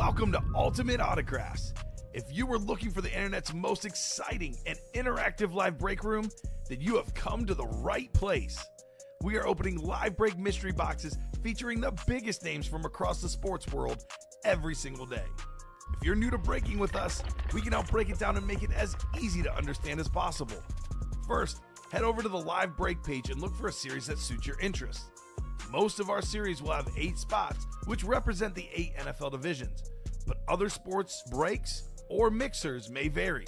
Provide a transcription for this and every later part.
Welcome to Ultimate Autographs. If you were looking for the internet's most exciting and interactive live break room, then you have come to the right place. We are opening live break mystery boxes featuring the biggest names from across the sports world every single day. If you're new to breaking with us, we can help break it down and make it as easy to understand as possible. First, head over to the live break page and look for a series that suits your interests. Most of our series will have 8 spots, which represent the 8 NFL divisions, but other sports breaks or mixers may vary.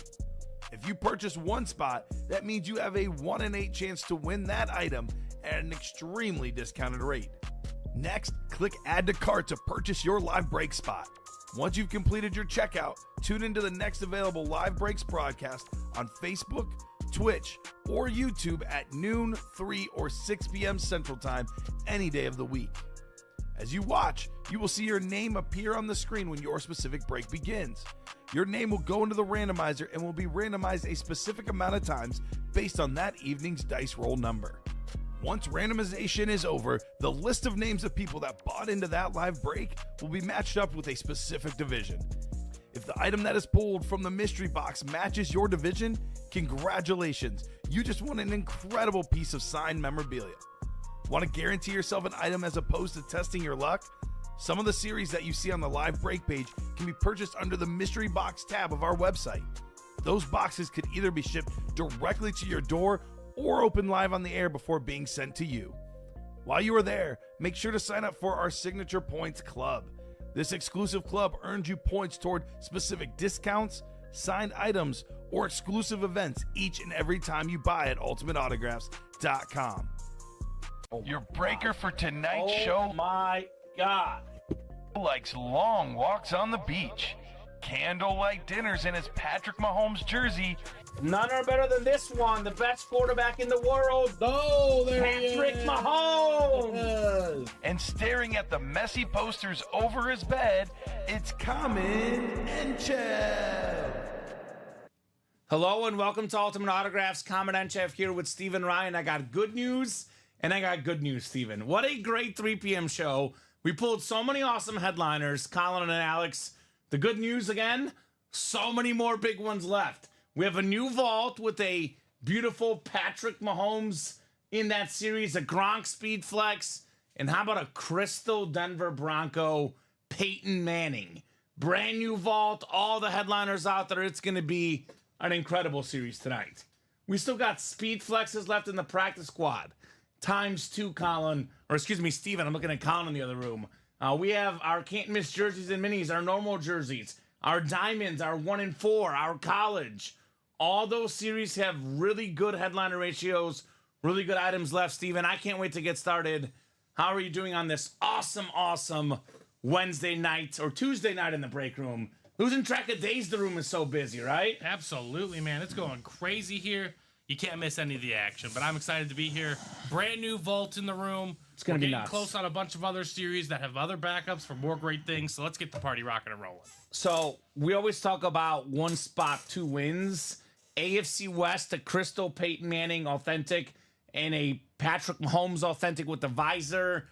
If you purchase one spot, that means you have a 1 in 8 chance to win that item at an extremely discounted rate. Next, click Add to Cart to purchase your live break spot. Once you've completed your checkout, tune into the next available live breaks broadcast on Facebook, Twitch, or YouTube at noon, 3, or 6 p.m. Central Time any day of the week. As you watch, you will see your name appear on the screen when your specific break begins. Your name will go into the randomizer and will be randomized a specific amount of times based on that evening's dice roll number. Once randomization is over, the list of names of people that bought into that live break will be matched up with a specific division. If the item that is pulled from the mystery box matches your division, congratulations, you just won an incredible piece of signed memorabilia. Want to guarantee yourself an item as opposed to testing your luck? Some of the series that you see on the live break page can be purchased under the mystery box tab of our website. Those boxes could either be shipped directly to your door or open live on the air before being sent to you. While you are there, make sure to sign up for our Signature Points Club. This exclusive club earns you points toward specific discounts, signed items, or exclusive events each and every time you buy at ultimateautographs.com. Your breaker for tonight's show. Oh my God. Likes long walks on the beach, candlelight dinners in his Patrick Mahomes jersey. None are better than this one. The best quarterback in the world. Oh, there Patrick he is. Mahomes. And staring at the messy posters over his bed, it's Kamen Entchev. Hello and welcome to Ultimate Autographs. Kamen Entchev here with Steven Ryan. I got good news and I got good news, Steven. What a great 3 p.m. show. We pulled so many awesome headliners, Colin and Alex. The good news again, so many more big ones left. We have a new vault with a beautiful Patrick Mahomes in that series, a Gronk Speed Flex, and how about a Crystal Denver Bronco Peyton Manning? Brand new vault, all the headliners out there. It's going to be an incredible series tonight. We still got Speed Flexes left in the practice squad. ×2, Colin, or excuse me, Steven. I'm looking at Colin in the other room. We have our can't miss jerseys and minis, our normal jerseys, our diamonds, our 1 in 4, our college. All those series have really good headliner ratios, really good items left, Steven. I can't wait to get started. How are you doing on this awesome Wednesday night or Tuesday night in the break room? Losing track of days, the room is so busy, right? Absolutely, man. It's going crazy here. You can't miss any of the action, but I'm excited to be here. Brand new vault in the room. It's going to be getting nuts. close on a bunch of other series that have other backups for more great things, so let's get the party rocking and rolling. So we always talk about one spot, 2 wins. AFC West, a Crystal Peyton Manning authentic and a Patrick Mahomes authentic with the visor.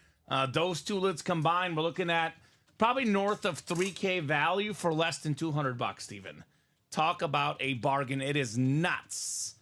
Those two lids combined, we're looking at probably north of $3K value for less than $200, Steven. Talk about a bargain. It is nuts.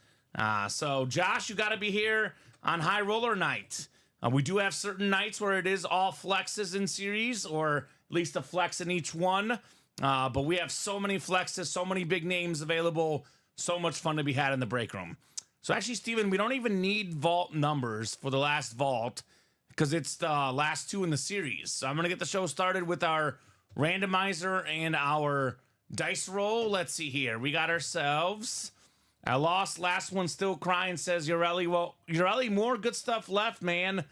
So Josh, you got to be here on High Roller Night. We do have certain nights where it is all flexes in series, or at least a flex in each one. But we have so many flexes, so many big names available. So much fun to be had in the break room. So actually, Steven, we don't even need vault numbers for the last vault because it's the last 2 in the series. So I'm going to get the show started with our randomizer and our dice roll. Let's see here. We got ourselves... I lost. Last one still crying, says Ureli. Well, Ureli, more good stuff left, man.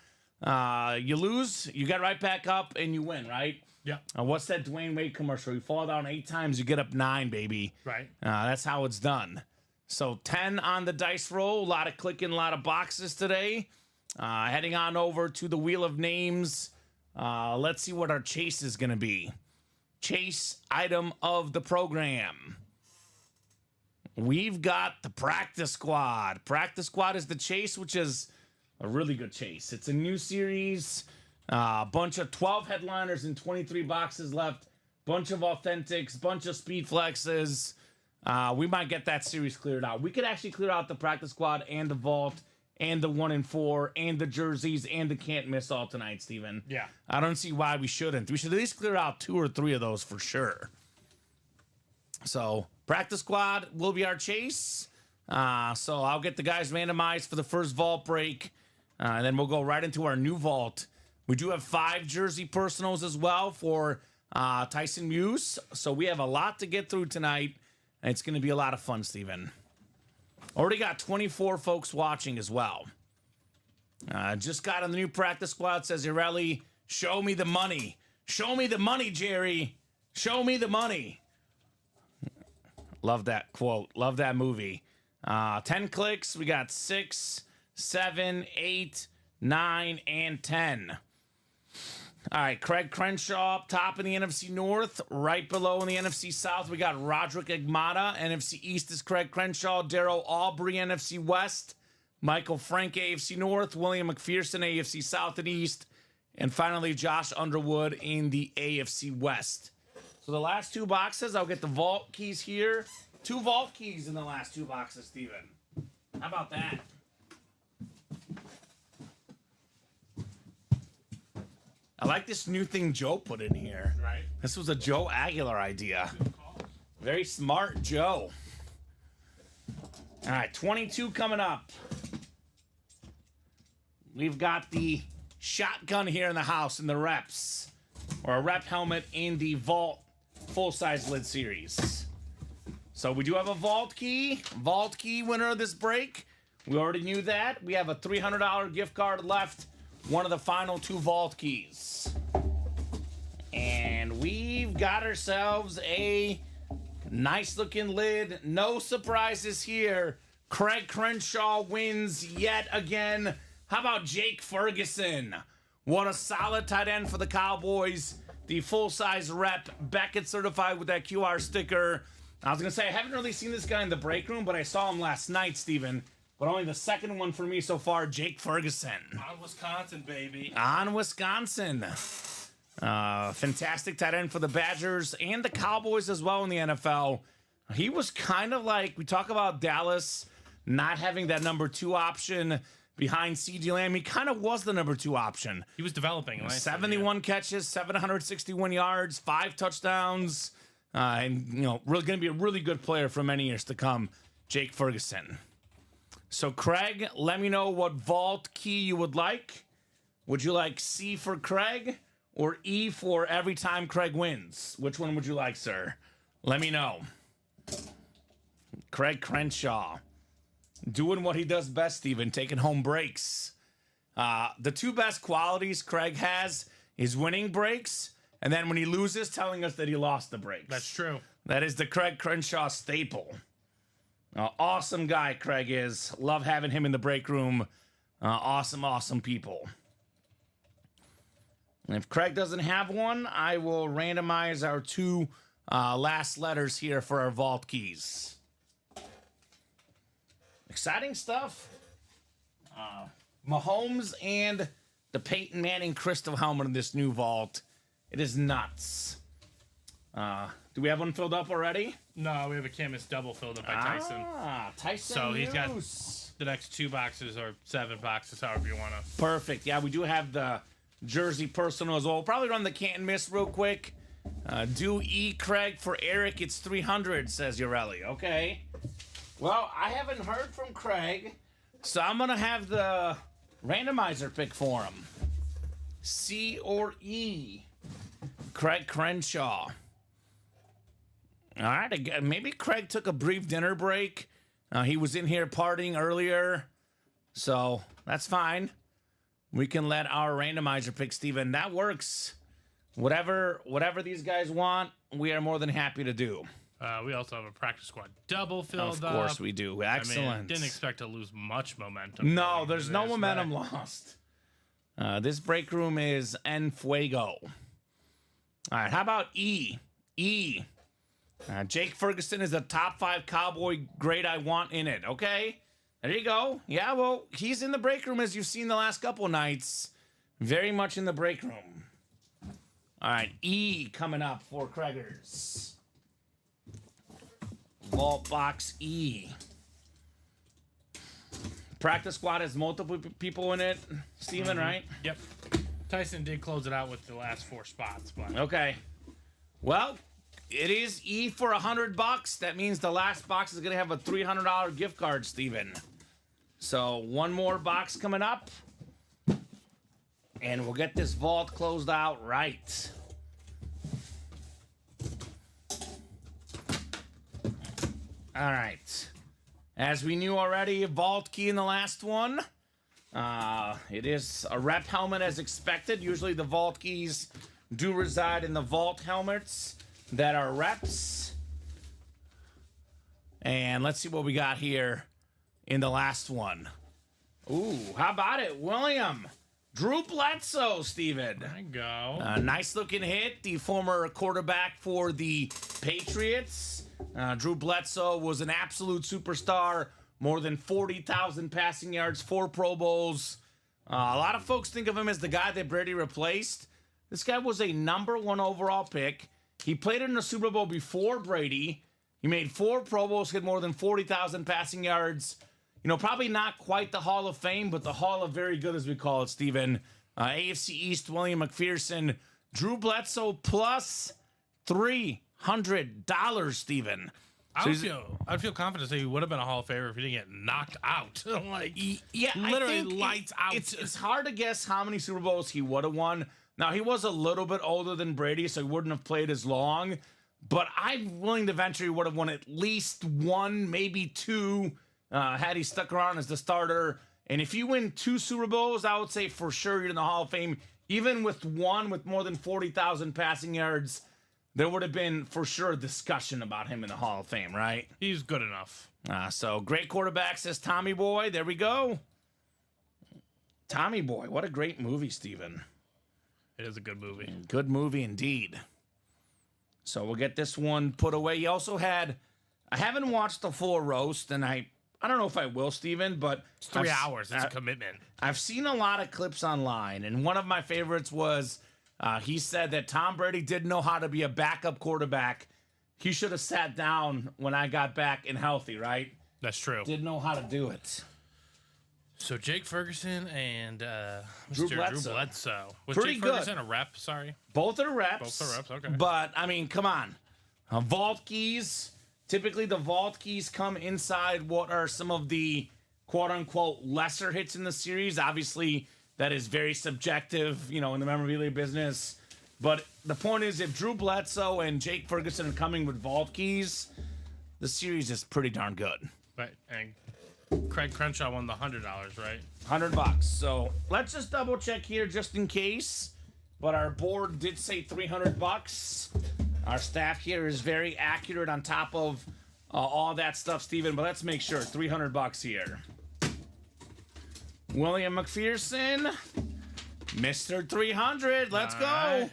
You lose, you get right back up, and you win, right? Yeah. What's that Dwayne Wade commercial? You fall down 8 times, you get up 9, baby. Right. That's how it's done. So 10 on the dice roll. A lot of clicking, a lot of boxes today. Heading on over to the Wheel of Names. Let's see what our chase is going to be. Chase item of the program. We've got the practice squad. Practice squad is the chase, which is a really good chase. It's a new series. A bunch of 12 headliners and 23 boxes left. bunch of authentics, bunch of speed flexes. We might get that series cleared out. We could actually clear out the practice squad and the vault and the 1 and 4 and the jerseys and the can't miss all tonight, Steven. Yeah. I don't see why we shouldn't. We should at least clear out 2 or 3 of those for sure. So practice squad will be our chase. So I'll get the guys randomized for the first vault break. And then we'll go right into our new vault. We do have 5 jersey personals as well for Tyson Muse. So we have a lot to get through tonight. And it's going to be a lot of fun, Steven. Already got 24 folks watching as well. Just got on the new practice squad. Says Irelli, show me the money. Show me the money, Jerry. Show me the money. Love that quote. Love that movie. 10 clicks. We got 6, 7, 8, 9, and 10. All right, Craig Crenshaw up top in the NFC North. Right below in the NFC South, we got Roderick Agmata. NFC East is Craig Crenshaw. Darryl Aubrey, NFC West. Michael Frank, AFC North. William McPherson, AFC South and East. And finally, Josh Underwood in the AFC West. So the last 2 boxes, I'll get the vault keys here. 2 vault keys in the last 2 boxes, Steven. How about that? I like this new thing Joe put in here. Right. This was a Joe Aguilar idea. Very smart, Joe. All right, 22 coming up. We've got the shotgun here in the house in the reps. Or a rep helmet in the Vault full-size lid series. So we do have a Vault key. Vault key winner of this break. We already knew that. We have a $300 gift card left. One of the final 2 Vault keys. And we've got ourselves a nice looking lid. No surprises here. Craig Crenshaw wins yet again. How about Jake Ferguson? What a solid tight end for the Cowboys. The full-size rep. Beckett certified with that QR sticker. I was going to say, I haven't really seen this guy in the break room, but I saw him last night, Steven. But only the second one for me so far, Jake Ferguson. On Wisconsin, baby. On Wisconsin. Fantastic tight end for the Badgers and the Cowboys as well in the NFL. He was kind of like, we talk about Dallas not having that number 2 option behind CeeDee Lamb. He kind of was the number 2 option. He was developing. 71 catches, 761 yards, 5 touchdowns. And, you know, really going to be a really good player for many years to come, Jake Ferguson. So, Craig, let me know what vault key you would like. Would you like C for Craig or E for every time Craig wins? Which one would you like, sir? Let me know. Craig Crenshaw. Doing what he does best, Steven, taking home breaks. The 2 best qualities Craig has is winning breaks, and then when he loses, telling us that he lost the breaks. That's true. That is the Craig Crenshaw staple. Awesome guy, Craig is. Love having him in the break room. Awesome people. And if Craig doesn't have one, I will randomize our 2 last letters here for our vault keys. Exciting stuff. Mahomes and the Peyton Manning crystal helmet in this new vault. It is nuts. Do we have one filled up already? No, we have a canvas double filled up by Tyson. Tyson. So he's got Hughes. the next 2 boxes or 7 boxes, however you want to. Perfect. Yeah, we do have the jersey personal as well. We'll probably run the can't miss real quick. Do E Craig for Eric. It's 300, says Urelli. Okay. Well, I haven't heard from Craig, so I'm going to have the randomizer pick for him. C or E. Craig Crenshaw. All right, again, maybe Craig took a brief dinner break. He was in here partying earlier, so that's fine. We can let our randomizer pick Steven. That works. Whatever these guys want, we are more than happy to do. We also have a practice squad double filled up. Of course we do. Excellent. I mean, didn't expect to lose much momentum. No, there's no momentum lost. This break room is en fuego. All right, how about E? E. Jake Ferguson is a top 5 Cowboy grade I want in it. Okay, there you go. Yeah, well, he's in the break room as you've seen the last couple nights. Very much in the break room. All right, E coming up for Craigers. Vault box E. Practice squad has multiple people in it, Steven, right? Yep. Tyson did close it out with the last 4 spots. But Okay. Well, it is E for $100. That means the last box is going to have a $300 gift card, Steven. So one more box coming up. And we'll get this vault closed out right. All right. As we knew already, vault key in the last one. It is a rep helmet as expected. Usually the vault keys do reside in the vault helmets that are reps. And let's see what we got here in the last one. Ooh, how about it, William? Drew Bledsoe, Steven. there you go. Nice looking hit. The former quarterback for the Patriots. Drew Bledsoe was an absolute superstar. More than 40,000 passing yards, 4 Pro Bowls. A lot of folks think of him as the guy that Brady replaced. This guy was a #1 overall pick. He played in the Super Bowl before Brady. He made 4 Pro Bowls, hit more than 40,000 passing yards. You know, probably not quite the Hall of Fame, but the Hall of Very Good, as we call it, Steven. AFC East, William McPherson. Drew Bledsoe plus $300, Steven. I would feel confident to say he would have been a Hall of Famer if he didn't get knocked out. Like, Yeah, literally I think lights out. It's hard to guess how many Super Bowls he would have won. Now, he was a little bit older than Brady, so he wouldn't have played as long. But I'm willing to venture he would have won at least 1, maybe 2, had he stuck around as the starter. And if you win 2 Super Bowls, I would say for sure you're in the Hall of Fame. Even with 1 with more than 40,000 passing yards, there would have been for sure a discussion about him in the Hall of Fame, right? He's good enough. So great quarterback, says Tommy Boy. There we go. Tommy Boy, what a great movie, Steven. It is a good movie. Good movie indeed. So we'll get this one put away. You also had, I haven't watched the full roast, and I don't know if I will, Steven, but It's 3 hours. It's a commitment. I've seen a lot of clips online, and one of my favorites was he said that Tom Brady didn't know how to be a backup quarterback. He should have sat down when I got back and healthy, right? That's true. Didn't know how to do it. So Jake Ferguson and Drew Mr. Bledsoe. Drew Bledsoe. Was Pretty Jake good. Ferguson a rep? Sorry. Both are reps. Both are reps, okay. But, I mean, come on. Vault keys. Typically, the vault keys come inside what are some of the quote-unquote lesser hits in the series. Obviously, that is very subjective, in the memorabilia business. But the point is, if Drew Bledsoe and Jake Ferguson are coming with vault keys, the series is pretty darn good. Right. And Craig Crenshaw won the $100, right? $100. So let's just double check here just in case. But our board did say $300. Our staff here is very accurate on top of all that stuff, Steven. But let's make sure $300 here. William McPherson, Mr. 300. Let's go. Right.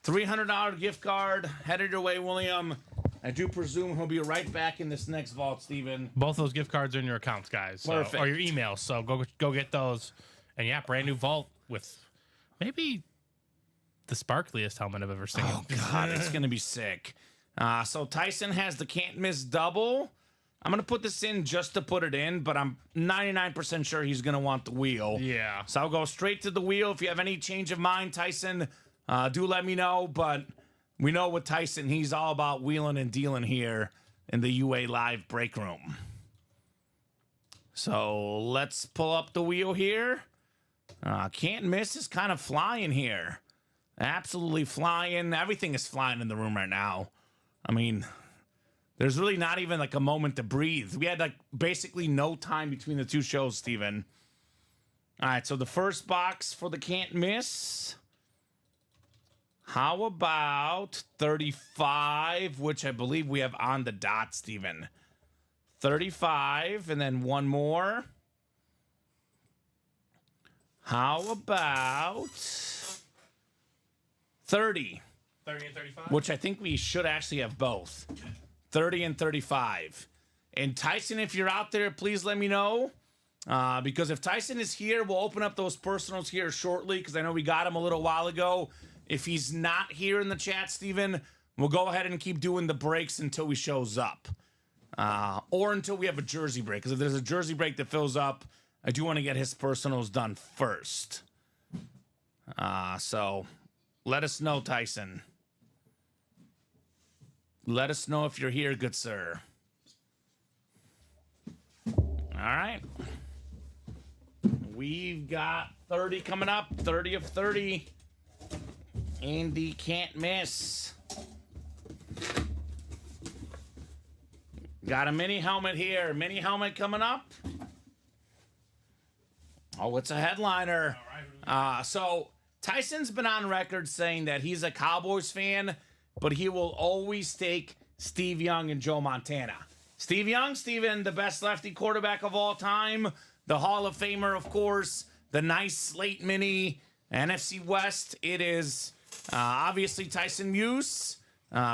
$300 gift card headed your way, William. I do presume he'll be right back in this next vault, Steven. Both those gift cards are in your accounts, guys. So, Perfect. or your emails. So go get those. And yeah, brand new vault with maybe the sparkliest helmet I've ever seen. Oh, God, it's going to be sick. So Tyson has the can't miss double. I'm going to put this in just to put it in, but I'm 99% sure he's going to want the wheel. Yeah. So I'll go straight to the wheel. If you have any change of mind, Tyson, do let me know. But we know with Tyson, he's all about wheeling and dealing here in the UA Live break room. So let's pull up the wheel here. Can't miss is kind of flying here. Absolutely flying. Everything is flying in the room right now. I mean, there's really not even like a moment to breathe. We had like basically no time between the two shows, Steven. All right, so the first box for the can't miss. How about 35, which I believe we have on the dot, Steven. 35, and then one more. How about 30? 30 and 35? Which I think we should actually have both. 30 and 35. And Tyson, if you're out there, please let me know. Because if Tyson is here, we'll open up those personals here shortly because I know we got him a little while ago. If he's not here in the chat, Steven, we'll go ahead and keep doing the breaks until he shows up. Or until we have a jersey break. Because if there's a jersey break that fills up, I do want to get his personals done first. So let us know, Tyson. Let us know if you're here, good sir. All right. We've got 30 coming up. 30 of 30. Andy can't miss. Got a mini helmet here. Mini helmet coming up. Oh, it's a headliner. So Tyson's been on record saying that he's a Cowboys fan, but he will always take Steve Young and Joe Montana. Steve Young, Steven, the best lefty quarterback of all time. The Hall of Famer, of course. The nice slate mini. NFC West. It is obviously Tyson Muse.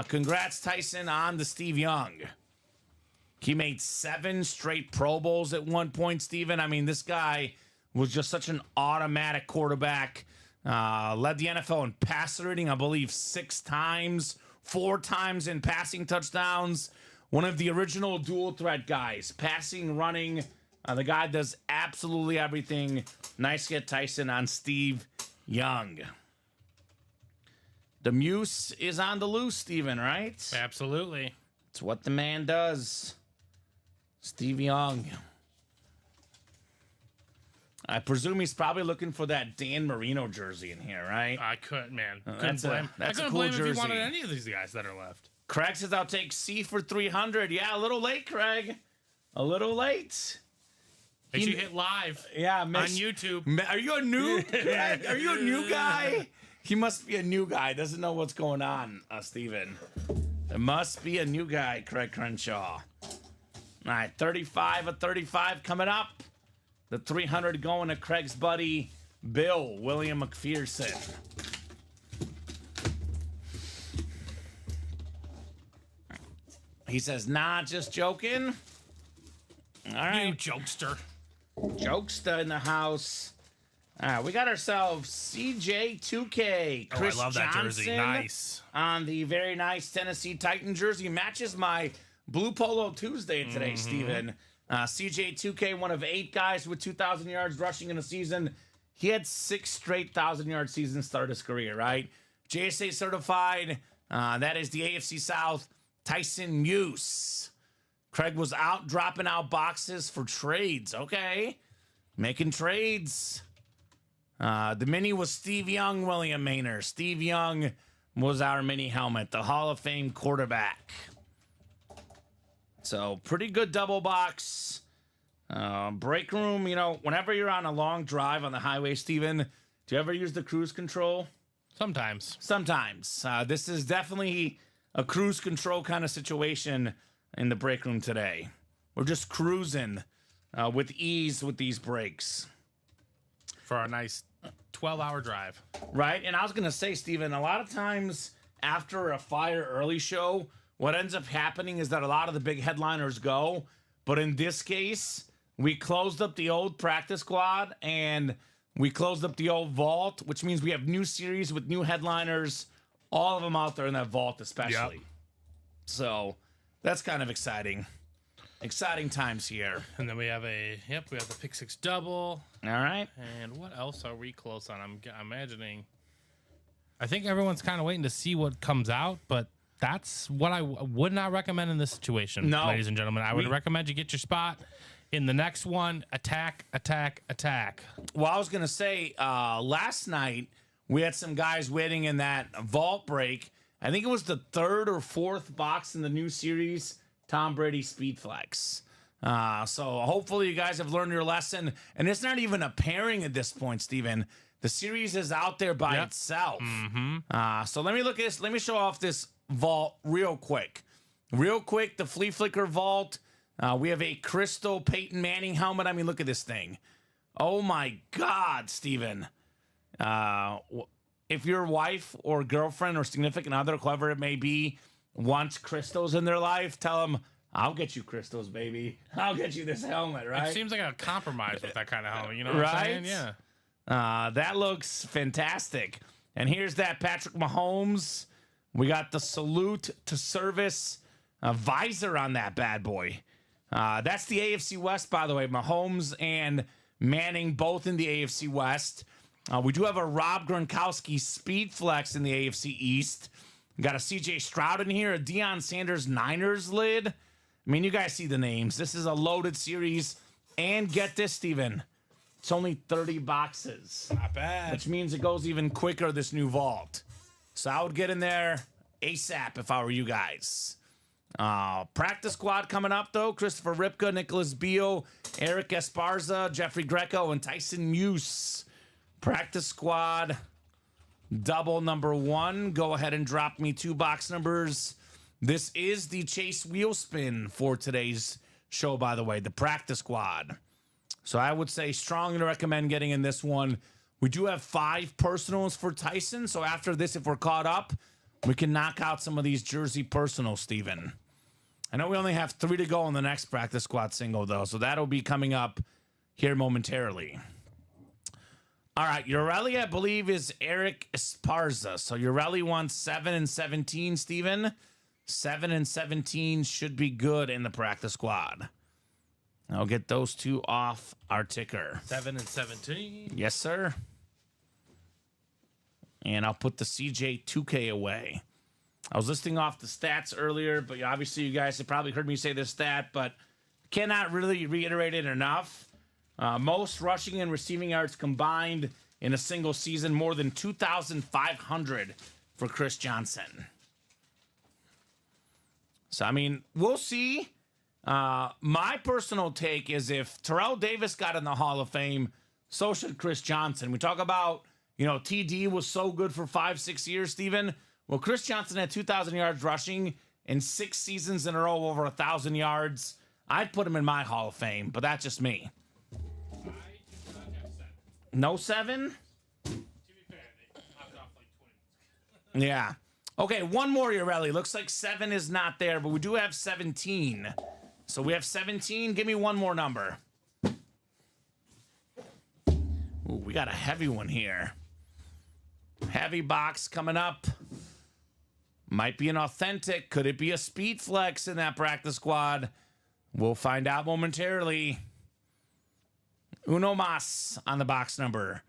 Congrats, Tyson, on the Steve Young. He made 7 straight Pro Bowls at one point, Steven. I mean, this guy was just such an automatic quarterback. Led the NFL in passer rating, I believe, 6 times. 4 times in passing touchdowns. One of the original dual threat guys. Passing, running. The guy does absolutely everything. Nice get, Tyson, on Steve Young. The Muse is on the loose, Steven, right? Absolutely. It's what the man does. Steve Young. I presume he's probably looking for that Dan Marino jersey in here, right? I couldn't, man. That's a cool blame jersey. if he wanted any of these guys that are left. Craig says, I'll take C for 300. Yeah, a little late, Craig. A little late. Make sure you hit live on YouTube. Are you a new Craig? Are you a new guy? He must be a new guy. Doesn't know what's going on, Steven. There must be a new guy, Craig Crenshaw. All right, 35 of 35 coming up. The 300 going to Craig's buddy, William McPherson. He says, nah, just joking. All right. You jokester. Jokester in the house. All right, we got ourselves CJ2K. Chris I love that Johnson jersey. Nice. On the very nice Tennessee Titan jersey. Matches my Blue Polo Tuesday today, Steven. CJ2K, one of 8 guys with 2,000 yards rushing in a season. He had 6 straight 1,000-yard seasons to start his career, right? JSA certified. That is the AFC South. Tyson Muse. Craig was out dropping out boxes for trades. Okay. Making trades. The mini was Steve Young, William Maynard. Steve Young was our mini helmet, the Hall of Fame quarterback. So, pretty good double box. Break room, you know, whenever you're on a long drive on the highway, Steven, do you ever use the cruise control? Sometimes. Sometimes. This is definitely a cruise control kind of situation in the break room today. We're just cruising with ease with these breaks. For our nice 12-hour drive. Right? And I was going to say, Steven, a lot of times after a fire early show, what ends up happening is that a lot of the big headliners go. But in this case, we closed up the old practice squad and we closed up the old vault, which means we have new series with new headliners, all of them out there in that vault especially. Yep. So that's kind of exciting. Exciting times here. And then we have we have the Pick 6 double. All right. And what else are we close on? I'm imagining. I think everyone's kind of waiting to see what comes out, but that's what I would not recommend in this situation, ladies and gentlemen. I would recommend you get your spot in the next one. Attack, attack, attack. Well, I was going to say, last night, we had some guys waiting in that vault break. I think it was the 3rd or 4th box in the new series, Tom Brady Speed Flex. So hopefully you guys have learned your lesson. And it's not even a pairing at this point, Steven. The series is out there by itself. So let me look at this. Let me show off this vault real quick. The Flea Flicker vault. We have a crystal Peyton Manning helmet. I mean, look at this thing. Oh my God, Steven. If your wife or girlfriend or significant other, whoever it may be, wants crystals in their life, tell them, I'll get you crystals, baby. I'll get you this helmet, right? It seems like a compromise with that kind of helmet. You know what I'm saying? Yeah. That looks fantastic. And here's that Patrick Mahomes. We got the salute to service visor on that bad boy. That's the AFC West, by the way. Mahomes and Manning both in the AFC West. We do have a Rob Gronkowski speed flex in the AFC East. We got a CJ Stroud in here, a Deion Sanders Niners lid. I mean, you guys see the names. This is a loaded series. And get this, Steven. It's only 30 boxes. Not bad. Which means it goes even quicker, this new vault. So I would get in there ASAP if I were you guys. Practice squad coming up, though. Christopher Ripka, Nicholas Beal, Eric Esparza, Jeffrey Greco, and Tyson Muse. Practice squad, double number 1. Go ahead and drop me 2 box numbers. This is the Chase wheel spin for today's show, by the way, the practice squad. So I would say strongly recommend getting in this one. We do have 5 personals for Tyson. So after this, if we're caught up, we can knock out some of these jersey personals, Steven. I know we only have 3 to go on the next practice squad single, though. So that'll be coming up here momentarily. All right, Urelli, I believe, is Eric Esparza. So Urelli wants 7 and 17, Steven. 7 and 17 should be good in the practice squad. I'll get those 2 off our ticker. 7 and 17. Yes, sir. And I'll put the CJ 2K away. I was listing off the stats earlier, but obviously you guys have probably heard me say this stat, but cannot really reiterate it enough. Most rushing and receiving yards combined in a single season, more than 2,500 for Chris Johnson. So, I mean, we'll see. My personal take is if Terrell Davis got in the Hall of Fame, so should Chris Johnson. We talk about, you know, TD was so good for 5-6 years, Steven. Well, Chris Johnson had 2,000 yards rushing in 6 seasons in a row, over 1,000 yards. I'd put him in my Hall of Fame, but that's just me. No 7? To be fair, they knocked off like 20 minutes. Yeah. Okay, one more, Urelli. Looks like 7 is not there, but we do have 17. So we have 17. Give me one more number. Ooh, we got a heavy one here. Heavy box coming up. Might be an authentic. Could it be a speed flex in that practice squad? We'll find out momentarily. Uno mas on the box number.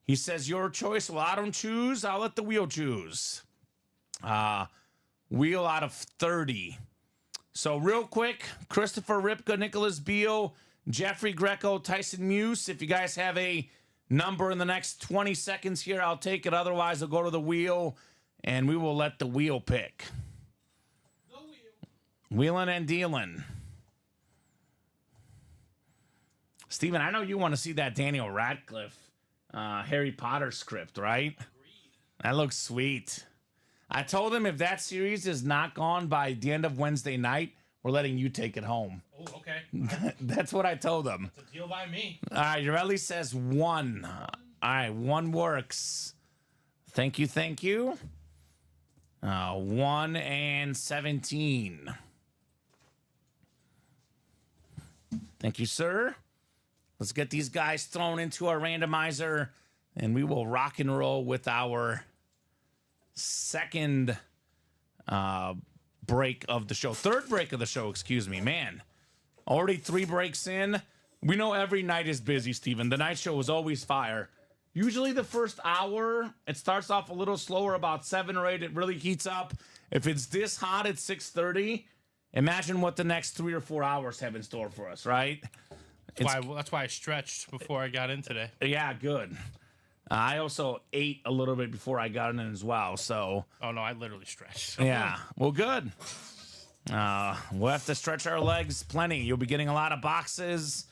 He says, your choice. Well, I don't choose. I'll let the wheel choose. Wheel out of 30. So real quick, Christopher Ripka, Nicholas Beal, Jeffrey Greco, Tyson Muse. If you guys have a number in the next 20 seconds here, I'll take it. Otherwise, I'll go to the wheel, and we will let the wheel pick. The wheel. Wheeling and dealing. Steven, I know you want to see that Daniel Radcliffe Harry Potter script, right? Agreed. That looks sweet. I told him if that series is not gone by the end of Wednesday night, we're letting you take it home. Oh, okay. That's what I told him. It's a deal by me. All right, Urelli says 1. All right, 1 works. Thank you, thank you. 1 and 17. Thank you, sir. Let's get these guys thrown into our randomizer, and we will rock and roll with our second break of the show. Third break of the show, excuse me. Man, already 3 breaks in. We know every night is busy, Steven. The night show is always fire. Usually the first hour, it starts off a little slower, about 7 or 8. It really heats up. If it's this hot at 6:30, imagine what the next 3 or 4 hours have in store for us, right? That's why I stretched before I got in today. Yeah, good. I also ate a little bit before I got in as well, so. Oh, no, I literally stretched. Yeah, well, good. We'll have to stretch our legs plenty. You'll be getting a lot of boxes.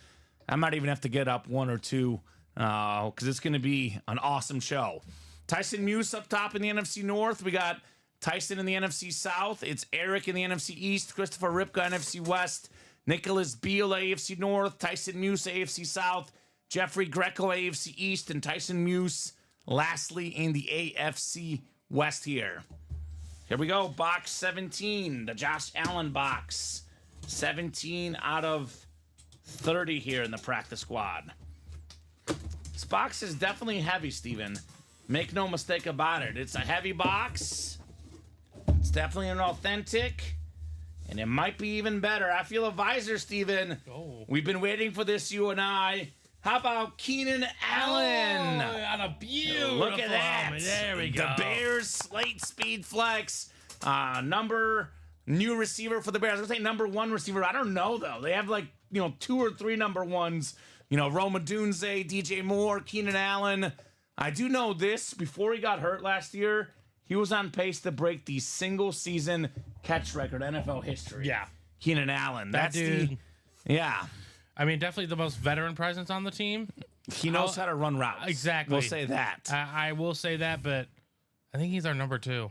I might even have to get up 1 or 2 because it's going to be an awesome show. Tyson Muse up top in the NFC North. We got Tyson in the NFC South. It's Eric in the NFC East. Christopher Ripka, NFC West. Nicholas Beal, AFC North. Tyson Muse, AFC South. Jeffrey Greco, AFC East. And Tyson Muse, lastly, in the AFC West here. Here we go. Box 17. The Josh Allen box. 17 out of 30 here in the practice squad. This box is definitely heavy, Steven. Make no mistake about it. It's a heavy box. It's definitely an authentic. And it might be even better. I feel a visor, Steven. Oh. We've been waiting for this, you and I. How about Keenan Allen? Oh, on a beautiful Look at that. helmet. There we go. The Bears Slate Speed Flex. New receiver for the Bears. I was going to say number one receiver. I don't know, though. They have 2 or 3 number ones. Roma Dunze, DJ Moore, Keenan Allen. I do know this. Before he got hurt last year, he was on pace to break the single season catch record NFL history. Yeah. Keenan Allen. That dude. Yeah. I mean, definitely the most veteran presence on the team. He knows how to run routes. Exactly. We'll say that. I will say that, but I think he's our number 2.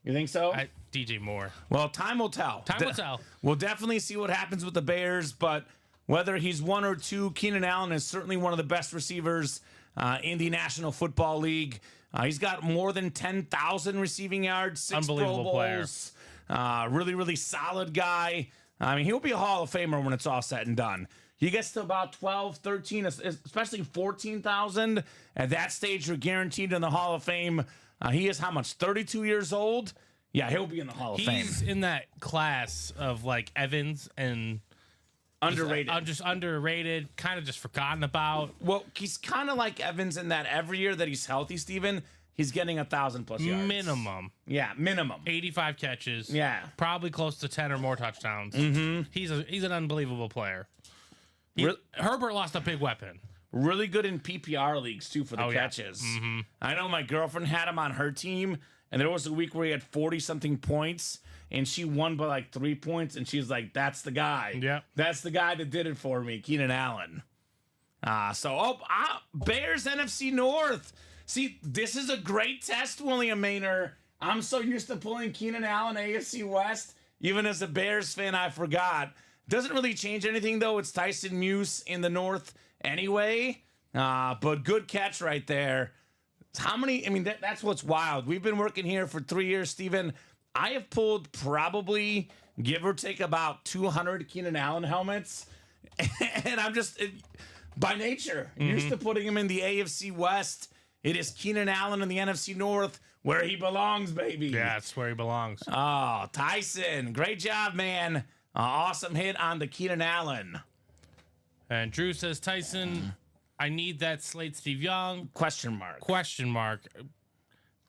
You think so? DJ Moore. Well, time will tell. Time will tell. We'll definitely see what happens with the Bears, but whether he's 1 or 2, Keenan Allen is certainly one of the best receivers in the National Football League. He's got more than 10,000 receiving yards, 6 Pro Bowls. Really, really solid guy. I mean, he'll be a Hall of Famer when it's all said and done. He gets to about 12, 13, especially 14,000. At that stage, you're guaranteed in the Hall of Fame. He is how much? 32 years old? Yeah, he'll be in the Hall of Fame. He's in that class of Evans and underrated. Just underrated, kind of just forgotten about. Well, he's kind of like Evans in that every year that he's healthy, Steven, he's getting 1,000+ yards. Minimum. Yeah, minimum. 85 catches. Yeah. Probably close to 10 or more touchdowns. Mm-hmm. He's an unbelievable player. Herbert lost a big weapon. Really good in PPR leagues, too, for the catches. Yeah. Mm-hmm. I know my girlfriend had him on her team, and there was a week where he had 40-something points, and she won by 3 points, and she's like, that's the guy. Yep. That's the guy that did it for me, Keenan Allen. Bears NFC North. See, this is a great test, William Maynor. I'm so used to pulling Keenan Allen AFC West. Even as a Bears fan, I forgot. Doesn't really change anything, though. It's Tyson Muse in the North anyway. But good catch right there. How many? I mean, that's what's wild. We've been working here for 3 years, Steven. I have pulled probably, give or take, about 200 Keenan Allen helmets. And I'm just, by nature, used to putting him in the AFC West. It is Keenan Allen in the NFC North, where he belongs, baby. Yeah, that's where he belongs. Oh, Tyson. Great job, man. Awesome hit on the Keenan Allen. And Drew says, Tyson, I need that Slate Steve Young. Question mark.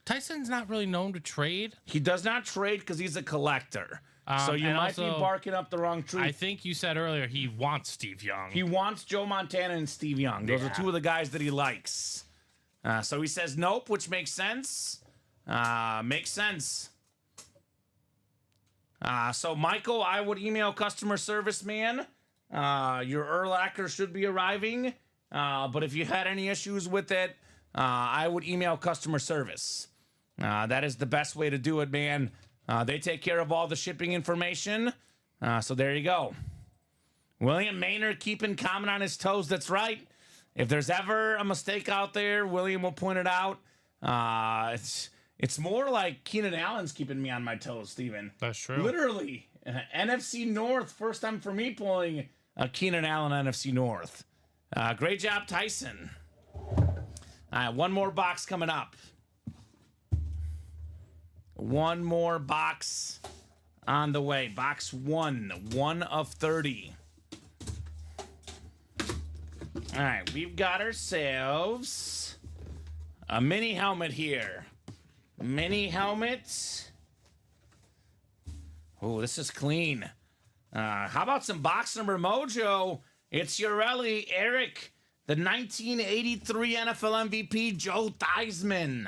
Tyson's not really known to trade. He does not trade because he's a collector. So you might be barking up the wrong tree. I think you said earlier he wants Steve Young. He wants Joe Montana and Steve Young. Those are 2 of the guys that he likes. So he says nope, which makes sense. Makes sense. So, Michael, I would email customer service, man. Your Urlacher should be arriving. But if you had any issues with it, I would email customer service. That is the best way to do it, man. They take care of all the shipping information. So there you go. William Maynard keeping Kamen on his toes. That's right. If there's ever a mistake out there, William will point it out. It's more like Keenan Allen's keeping me on my toes, Steven. That's true. Literally. NFC North, first time for me pulling Keenan Allen NFC North. Great job, Tyson. All right, one more box coming up. One more box on the way. Box 1 of 30. All right, we've got ourselves a mini helmet here. Mini helmet. Oh, this is clean. How about some box number mojo? It's Urelli, Eric, the 1983 NFL MVP, Joe Theismann.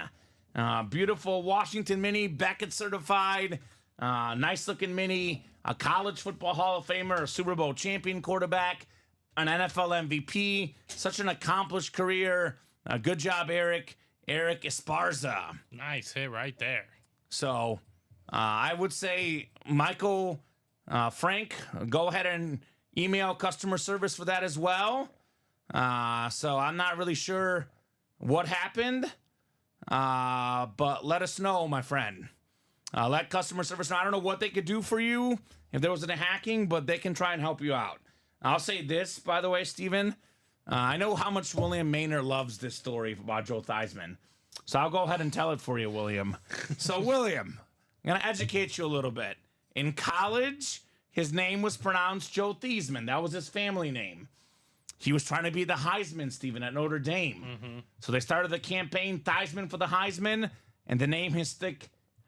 Beautiful Washington mini, Beckett certified. Nice looking mini. A college football Hall of Famer, a Super Bowl champion quarterback, an NFL MVP. Such an accomplished career. Good job, Eric. Eric Esparza. Nice hit right there. So I would say, Michael, Frank, go ahead and email customer service for that as well. So I'm not really sure what happened, but let us know, my friend. Let customer service know. I don't know what they could do for you if there was any hacking, but they can try and help you out. I'll say this, by the way, Steven. I know how much William Maynard loves this story about Joe Theismann. So I'll go ahead and tell it for you, William. So, William, I'm going to educate you a little bit. In college, his name was pronounced Joe Theismann. That was his family name. He was trying to be the Heisman, Stephen, at Notre Dame. So they started the campaign, Theismann for the Heisman, and the name has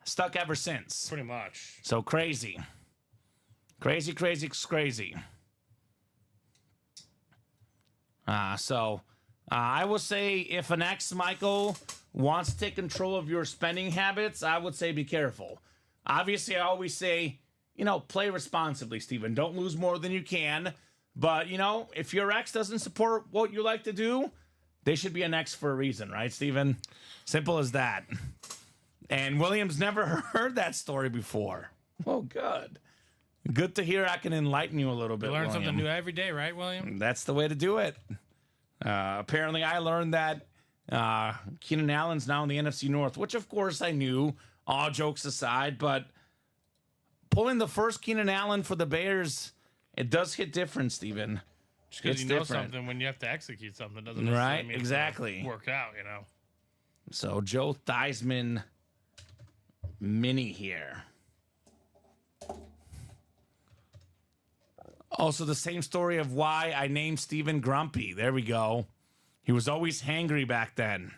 stuck ever since. Pretty much. So crazy. Crazy, crazy, crazy. I will say if an ex-Michael wants to take control of your spending habits, I would say be careful. Obviously, I always say, play responsibly, Stephen. Don't lose more than you can. But, if your ex doesn't support what you like to do, they should be an ex for a reason, right, Stephen? Simple as that. And William's never heard that story before. Oh, good. Good to hear I can enlighten you a little bit, You learn William. something new every day, right, William? That's the way to do it. Apparently, I learned that Keenan Allen's now in the NFC North, which, of course, I knew, all jokes aside. But pulling the first Keenan Allen for the Bears, it does hit different, Stephen. Just because you know something, when you have to execute something, doesn't right? Mean Exactly. Work out, So Joe Theismann mini here. Also, the same story of why I named Stephen Grumpy. There we go. He was always hangry back then.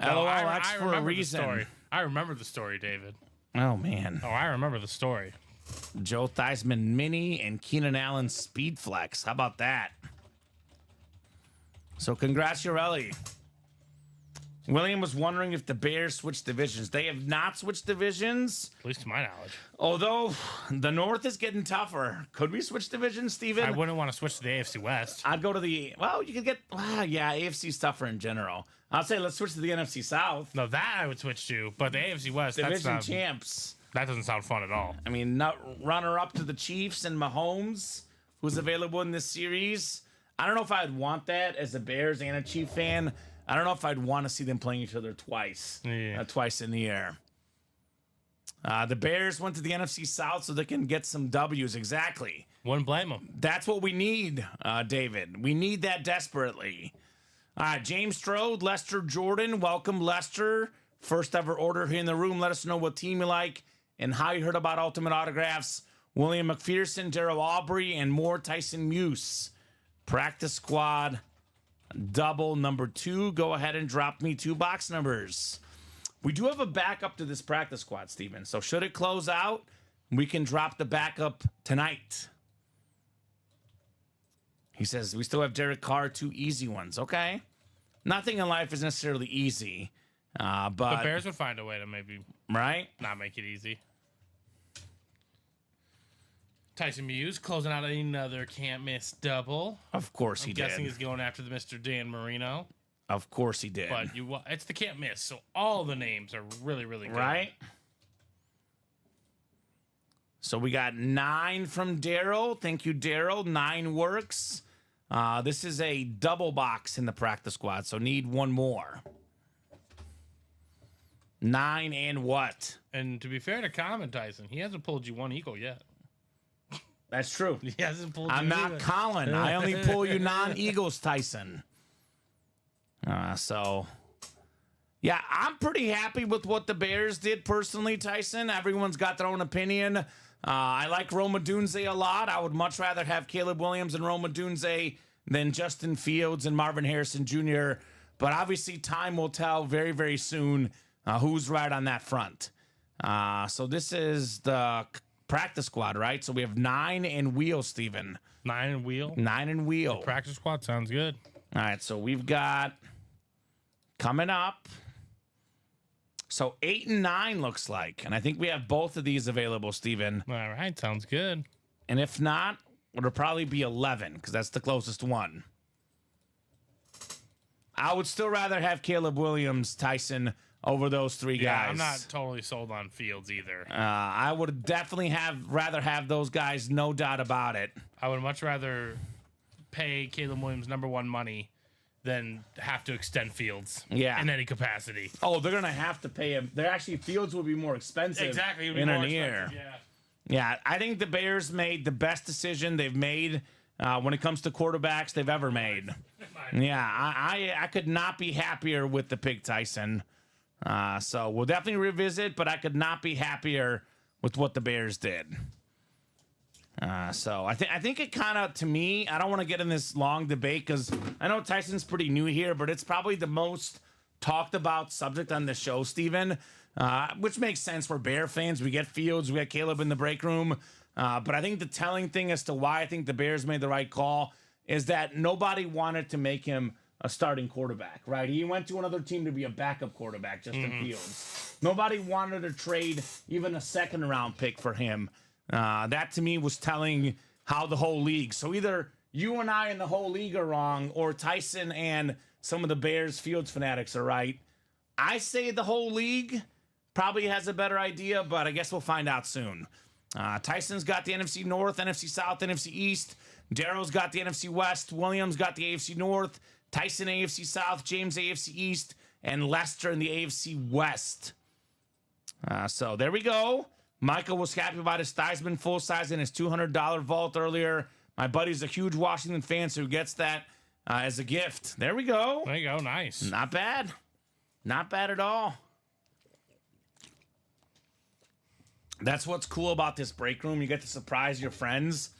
LOL, that's for a reason. I remember the story, David. Oh, man. Oh, I remember the story. Joe Theismann mini and Keenan Allen speed flex. How about that? So congrats, Urelli. William was wondering if the Bears switched divisions. They have not switched divisions. At least to my knowledge. Although the North is getting tougher. Could we switch divisions, Steven? I wouldn't want to switch to the AFC West. I'd go to the, you could get, AFC's tougher in general. I'll say let's switch to the NFC South. No, that I would switch to, but the AFC West, Division champs. That doesn't sound fun at all. I mean, runner-up to the Chiefs and Mahomes, who's available in this series. I don't know if I'd want that as a Bears and a Chief fan. I don't know if I'd want to see them playing each other twice. Twice in the year. The Bears went to the NFC South so they can get some W's. Exactly. Wouldn't blame them. That's what we need, David. We need that desperately. All right, James Strode, Lester Jordan. Welcome, Lester. First ever order here in the room. Let us know what team you like and how you heard about Ultimate Autographs. William McPherson, Darryl Aubrey, and more Tyson Muse. Practice squad. Double number 2. Go ahead and drop me 2 box numbers. We do have a backup to this practice squad, Steven. So should it close out, we can drop the backup tonight. He says, we still have Derek Carr, 2 easy ones. Okay. Nothing in life is necessarily easy. But the Bears would find a way to maybe not make it easy. Tyson Muse closing out another can't miss double. Of course he did. I'm guessing he's going after the Mr. Dan Marino. Of course he did. But it's the can't miss, so all the names are really, really good. Right? So we got 9 from Daryl. Thank you, Daryl. 9 works. This is a double box in the practice squad, so need 1 more. 9 and what? And to be fair to Kamen Tyson, he hasn't pulled you 1 eagle yet. That's true. He hasn't pulled you I'm not either. Colin. I only pull you non-Eagles, Tyson. Yeah, I'm pretty happy with what the Bears did personally, Tyson. Everyone's got their own opinion. I like Rome Odunze a lot. I would much rather have Caleb Williams and Rome Odunze than Justin Fields and Marvin Harrison Jr. But obviously time will tell very, very soon who's right on that front. So this is the practice squad, right? So we have 9 and wheel, Steven. 9 and wheel? 9 and wheel. The practice squad sounds good. All right, so we've got coming up. So 8 and 9 looks like. And I think we have both of these available, Steven. All right, sounds good. And if not, it'll probably be 11 because that's the closest one. I would still rather have Caleb Williams, Tyson, over those 3 guys. Yeah, I'm not totally sold on Fields either. I would definitely rather have those guys, no doubt about it. I would much rather pay Caleb Williams #1 money than have to extend Fields in any capacity. Oh, they're going to have to pay him. Fields will be more expensive. Exactly. In a year. Yeah, I think the Bears made the best decision they've made when it comes to quarterbacks they've ever made. Yeah, I could not be happier with the pick, Tyson. So we'll definitely revisit, but I could not be happier with what the Bears did. So I think it kind of, to me, I don't want to get in this long debate because I know Tyson's pretty new here, but it's probably the most talked about subject on the show, Steven, which makes sense. We're Bear fans. We get Fields. We got Caleb in the break room. But I think the telling thing as to why I think the Bears made the right call is that nobody wanted to make him a starting quarterback, right? He went to another team to be a backup quarterback, Justin Fields. Nobody wanted to trade even a second-round pick for him. That, to me, was telling how the whole league. So either you and I and the whole league are wrong, or Tyson and some of the Bears Fields fanatics are right. I say the whole league probably has a better idea, but I guess we'll find out soon. Tyson's got the NFC North, NFC South, NFC East. Daryl's got the NFC West. William's got the AFC North. Tyson, AFC South. James, AFC East. And Lester in the AFC West. So there we go. Michael was happy about his Theismann full size in his $200 vault earlier. My buddy's a huge Washington fan, so he gets that as a gift. There we go. There you go. Nice. Not bad. Not bad at all. That's what's cool about this break room. You get to surprise your friends.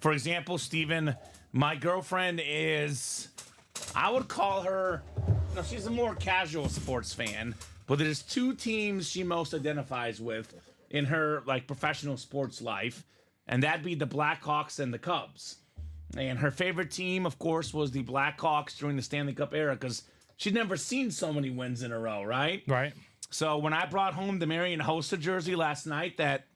For example, Steven, my girlfriend is, I would call her, no, she's a more casual sports fan, but there's two teams she most identifies with in her like professional sports life, and that'd be the Blackhawks and the Cubs. And her favorite team, of course, was the Blackhawks during the Stanley Cup era because she'd never seen so many wins in a row, right? Right. So when I brought home the Marion Hossa jersey last night that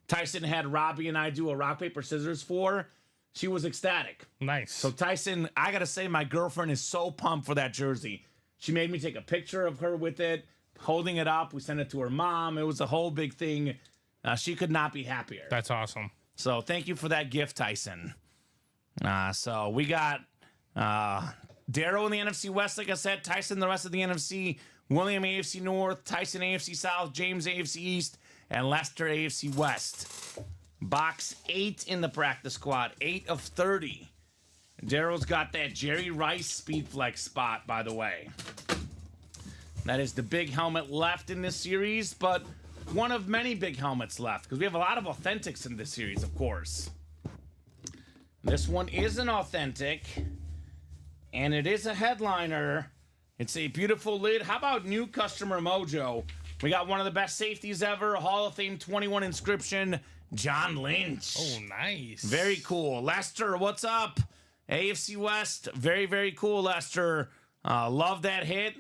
Tyson had Robbie and I do a rock, paper, scissors for, she was ecstatic. Nice. So Tyson, I got to say, my girlfriend is so pumped for that jersey. She made me take a picture of her with it, holding it up. We sent it to her mom. It was a whole big thing. She could not be happier. That's awesome. So thank you for that gift, Tyson. So we got Darryl in the NFC West, like I said, Tyson the rest of the NFC, William AFC North, Tyson AFC South, James AFC East, and Lester AFC West. Box 8 in the practice squad, 8 of 30. Daryl's got that Jerry Rice speed flex spot, by the way. That is the big helmet left in this series, but one of many big helmets left because we have a lot of authentics in this series, of course. This one is an authentic, and it is a headliner. It's a beautiful lid. How about new customer mojo? We got one of the best safeties ever, a Hall of Fame 21 inscription, John Lynch. Oh, nice. Very cool. Lester, what's up? AFC West, very, very cool, Lester. Love that hit.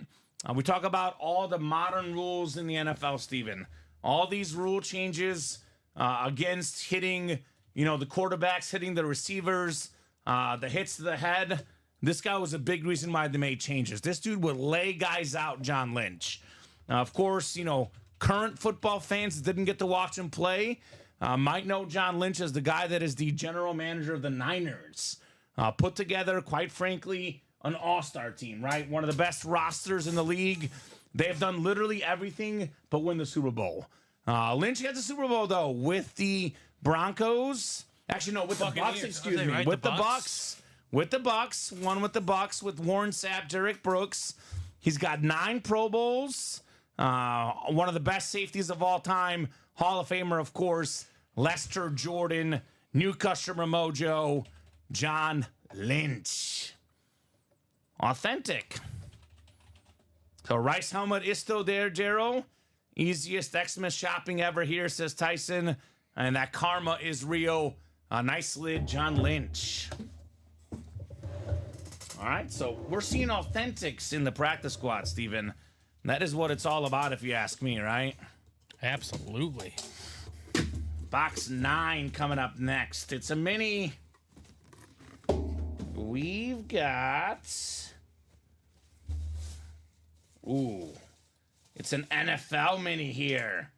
We talk about all the modern rules in the NFL, Steven. All these rule changes against hitting, the quarterbacks, hitting the receivers, the hits to the head. This guy was a big reason why they made changes. This dude would lay guys out, John Lynch. Of course, current football fans that didn't get to watch him play might know John Lynch as the guy that is the general manager of the Niners. Put together, quite frankly, an all-star team, right? One of the best rosters in the league. They have done literally everything but win the Super Bowl. Lynch has a Super Bowl, though, with the Broncos. Actually, no, with the Bucs, excuse me. Right? With the Bucs. With the Bucs. One with the Bucs with Warren Sapp, Derek Brooks. He's got 9 Pro Bowls. One of the best safeties of all time. Hall of Famer, of course. Lester Jordan. New customer mojo. John Lynch. Authentic. So Rice helmet is still there, Daryl. Easiest Xmas shopping ever here, says Tyson. And that karma is real. A nice lid, John Lynch. All right, so we're seeing authentics in the practice squad, Steven. That is what it's all about, if you ask me, right? Absolutely. Box 9 coming up next. It's a mini. We've got... Ooh. It's an NFL mini here.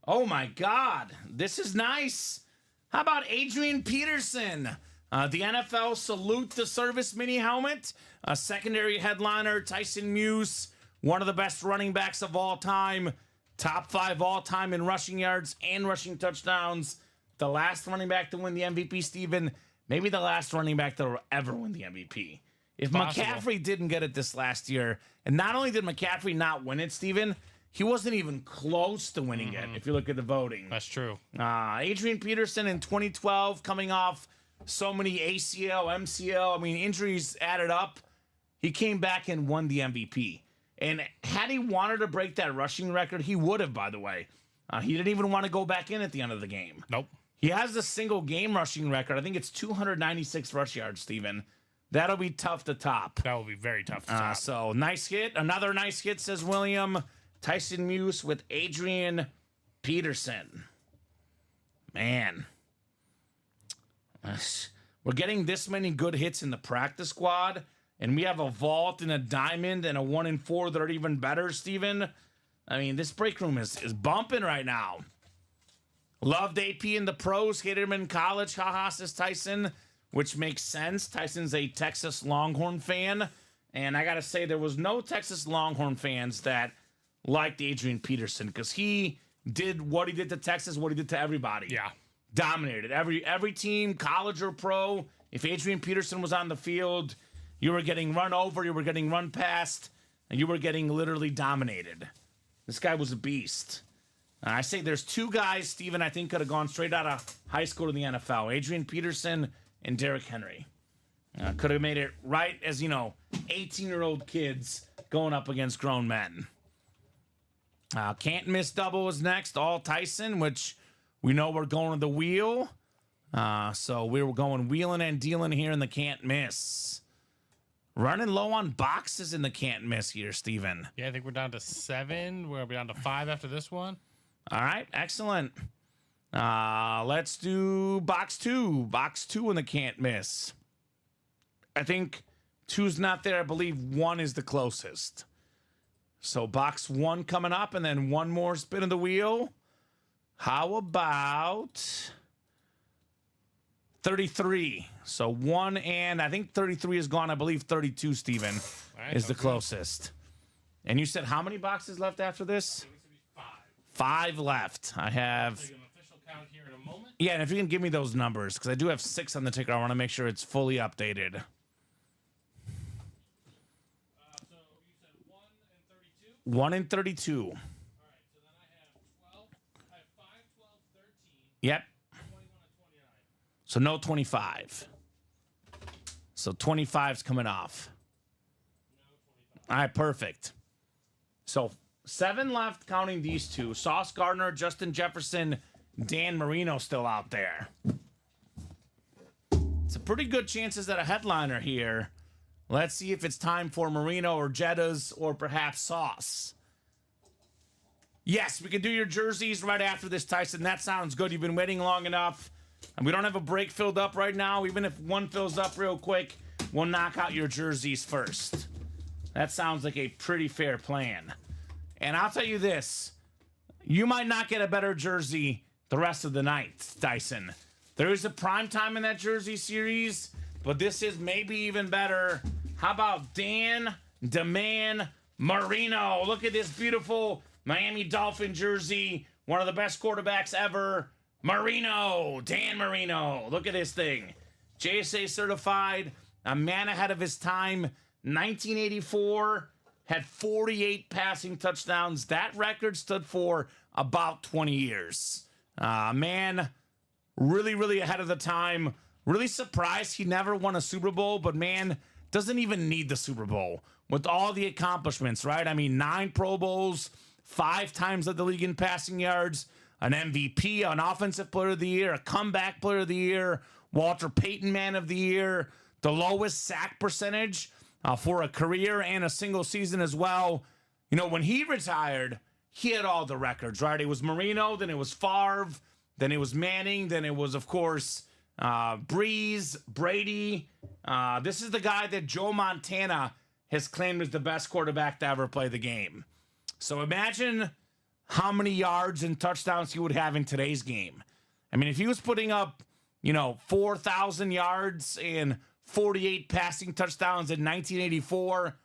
Oh, my God. This is nice. How about Adrian Peterson? The NFL Salute the Service mini helmet. A secondary headliner, Tyson Muse. One of the best running backs of all time. Top 5 all time in rushing yards and rushing touchdowns. The last running back to win the MVP, Steven, maybe the last running back that will ever win the MVP. If McCaffrey didn't get it this last year, and not only did McCaffrey not win it, Steven, he wasn't even close to winning it, if you look at the voting. That's true. Adrian Peterson in 2012, coming off so many ACL, MCL, I mean, injuries added up. He came back and won the MVP. And had he wanted to break that rushing record, he would have, by the way. He didn't even want to go back in at the end of the game. Nope. He has the single game rushing record. I think it's 296 rush yards, Steven. That'll be tough to top. That will be very tough to top. So, nice hit. Another nice hit, says William. Tyson Muse with Adrian Peterson. Man. We're getting this many good hits in the practice squad, and we have a vault and a diamond and a 1 in 4 that are even better, Steven. I mean, this break room is bumping right now. Loved AP in the pros, hated him in college. Haha, says Tyson, which makes sense. Tyson's a Texas Longhorn fan, and I got to say, there was no Texas Longhorn fans that liked Adrian Peterson because he did what he did to Texas, what he did to everybody. Yeah. Dominated. Every team, college or pro, if Adrian Peterson was on the field, you were getting run over, you were getting run past, and you were getting literally dominated. This guy was a beast. I say there's two guys, Steven, I think could have gone straight out of high school to the NFL. Adrian Peterson and Derrick Henry. Could have made it right as, 18-year-old kids going up against grown men. Can't miss double is next. All Tyson, which we know we're going to the wheel. So we were going wheeling and dealing here in the can't miss. Running low on boxes in the can't miss here, Steven. Yeah, I think we're down to 7. We'll be down to 5 after this one. All right, excellent. Let's do box 2. Box 2 in the can't miss. I think 2's not there. I believe 1 is the closest. So box 1 coming up, and then one more spin of the wheel. How about 33? So 1 and I think 33 is gone. I believe 32, Steven, is the closest. And you said how many boxes left after this? 5 left. I have. Take an official count here in a moment. Yeah, and if you can give me those numbers, because I do have 6 on the ticker. I want to make sure it's fully updated. So you said 1 and 32? 1 and 32. All right, so then I have 12. I have 5, 12, 13. Yep. 21 and 29. So no 25. So 25's coming off. No 25. All right, perfect. So 7 left, counting these 2. Sauce Gardner, Justin Jefferson, Dan Marino still out there. It's a pretty good chances at a headliner here. Let's see if it's time for Marino or Jettas or perhaps Sauce. Yes, we can do your jerseys right after this, Tyson. That sounds good. You've been waiting long enough. And we don't have a break filled up right now. Even if one fills up real quick, we'll knock out your jerseys first. That sounds like a pretty fair plan. And I'll tell you this. You might not get a better jersey the rest of the night, Tyson. There is a prime time in that jersey series, but this is maybe even better. How about Dan DeMan Marino? Look at this beautiful Miami Dolphin jersey. One of the best quarterbacks ever. Marino, Dan Marino. Look at this thing. JSA certified, a man ahead of his time. 1984, had 48 passing touchdowns. That record stood for about 20 years. Man, really, really ahead of the time. Really surprised he never won a Super Bowl, but man, doesn't even need the Super Bowl with all the accomplishments, right? I mean, 9 Pro Bowls, 5 times led the league in passing yards, an MVP, an Offensive Player of the Year, a Comeback Player of the Year, Walter Payton Man of the Year, the lowest sack percentage for a career and a single season as well. You know, when he retired, he had all the records, right? It was Marino, then it was Favre, then it was Manning, then it was, of course, Breeze, Brady. This is the guy that Joe Montana has claimed is the best quarterback to ever play the game. So imagine how many yards and touchdowns he would have in today's game. I mean, if he was putting up, 4,000 yards and 48 passing touchdowns in 1984,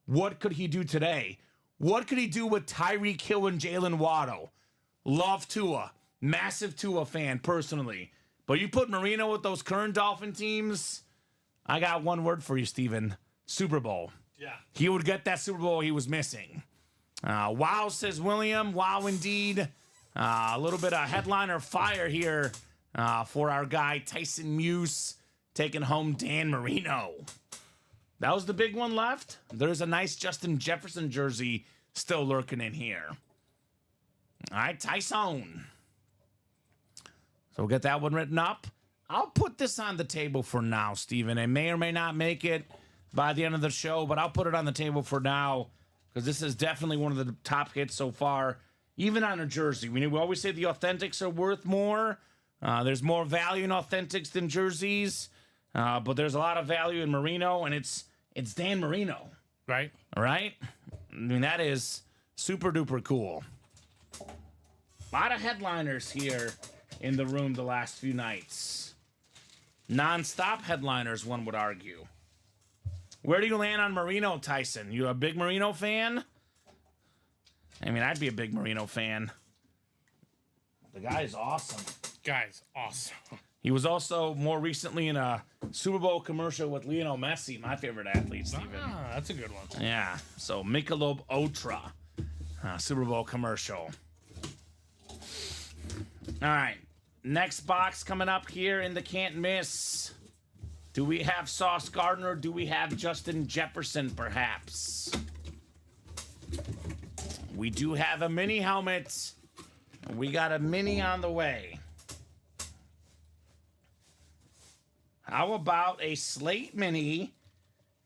what could he do today? What could he do with Tyreek Hill and Jalen Waddle? Love Tua. Massive Tua fan, personally. But you put Marino with those current Dolphin teams, I got one word for you, Steven. Super Bowl. Yeah. He would get that Super Bowl he was missing. Wow, says William. Wow, indeed. A little bit of headliner fire here for our guy Tyson Muse taking home Dan Marino. That was the big one left. There's a nice Justin Jefferson jersey still lurking in here. All right, Tyson. So we'll get that one written up. I'll put this on the table for now, Steven. It may or may not make it by the end of the show, but I'll put it on the table for now because this is definitely one of the top hits so far, even on a jersey. We always say the authentics are worth more. There's more value in authentics than jerseys, but there's a lot of value in Marino, and it's Dan Marino. Right. All right? I mean, that is super duper cool. A lot of headliners here in the room the last few nights. Non-stop headliners, one would argue. Where do you land on Marino, Tyson? You a big Marino fan? I mean, I'd be a big Marino fan. The guy's awesome. Guy's awesome. He was also more recently in a Super Bowl commercial with Lionel Messi, my favorite athlete, Steven. Ah, that's a good one. Yeah, so Michelob Ultra, Super Bowl commercial. All right, next box coming up here in the can't miss. Do we have Sauce Gardner? Do we have Justin Jefferson, perhaps? We do have a mini helmet. We got a mini on the way. How about a slate mini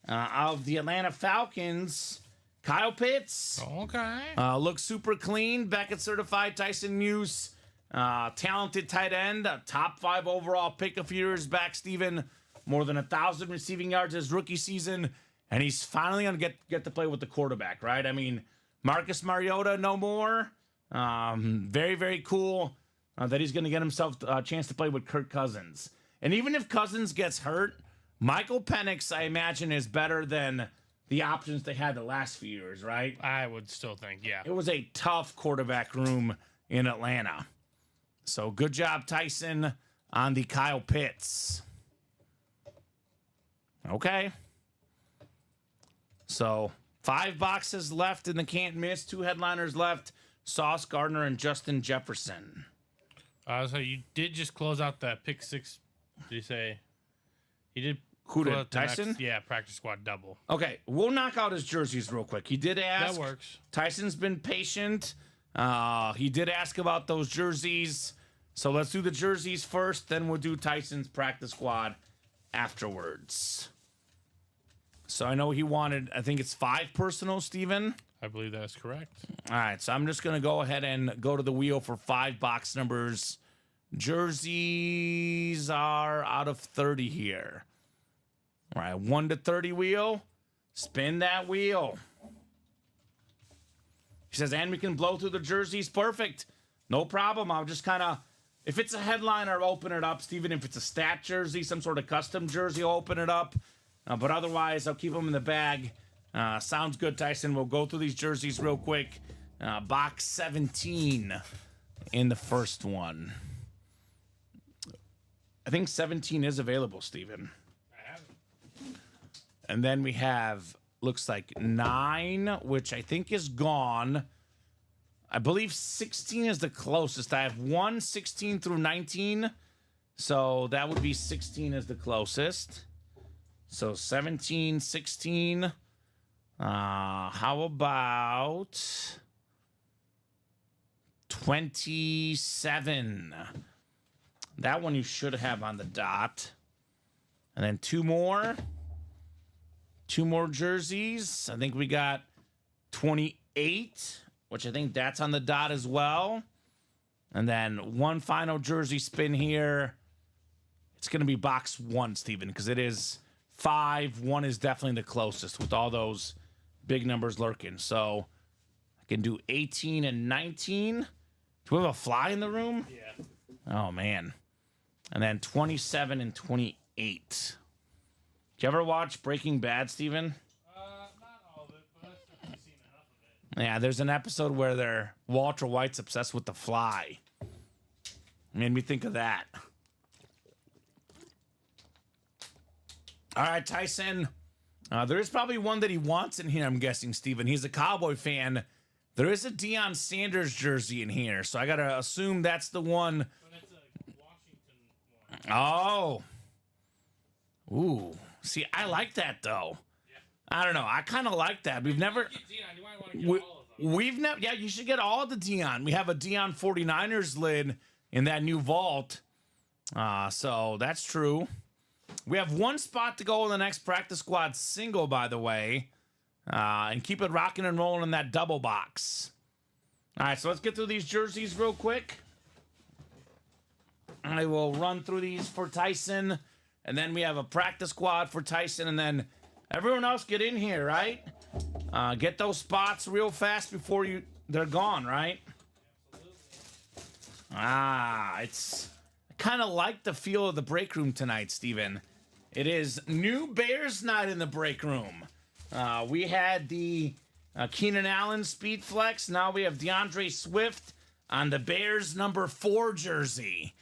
of the Atlanta Falcons? Kyle Pitts. Okay. Looks super clean. Beckett certified. Tyson Muse. Talented tight end. Top 5 overall pick a few years back, Steven. More than 1,000 receiving yards his rookie season. And he's finally going to get to play with the quarterback, right? I mean, Marcus Mariota, no more. Very, very cool that he's going to get himself a chance to play with Kirk Cousins. And even if Cousins gets hurt, Michael Penix, I imagine, is better than the options they had the last few years, right? I would still think, yeah. It was a tough quarterback room in Atlanta. So good job, Tyson, on the Kyle Pitts. Okay. So 5 boxes left in the can't miss. 2 headliners left. Sauce Gardner and Justin Jefferson. So you did just close out that pick 6. Did you say he did? Who did? Tyson? Yeah, practice squad double. Okay, we'll knock out his jerseys real quick. He did ask. That works. Tyson's been patient. He did ask about those jerseys. So let's do the jerseys first, then we'll do Tyson's practice squad afterwards. So I know he wanted, I think it's 5 personal, Steven. I believe that's correct. All right, so I'm just going to go ahead and go to the wheel for 5 box numbers. Jerseys are out of 30 here. All right, 1 to 30 wheel. Spin that wheel. He says, and we can blow through the jerseys. Perfect. No problem. I'll just kind of, if it's a headliner, I'll open it up. Steven, if it's a stat jersey, some sort of custom jersey, I'll open it up. But otherwise, I'll keep them in the bag. Sounds good, Tyson. We'll go through these jerseys real quick. Box 17 in the first one. I think 17 is available, Steven. I have it. And then we have, looks like 9, which I think is gone. I believe 16 is the closest. I have 1, 16 through 19. So that would be 16 is the closest. So 17, 16. How about 27? That one you should have on the dot. And then 2 more. 2 more jerseys. I think we got 28, which I think that's on the dot as well. And then 1 final jersey spin here. It's going to be box 1, Steven, because it is 5. 1 is definitely the closest with all those big numbers lurking. So I can do 18 and 19. Do we have a fly in the room? Yeah. Oh, man. And then 27 and 28. Did you ever watch Breaking Bad, Steven? Not all of it, but I've definitely seen enough of it. Yeah, there's an episode where Walter White's obsessed with the fly. Made me think of that. All right, Tyson. There is probably one that he wants in here, I'm guessing, Steven. He's a Cowboy fan. There is a Deion Sanders jersey in here, so I got to assume that's the one. But it's a Washington one. Oh. Ooh. See, I like that, though. Yeah. I don't know. I kind of like that. We've never... Deion, you might want to get all of them. We've never... Yeah, you should get all of the Deion. We have a Deion 49ers lid in that new vault. So that's true. We have one spot to go in the next practice squad single, by the way. And keep it rocking and rolling in that double box. All right, so let's get through these jerseys real quick. I will run through these for Tyson. And then we have a practice squad for Tyson. And then everyone else get in here, right? Get those spots real fast before they're gone, right? It's... I kind of like the feel of the break room tonight, Steven. It is new Bears night in the break room. We had the Keenan Allen Speed Flex. Now we have DeAndre Swift on the Bears number 4 jersey.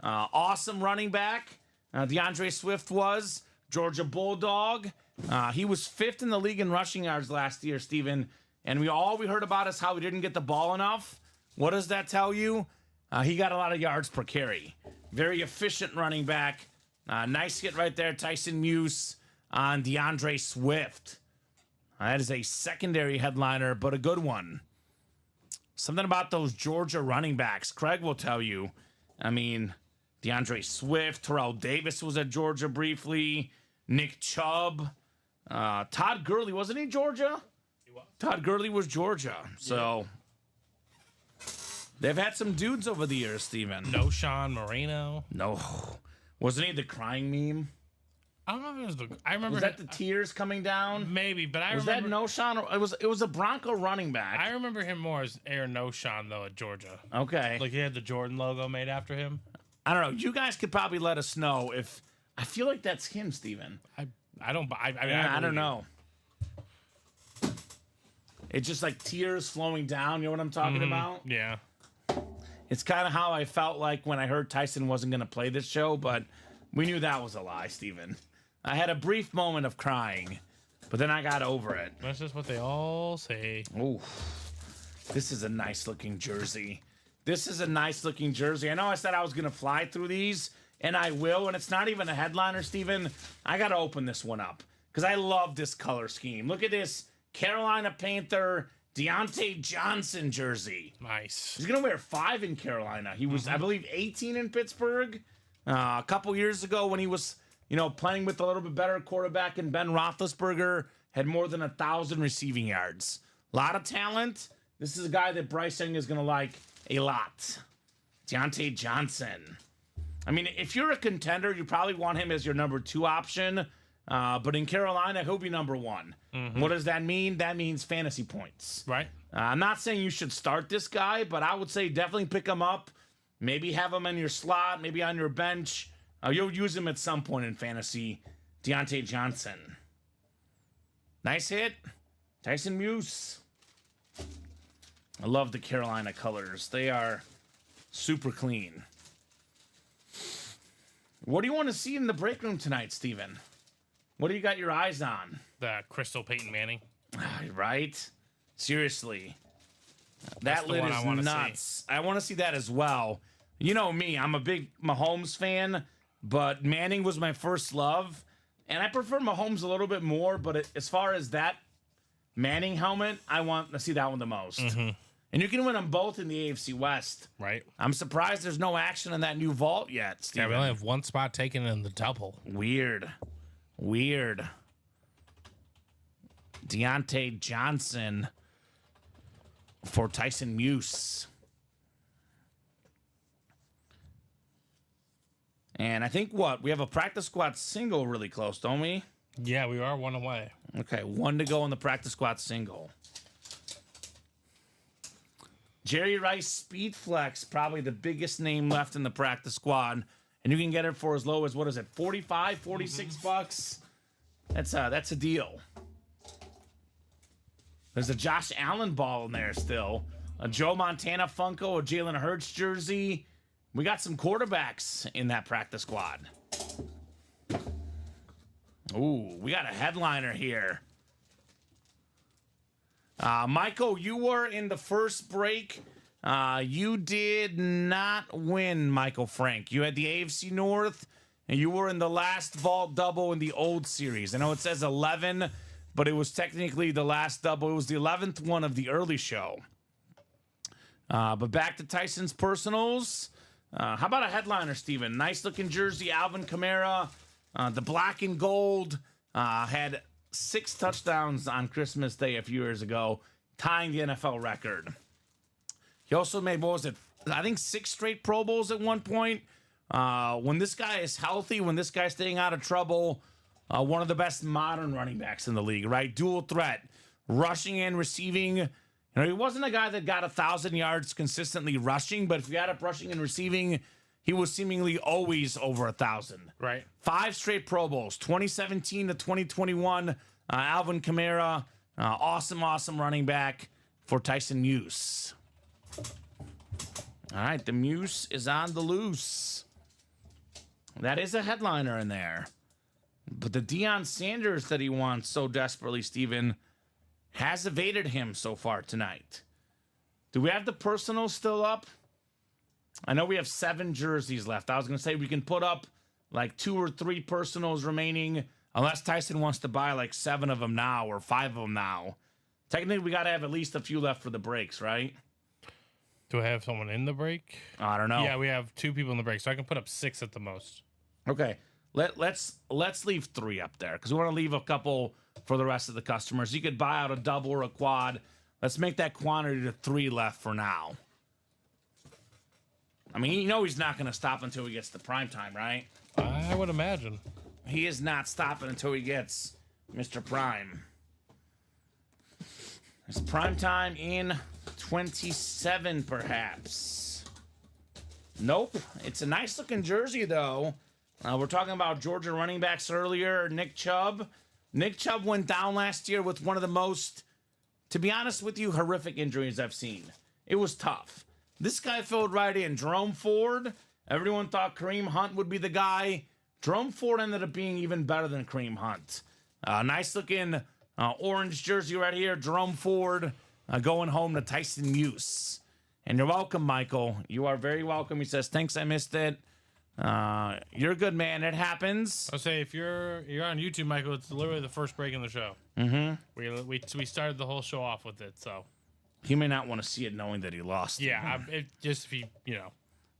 Awesome running back. DeAndre Swift was Georgia Bulldog. He was 5th in the league in rushing yards last year, Steven. And all we heard about is how he didn't get the ball enough. What does that tell you? He got a lot of yards per carry. Very efficient running back. Nice hit right there, Tyson Muse on DeAndre Swift. That is a secondary headliner, but a good one. Something about those Georgia running backs. Craig will tell you. I mean, DeAndre Swift, Terrell Davis was at Georgia briefly. Nick Chubb. Todd Gurley, wasn't he Georgia? He was. Todd Gurley was Georgia. So... They've had some dudes over the years, Steven. No Sean Moreno. No. Wasn't he the crying meme? I don't know if it was the... I remember... Was that the tears coming down? Maybe, but I was remember... Was that No Sean? It was a Bronco running back. I remember him more as Aaron No Sean, though, at Georgia. Okay. Like, he had the Jordan logo made after him. I don't know. You guys could probably let us know if... I feel like that's him, Steven. I don't... I don't know. It's just like tears flowing down. You know what I'm talking about? Yeah. It's kind of how I felt like when I heard Tyson wasn't going to play this show, but we knew that was a lie, Steven. I had a brief moment of crying, but then I got over it. That's just what they all say. Ooh, this is a nice-looking jersey. This is a nice-looking jersey. I know I said I was going to fly through these, and I will, and it's not even a headliner, Steven. I got to open this one up because I love this color scheme. Look at this Carolina Panther Deontay Johnson jersey. Nice. He's going to wear 5 in Carolina. He was, I believe, 18 in Pittsburgh a couple years ago when he was, playing with a little bit better quarterback, and Ben Roethlisberger had more than 1,000 receiving yards. A lot of talent. This is a guy that Bryce Young is going to like a lot. Deontay Johnson. I mean, if you're a contender, you probably want him as your number 2 option. But in Carolina, he'll be number 1. What does that mean? That means fantasy points. Right. I'm not saying you should start this guy, but I would say definitely pick him up. Maybe have him in your slot, maybe on your bench. You'll use him at some point in fantasy. Deontay Johnson. Nice hit. Tyson Muse. I love the Carolina colors. They are super clean. What do you want to see in the break room tonight, Steven? What do you got your eyes on? The Crystal Peyton Manning. Right? Seriously. That lid is nuts. I want to see that as well. You know me, I'm a big Mahomes fan, but Manning was my first love. And I prefer Mahomes a little bit more, but as far as that Manning helmet, I want to see that one the most. And you can win them both in the AFC West. Right. I'm surprised there's no action in that new vault yet, Steven. Yeah, we only have one spot taken in the double. Weird. Deontay Johnson for Tyson Muse. And I think we have a practice squad single really close, don't we? Yeah, we are 1 away. Okay, 1 to go in the practice squad single. Jerry Rice Speed Flex, probably the biggest name left in the practice squad. And you can get it for as low as, what is it, 45, 46 bucks? That's a deal. There's a Josh Allen ball in there still. A Joe Montana Funko, a Jalen Hurts jersey. We got some quarterbacks in that practice squad. Ooh, we got a headliner here. Michael, you were in the first break. You did not win, Michael Frank. You had the AFC North, and you were in the last vault double in the old series. I know it says 11, but it was technically the last double. It was the 11th one of the early show. But back to Tyson's personals. How about a headliner, Steven? Nice-looking jersey, Alvin Kamara. The black and gold had 6 touchdowns on Christmas Day a few years ago, tying the NFL record. He also made, what was it, I think 6 straight Pro Bowls at one point. When this guy is healthy, when this guy's staying out of trouble, one of the best modern running backs in the league, right? Dual threat, rushing and receiving. You know, he wasn't a guy that got 1,000 yards consistently rushing, but if you add up rushing and receiving, he was seemingly always over 1,000. Right. 5 straight Pro Bowls, 2017 to 2021. Alvin Kamara, awesome running back for Tyson Muse. All right, the Muse is on the loose. That is a headliner in there. But the Deion Sanders that he wants so desperately, Steven, has evaded him so far tonight. Do we have the personal still up? I know we have 7 jerseys left. I was going to say we can put up like 2 or 3 personals remaining, unless Tyson wants to buy like 7 of them now or 5 of them now. Technically, we got to have at least a few left for the breaks, right? Do I have someone in the break? I don't know. Yeah, we have 2 people in the break, so I can put up 6 at the most. Okay, let's leave 3 up there because we want to leave a couple for the rest of the customers. You could buy out a double or a quad. Let's make that quantity to 3 left for now. I mean, you know he's not going to stop until he gets to prime time, right? I would imagine. He is not stopping until he gets Mr. Prime. It's prime time in 27, perhaps. Nope. It's a nice-looking jersey, though. We're talking about Georgia running backs earlier. Nick Chubb. Nick Chubb went down last year with one of the most, to be honest with you, horrific injuries I've seen. It was tough. This guy filled right in. Jerome Ford. Everyone thought Kareem Hunt would be the guy. Jerome Ford ended up being even better than Kareem Hunt. Nice-looking orange jersey right here. Jerome Ford going home to Tyson Muse. And you're welcome, Michael. You are very welcome. He says, thanks, I missed it. You're a good man. It happens. I'll say if you're on YouTube, Michael, it's literally the first break in the show. Mm-hmm. We started the whole show off with it, so he may not want to see it knowing that he lost. Yeah, just if he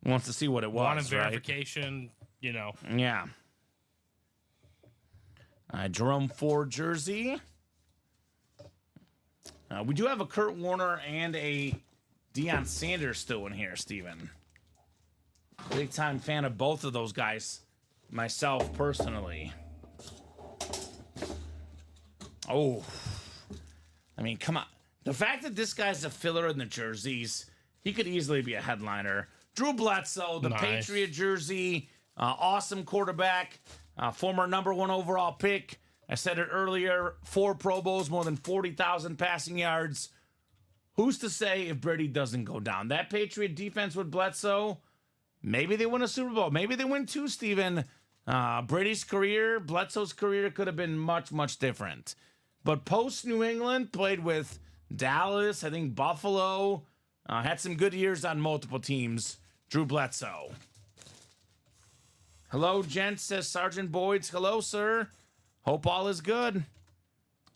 wants to see what it was. Wanted verification, right? Yeah. Jerome Ford jersey. We do have a Kurt Warner and a Deion Sanders still in here, Steven. Big time fan of both of those guys, myself personally. Oh, I mean, come on. The fact that this guy's a filler in the jerseys, he could easily be a headliner. Drew Bledsoe, the Patriot jersey, awesome quarterback, former #1 overall pick. I said it earlier, 4 Pro Bowls, more than 40,000 passing yards. Who's to say if Brady doesn't go down? That Patriot defense with Bledsoe, maybe they win a Super Bowl. Maybe they win 2, Steven. Brady's career, Bledsoe's career could have been much, much different. But post-New England, played with Dallas, I think Buffalo, had some good years on multiple teams. Drew Bledsoe. Hello, gents, says Sergeant Boyd's. Hello, sir. Hope all is good.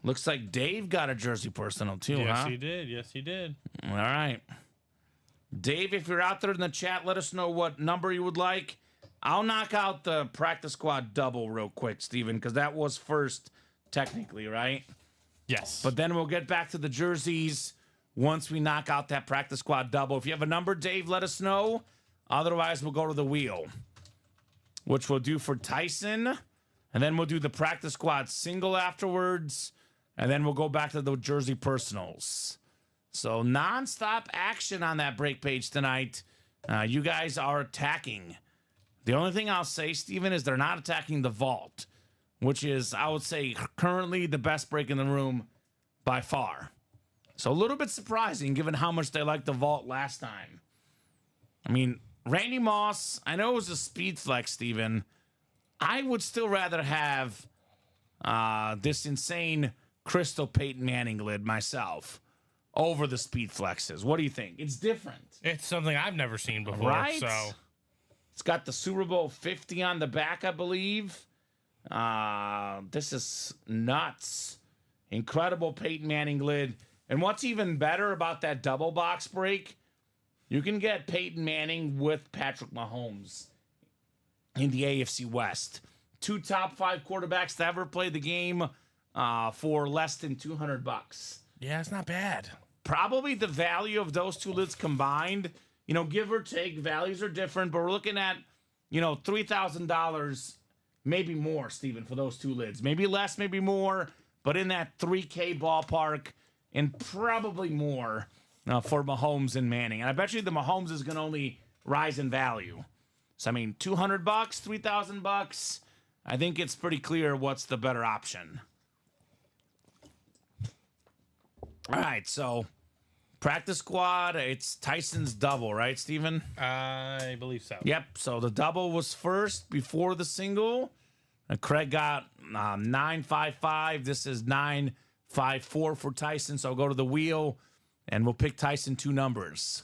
Looks like Dave got a jersey personal too, yes, huh? Yes, he did. All right. Dave, if you're out there in the chat, let us know what number you would like. I'll knock out the practice squad double real quick, Steven, because that was first technically, right? Yes. But then we'll get back to the jerseys once we knock out that practice squad double. If you have a number, Dave, let us know. Otherwise, we'll go to the wheel, which we'll do for Tyson. And then we'll do the practice squad single afterwards. And then we'll go back to the jersey personals. So nonstop action on that break page tonight. You guys are attacking. The only thing I'll say, Steven, is they're not attacking the vault, which is, I would say, currently the best break in the room by far. So a little bit surprising given how much they liked the vault last time. I mean, Randy Moss, I know it was a speed flex, Steven. I would still rather have this insane crystal Peyton Manning lid myself over the Speed Flexes. What do you think? It's different. It's something I've never seen before. Right? So it's got the Super Bowl 50 on the back, I believe. This is nuts. Incredible Peyton Manning lid. And what's even better about that double box break, you can get Peyton Manning with Patrick Mahomes in the AFC West. 2 top 5 quarterbacks to ever play the game for less than $200. yeah, it's not bad. Probably the value of those 2 lids combined, give or take, values are different, but we're looking at, $3,000, maybe more, Steven, for those 2 lids. Maybe less, maybe more, but in that $3K ballpark, and probably more for Mahomes and Manning. And I bet you the Mahomes is going to only rise in value. So, $200, $3,000, I think it's pretty clear what's the better option. All right, so practice squad, it's Tyson's double, right, Steven? I believe so. Yep, so the double was first before the single. Craig got 955. This is 954 for Tyson, so I'll go to the wheel, and we'll pick Tyson 2 numbers.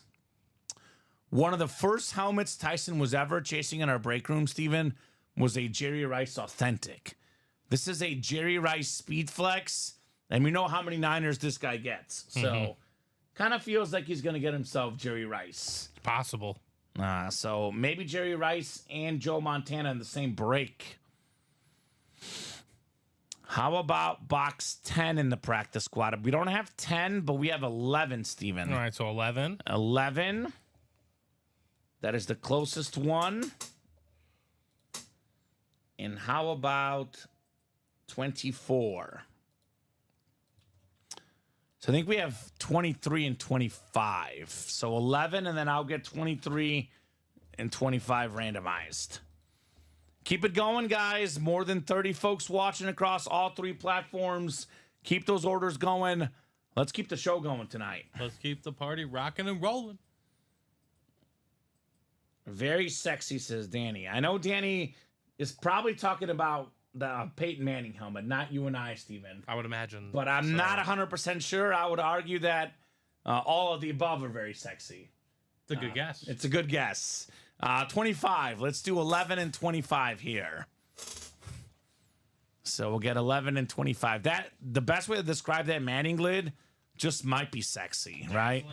One of the first helmets Tyson was ever chasing in our break room, Steven, was a Jerry Rice Authentic. This is a Jerry Rice Speed Flex, and we know how many Niners this guy gets. So kind of feels like he's going to get himself Jerry Rice. It's possible. So maybe Jerry Rice and Joe Montana in the same break. How about box 10 in the practice squad? We don't have 10, but we have 11, Steven. All right, so 11. 11. That is the closest one. And how about 24? So I think we have 23 and 25. So 11, and then I'll get 23 and 25 randomized. Keep it going, guys. More than 30 folks watching across all 3 platforms. Keep those orders going. Let's keep the show going tonight. Let's keep the party rocking and rolling. Very sexy, says Danny. I know Danny is probably talking about the Peyton Manning helmet, not you and I, Steven. I would imagine. But I'm not 100% sure. I would argue that all of the above are very sexy. It's a good guess. It's a good guess. 25. Let's do 11 and 25 here. So we'll get 11 and 25. The best way to describe that Manning lid just might be sexy, right?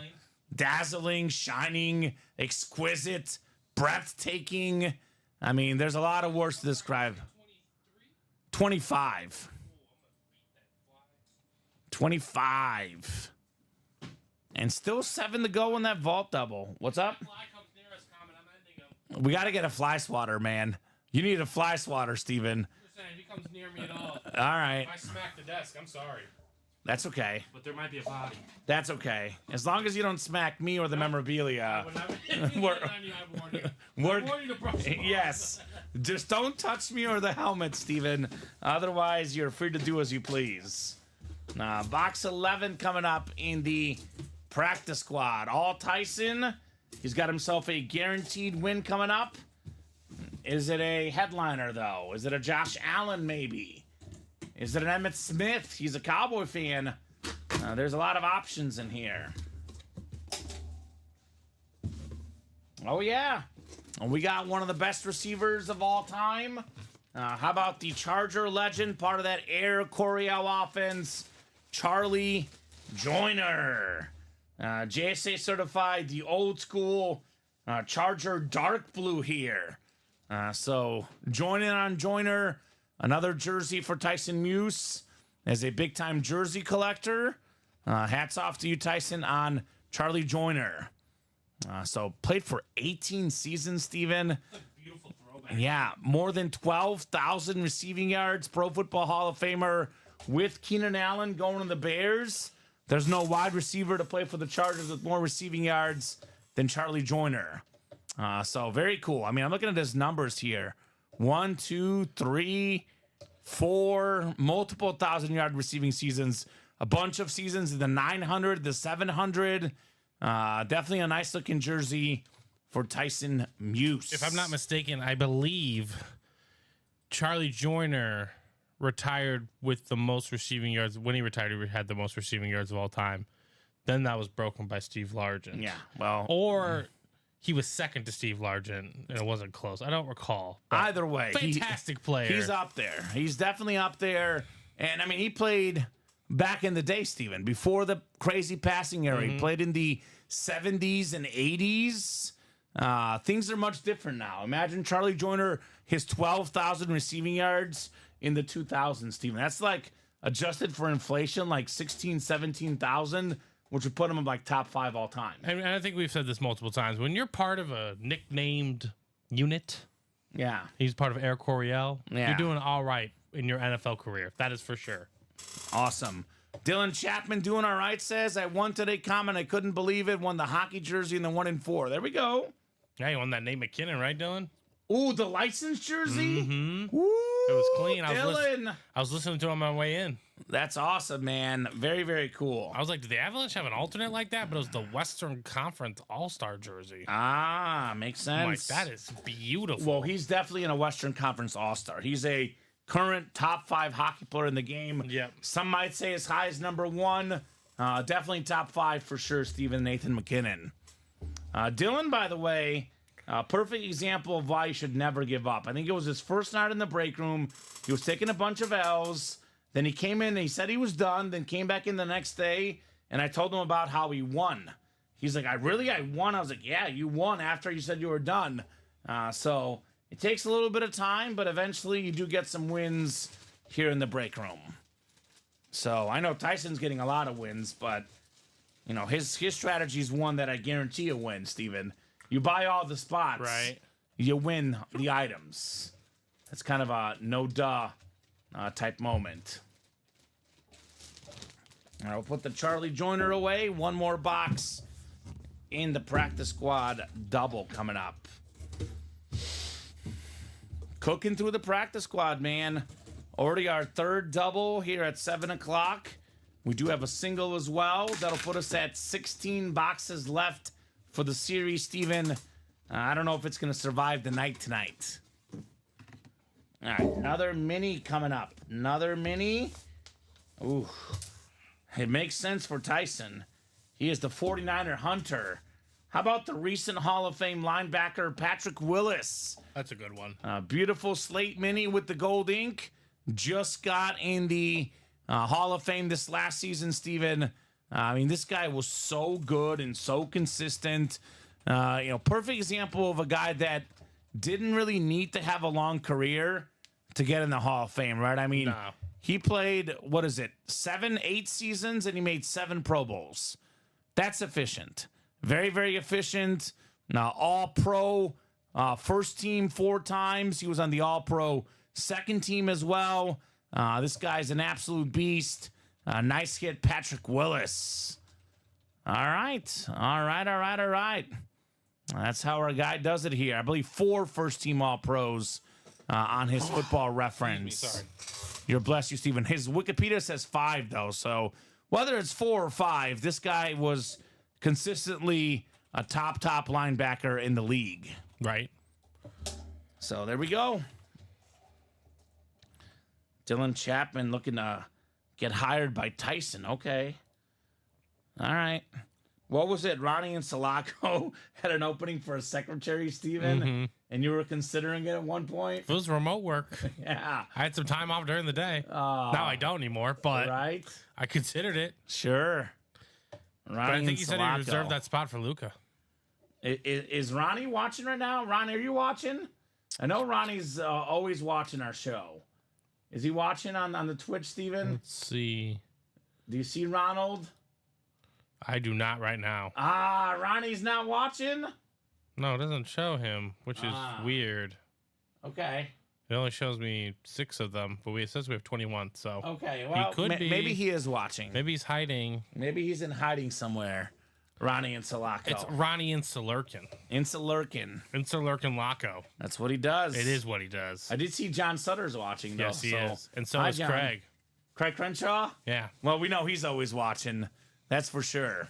Dazzling, shining, exquisite, breathtaking. There's a lot of words to describe. 25. 25. And still 7 to go in that vault double. What's up? We got to get a fly swatter, man. You need a fly swatter, Steven. I'm saying, if he comes near me at all. All right. If I smack the desk, I'm sorry. That's okay. But there might be a body. That's okay. As long as you don't smack me or the memorabilia. Yes. Just don't touch me or the helmet, Steven. Otherwise, you're free to do as you please. Box 11 coming up in the practice squad. All Tyson. He's got himself a guaranteed win coming up. Is it a headliner, though? Is it a Josh Allen, maybe? Is it an Emmitt Smith? He's a Cowboy fan. There's a lot of options in here. Oh, yeah. We got one of the best receivers of all time. How about the Charger legend, part of that Air Coryell offense, Charlie Joyner. JSA certified, the old school Charger dark blue here. So joining on Joyner, another jersey for Tyson Muse as a big-time jersey collector. Hats off to you, Tyson, on Charlie Joyner. So played for 18 seasons, Steven. Beautiful throwback. Yeah, more than 12,000 receiving yards, Pro Football Hall of Famer with Keenan Allen going to the Bears. There's no wide receiver to play for the Chargers with more receiving yards than Charlie Joyner. So very cool. I'm looking at his numbers here. 1, 2, 3, 4, multiple 1,000-yard receiving seasons. A bunch of seasons in the 900, the 700. Definitely a nice-looking jersey for Tyson Muse. If I'm not mistaken, I believe Charlie Joyner retired with the most receiving yards. When he retired, he had the most receiving yards of all time. Then that was broken by Steve Largent. Yeah, well. Or he was second to Steve Largent, and it wasn't close. I don't recall. Either way. Fantastic player. He's up there. He's definitely up there. And, I mean, he played back in the day, Steven, before the crazy passing era. He played in the 70s and 80s. Things are much different now. Imagine Charlie Joyner, his 12,000 receiving yards in the 2000s, Steven. That's like adjusted for inflation, like 16, 17,000, which would put him in like top 5 all time. And I think we've said this multiple times. When you're part of a nicknamed unit, yeah, he's part of Air Coryell, yeah, you're doing all right in your NFL career. That is for sure. Awesome. Dylan Chapman doing all right says, I won today, comment. I couldn't believe it. Won the hockey jersey and the 1-4. There we go. Yeah, you won that Nate McKinnon, right, Dylan? Ooh, the licensed jersey? Mm-hmm. Woo, it was clean. Dylan. I was listening to him on my way in. That's awesome, man. Very, very cool. I was like, did the Avalanche have an alternate like that? But it was the Western Conference All-Star jersey. Ah, makes sense. I'm like, that is beautiful. Well, he's definitely in a Western Conference All-Star. He's a current top 5 hockey player in the game. Yep. Some might say as high as number 1. Definitely top 5 for sure, Nathan McKinnon. Dylan, by the way, perfect example of why you should never give up. I think it was his first night in the break room. He was taking a bunch of L's. Then he came in and he said he was done, then came back in the next day, and I told him about how he won. He's like, I won? I was like, yeah, you won after you said you were done. So it takes a little bit of time, but eventually you do get some wins here in the break room. So I know Tyson's getting a lot of wins, but you know his strategy is one that I guarantee a win, Steven. You buy all the spots, right? You win the items. That's kind of a no-duh type moment. All right, we'll put the Charlie Joyner away. One more box in the practice squad double coming up. Cooking through the practice squad, man. Already our third double here at 7 o'clock. We do have a single as well. That'll put us at 16 boxes left for the series, Steven. I don't know if it's going to survive the night tonight. All right, another mini coming up. Another mini. Ooh. It makes sense for Tyson. He is the 49er hunter. How about the recent Hall of Fame linebacker, Patrick Willis? That's a good one. Beautiful slate mini with the gold ink. Just got in the Hall of Fame this last season, Steven. I mean, this guy was so good and so consistent. Perfect example of a guy that didn't really need to have a long career to get in the Hall of Fame, right? I mean, no. He played, 7, 8 seasons, and he made 7 Pro Bowls. That's efficient. Very, very efficient. Now, All-Pro, first team 4 times. He was on the All-Pro second team as well. This guy's an absolute beast. Nice hit, Patrick Willis. All right. That's how our guy does it here. I believe 4 first-team All-Pros on his Football Reference. Sorry. You're blessed, you, Steven. His Wikipedia says 5, though. So whether it's 4 or 5, this guy was consistently a top linebacker in the league. Right. So there we go. Dylan Chapman looking to get hired by Tyson. Okay. All right. What was it? Ronnie and Sulaco had an opening for a secretary, Steven, and you were considering it at one point? It was remote work. Yeah. I had some time off during the day. Now I don't anymore, but right? I considered it. Sure. Ronnie but I think he said he reserved that spot for Luca. Is Ronnie watching right now? Ronnie, are you watching? I know Ronnie's always watching our show. Is he watching on the Twitch, Steven? Let's see. Do you see Ronald? I do not right now. Ronnie's not watching? No, it doesn't show him, which is weird. Okay. It only shows me 6 of them, but it says we have 21, so. Okay, well, he could be, maybe he is watching. Maybe he's hiding. Maybe he's in hiding somewhere. Ronnie and Sulaco. It's Ronnie Insulurkin. Insulurkin Laco. That's what he does. It is what he does. I did see John Sutter's watching, though. Yes, he is. And so is John. Craig. Craig Crenshaw? Yeah. Well, we know he's always watching. That's for sure.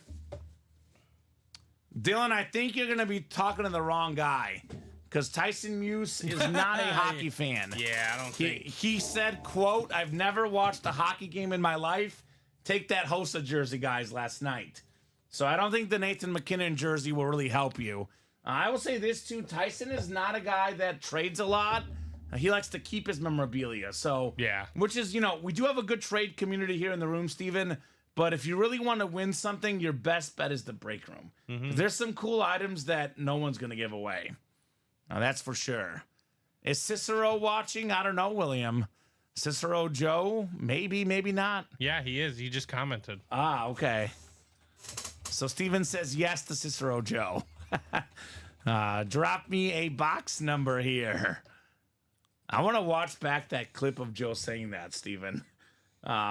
Dylan, I think you're going to be talking to the wrong guy. because Tyson Muse is not a hockey fan. Yeah, I don't think. He said, quote, "I've never watched a hockey game in my life. Take that Hossa jersey, guys, last night." So I don't think the Nathan McKinnon jersey will really help you. I will say this, too. Tyson is not a guy that trades a lot. He likes to keep his memorabilia. So, yeah. Which is, we do have a good trade community here in the room, Steven. But if you really want to win something, your best bet is the break room. There's some cool items that no one's going to give away. Now, that's for sure. Is Cicero watching? I don't know, William. Cicero Joe? Maybe, maybe not. Yeah, he is. He just commented. Ah, okay. So Steven says yes to Cicero Joe. Drop me a box number here. I want to watch back that clip of Joe saying that, Steven.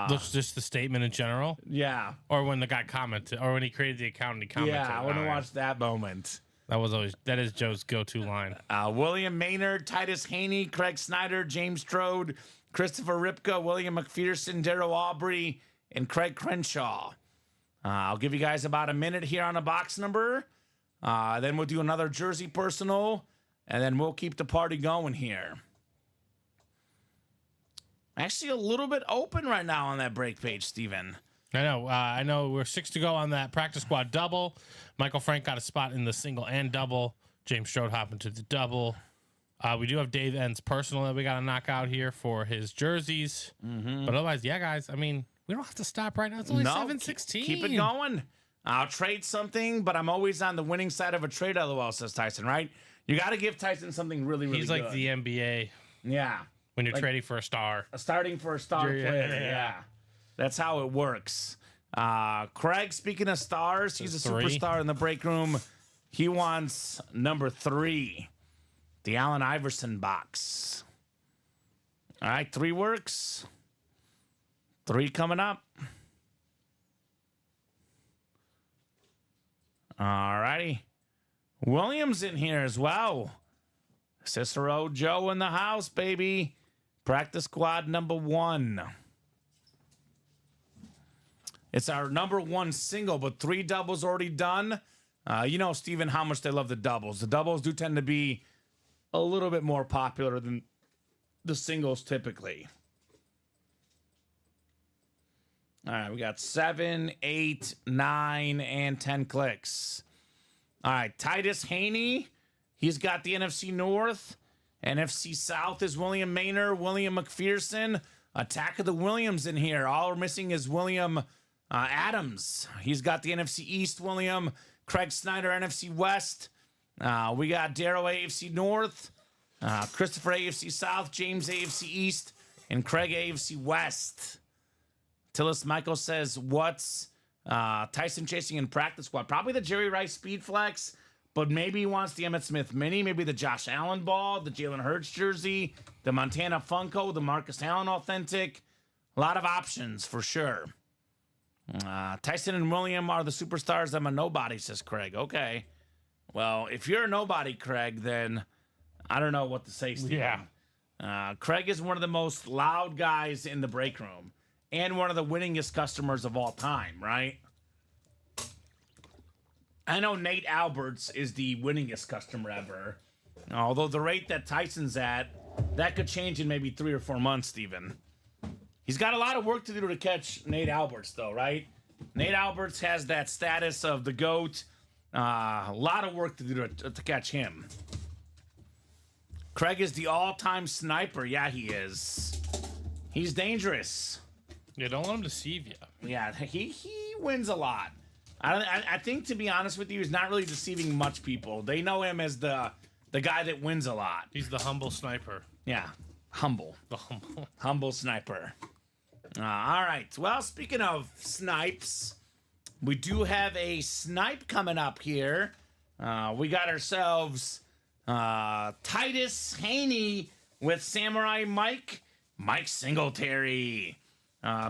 Looks just the statement in general? Yeah. Or when the guy commented, or when he created the account and he commented. Yeah, I want to watch that moment. That is Joe's go-to line. William Maynard, Titus Haney, Craig Snyder, James Strode, Christopher Ripka, William McPherson, Darryl Aubrey, and Craig Crenshaw. I'll give you guys about a minute here on a box number. Then we'll do another jersey personal, and then we'll keep the party going here. Actually, a little bit open right now on that break page, Steven. I know. We're 6 to go on that practice squad double. Michael Frank got a spot in the single and double. James Strode hopping to the double. We do have Dave N's personal that we got to knock out here for his jerseys. But otherwise, yeah, guys, I mean, we don't have to stop right now. It's only 7:16. Keep it going. I'll trade something, but I'm always on the winning side of a trade, LOL, says Tyson, right? You got to give Tyson something really, really good. He's like the NBA. Yeah. When you're trading for a star. Starting for a star player, yeah. That's how it works. Craig, speaking of stars, he's a superstar in the break room. He wants number 3, the Allen Iverson box. All right, 3 works. 3 coming up. All righty. Williams in here as well. Cicero Joe in the house, baby. Practice squad number 1. It's our number 1 single, but 3 doubles already done. You know, Steven, how much they love the doubles. The doubles do tend to be a little bit more popular than the singles typically. All right, we got 7, 8, 9, and 10 clicks. All right, Titus Haney. He's got the NFC North. NFC South is William Maynard, William McPherson. Attack of the Williams in here. All we're missing is William Adams. He's got the NFC East, William. Craig Snyder, NFC West. We got Darrow, AFC North. Christopher, AFC South. James, AFC East. And Craig, AFC West. Tillis Michael says, what's Tyson chasing in practice squad? Probably the Jerry Rice Speed Flex, but maybe he wants the Emmitt Smith Mini, maybe the Josh Allen ball, the Jalen Hurts jersey, the Montana Funko, the Marcus Allen Authentic. A lot of options for sure. Tyson and William are the superstars. I'm a nobody, says Craig. Okay. Well, if you're a nobody, Craig, then I don't know what to say, Steve. Yeah. Craig is one of the most loud guys in the break room and one of the winningest customers of all time, right? I know Nate Alberts is the winningest customer ever. Although the rate that Tyson's at, that could change in maybe 3 or 4 months, Steven. He's got a lot of work to do to catch Nate Alberts, though, right? Nate Alberts has that status of the GOAT. A lot of work to do to catch him. Craig is the all-time sniper. Yeah, he is. He's dangerous. Yeah, don't let him deceive you. Yeah, he wins a lot. I think, to be honest with you, he's not really deceiving much people. They know him as the guy that wins a lot. He's the humble sniper. Yeah, humble. The humble. Humble sniper. All right. Well, speaking of snipes, we do have a snipe coming up here. We got ourselves Titus Haney with Samurai Mike Singletary.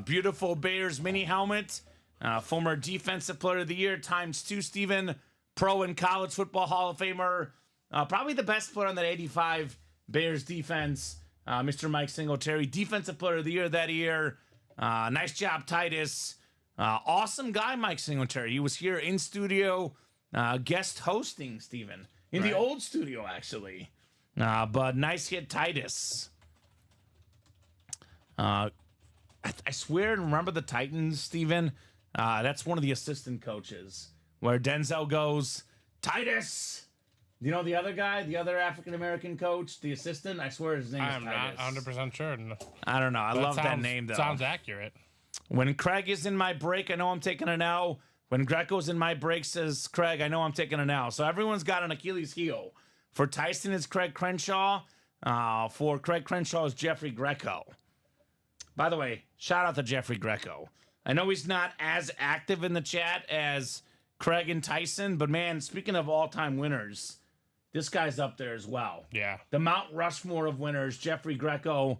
Beautiful Bears mini helmet. Former Defensive Player of the Year ×2, Steven. Pro and College Football Hall of Famer. Probably the best player on that 85 Bears defense. Mr. Mike Singletary. Defensive Player of the Year that year. Nice job, Titus. Awesome guy, Mike Singletary. He was here in studio, guest hosting, Steven. In the old studio, actually. But nice hit, Titus. I swear and remember the Titans, Steven? That's one of the assistant coaches where Denzel goes, Titus. You know the other guy, the other African-American coach, the assistant? I swear his name is Titus. I'm not 100% sure. I don't know. I love that name, though. Sounds accurate. When Craig is in my break, I know I'm taking an L. When Greco's in my break, says Craig, I know I'm taking an L. So everyone's got an Achilles heel. For Tyson, it's Craig Crenshaw. For Craig Crenshaw, is Jeffrey Greco. By the way, shout out to Jeffrey Greco. I know he's not as active in the chat as Craig and Tyson, but man, speaking of all-time winners, this guy's up there as well. Yeah. The Mount Rushmore of winners, Jeffrey Greco,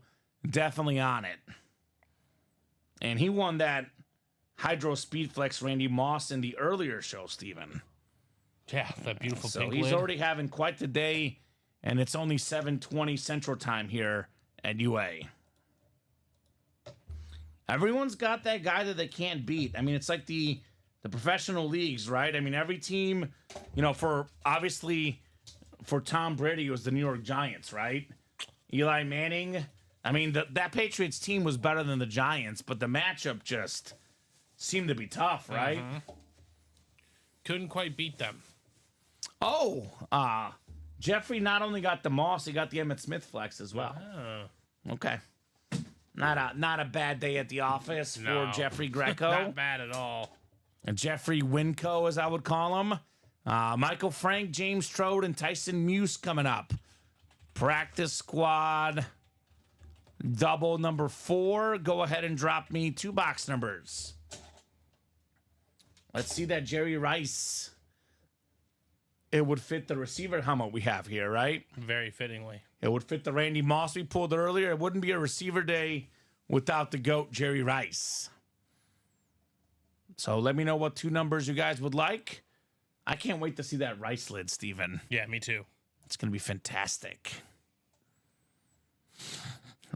definitely on it. And he won that Hydro Speedflex Randy Moss in the earlier show, Steven. Yeah, that beautiful so pink he's lid. already having quite the day, and it's only 7:20 Central Time here at UA. Everyone's got that guy that they can't beat. I mean, it's like the professional leagues, right? I mean, every team, you know, for Tom Brady, it was the New York Giants, right? Eli Manning. I mean, that Patriots team was better than the Giants, but the matchup just seemed to be tough, right? Mm-hmm. Couldn't quite beat them. Jeffrey not only got the Moss, he got the Emmitt Smith flex as well. Okay. Not a bad day at the office for Jeffrey Greco. Not bad at all. And Jeffrey Winco, as I would call him. Michael Frank, James Trode, and Tyson Muse coming up. Practice squad. Double number 4. Go ahead and drop me 2 box numbers. Let's see that Jerry Rice. It would fit the receiver helmet we have here, right? Very fittingly. It would fit the Randy Moss we pulled earlier. It wouldn't be a receiver day without the GOAT, Jerry Rice. So let me know what 2 numbers you guys would like. I can't wait to see that Rice lid, Steven. Yeah, me too. It's going to be fantastic.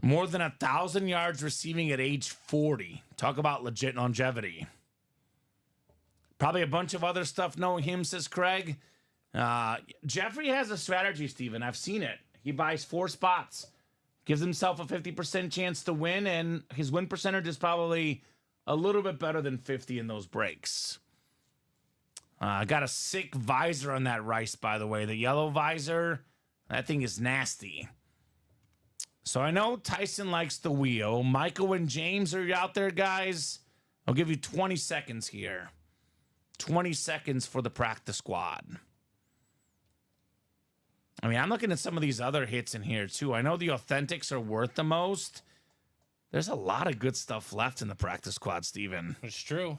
More than 1,000 yards receiving at age 40. Talk about legit longevity. Probably a bunch of other stuff knowing him, says Craig. Jeffrey has a strategy, Steven. I've seen it. He buys 4 spots, gives himself a 50% chance to win, and his win percentage is probably a little bit better than 50 in those breaks. Got a sick visor on that Rice, by the way. The yellow visor, that thing is nasty. So I know Tyson likes the wheel. Michael and James, are you out there, guys? I'll give you 20 seconds here. 20 seconds for the practice squad. I mean, I'm looking at some of these other hits in here, too. I know the Authentics are worth the most. There's a lot of good stuff left in the practice squad, Steven. It's true.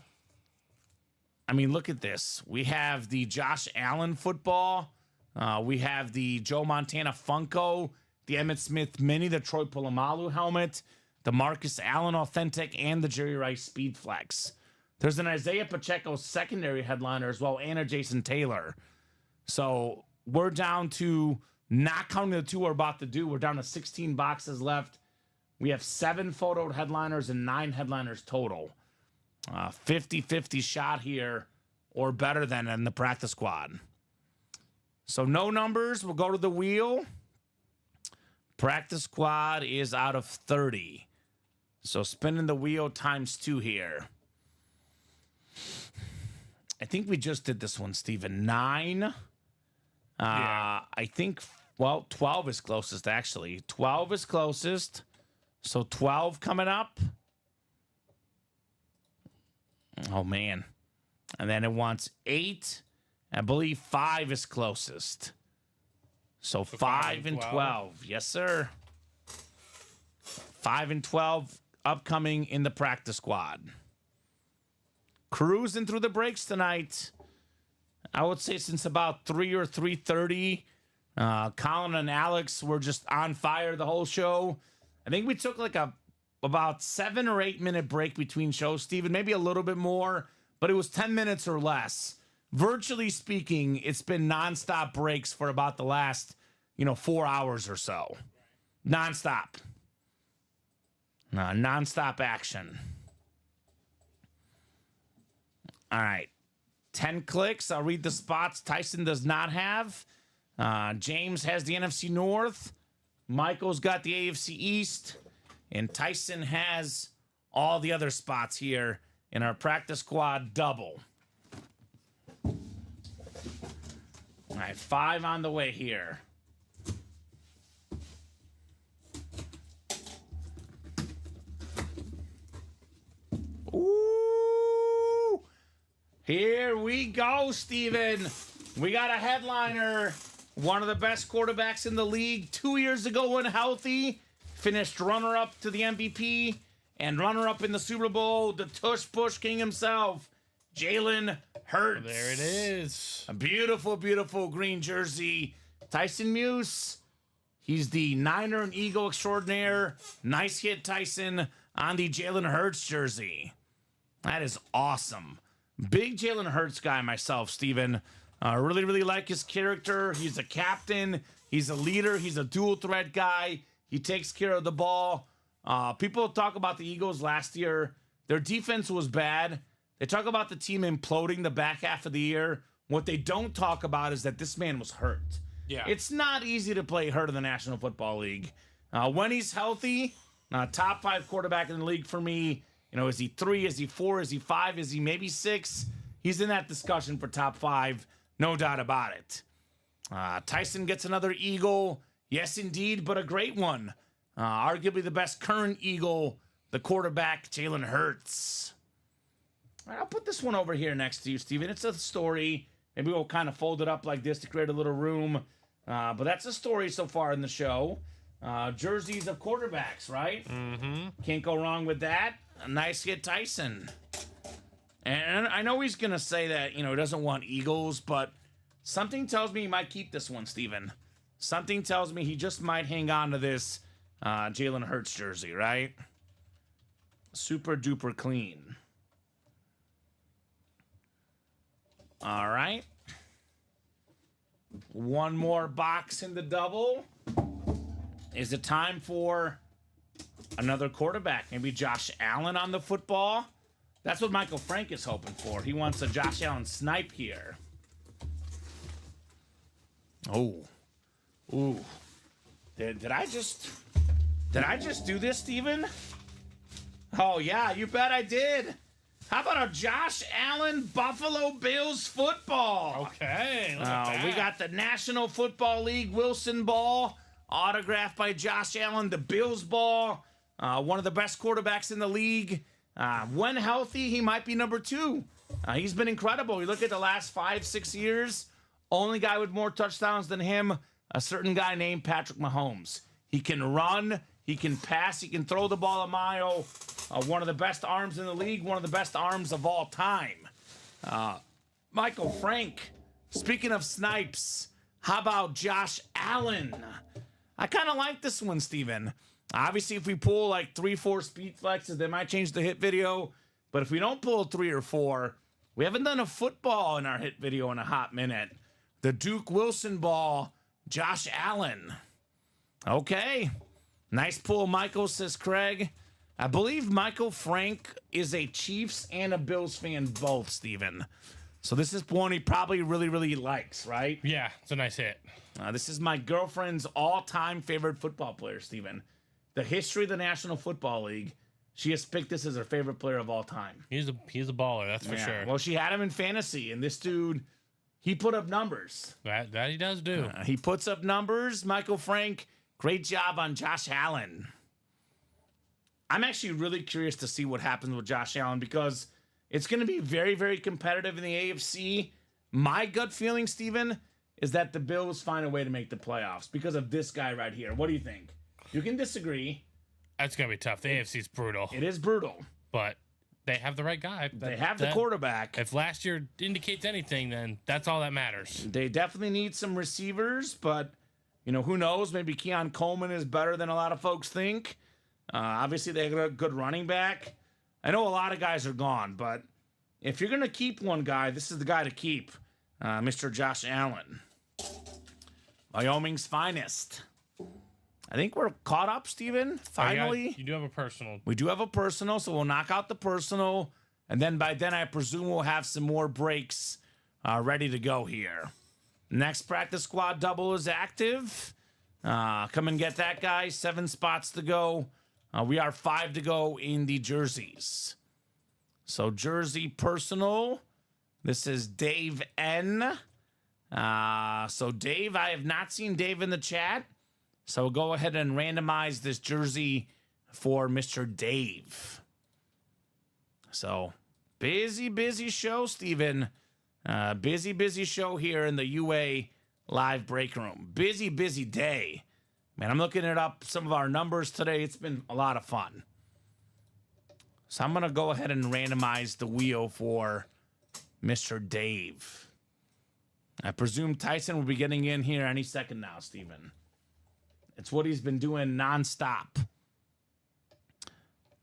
I mean, look at this. We have the Josh Allen football. We have the Joe Montana Funko, the Emmitt Smith Mini, the Troy Polamalu helmet, the Marcus Allen Authentic, and the Jerry Rice Speed Flex. There's an Isaiah Pacheco secondary headliner as well, and a Jason Taylor. So we're down to, not counting the 2 we're about to do, we're down to 16 boxes left. We have 7 photoed headliners and 9 headliners total. 50-50 shot here, or better than in the practice squad. So no numbers. We'll go to the wheel. Practice squad is out of 30. So spinning the wheel times 2 here. I think we just did this one, Steven. 9. I think, well, 12 is closest, actually. 12 is closest. So 12 coming up. Oh, man. And then it wants 8. I believe 5 is closest. So 5 and 12. Yes, sir. 5 and 12 upcoming in the practice squad. Cruising through the breaks tonight. I would say since about 3 or 3:30. Colin and Alex were just on fire the whole show. I think we took like about 7 or 8 minute break between shows, Steven. Maybe a little bit more, but it was 10 minutes or less. Virtually speaking, it's been nonstop breaks for about the last, 4 hours or so. Nonstop. Nonstop action. All right. 10 clicks. I'll read the spots Tyson does not have. James has the NFC North. Michael's got the AFC East. And Tyson has all the other spots here in our practice squad double. All right, 5 on the way here. Ooh! Here we go, Steven. We got a headliner. One of the best quarterbacks in the league 2 years ago when healthy. Finished runner-up to the MVP and runner-up in the Super Bowl. The tush-push king himself, Jalen Hurts. There it is. A beautiful, beautiful green jersey. Tyson Muse. He's the Niner and Eagle extraordinaire. Nice hit, Tyson, on the Jalen Hurts jersey. That is awesome. Big Jalen Hurts guy myself, Steven. Really, really like his character. He's a captain. He's a leader. He's a dual threat guy. He takes care of the ball. People talk about the Eagles last year. Their defense was bad. They talk about the team imploding the back half of the year. What they don't talk about is that this man was hurt. Yeah. It's not easy to play hurt in the National Football League. When he's healthy, top 5 quarterback in the league for me. You know, is he 3? Is he 4? Is he 5? Is he maybe 6? He's in that discussion for top 5. No doubt about it. Tyson gets another Eagle. Yes, indeed, but a great one. Arguably the best current Eagle, the quarterback, Jalen Hurts. All right, I'll put this one over here next to you, Steven. It's a story. Maybe we'll kind of fold it up like this to create a little room. But that's a story so far in the show. Jerseys of quarterbacks, right? Mm-hmm. Can't go wrong with that. A nice hit, Tyson. And I know he's going to say that, he doesn't want Eagles, but something tells me he might keep this one, Steven. Something tells me he just might hang on to this Jalen Hurts jersey, right? Super duper clean. All right. One more box in the double. Is it time for another quarterback? Maybe Josh Allen on the football? That's what Michael Frank is hoping for. He wants a Josh Allen snipe here. Oh. Ooh. Did I just do this, Steven? Oh, yeah, you bet I did. How about a Josh Allen Buffalo Bills football? Okay. Look at that. We got the National Football League Wilson ball, autographed by Josh Allen, the Bills ball, one of the best quarterbacks in the league. When healthy, he might be number 2. He's been incredible. You look at the last 5-6 years, only guy with more touchdowns than him, a certain guy named Patrick Mahomes. He can run, he can pass, he can throw the ball a mile. One of the best arms in the league, one of the best arms of all time. Michael Frank, speaking of snipes, how about Josh Allen? I kind of like this one, Steven. Obviously, if we pull like 3-4 speed flexes, they might change the hit video. But if we don't pull 3 or 4, we haven't done a football in our hit video in a hot minute. The Duke Wilson ball, Josh Allen. Okay. Nice pull, Michael, says Craig. I believe Michael Frank is a Chiefs and a Bills fan both, Steven. So this is one he probably really, really likes, right? Yeah, it's a nice hit. This is my girlfriend's all-time favorite football player, Steven. The history of the National Football League, she has picked this as her favorite player of all time. He's a baller, that's for sure. Well, she had him in fantasy, and this dude, he put up numbers. That he does do. He puts up numbers. Michael Frank, great job on Josh Allen. I'm actually really curious to see what happens with Josh Allen because it's going to be very, very competitive in the AFC. My gut feeling, Steven, is that the Bills find a way to make the playoffs because of this guy right here. What do you think? You can disagree. That's going to be tough. The AFC's brutal. It is brutal. But they have the right guy. They have the quarterback. If last year indicates anything, then that's all that matters. They definitely need some receivers, but, who knows? Maybe Keon Coleman is better than a lot of folks think. Obviously, they have a good running back. I know a lot of guys are gone, but if you're going to keep one guy, this is the guy to keep, Mr. Josh Allen. Wyoming's finest. I think we're caught up, Steven, finally. You do have a personal. We do have a personal, so we'll knock out the personal, and then by then I presume we'll have some more breaks ready to go here. Next practice squad double is active. Come and get that, guys. 7 spots to go. We are 5 to go in the jerseys. So jersey personal. This is Dave N. So Dave, I have not seen Dave in the chat. So go ahead and randomize this jersey for Mr. Dave. So busy show, Steven. Busy show here in the UA live break room. Busy day. Man, I'm looking it up some of our numbers today. It's been a lot of fun. So I'm going to go ahead and randomize the wheel for Mr. Dave. I presume Tyson will be getting in here any second now, Steven. It's what he's been doing nonstop.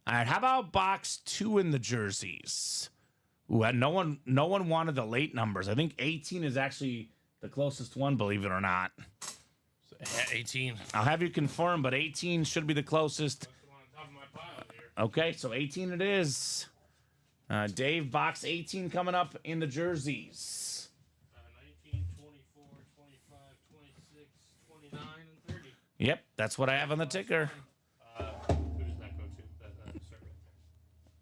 All right, how about box 2 in the jerseys? Ooh, no one wanted the late numbers. I think 18 is actually the closest one, believe it or not. 18. I'll have you confirm, but 18 should be the closest. That's the one on top of my pile here. Okay, so 18 it is. Dave, box 18 coming up in the jerseys. 19, 24, 25, 26, 29, and 30. Yep, that's what I have on the ticker. Who does that go to? That insert right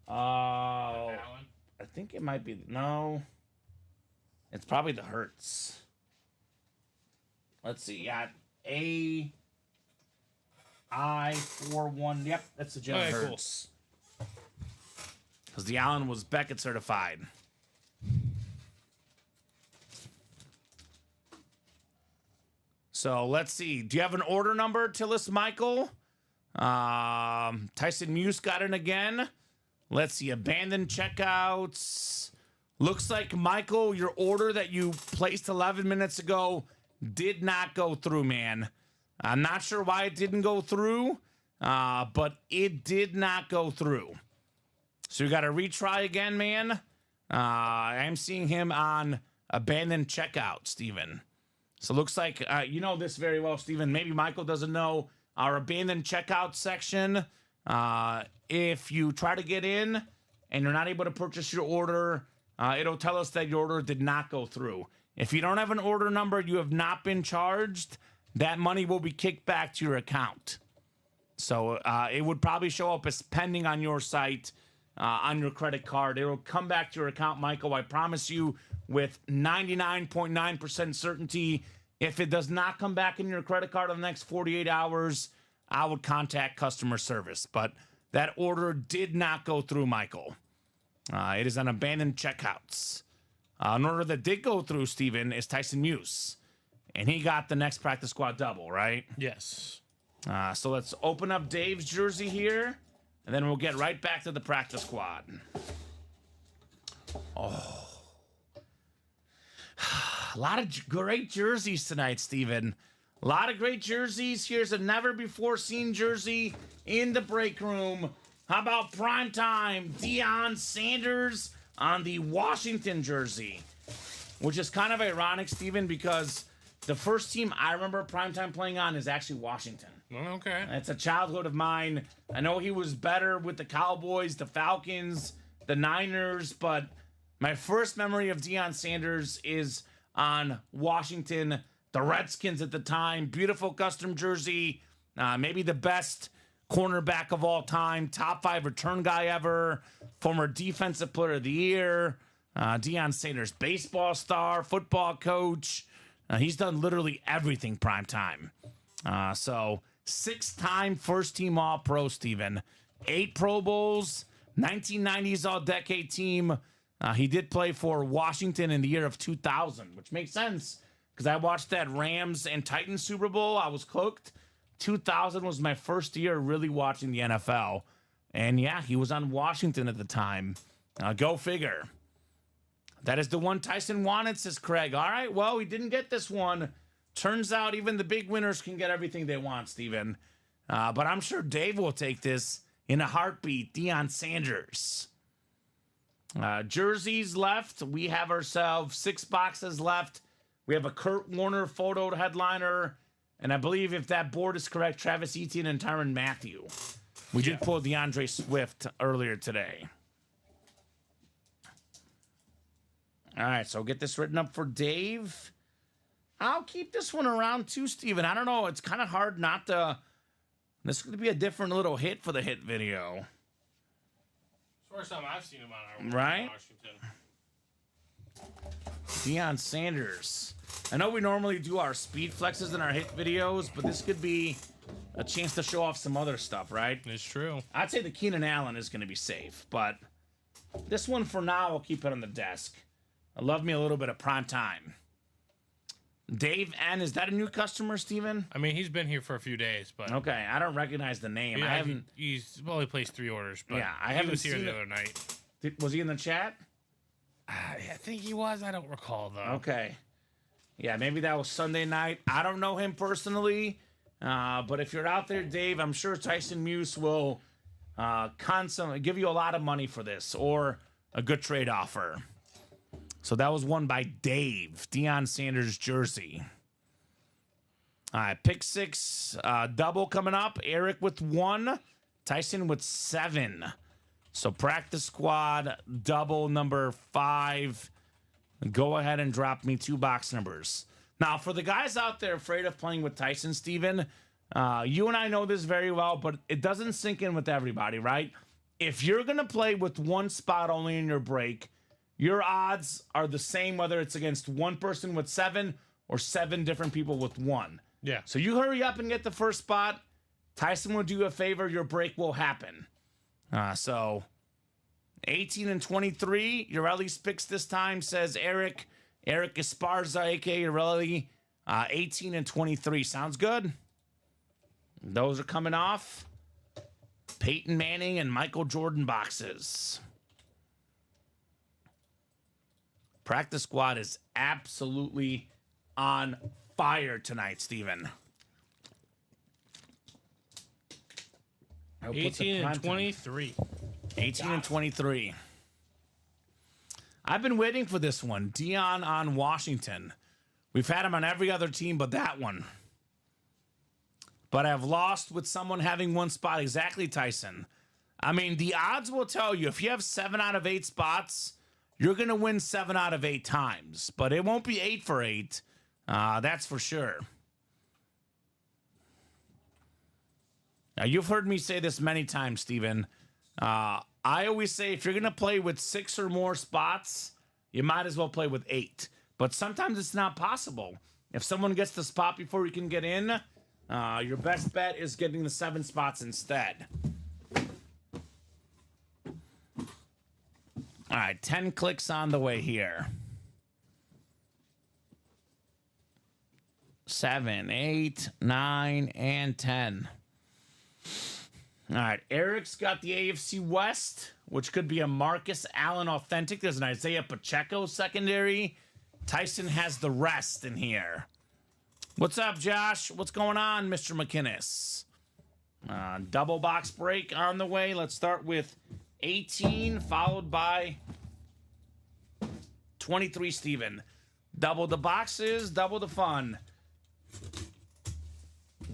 there. Oh, I think it might be. No, it's probably the Hertz. Let's see. Yeah, AI41. Yep, that's the Jim Hertz. Because the Allen was Beckett certified. So let's see. Do you have an order number, Tillis Michael? Tyson Muse got in again. Let's see. Abandoned checkouts. Looks like, Michael, your order that you placed 11 minutes ago did not go through, man. I'm not sure why it didn't go through, but it did not go through. So you got to retry again, man. I'm seeing him on abandoned checkout, Steven. So looks like you know this very well, Steven. Maybe Michael doesn't know our abandoned checkout section. If you try to get in and you're not able to purchase your order, it'll tell us that your order did not go through. If you don't have an order number, you have not been charged, that money will be kicked back to your account. So it would probably show up as pending on your site, on your credit card. It will come back to your account, Michael. I promise you with 99.9% certainty. If it does not come back in your credit card in the next 48 hours, I would contact customer service. But that order did not go through, Michael. It is on abandoned checkouts. An order that did go through, Steven, is Tyson Muse. And he got the next practice squad double, right? Yes. So let's open up Dave's jersey here, and then we'll get right back to the practice squad. Oh. A lot of great jerseys tonight, Steven. A lot of great jerseys. Here's a never-before-seen jersey in the break room. How about primetime Deion Sanders on the Washington jersey? Which is kind of ironic, Steven, because the first team I remember primetime playing on is actually Washington. Okay. It's a childhood of mine. I know he was better with the Cowboys, the Falcons, the Niners, but my first memory of Deion Sanders is on Washington, the Redskins at the time. Beautiful custom jersey. Maybe the best cornerback of all time. Top 5 return guy ever. Former defensive player of the year. Deion Sanders, baseball star, football coach. He's done literally everything primetime. So 6-time first-team All-Pro, Steven. 8 Pro Bowls, 1990s All-Decade team. He did play for Washington in the year of 2000, which makes sense because I watched that Rams and Titans Super Bowl. I was hooked. 2000 was my first year really watching the NFL. And yeah, he was on Washington at the time. Go figure. That is the one Tyson wanted, says Craig. All right, well, we didn't get this one. Turns out even the big winners can get everything they want, Steven. But I'm sure Dave will take this in a heartbeat. Deion Sanders. Jerseys left. We have ourselves 6 boxes left. We have a Kurt Warner photo headliner. And I believe if that board is correct, Travis Etienne and Tyrann Mathieu. We did pull DeAndre Swift earlier today. All right, so get this written up for Dave. I'll keep this one around too, Steven. I don't know. It's kind of hard not to. This is going to be a different little hit for the hit video. First time I've seen him on our right? Washington. Deion Sanders. I know we normally do our speed flexes in our hit videos, but this could be a chance to show off some other stuff, right? It's true. I'd say the Keenan Allen is going to be safe, but this one for now, I'll keep it on the desk. I love me a little bit of prime time. Dave N, is that a new customer, Steven? I mean, he's been here for a few days, but okay, I don't recognize the name. yeah, I haven't. He's only placed 3 orders, but yeah, I he haven't was here seen the it. other night. Was he in the chat? I think he was. I don't recall though. Okay, yeah, maybe that was Sunday night. I don't know him personally, but if you're out there, Dave, I'm sure Tyson Muse will give you a lot of money for this or a good trade offer. So that was won by Dave, Deion Sanders jersey. All right, pick 6, double coming up. Eric with 1, Tyson with 7. So practice squad, double number 5. Go ahead and drop me 2 box numbers. Now, for the guys out there afraid of playing with Tyson, Steven, you and I know this very well, but it doesn't sink in with everybody, right? If you're going to play with one spot only in your break, your odds are the same whether it's against one person with 7 or 7 different people with 1. Yeah. So you hurry up and get the first spot. Tyson will do you a favor. Your break will happen. So 18 and 23. Urelli's picks this time, says Eric. Eric Esparza, a.k.a. Urelli. 18 and 23. Sounds good. Those are coming off. Peyton Manning and Michael Jordan boxes. Practice squad is absolutely on fire tonight, Steven. 18 and 23. 18 and 23. I've been waiting for this one. Deion on Washington. We've had him on every other team but that one. But I've lost with someone having 1 spot. Exactly, Tyson. I mean, the odds will tell you if you have 7 out of 8 spots, you're going to win 7 out of 8 times. But it won't be 8 for 8. That's for sure. Now, you've heard me say this many times, Steven. I always say if you're going to play with 6 or more spots, you might as well play with 8. But sometimes it's not possible. If someone gets the spot before you can get in, your best bet is getting the 7 spots instead. All right, 10 clicks on the way here. 7, 8, 9, and 10. All right, Eric's got the AFC West, which could be a Marcus Allen authentic. There's an Isaiah Pacheco secondary. Tyson has the rest in here. What's up, Josh? What's going on, Mr. McInnes? Double box break on the way. Let's start with 18, followed by 23, Steven. Double the boxes, double the fun.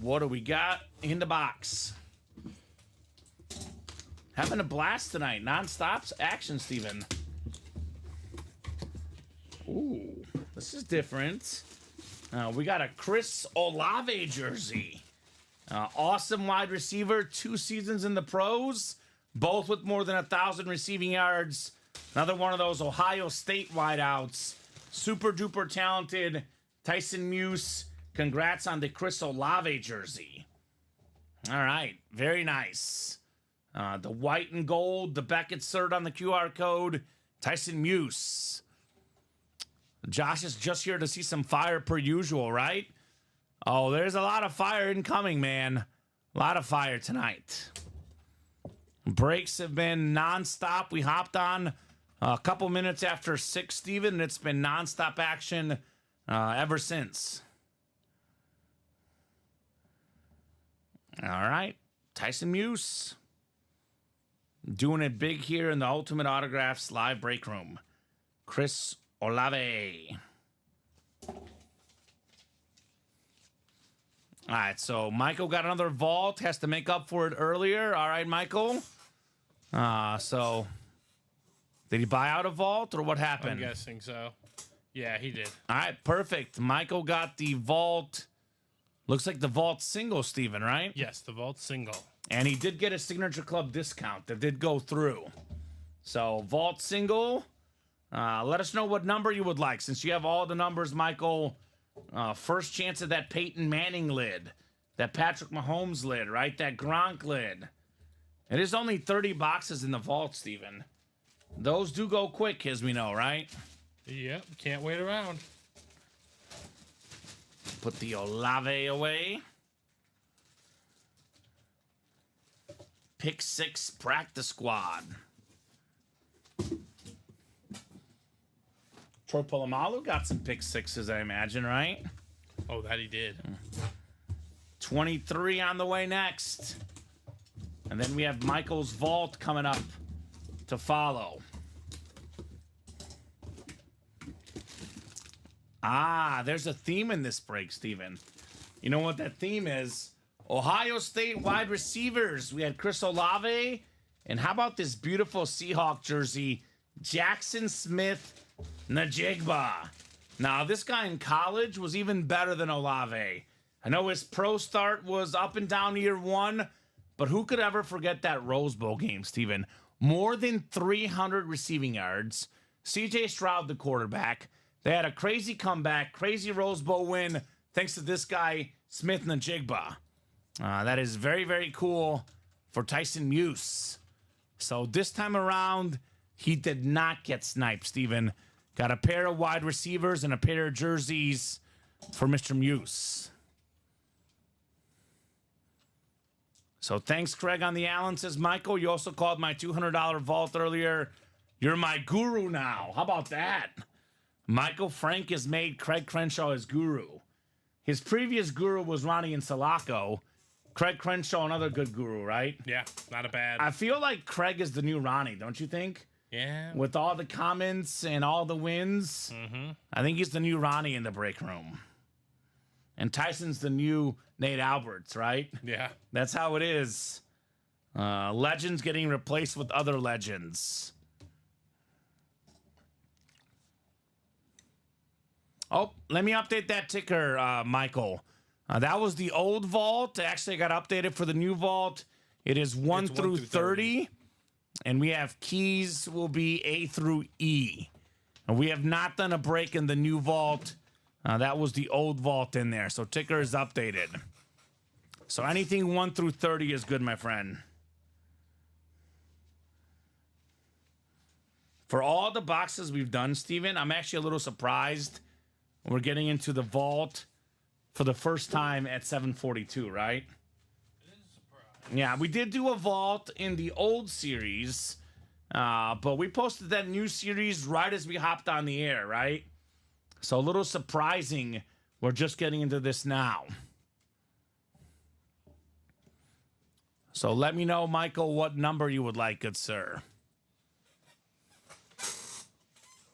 What do we got in the box? Having a blast tonight. Non-stop action, Steven. Ooh, this is different. We got a Chris Olave jersey. Awesome wide receiver. 2 seasons in the pros. Both with more than 1,000 receiving yards. Another one of those Ohio State wideouts. Super duper talented. Tyson Muse. Congrats on the Chris Olave jersey. All right. Very nice. The white and gold. The Beckett cert on the QR code. Tyson Muse. Josh is just here to see some fire per usual, right? Oh, there's a lot of fire incoming, man. A lot of fire tonight. Breaks have been nonstop. We hopped on a couple minutes after 6, Steven, and it's been nonstop action ever since. All right. Tyson Muse. Doing it big here in the Ultimate Autographs live break room. Chris Olave. All right, so Michael got another vault. Has to make up for it earlier. All right, Michael. So did he buy out a vault or what happened? I'm guessing so. Yeah, he did. All right, perfect. Michael got the vault. Looks like the vault single, Steven, right? Yes, the vault single. And he did get a Signature Club discount that did go through. So, vault single. Let us know what number you would like. Since you have all the numbers, Michael, first chance of that Peyton Manning lid. That Patrick Mahomes lid, right? That Gronk lid. It is only 30 boxes in the vault, Steven. Those do go quick, as we know, right? Yep, can't wait around. Put the Olave away. Pick 6 practice squad. Troy Polamalu got some pick 6s, I imagine, right? Oh, that he did. 23 on the way next. And then we have Michael's vault coming up to follow. Ah, there's a theme in this break, Steven. You know what that theme is? Ohio State wide receivers. We had Chris Olave. And how about this beautiful Seahawk jersey? Jackson Smith-Njigba. Now, this guy in college was even better than Olave. I know his pro start was up and down year one, but who could ever forget that Rose Bowl game, Steven? More than 300 receiving yards. C.J. Stroud, the quarterback. They had a crazy comeback, crazy Rose Bowl win, thanks to this guy, Smith-Njigba. That is very, very cool for Tyson Muse. So this time around, he did not get sniped, Steven. Got a pair of wide receivers and a pair of jerseys for Mr. Muse. So thanks, Craig, on the Allen. Says, Michael, you also called my $200 vault earlier. You're my guru now. How about that? Michael Frank has made Craig Crenshaw his guru. His previous guru was Ronnie Insalaco. Craig Crenshaw, another good guru, right? Yeah, not a bad. I feel like Craig is the new Ronnie, don't you think? Yeah. With all the comments and all the wins, I think he's the new Ronnie in the break room. And Tyson's the new Nate Alberts, right? Yeah. That's how it is. Legends getting replaced with other legends. Oh, let me update that ticker, Michael. That was the old vault. Actually, I got updated for the new vault. It is 1 through 30. And we have keys will be A through E. And we have not done a break in the new vault. That was the old vault in there. So ticker is updated. So anything 1 through 30 is good, my friend. For all the boxes we've done, Steven, I'm actually a little surprised. We're getting into the vault for the first time at 742, right? It is a surprise. Yeah, we did do a vault in the old series, but we posted that new series right as we hopped on the air, right? So a little surprising. We're just getting into this now. So let me know, Michael, what number you would like, good sir.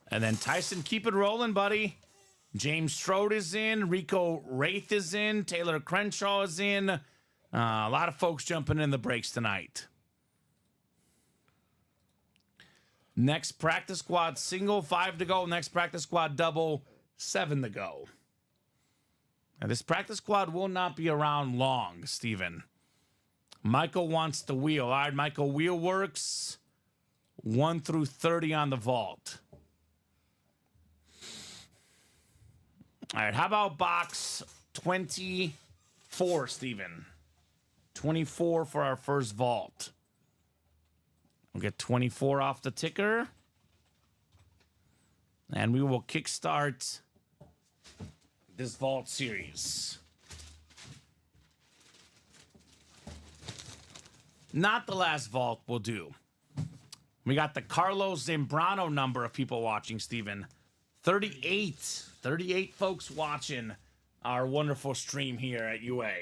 And then Tyson, keep it rolling, buddy. James Strode is in. Rico Wraith is in. Taylor Crenshaw is in. A lot of folks jumping in the breaks tonight. Next practice squad single, 5 to go. Next practice squad double, 7 to go. Now, this practice squad will not be around long, Steven. Michael wants the wheel. All right, Michael, wheel works. 1 through 30 on the vault. All right, how about box 24, Steven? 24 for our first vault. We'll get 24 off the ticker. And we will kickstart this vault series. Not the last vault we'll do. We got the Carlos Zambrano number of people watching, Steven. 38. 38 folks watching our wonderful stream here at UA.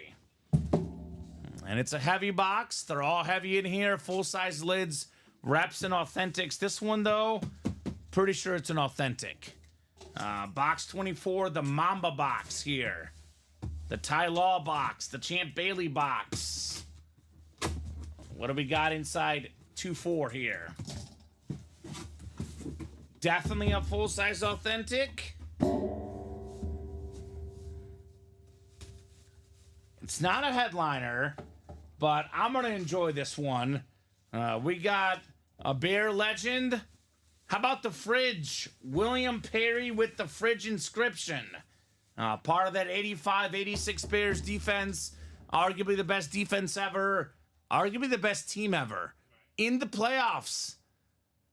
And it's a heavy box. They're all heavy in here. Full-size lids, reps, and authentics. This one, though, pretty sure it's an authentic. Box 24, the Mamba box here. The Ty Law box. The Champ Bailey box. What do we got inside 2-4 here? Definitely a full-size authentic. It's not a headliner, but I'm going to enjoy this one. We got a Bear legend. How about the Fridge? William Perry with the Fridge inscription. Part of that 85-86 Bears defense. Arguably the best defense ever. Arguably the best team ever. In the playoffs,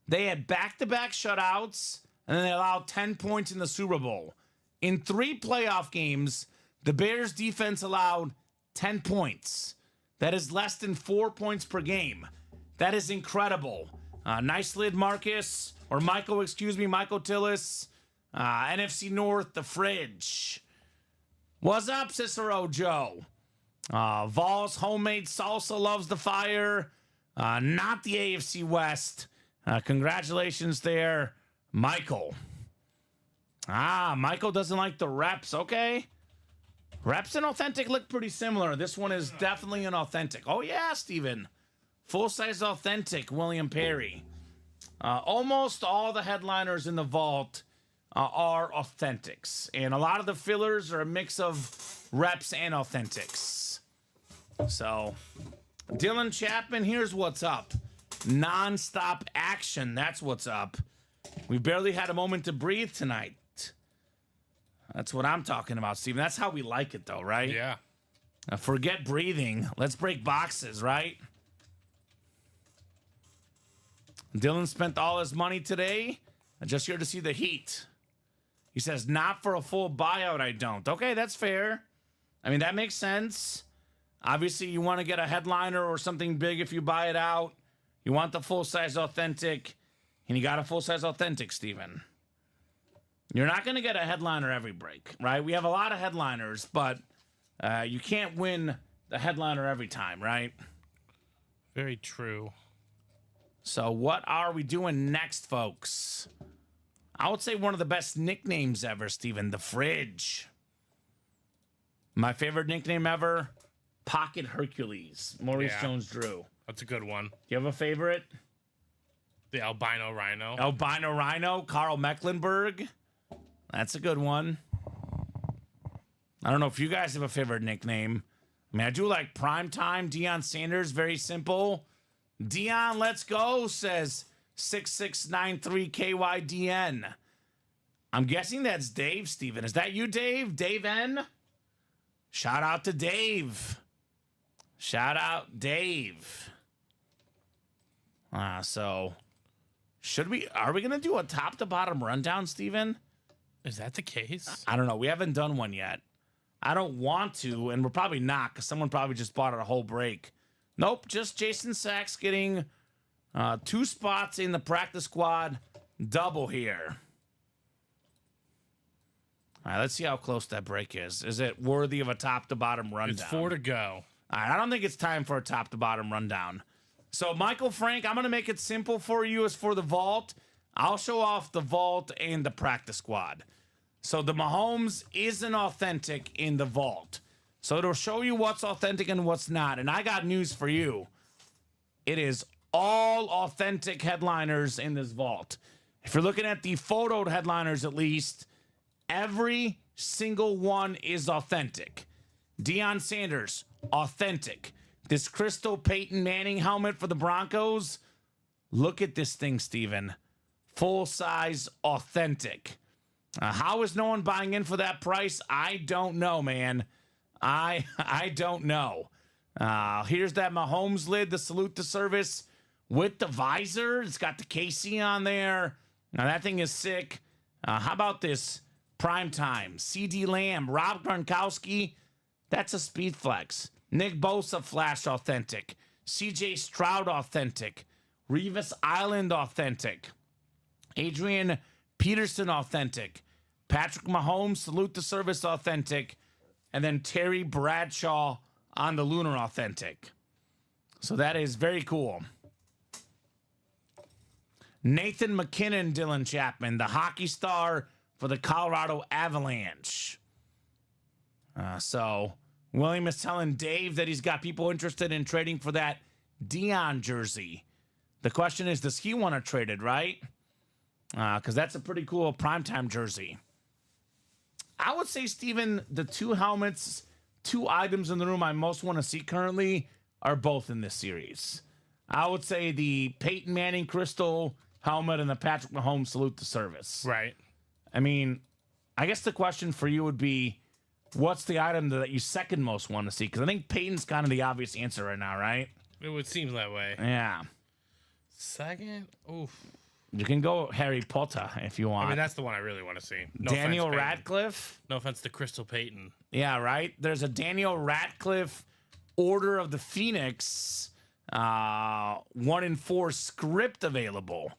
they had back-to-back shutouts, and then they allowed 10 points in the Super Bowl. In 3 playoff games, the Bears defense allowed 10 points. That is less than 4 points per game. That is incredible. Nice lid, Marcus. Or Michael, excuse me, Michael Tillis. NFC North, the Fridge. What's up, Cicero Joe? Vols homemade salsa loves the fire. Not the AFC West. Congratulations there, Michael. Michael doesn't like the reps. Okay. Reps and authentic look pretty similar. This one is definitely an authentic. Oh, yeah, Steven. Full-size authentic, William Perry. Almost all the headliners in the vault are authentics. And a lot of the fillers are a mix of reps and authentics. So, Dylan Chapman, here's what's up. Non-stop action, that's what's up. We barely had a moment to breathe tonight. That's what I'm talking about, Steven. That's how we like it, though, right? Yeah. Forget breathing. Let's break boxes, right? Dylan spent all his money today. I'm just here to see the Heat. He says, not for a full buyout, I don't. Okay, that's fair. I mean, that makes sense. Obviously, you want to get a headliner or something big if you buy it out. You want the full-size authentic, and you got a full-size authentic, Steven. You're not going to get a headliner every break, right? We have a lot of headliners, but you can't win the headliner every time, right? Very true. So what are we doing next, folks? I would say one of the best nicknames ever, Steven, the Fridge. My favorite nickname ever, Pocket Hercules, Maurice Jones-Drew. That's a good one. Do you have a favorite? The Albino Rhino. Albino Rhino, Carl Mecklenburg. That's a good one. I don't know if you guys have a favorite nickname. I mean, I do like Primetime, Deion Sanders, very simple. Dion, let's go, says 6693KYDN. I'm guessing that's Dave, Steven. Is that you, Dave? Dave N? Shout out to Dave. Shout out, Dave. So, are we going to do a top to bottom rundown, Steven? Is that the case? I don't know. We haven't done one yet. I don't want to, and we're probably not, because someone probably just bought it a whole break. Nope, just Jason Sachs getting 2 spots in the practice squad double here. All right, let's see how close that break is. Is it worthy of a top to bottom rundown? It's 4 to go. All right, I don't think it's time for a top to bottom rundown. So, Michael Frank, I'm going to make it simple for you as for the vault. I'll show off the vault and the practice squad. So, the Mahomes isn't authentic in the vault. So, it'll show you what's authentic and what's not. And I got news for you. It is all authentic headliners in this vault. If you're looking at the photoed headliners, at least, every single one is authentic. Deion Sanders, authentic. This Crystal Peyton Manning helmet for the Broncos, look at this thing, Steven. Full size, authentic. How is no one buying in for that price? I don't know, man. I don't know. Here's that Mahomes lid, the salute to service with the visor. It's got the KC on there. Now that thing is sick. How about this Primetime? CD Lamb, Rob Gronkowski. That's a speed flex. Nick Bosa flash authentic. CJ Stroud authentic. Revis Island authentic. Adrian Peterson authentic. Patrick Mahomes salute to service authentic. And then Terry Bradshaw on the lunar authentic. So that is very cool. Nathan McKinnon, Dylan Chapman, the hockey star for the Colorado Avalanche. So William is telling Dave that he's got people interested in trading for that Deion jersey. The question is, does he want to trade it, right? Because that's a pretty cool primetime jersey. I would say, Steven, the two helmets, two items in the room I most want to see currently are both in this series. I would say the Peyton Manning crystal helmet and the Patrick Mahomes salute to service. Right. I mean, I guess the question for you would be, what's the item that you second most want to see? Because I think Peyton's kind of the obvious answer right now, right? It would seem that way. Yeah. Second? Oof. You can go Harry Potter if you want. I mean, that's the one I really want to see. No Daniel offense, Radcliffe. No offense to Crystal Payton. Yeah, right? There's a Daniel Radcliffe Order of the Phoenix 1 in 4 script available.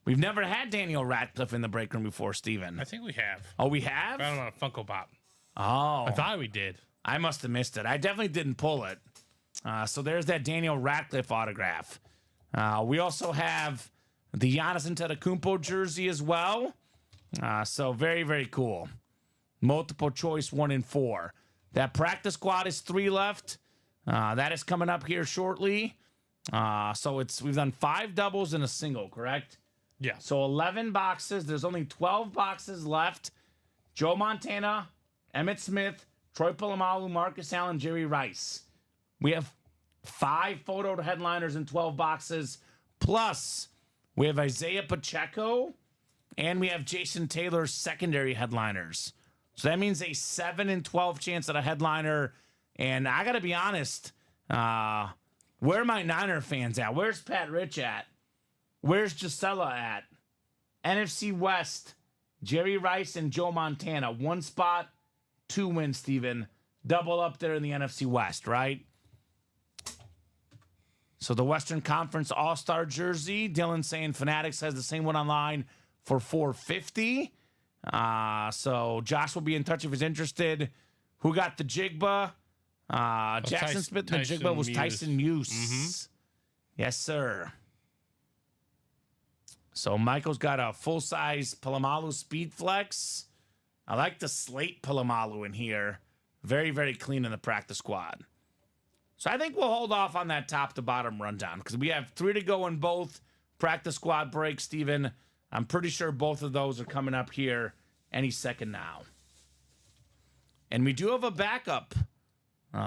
We've never had Daniel Radcliffe in the break room before, Steven. I think we have. Oh, we have? I don't know, Funko Pop. Oh. I thought we did. I must have missed it. I definitely didn't pull it. So there's that Daniel Radcliffe autograph. We also have the Giannis Antetokounmpo jersey as well. So very, very cool. Multiple choice 1 in 4. That practice squad is 3 left. That is coming up here shortly. So we've done 5 doubles and a single, correct? Yeah. So 11 boxes. There's only 12 boxes left. Joe Montana, Emmitt Smith, Troy Polamalu, Marcus Allen, Jerry Rice. We have 5 photo headliners in 12 boxes. Plus, we have Isaiah Pacheco, and we have Jason Taylor's secondary headliners. So that means a 7 in 12 chance at a headliner. And I got to be honest, where are my Niner fans at? Where's Pat Rich at? Where's Gisela at? NFC West, Jerry Rice and Joe Montana. 1 spot, 2 wins, Steven. Double up there in the NFC West, right? So the Western Conference All-Star jersey, Dylan saying Fanatics has the same one online for $450. So Josh will be in touch if he's interested. Who got the Jigba? Jackson Smith, the Jigba was Tyson Muse. Mm-hmm. Yes, sir. So Michael's got a full-size Polamalu Speed Flex. I like the slate Polamalu in here. Very, very clean in the practice squad. So I think we'll hold off on that top-to-bottom rundown because we have 3 to go in both practice squad breaks, Steven. I'm pretty sure both of those are coming up here any second now. And we do have a backup.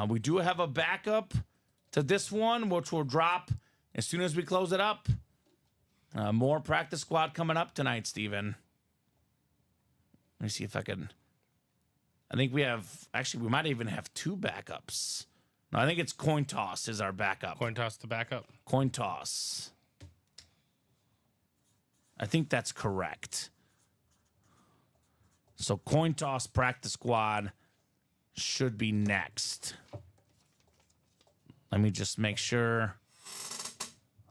We do have a backup to this one, which will drop as soon as we close it up. More practice squad coming up tonight, Steven. Let me see if I can. I think we have, actually, we might even have 2 backups. No, I think it's coin toss is our backup. Coin toss to backup? Coin toss. I think that's correct. So coin toss practice squad should be next. Let me just make sure.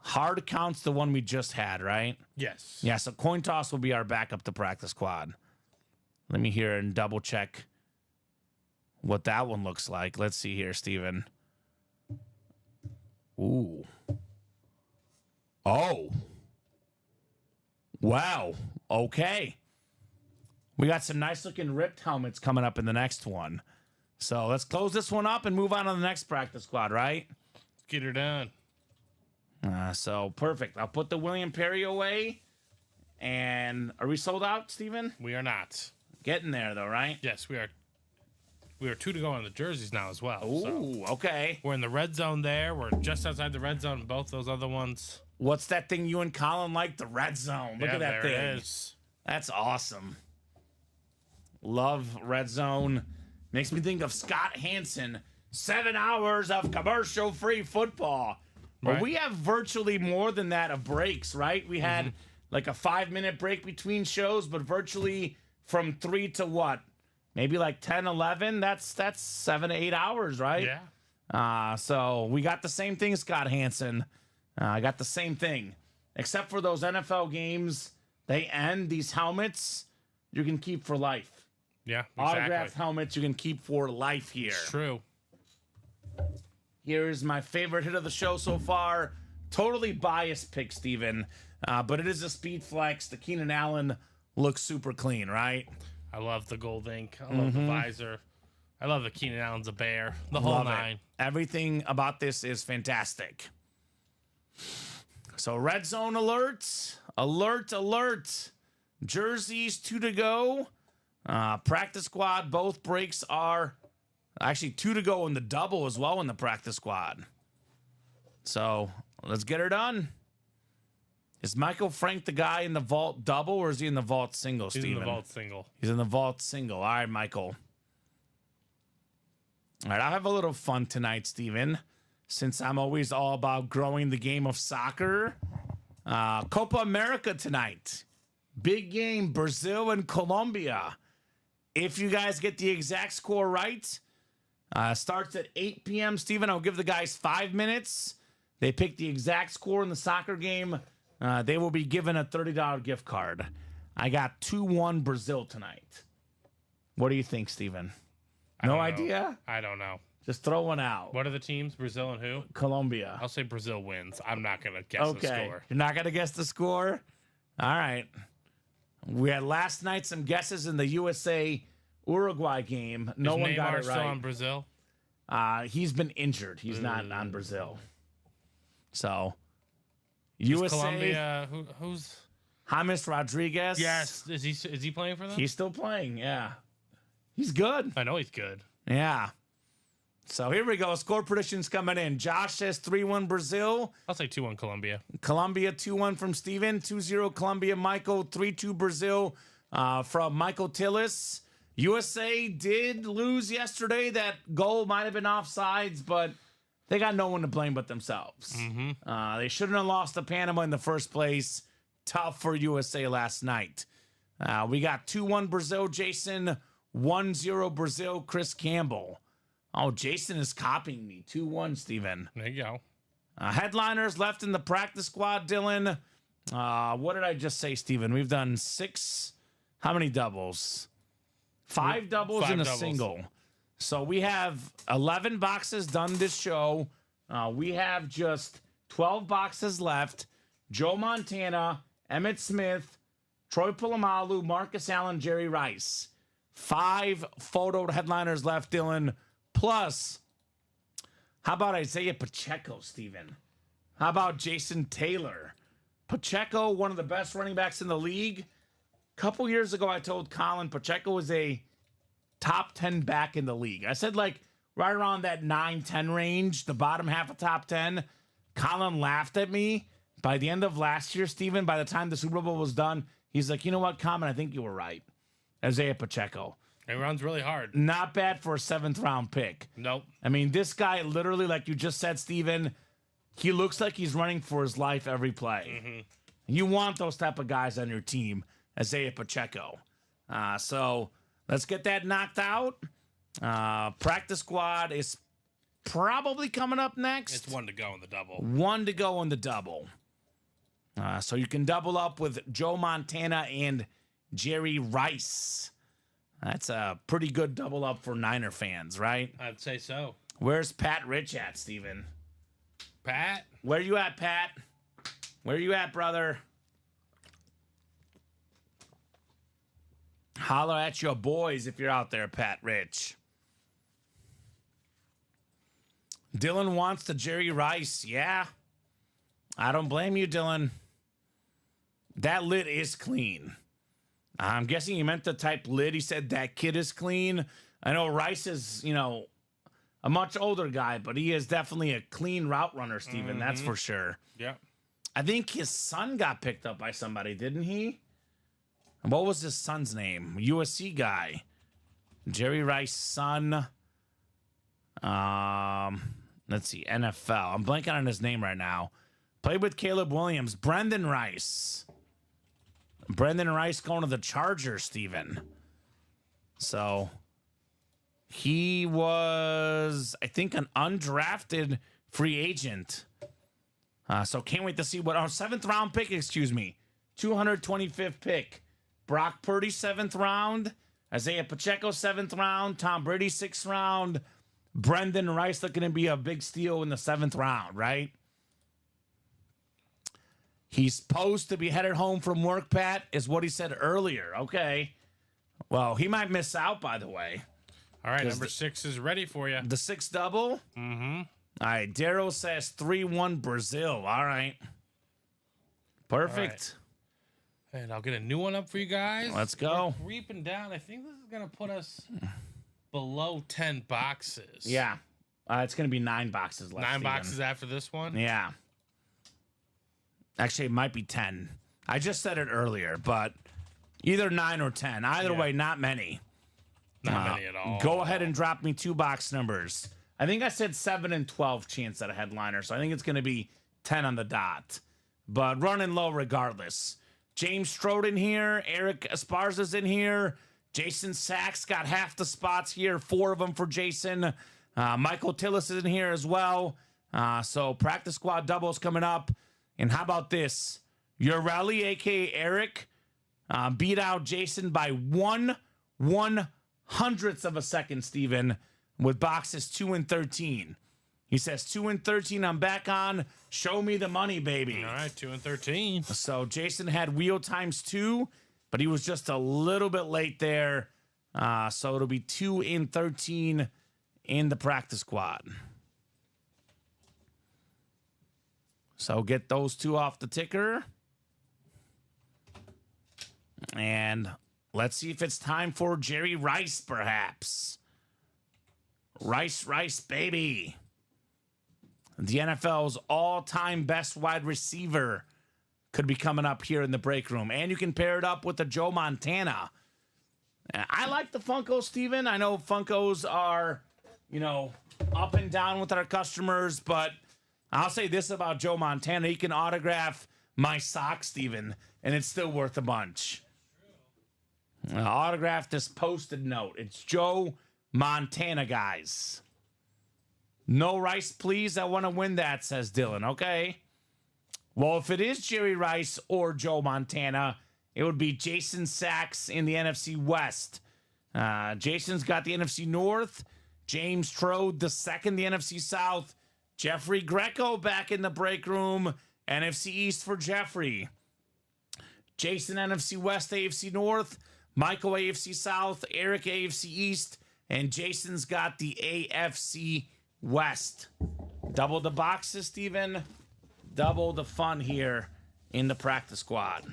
Hard count's the one we just had, right? Yes. Yeah, so coin toss will be our backup to practice squad. Let me hear and double check what that one looks like. Let's see here, Steven. Ooh. Oh. Wow. Okay. We got some nice looking ripped helmets coming up in the next one. So let's close this one up and move on to the next practice squad, right? Let's get her done. So perfect. I'll put the William Perry away. And are we sold out, Steven? We are not. Getting there, though, right? Yes, we are. We are 2 to go on the jerseys now as well. Ooh, so okay. We're in the red zone there. We're just outside the red zone in both those other ones. What's that thing you and Colin like? The red zone. Look at that thing. There it is. That's awesome. Love red zone. Makes me think of Scott Hansen. 7 hours of commercial-free football. But Right. we have virtually more than that of breaks, right? We had like a 5-minute break between shows, but virtually from 3 to what? Maybe like 10, 11. That's 7 to 8 hours, right? Yeah. So we got the same thing, Scott Hansen. I got the same thing. Except for those NFL games, they end these helmets you can keep for life. Yeah, Autographed exactly. helmets you can keep for life here. It's true. Here's my favorite hit of the show so far. Totally biased pick, Steven. But it is a speed flex. The Keenan Allen looks super clean, right? I love the gold ink. I love the visor. I love the Keenan Allen's a bear. The whole Love it. 9. Everything about this is fantastic. So red zone alerts. Alert, alert. Jerseys 2 to go. Practice squad, both breaks are actually 2 to go in the double as well in the practice squad. So let's get her done. Is Michael Frank the guy in the vault double, or is he in the vault single, Steven? He's in the vault single. He's in the vault single. All right, Michael. All right, I'll have a little fun tonight, Steven, since I'm always all about growing the game of soccer. Copa America tonight. Big game, Brazil and Colombia. If you guys get the exact score right, starts at 8 p.m. Steven, I'll give the guys 5 minutes. They pick the exact score in the soccer game. They will be given a $30 gift card. I got 2-1 Brazil tonight. What do you think, Steven? No idea? I don't know. Just throw one out. What are the teams? Brazil and who? Colombia. I'll say Brazil wins. I'm not going to guess the score. You're not going to guess the score? All right. We had last night some guesses in the USA-Uruguay game. No one got it right. Is Neymar still on Brazil? He's been injured. He's not on Brazil. So, USA. Colombia, who's? James Rodriguez. Yes. Is he playing for them? He's still playing, yeah. He's good. I know he's good. Yeah. So here we go. Score predictions coming in. Josh says 3-1 Brazil. I'll say 2-1 Colombia. Colombia 2-1 from Steven. 2-0 Colombia. Michael 3-2 Brazil from Michael Tillis. USA did lose yesterday. That goal might have been offsides, but they got no one to blame but themselves. They shouldn't have lost to Panama in the first place. Tough for USA last night. We got 2-1 Brazil. Jason 1-0 Brazil. Chris Campbell. Oh, Jason is copying me. 2-1, Steven. There you go. Headliners left in the practice squad, Dylan. What did I just say, Steven? We've done 6. How many doubles? 5 doubles and a single. So we have 11 boxes done this show. We have just 12 boxes left. Joe Montana, Emmett Smith, Troy Polamalu, Marcus Allen, Jerry Rice. 5 photo headliners left, Dylan. Plus, how about Isaiah Pacheco, Steven? How about Jason Taylor? Pacheco, one of the best running backs in the league. A couple years ago, I told Colin Pacheco was a top 10 back in the league. I said like right around that 9-10 range, the bottom half of top 10. Colin laughed at me. By the end of last year, Steven, by the time the Super Bowl was done, he's like, you know what, Common, I think you were right. Isaiah Pacheco. He runs really hard. Not bad for a 7th round pick. Nope. I mean, this guy literally, like you just said, Steven, he looks like he's running for his life every play. You want those type of guys on your team, Isaiah Pacheco. So let's get that knocked out. Practice squad is probably coming up next. It's 1 to go in the double. 1 to go in the double. So you can double up with Joe Montana and Jerry Rice. That's a pretty good double up for Niner fans, right? I'd say so. Where's Pat Rich at, Steven? Pat? Where you at, Pat? Where you at, brother? Holler at your boys if you're out there, Pat Rich. Dylan wants the Jerry Rice. Yeah. I don't blame you, Dylan. That lid is clean. I'm guessing he meant to type lid. He said that kid is clean. I know Rice is, a much older guy, but he is definitely a clean route runner, Steven. That's for sure. Yeah. I think his son got picked up by somebody, didn't he? What was his son's name? USC guy. Jerry Rice's son. Let's see. NFL. I'm blanking on his name right now. Played with Caleb Williams. Brendan Rice. Brendan Rice going to the Chargers, Steven. So he was, I think, an undrafted free agent. So can't wait to see what our 7th round pick, 225th pick. Brock Purdy, 7th round. Isaiah Pacheco, 7th round. Tom Brady, 6th round. Brendan Rice looking to be a big steal in the 7th round, right? He's supposed to be headed home from work, Pat, is what he said earlier. Okay. Well, he might miss out, by the way. All right, number 6 is ready for you. The 6 double? Mm-hmm. All right, Daryl says 3-1 Brazil. All right. Perfect. And I'll get a new one up for you guys. Let's go. We're creeping down. I think this is going to put us below 10 boxes. Yeah. It's going to be 9 boxes left. 9 boxes after this one? Yeah. Actually, it might be 10. I just said it earlier, but either 9 or 10. Either way, not many. Not many at all. Go ahead and drop me 2 box numbers. I think I said 7 and 12 chance at a headliner, so I think it's going to be 10 on the dot. But running low regardless. James Strode in here. Eric Esparza's in here. Jason Sachs got half the spots here. 4 of them for Jason. Michael Tillis is in here as well. So practice squad doubles coming up. And how about this? Ureli, a.k.a. Eric, beat out Jason by 1/100th of a second, Steven, with boxes 2 and 13. He says 2 and 13, I'm back on. Show me the money, baby. All right, 2 and 13. So Jason had wheel times 2, but he was just a little bit late there. So it'll be 2 and 13 in the practice squad. So get those 2 off the ticker. And let's see if it's time for Jerry Rice, perhaps. Rice, baby. The NFL's all-time best wide receiver could be coming up here in the break room. And you can pair it up with the Joe Montana. I like the Funkos, Steven. I know Funkos are, up and down with our customers, but I'll say this about Joe Montana. He can autograph my sock, Steven, and it's still worth a bunch. Autograph this Post-it note. It's Joe Montana, guys. No Rice, please. I want to win that, says Dylan. Okay. Well, if it is Jerry Rice or Joe Montana, it would be Jason Sachs in the NFC West. Jason's got the NFC North. James Strode the second, the NFC South. Jeffrey Greco back in the break room. NFC East for Jeffrey. Jason NFC West, AFC North. Michael AFC South. Eric AFC East. And Jason's got the AFC West. Double the boxes, Steven. Double the fun here in the practice squad.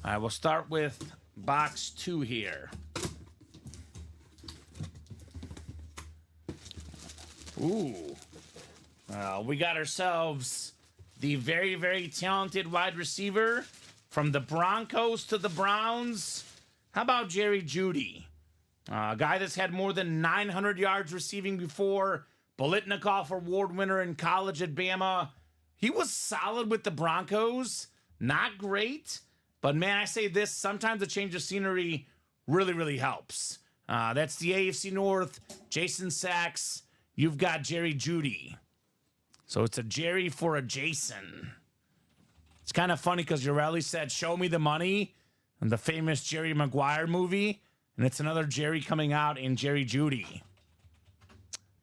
I will start with box 2 here. Ooh. We got ourselves the very, very talented wide receiver from the Broncos to the Browns. How about Jerry Jeudy? A guy that's had more than 900 yards receiving before. Bolitnikoff Award winner in college at Bama. He was solid with the Broncos. Not great. But, man, I say this. Sometimes a change of scenery really, really helps. That's the AFC North. Jason Sachs. You've got Jerry Jeudy. So it's a Jerry for a Jason. It's kind of funny because Ureli said, show me the money in the famous Jerry Maguire movie. And it's another Jerry coming out in Jerry Jeudy.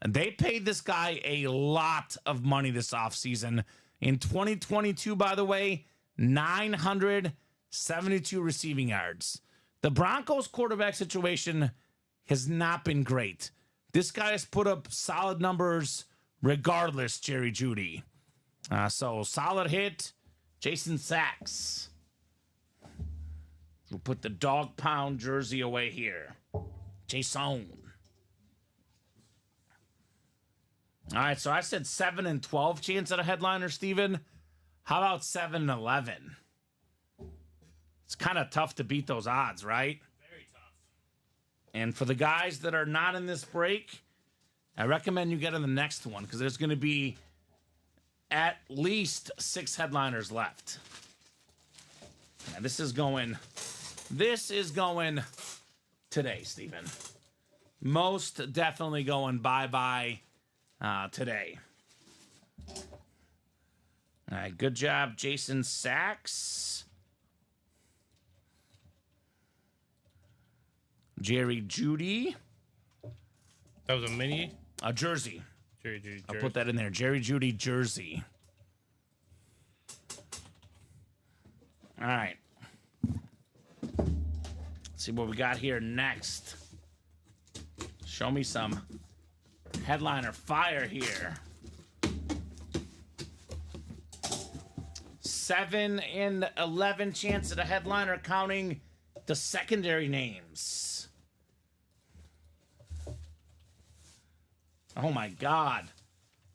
And they paid this guy a lot of money this offseason. In 2022, by the way, 972 receiving yards. The Broncos quarterback situation has not been great. This guy has put up solid numbers regardless, Jerry Jeudy. So solid hit, Jason Sachs. We'll put the dog pound jersey away here. Jason. All right, so I said 7 and 12 chance at a headliner, Steven. How about 7 and 11? It's kind of tough to beat those odds, right? Very tough. And for the guys that are not in this break, I recommend you get in the next one because there's going to be at least 6 headliners left. And this is going today, Steven. Most definitely going bye-bye today. All right, good job, Jason Sachs. Jerry Jeudy. That was a mini? A jersey. Jerry Jeudy jersey. I'll put that in there. Jerry Jeudy jersey. All right. Let's see what we got here next. Show me some headliner fire here. 7 and 11 chance at a headliner, counting the secondary names. Oh my God.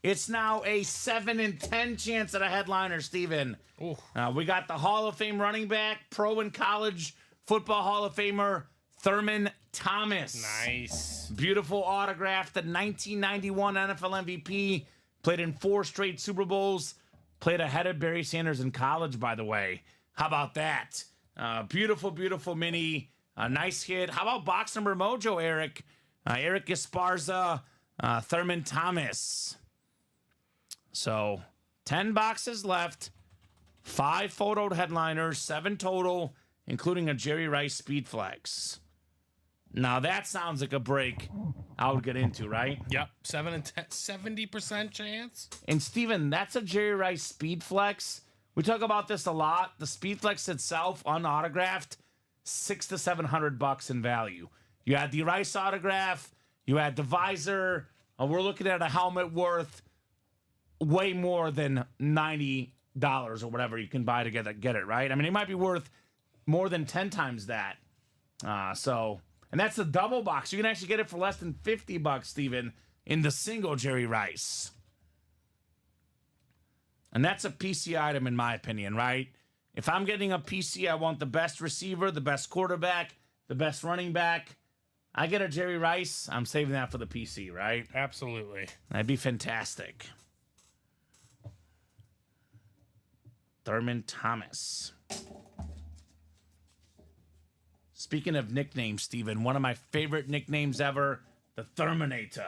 It's now a 7 and 10 chance at a headliner, Steven. We got the Hall of Fame running back, pro and college football Hall of Famer, Thurman Thomas. Nice. Beautiful autograph. The 1991 NFL MVP. Played in 4 straight Super Bowls. Played ahead of Barry Sanders in college, by the way. How about that? Beautiful, beautiful mini. Nice hit. How about box number mojo, Eric? Eric Esparza, Thurman Thomas. So, 10 boxes left. 5 photoed headliners, 7 total, including a Jerry Rice Speed Flex. Now, that sounds like a break I would get into, right? Yep. 7 and 10, 70% chance. And, Steven, that's a Jerry Rice Speed Flex. We talk about this a lot. The Speed Flex itself, unautographed, $600 to $700 in value. You had the Rice autograph. You had the visor. We're looking at a helmet worth way more than $90 or whatever you can buy to get it, right? I mean, it might be worth more than 10 times that. And that's the double box. You can actually get it for less than $50, Steven, in the single Jerry Rice. And that's a PC item, in my opinion, right? If I'm getting a PC, I want the best receiver, the best quarterback, the best running back. I get a Jerry Rice, I'm saving that for the PC, right? Absolutely. That'd be fantastic. Thurman Thomas. Speaking of nicknames, Steven, one of my favorite nicknames ever, the Terminator.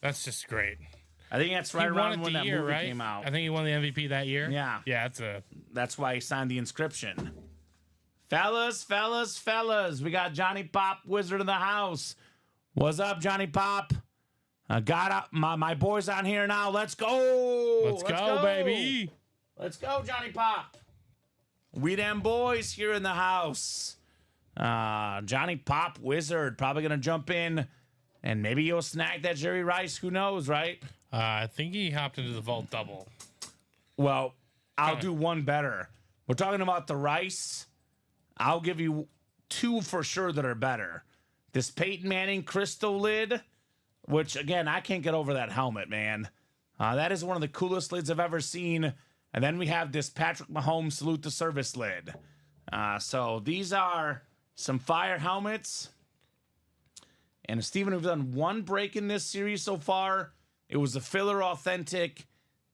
That's just great. I think that's right around when that movie came out. I think he won the MVP that year. Yeah. Yeah, that's why he signed the inscription. Fellas, we got Johnny Pop, Wizard of the House. What's up, Johnny Pop? Got my boys on here now. Let's go. Let's go, baby. Let's go, Johnny Pop. We them boys here in the house. Johnny Pop, Wizard, probably going to jump in, and maybe you'll snag that Jerry Rice. Who knows, right? I think he hopped into the vault double. Well, I'll do one better. We're talking about the Rice. I'll give you 2 for sure that are better. This Peyton Manning crystal lid, which, again, I can't get over that helmet, man. That is one of the coolest lids I've ever seen. And then we have this Patrick Mahomes Salute to Service lid. So these are some fire helmets. And, Steven, we've done 1 break in this series so far. It was a filler authentic.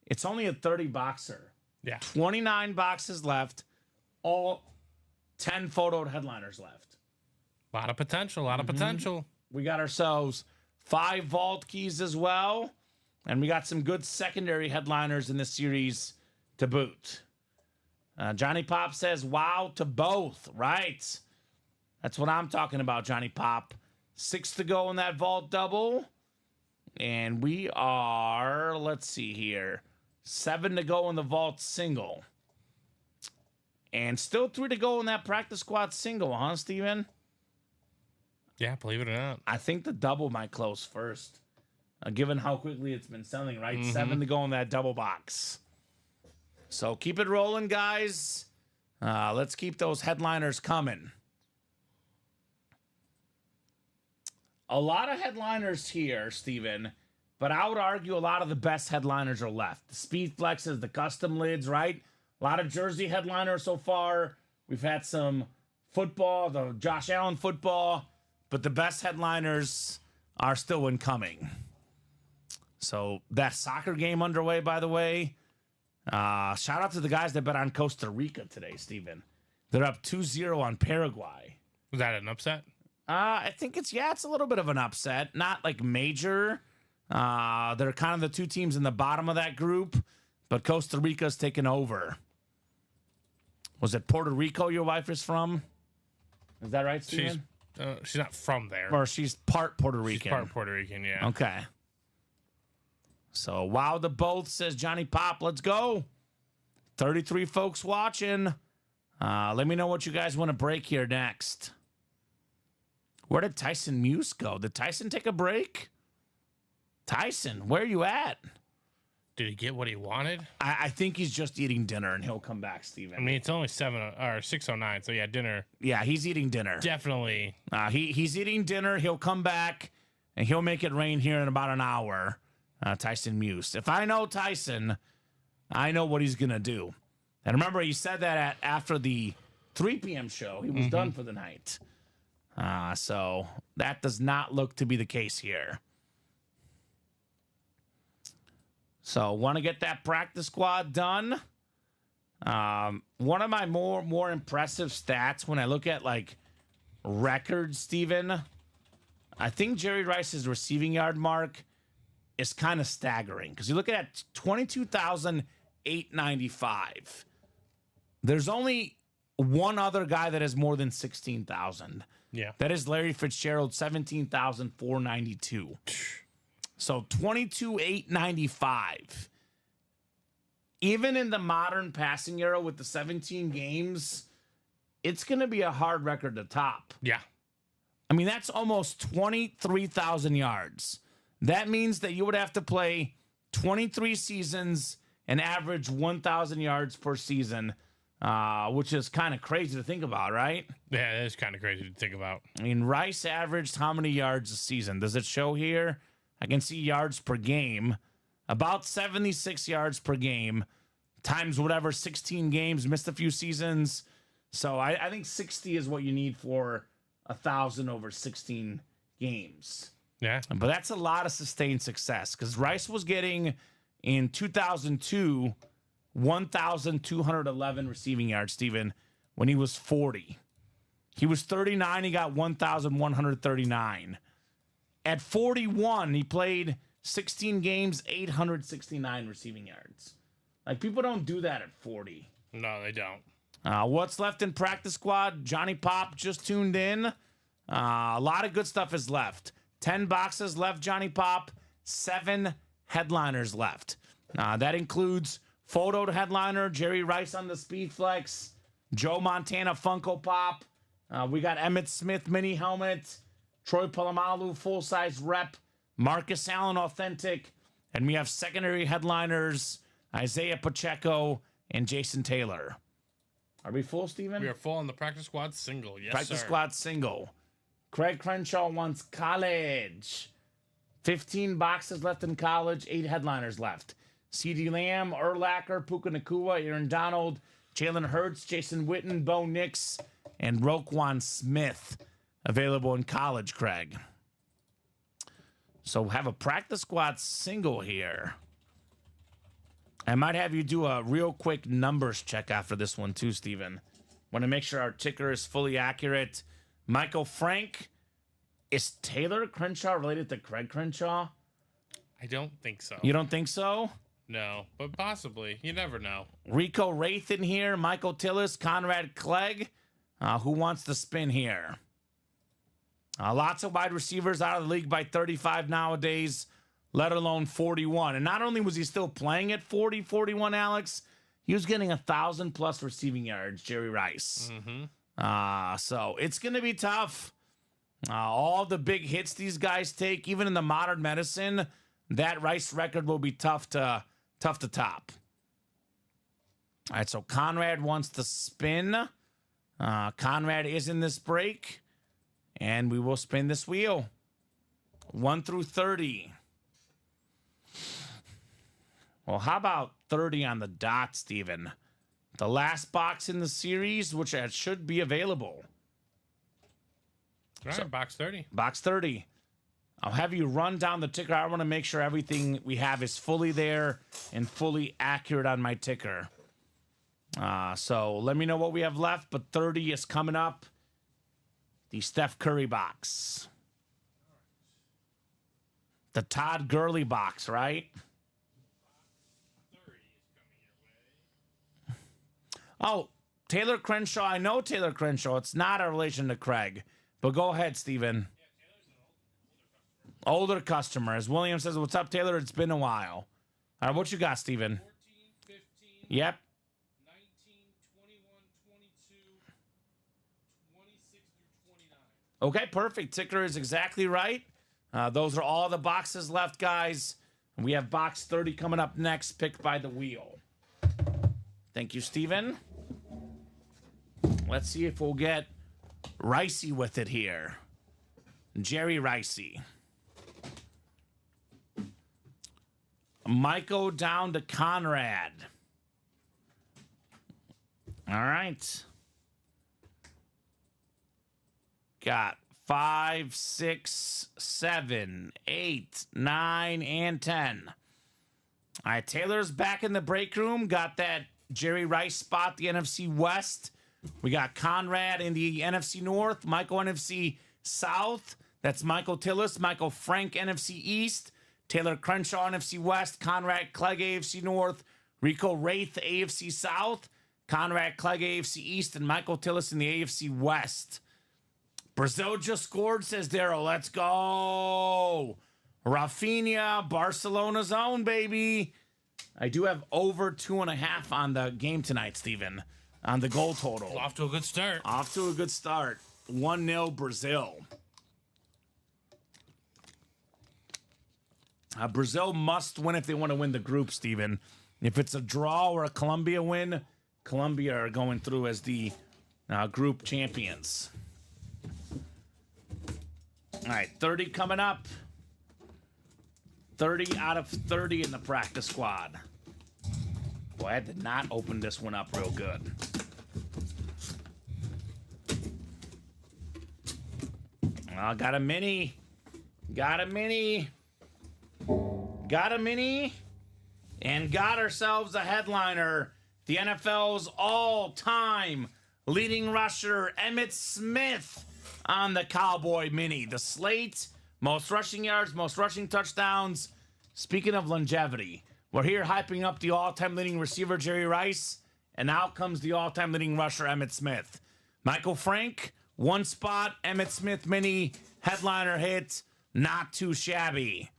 It's only a 30 boxer. Yeah. 29 boxes left. All 10 photoed headliners left. A lot of potential. We got ourselves 5 vault keys as well. And we got some good secondary headliners in this series to boot. Johnny Pop says, wow to both. Right. That's what I'm talking about, Johnny Pop. 6 to go in that vault double. And we are, let's see here, 7 to go in the vault single. And still 3 to go in that practice squad single, huh, Steven? Yeah, believe it or not. I think the double might close first, given how quickly it's been selling, right? 7 to go in that double box. So keep it rolling, guys. Let's keep those headliners coming. A lot of headliners here, Steven, but I would argue a lot of the best headliners are left. The Speed Flexes, the custom lids, right? A lot of jersey headliners so far. We've had some football, the Josh Allen football, but the best headliners are still incoming. So that soccer game underway, by the way. Shout out to the guys that bet on Costa Rica today, Steven. They're up 2-0 on Paraguay. Was that an upset? I think it's a little bit of an upset. Not like major. They're kind of the 2 teams in the bottom of that group, but Costa Rica's taken over. Was it Puerto Rico your wife is from? Is that right, Steven? She's not from there. Or she's part Puerto Rican. She's part Puerto Rican, yeah. Okay. So, wow to both, says Johnny Pop. Let's go. 33 folks watching. Let me know what you guys want to break here next. Where did Tyson Muse go? Did Tyson take a break? Tyson, where are you at? Did he get what he wanted? I think he's just eating dinner, and he'll come back, Steven. I mean, it's only 6:09, so yeah, dinner. Yeah, he's eating dinner. Definitely. He's eating dinner. He'll come back, and he'll make it rain here in about an hour. Tyson Muse. If I know Tyson, I know what he's going to do. And remember, he said that after the 3 p.m. show, he was done for the night. So that does not look to be the case here. So want to get that practice squad done. One of my more impressive stats when I look at like records, Steven, I think Jerry Rice's receiving yard mark is kind of staggering because you look at 22,895. There's only one other guy that has more than 16,000. Yeah. That is Larry Fitzgerald, 17,492. So 22,895. Even in the modern passing era with the 17 games, it's going to be a hard record to top. Yeah. I mean, that's almost 23,000 yards. That means that you would have to play 23 seasons and average 1,000 yards per season, which is kind of crazy to think about, right? Yeah, it is kind of crazy to think about. I mean, Rice averaged how many yards a season? Does it show here? I can see yards per game. About 76 yards per game times whatever, 16 games, missed a few seasons. So I think 60 is what you need for 1,000 over 16 games. Yeah. But that's a lot of sustained success because Rice was getting in 2002 1,211 receiving yards, Steven, when he was 40. He was 39. He got 1,139. At 41, he played 16 games, 869 receiving yards. Like, people don't do that at 40. No, they don't. What's left in practice squad? Johnny Pop just tuned in. A lot of good stuff is left. 10 boxes left, Johnny Pop. 7 headliners left. That includes photo headliner, Jerry Rice on the Speed Flex, Joe Montana Funko Pop. We got Emmitt Smith mini helmet, Troy Polamalu full-size rep, Marcus Allen authentic, and we have secondary headliners, Isaiah Pacheco and Jason Taylor. Are we full, Steven? We are full on the practice squad single. Yes, Practice sir. squad single. Craig Crenshaw wants college. 15 boxes left in college, 8 headliners left. CeeDee Lamb, Urlacher, Puka Nacua, Aaron Donald, Jalen Hurts, Jason Witten, Bo Nix, and Roquan Smith available in college, Craig. So have a practice squad single here. I might have you do a real quick numbers check after this one too, Steven. Want to make sure our ticker is fully accurate. Michael Frank, is Taylor Crenshaw related to Craig Crenshaw? I don't think so. You don't think so? No, but possibly. You never know. Rico Wraith in here, Michael Tillis, Conrad Clegg. Who wants to spin here? Lots of wide receivers out of the league by 35 nowadays, let alone 41. And not only was he still playing at 40, 41, Alex, he was getting 1,000+ receiving yards, Jerry Rice. So it's going to be tough. All the big hits these guys take, even in the modern medicine, that Rice record will be tough to top. All right, so Conrad wants to spin. Conrad is in this break, and we will spin this wheel. 1 through 30. Well, how about 30 on the dot, Steven? The last box in the series, which should be available. All right, box 30. Box 30. I'll have you run down the ticker. I want to make sure everything we have is fully there and fully accurate on my ticker. So let me know what we have left, but 30 is coming up. The Steph Curry box. The Todd Gurley box, right? Oh, Taylor Crenshaw. I know Taylor Crenshaw. It's not a relation to Craig. But go ahead, Steven. Older customer. As William says, what's up, Taylor? It's been a while. All right, what you got, Steven? 14, 15. Yep. 19, 21, 22, 26 through 29. Okay, perfect. Ticker is exactly right. Those are all the boxes left, guys. We have box 30 coming up next, picked by the wheel. Thank you, Steven. Let's see if we'll get Ricey with it here. Jerry Ricey. Michael down to Conrad. All right. Got 5, 6, 7, 8, 9, and 10. All right, Taylor's back in the break room. Got that Jerry Rice spot, the NFC West. We got Conrad in the NFC North, Michael NFC South. That's Michael Tillis, Michael Frank NFC East, Taylor Crenshaw NFC West, Conrad Clegg AFC North, Rico Wraith AFC South, Conrad Clegg AFC East, and Michael Tillis in the AFC West. Brazil just scored, says Daryl. Let's go. Rafinha, Barcelona's own, baby. I do have over 2.5 on the game tonight, Steven, on the goal total. Off to a good start. Off to a good start. 1-0 Brazil. Brazil must win if they want to win the group, Steven. If it's a draw or a Colombia win, Colombia are going through as the group champions. All right, 30 coming up. 30 out of 30 in the practice squad. Boy, I did not open this one up real good. Got a mini. Got a mini. Got a mini. And got ourselves a headliner. The NFL's all-time leading rusher, Emmitt Smith, on the Cowboy Mini. The slate, most rushing yards, most rushing touchdowns. Speaking of longevity, we're here hyping up the all-time leading receiver, Jerry Rice, and out comes the all-time leading rusher, Emmitt Smith. Michael Frank, one spot, Emmitt Smith Mini, headliner hit, not too shabby.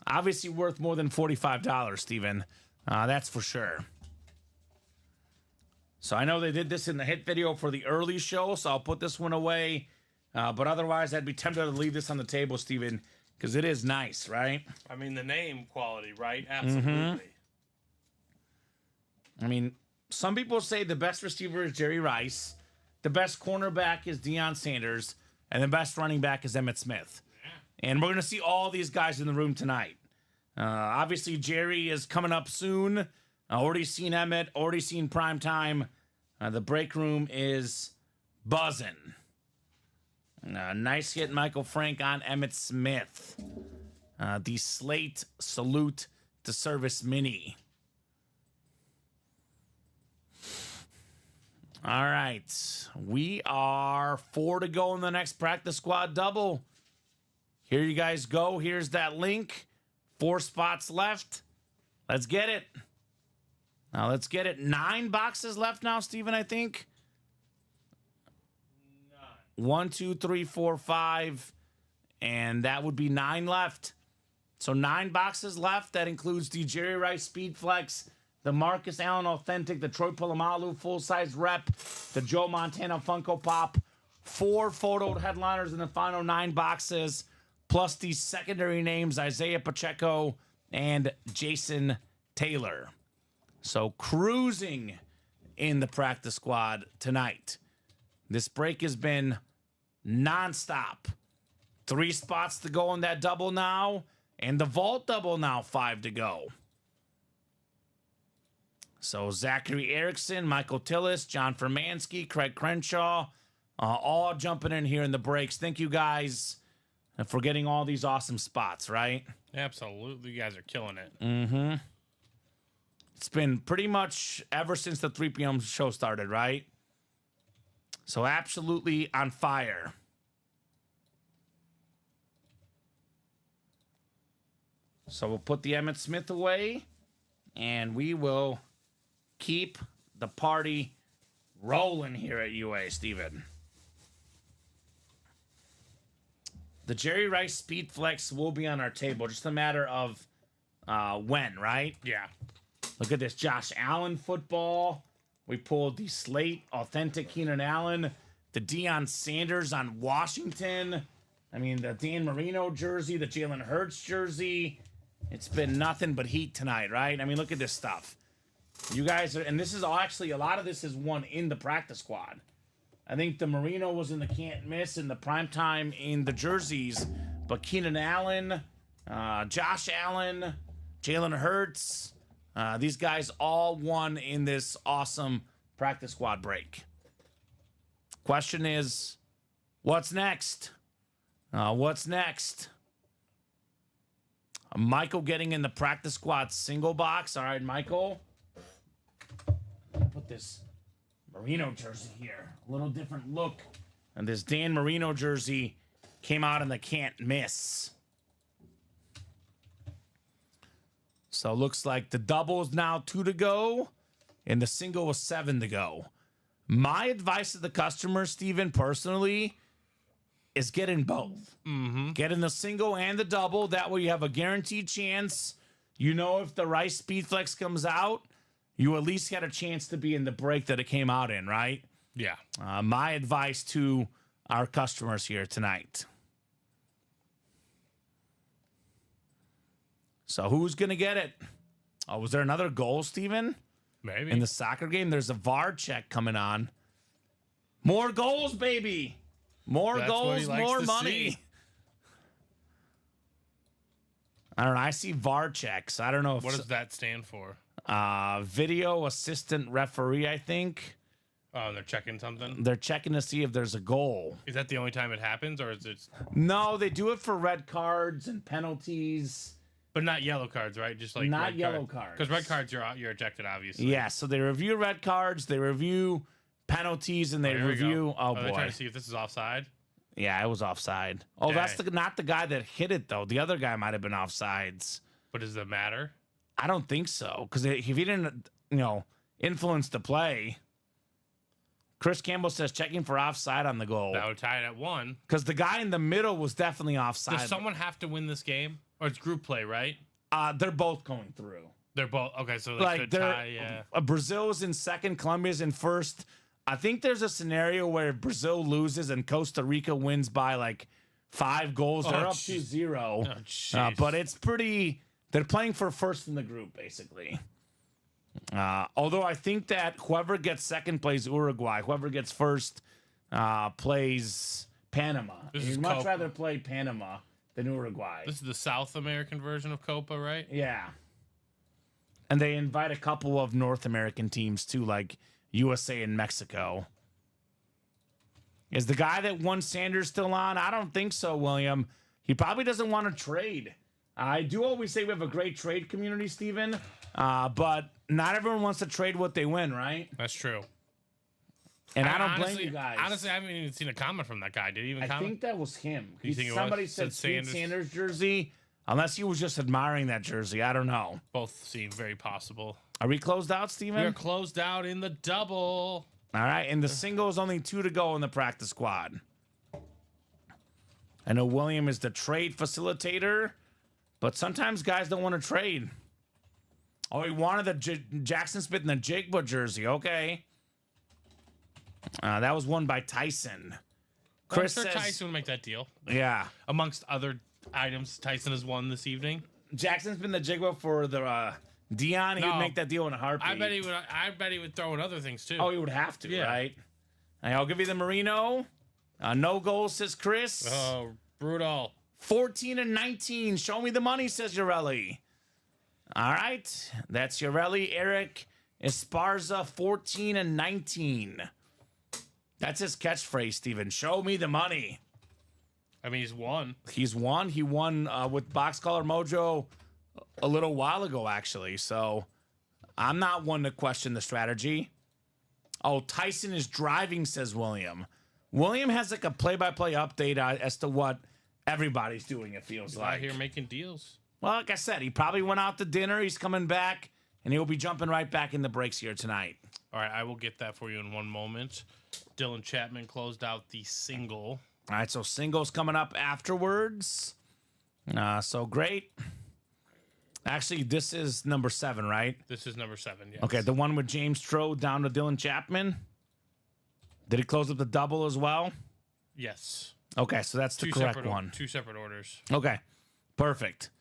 Obviously worth more than $45, Steven. That's for sure. So I know they did this in the hit video for the early show, so I'll put this one away. But otherwise, I'd be tempted to leave this on the table, Steven, because it is nice, right? I mean, the name quality, right? Absolutely. I mean, some people say the best receiver is Jerry Rice, the best cornerback is Deion Sanders, and the best running back is Emmitt Smith. Yeah. And we're going to see all these guys in the room tonight. Obviously, Jerry is coming up soon. Already seen Emmitt, already seen Primetime. The break room is buzzing. Nice hit, Michael Frank on Emmitt Smith. The slate salute to service mini. All right. We are 4 to go in the next practice squad double. Here you guys go. Here's that link. 4 spots left. Let's get it. Now let's get it. 9 boxes left now, Steven, I think. 1, 2, 3, 4, 5. And that would be 9 left. So 9 boxes left. That includes the Jerry Rice Speed Flex, the Marcus Allen Authentic, the Troy Polamalu full-size rep, the Joe Montana Funko Pop. 4 photoed headliners in the final 9 boxes, plus the secondary names Isaiah Pacheco and Jason Taylor. So cruising in the practice squad tonight. This break has been nonstop. 3 spots to go in that double now, and the vault double now 5 to go. So Zachary Erickson, Michael Tillis, John Fermansky, Craig Crenshaw, all jumping in here in the breaks. Thank you guys for getting all these awesome spots, right? Absolutely. You guys are killing it. Mm-hmm. It's been pretty much ever since the 3 p.m. show started, right? So absolutely on fire. So we'll put the Emmitt Smith away, and we will keep the party rolling here at UA, Steven. The Jerry Rice Speed Flex will be on our table. Just a matter of when, right? Yeah. Look at this Josh Allen football. We pulled the Slate Authentic Keenan Allen. The Deion Sanders on Washington. I mean, the Dan Marino jersey. The Jalen Hurts jersey. It's been nothing but heat tonight, right? I mean, look at this stuff. You guys are, and this is all actually, a lot of this is won in the practice squad. I think the Merino was in the can't miss in the primetime in the jerseys, but Keenan Allen, Josh Allen, Jalen Hurts, these guys all won in this awesome practice squad break. Question is, what's next? What's next? Michael getting in the practice squad single box. All right, Michael. Put this Merino jersey here. A little different look. And this Dan Marino jersey came out in the can't miss. So looks like the double is now 2 to go, and the single was 7 to go. My advice to the customer, Steven, personally, is get in both. Get in the single and the double. That way you have a guaranteed chance. You know, if the Rice Speed Flex comes out, you at least had a chance to be in the break that it came out in, right? Yeah. My advice to our customers here tonight. So who's going to get it? Oh, was there another goal, Steven? Maybe. In the soccer game, there's a VAR check coming on. More goals, baby. More That's what he goals, likes more to money. see. I don't know. I see VAR checks. I don't know if What does that stand for? video assistant referee, I think. Oh, they're checking something? They're checking to see if there's a goal. Is that the only time it happens, or is it... No, they do it for red cards and penalties. But not yellow cards, right? Just like Not red yellow cards. Because red cards, you're ejected, obviously. Yeah, so they review red cards, they review penalties, and they Here we go. review... Oh, Are they boy. trying to see if this is offside? Yeah, it was offside. Oh, that's Dang. not the guy that hit it, though. The other guy might have been offsides. But does it matter? I don't think so, because if he didn't, influence the play... Chris Campbell says checking for offside on the goal. That would tie it at 1. Because the guy in the middle was definitely offside. Does someone have to win this game? Or it's group play, right? They're both going through. They're both... Okay, so they could tie, yeah. Brazil's in second, Colombia's in first. I think there's a scenario where Brazil loses and Costa Rica wins by like 5 goals. They're up 2-0. Oh, jeez. But it's pretty... They're playing for first in the group, basically. Although I think that whoever gets second plays Uruguay. Whoever gets first plays Panama. You'd much rather play Panama than Uruguay. This is the South American version of Copa, right? Yeah. And they invite a couple of North American teams too, like USA and Mexico. Is the guy that won Sanders still on? I don't think so, William. He probably doesn't want to trade. I do always say we have a great trade community, Steven, but not everyone wants to trade what they win, right? That's true. And I don't blame you guys. Honestly, I haven't even seen a comment from that guy. Did he even comment? I think that was him. You think it Somebody was? said Said Sanders jersey, unless he was just admiring that jersey. I don't know. Both seem very possible. Are we closed out, Steven? We're closed out in the double. All right, and the single is only 2 to go in the practice squad. I know William is the trade facilitator, but sometimes guys don't want to trade. Oh, he wanted the Jackson Smith and the Jigba jersey. Okay. That was won by Tyson. Chris I'm sure says, Tyson would make that deal. yeah. Amongst other items, Tyson has won this evening. Jackson's been the Jigba for the Dion. He would make that deal in a heartbeat. I bet he would throw in other things too. Oh, he would have to, Yeah. right? And I'll give you the Merino. No goals, says Chris. Oh, brutal. 14 and 19. Show me the money, says Urelli. All right. That's Urelli. Eric Esparza, 14 and 19. That's his catchphrase, Steven. Show me the money. I mean, he's won. He's won. He won with Box Collar Mojo a little while ago, actually. So I'm not one to question the strategy. Oh, Tyson is driving, says William. William has like a play-by-play update as to what everybody's doing, it feels He's like. out here making deals. Well, like I said, he probably went out to dinner. He's coming back, and he'll be jumping right back in the breaks here tonight. All right, I will get that for you in one moment. Dylan Chapman closed out the single. All right, so singles coming up afterwards. So great. Actually, this is number 7, right? This is number 7, yes. Okay, the one with James Strode down to Dylan Chapman. Did he close up the double as well? Yes. Okay, so that's the correct one. 2 separate orders. Okay, perfect.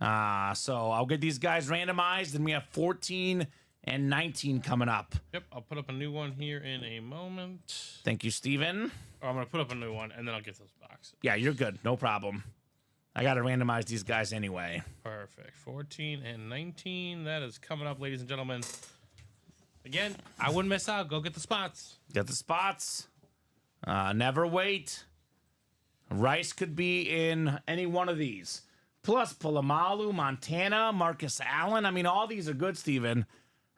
So I'll get these guys randomized, and we have 14 and 19 coming up. Yep, I'll put up a new one here in a moment. Thank you, Steven. Or I'm going to put up a new one, and then I'll get those boxes. Yeah, you're good. No problem. I got to randomize these guys anyway. Perfect. 14 and 19. That is coming up, ladies and gentlemen. Again, I wouldn't miss out. Go get the spots. Get the spots. Never wait. Rice could be in any one of these. Plus Polamalu, Montana, Marcus Allen. I mean, all these are good, Steven.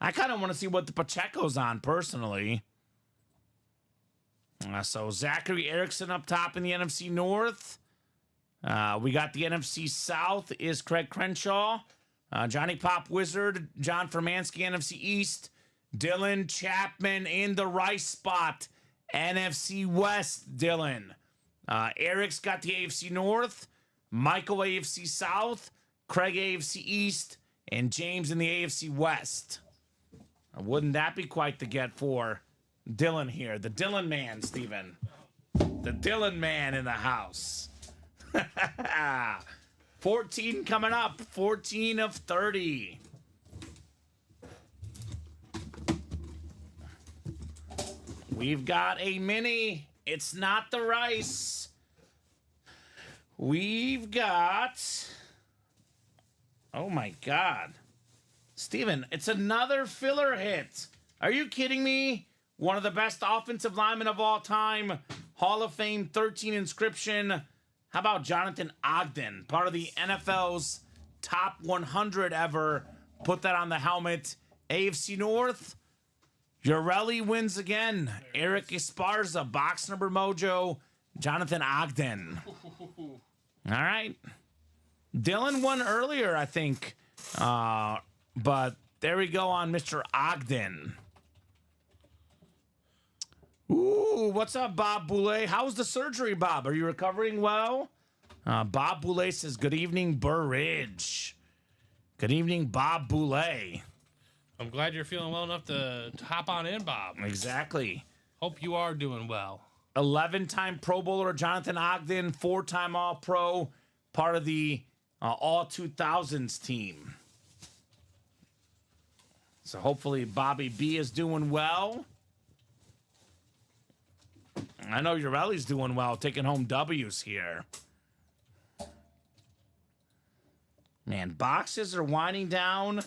I kind of want to see what the Pacheco's on, personally. So Zachary Erickson up top in the NFC North. We got the NFC South is Craig Crenshaw. Johnny Pop Wizard, John Fermansky, NFC East. Dylan Chapman in the Rice spot. NFC West, Dylan. Eric's got the AFC North. Michael AFC South. Craig AFC East. And James in the AFC West. Wouldn't that be quite the get for Dylan here? The Dylan man, Steven. The Dylan man in the house. 14 coming up. 14 of 30. We've got a mini. It's not the Rice. We've got... Oh, my God. Steven, it's another filler hit. Are you kidding me? One of the best offensive linemen of all time. Hall of Fame 13 inscription. How about Jonathan Ogden? Part of the NFL's top 100 ever. Put that on the helmet. AFC North. Urelli wins again. Eric Esparza, box number mojo. Jonathan Ogden. All right. Dylan won earlier, I think. But there we go on Mr. Ogden. Ooh, what's up, Bob Boulay? How's the surgery, Bob? Are you recovering well? Bob Boulay says, good evening, Burr Ridge. Good evening, Bob Boulay. I'm glad you're feeling well enough to hop on in, Bob. Exactly. Hope you are doing well. 11-time Pro Bowler Jonathan Ogden, 4-time All-Pro, part of the All-2000s team. So hopefully Bobby B is doing well. I know Urelli's doing well, taking home W's here. Man, boxes are winding down.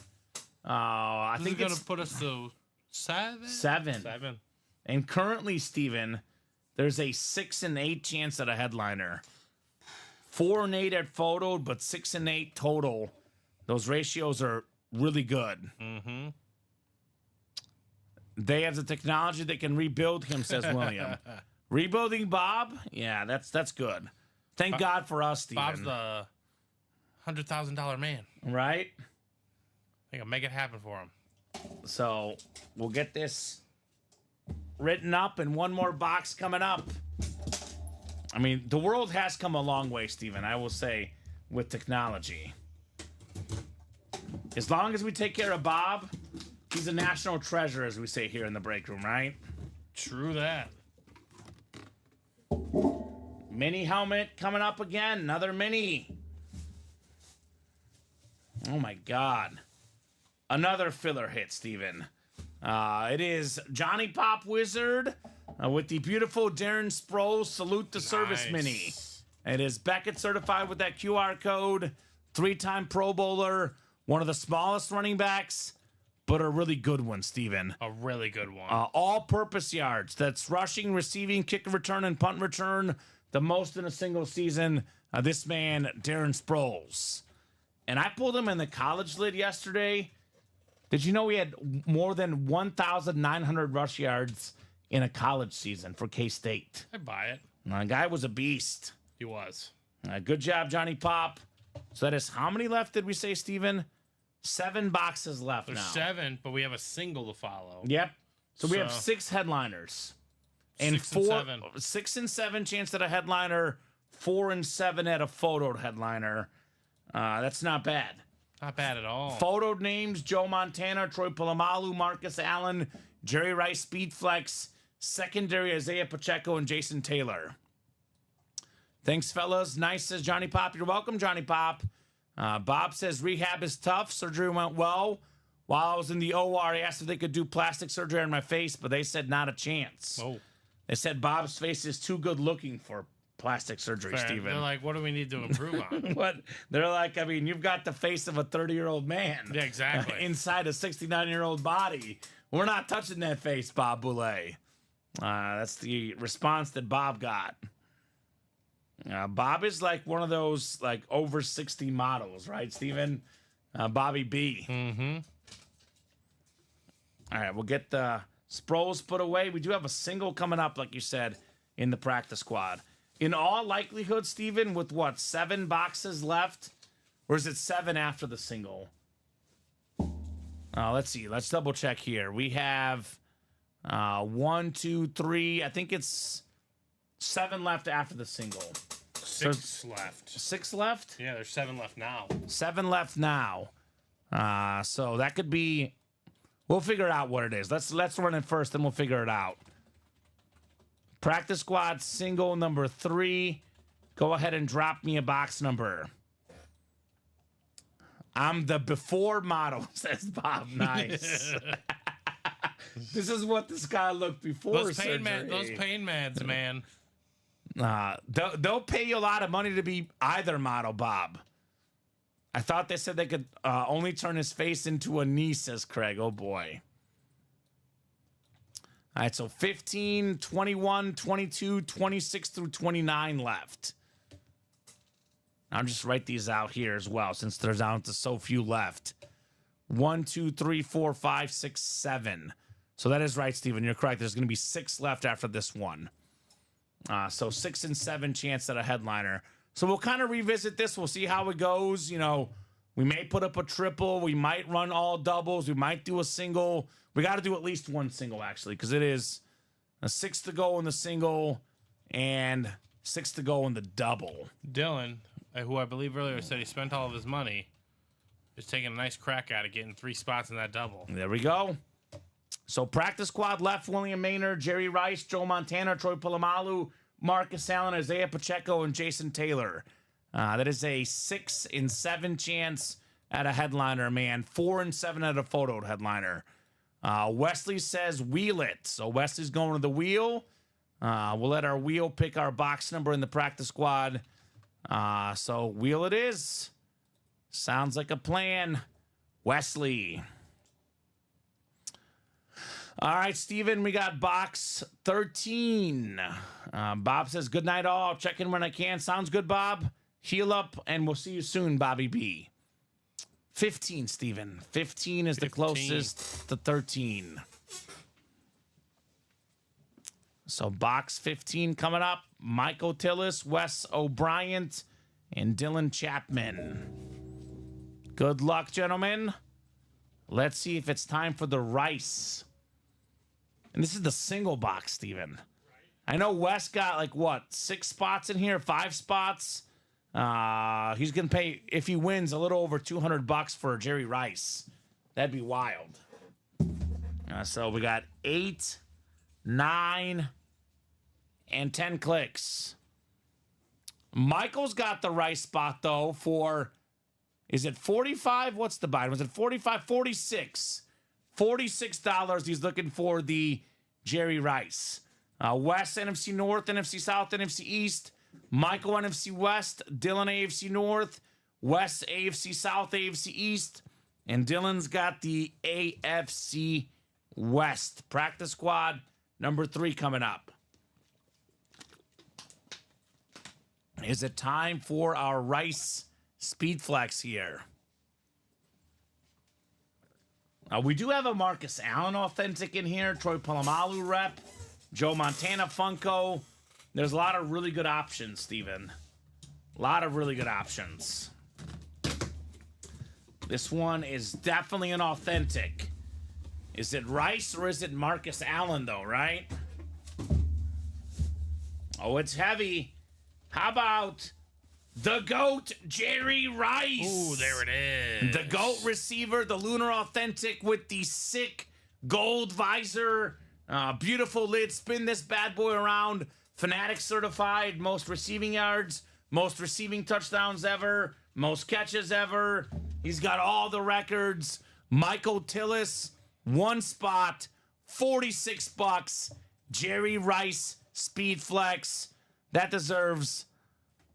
I think it's going to put us to 7? 7. And currently, Steven, there's a 6 and 8 chance at a headliner. 4 and 8 at photoed, but 6 and 8 total. Those ratios are really good. Mm-hmm. They have the technology that can rebuild him, says William. Rebuilding Bob? Yeah, that's good. Thank God for us, Steven. Bob's the $100,000 man. Right? I think I'll make it happen for him. So we'll get this written up and one more box coming up. I mean, the world has come a long way, Steven, I will say, with technology. As long as we take care of Bob, he's a national treasure, as we say here in the break room, right? True that. Mini helmet coming up again. Another mini. Oh, my God. Another filler hit, Steven. It is Johnny Pop Wizard with the beautiful Darren Sproles Salute the Service mini. It is Beckett certified with that QR code. 3-time Pro Bowler. One of the smallest running backs, but a really good one, Steven. A really good one. All-purpose yards. That's rushing, receiving, kick return, and punt return. The most in a single season. This man, Darren Sproles. And I pulled him in the college lid yesterday. Did you know he had more than 1,900 rush yards in a college season for K-State? I buy it. The guy was a beast. He was. Good job, Johnny Pop. So that is how many left did we say, Steven? 7 boxes left. There's now. 7, but we have a single to follow. Yep. So we have 6 headliners. And 6 and 7 chance at a headliner, 4 and 7 at a photoed headliner. That's not bad. Not bad at all. Photoed names: Joe Montana, Troy Polamalu, Marcus Allen, Jerry Rice, Speedflex. Secondary: Isaiah Pacheco and Jason Taylor. Thanks, fellas. Nice, says Johnny Pop. You're welcome, Johnny Pop. Bob says rehab is tough. Surgery went well. While I was in the OR, I asked if they could do plastic surgery on my face, but they said not a chance. Oh. They said Bob's face is too good looking for plastic surgery, Fair. Steven. They're like, what do we need to improve on? What? They're like, I mean, you've got the face of a 30-year-old man. Yeah, exactly. Inside a 69-year-old body. We're not touching that face, Bob Boulay. That's the response that Bob got. Bob is like one of those like over 60 models, right, Steven? Bobby B. Mm-hmm. All right, we'll get the Sproles put away. We do have a single coming up, like you said, in the practice squad. In all likelihood, Steven, with what, 7 boxes left? Or is it 7 after the single? Let's see. Let's double check here. We have 1, 2, 3. I think it's 7 left after the single. 6 left. 6 left? Yeah, there's 7 left now. 7 left now. So that could be... We'll figure out what it is. Let's run it first, then we'll figure it out. Practice squad single number 3. Go ahead and drop me a box number. I'm the before model, says Bob. Nice. This is what this guy looked before Those surgery. those pain meds, man. They'll pay you a lot of money to be either model, Bob. I thought they said they could only turn his face into a knee, says Craig. Oh, boy. All right, so 15, 21, 22, 26 through 29 left. I'll just write these out here as well, since there's down to so few left. 1, 2, 3, 4, 5, 6, 7. So that is right, Steven. You're correct. There's going to be 6 left after this one. So 6 and 7 chance at a headliner. So we'll kind of revisit this. We'll see how it goes. You know, we may put up a triple. We might run all doubles. We might do a single. We got to do at least one single, actually, because it is a 6 to go in the single and 6 to go in the double. Dylan, who I believe earlier said he spent all of his money, is taking a nice crack at it, getting 3 spots in that double. There we go. So practice squad left, William Maynard, Jerry Rice, Joe Montana, Troy Polamalu, Marcus Allen, Isaiah Pacheco, and Jason Taylor. That is a 6 and 7 chance at a headliner, man. 4 and 7 at a photo headliner. Wesley says wheel it. So Wesley's going to the wheel. We'll let our wheel pick our box number in the practice squad. So wheel it is. Sounds like a plan. Wesley. All right, Steven, we got box 13. Bob says, good night all. Check in when I can. Sounds good, Bob. Heal up, and we'll see you soon, Bobby B. 15, Steven. 15 is the closest to 13. So box 15 coming up. Michael Tillis, Wes O'Brien, and Dylan Chapman. Good luck, gentlemen. Let's see if it's time for the Rice. And this is the single box, Steven. I know Wes got, like, what, 6 spots in here? 5 spots? He's going to pay, if he wins, a little over $200 for Jerry Rice. That'd be wild. So we got 8, 9, and 10 clicks. Michael's got the Rice spot, though, for, is it 45? What's the buy? Was it 45? 46. $46 he's looking for the Jerry Rice. West, NFC North, NFC South, NFC East. Michael, NFC West. Dylan, AFC North. West, AFC South, AFC East. And Dylan's got the AFC West. Practice squad number 3 coming up. Is it time for our Rice Speed Flex here? We do have a Marcus Allen authentic in here. Troy Polamalu rep. Joe Montana Funko. There's a lot of really good options, Steven. A lot of really good options. This one is definitely an authentic. Is it Rice or is it Marcus Allen, though, right? Oh, it's heavy. How about the GOAT, Jerry Rice? Ooh, there it is. The GOAT receiver, the Lunar Authentic with the sick gold visor. Beautiful lid. Spin this bad boy around. Fanatic certified. Most receiving yards. most receiving touchdowns ever, most catches ever. He's got all the records. Michael Tillis, one spot, $46. Jerry Rice, Speed Flex. That deserves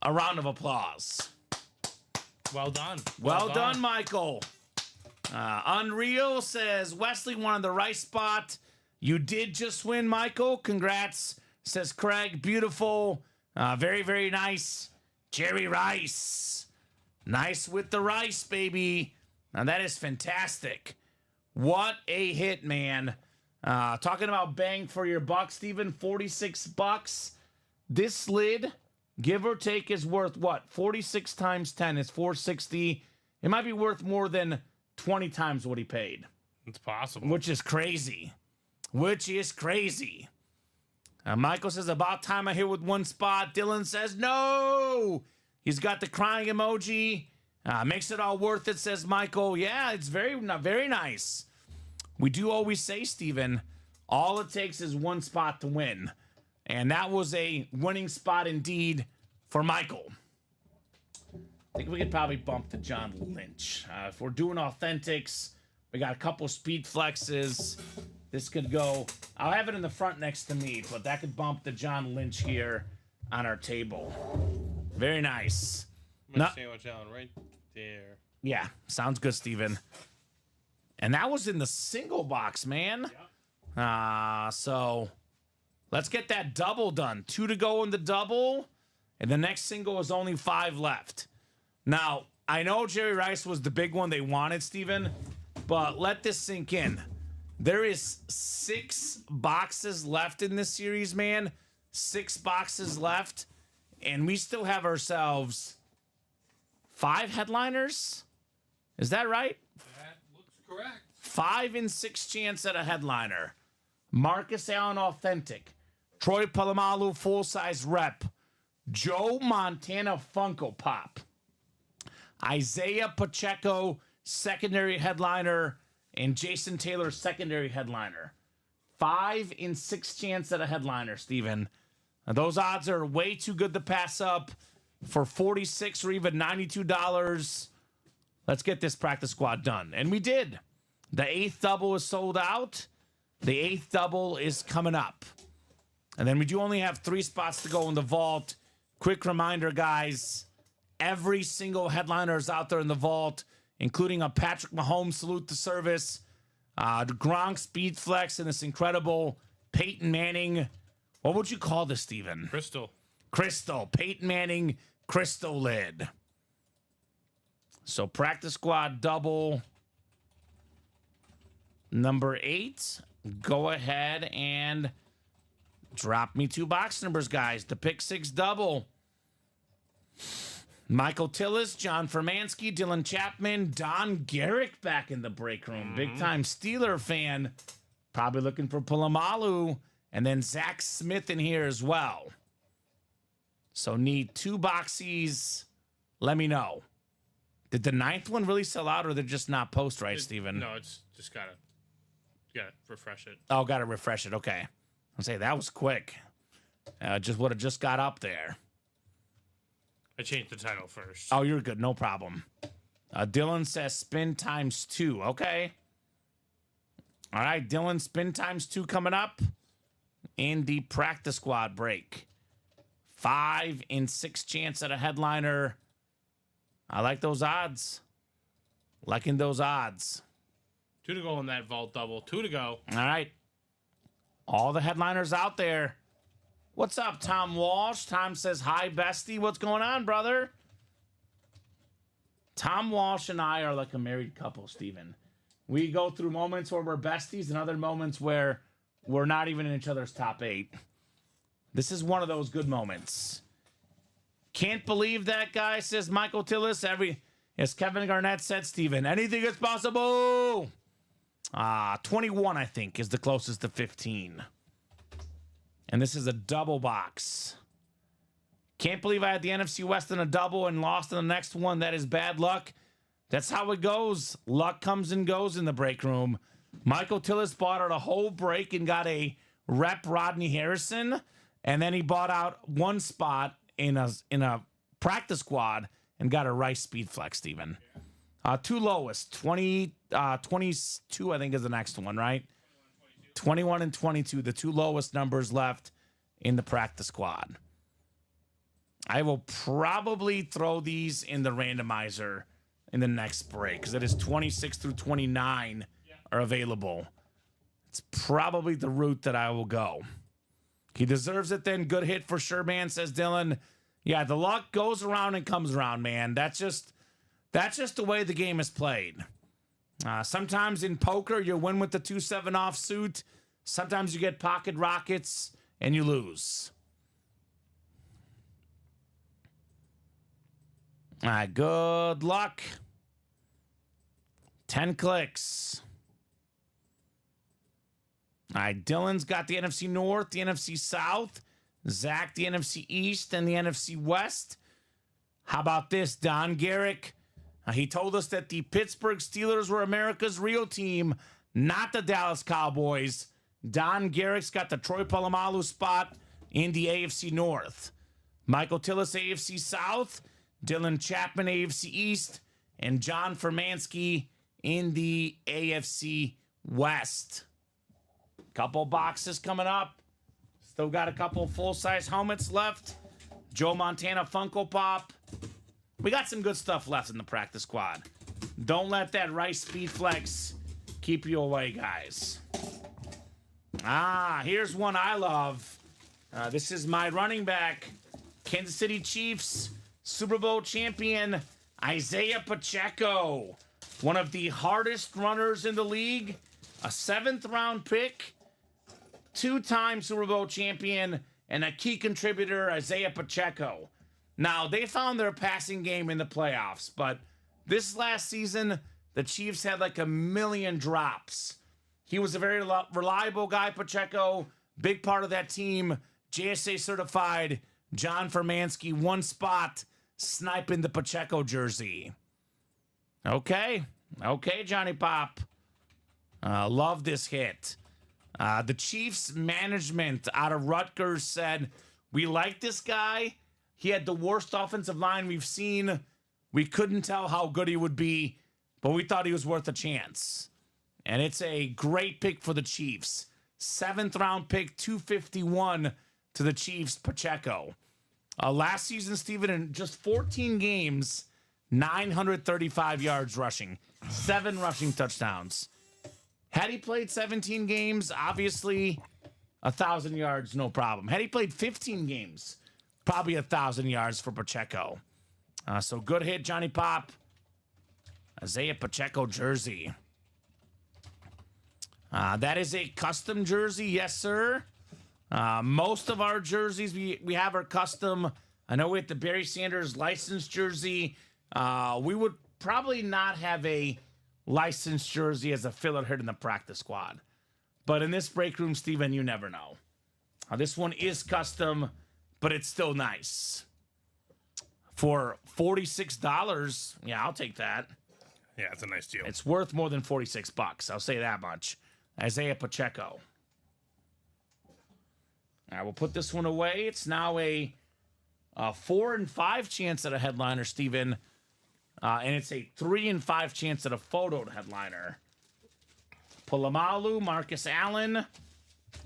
a round of applause. Well done. Well done, Michael. Unreal says, Wesley wanted the Rice spot. You did just win, Michael. Congrats, says Craig. Beautiful. Very, very nice. Jerry Rice. Nice with the rice, baby. Now, that is fantastic. What a hit, man. Talking about bang for your buck, Steven, $46. This lid, give or take, is worth what? 46 times 10 is 460. It might be worth more than 20 times what he paid. It's possible. Which is crazy. Michael says, about time I hit with one spot. Dylan says, no. He's got the crying emoji. Makes it all worth it, says Michael. Yeah, it's very nice. We do always say, Steven, all it takes is one spot to win. And that was a winning spot indeed for Michael. I think we could probably bump to John Lynch. If we're doing authentics, we got a couple speed flexes. This could go. I'll have it in the front next to me, but that could bump to John Lynch here on our table. Very nice. I'm going to sandwich Allen right there. Yeah, sounds good, Steven. And that was in the single box, man. Yep. So let's get that double done. 2 to go in the double, and the next single is only 5 left. Now, I know Jerry Rice was the big one they wanted, Steven, but let this sink in. There is 6 boxes left in this series, man. 6 boxes left, and we still have ourselves 5 headliners. Is that right? That looks correct. 5 and 6 chance at a headliner. Marcus Allen Authentic. Troy Polamalu full-size rep. Joe Montana Funko Pop. Isaiah Pacheco secondary headliner. And Jason Taylor secondary headliner. 5 and 6 chance at a headliner, Steven. Now, those odds are way too good to pass up for $46 or even $92. Let's get this practice squad done. And we did. The 8th double is sold out. The 8th double is coming up. And then we do only have 3 spots to go in the vault. Quick reminder, guys. Every single headliner is out there in the vault, including a Patrick Mahomes salute to service, the Gronk speed flex, and this incredible Peyton Manning. What would you call this, Steven? Crystal. Peyton Manning crystal lid. So practice squad double. Number 8. Go ahead and drop me 2 box numbers, guys. The pick 6 double. Michael Tillis, John Fermansky, Dylan Chapman, Don Garrick back in the break room. Big time Steeler fan. Probably looking for Polamalu. And then Zach Smith in here as well. So need 2 boxies. Let me know. Did the 9th one really sell out, or they're just not post right, Steven? No, it's just gotta refresh it. Oh, gotta refresh it. Okay. I'll say that was quick. Just would have just got up there. I changed the title first. Oh, you're good. No problem. Dylan says spin times 2. Okay. All right, Dylan, spin times 2 coming up in the practice squad break. 5 and 6 chance at a headliner. I like those odds. Liking those odds. 2 to go in that vault double. 2 to go. All right. All the headliners out there. What's up, Tom Walsh? Tom says, hi, bestie. What's going on, brother? Tom Walsh and I are like a married couple, Steven. We go through moments where we're besties and other moments where we're not even in each other's top 8. This is one of those good moments. Can't believe that guy, says Michael Tillis. As Kevin Garnett said, Steven, anything is possible. 21, I think, is the closest to 15. And this is a double box. Can't believe I had the NFC West in a double and lost in the next one. That is bad luck. That's how it goes. Luck comes and goes in the break room. Michael Tillis bought out a whole break and got a rep Rodney Harrison. And then he bought out one spot in a practice squad and got a Rice Speed Flex, Steven. Two lowest, 22, I think is the next one, right? 21 and 22, the two lowest numbers left in the practice squad. I will probably throw these in the randomizer in the next break because it is 26 through 29 are available. It's probably the route that I will go. He deserves it then. Good hit for sure, man, says Dylan. Yeah, the luck goes around and comes around, man. That's just the way the game is played. Sometimes in poker, you win with the 2-7 offsuit. Sometimes you get pocket rockets and you lose. All right, good luck. 10 clicks. All right, Dylan's got the NFC North, the NFC South. Zach, the NFC East, and the NFC West. How about this, Don Garrick? He told us that the Pittsburgh Steelers were America's real team, not the Dallas Cowboys. Don Garrick's got the Troy Polamalu spot in the AFC North. Michael Tillis, AFC South. Dylan Chapman, AFC East. And John Fermansky in the AFC West. Couple boxes coming up. Still got a couple full-size helmets left. Joe Montana Funko Pop. We got some good stuff left in the practice squad. Don't let that Rice Speed Flex keep you away, guys. Here's one I love. This is my running back, Kansas City Chiefs Super Bowl champion, Isaiah Pacheco. One of the hardest runners in the league. A 7th-round pick. 2-time Super Bowl champion and a key contributor, Isaiah Pacheco. Now, they found their passing game in the playoffs, but this last season, the Chiefs had like 1 million drops. He was a very reliable guy, Pacheco. Big part of that team. JSA certified. John Fermansky, one spot, sniping the Pacheco jersey. Okay, Johnny Pop. Love this hit. The Chiefs management out of Rutgers said, we like this guy. He had the worst offensive line we've seen. We couldn't tell how good he would be, but we thought he was worth a chance. And it's a great pick for the Chiefs. 7th-round pick, 251 to the Chiefs, Pacheco. Last season, Steven, in just 14 games, 935 yards rushing, 7 rushing touchdowns. Had he played 17 games, obviously 1,000 yards, no problem. Had he played 15 games, probably 1,000 yards for Pacheco. So good hit, Johnny Pop. Isaiah Pacheco jersey. That is a custom jersey, yes, sir. Most of our jerseys we have are custom. I know we have the Barry Sanders licensed jersey. We would probably not have a licensed jersey as a filler hit in the practice squad. But in this break room, Steven, you never know. This one is custom, but it's still nice. For $46, yeah, I'll take that. Yeah, it's a nice deal. It's worth more than $46. I'll say that much. Isaiah Pacheco. All right, we'll put this one away. It's now a 4 and 5 chance at a headliner, Steven. And it's a 3 and 5 chance at a photo headliner. Polamalu, Marcus Allen,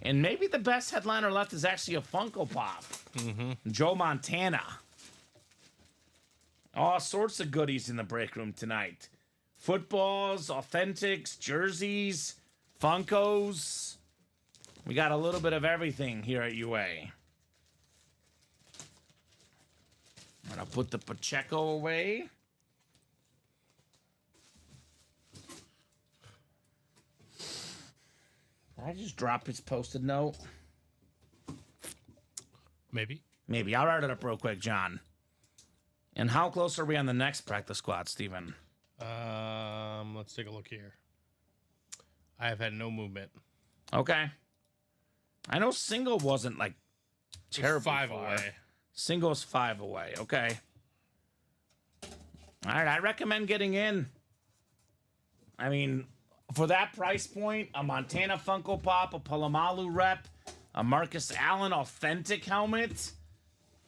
and maybe the best headliner left is actually a Funko Pop. Joe Montana. All sorts of goodies in the break room tonight. Footballs, authentics, jerseys, Funkos. We got a little bit of everything here at UA. I'm going to put the Pacheco away. Did I just drop his post-it note? Maybe. I'll write it up real quick, John. And how close are we on the next practice squad, Steven? Let's take a look here. I have had no movement. Okay. I know single wasn't like terrible. 5 far. away. Single's 5 away. Okay. All right. I recommend getting in. I mean, for that price point, a Montana Funko Pop, a Polamalu rep, a Marcus Allen authentic helmet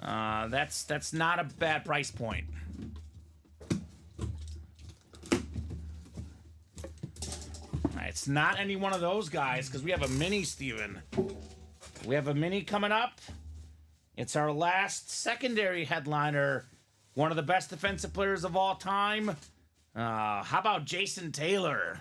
That's not a bad price point. It's not any one of those guys because we have a mini, Steven. We have a mini coming up. It's our last secondary headliner. One of the best defensive players of all time. How about Jason Taylor?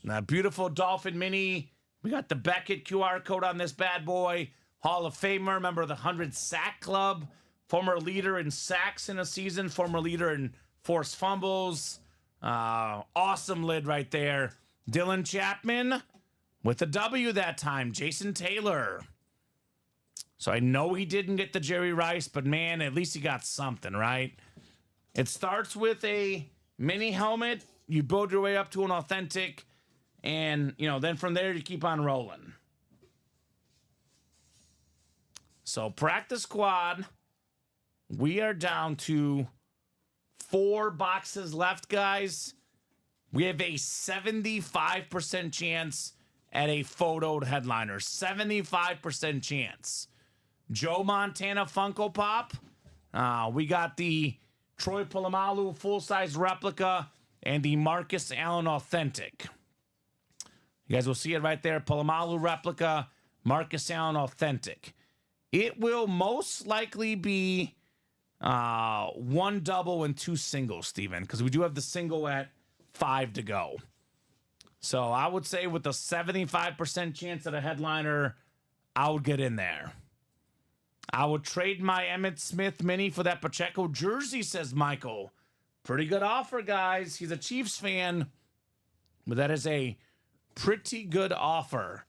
Nice. Beautiful Dolphin mini. We got the Beckett QR code on this bad boy. Hall of Famer, member of the 100 Sack Club. Former leader in sacks in a season. Former leader in forced fumbles. Awesome lid right there. Dylan Chapman with a W that time. Jason Taylor. So I know he didn't get the Jerry Rice, but man, at least he got something, right? It starts with a mini helmet. You build your way up to an authentic. And, then from there, you keep on rolling. So practice squad. We are down to 4 boxes left, guys. We have a 75% chance at a photoed headliner. 75% chance. Joe Montana Funko Pop. We got the Troy Polamalu full-size replica and the Marcus Allen authentic. You guys will see it right there. Polamalu replica, Marcus Allen authentic. It will most likely be 1 double and 2 singles, Steven, because we do have the single at 5 to go. So I would say with a 75% chance at a headliner, I would get in there. I would trade my Emmitt Smith mini for that Pacheco jersey, says Michael. Pretty good offer, guys. He's a Chiefs fan, but that is a pretty good offer.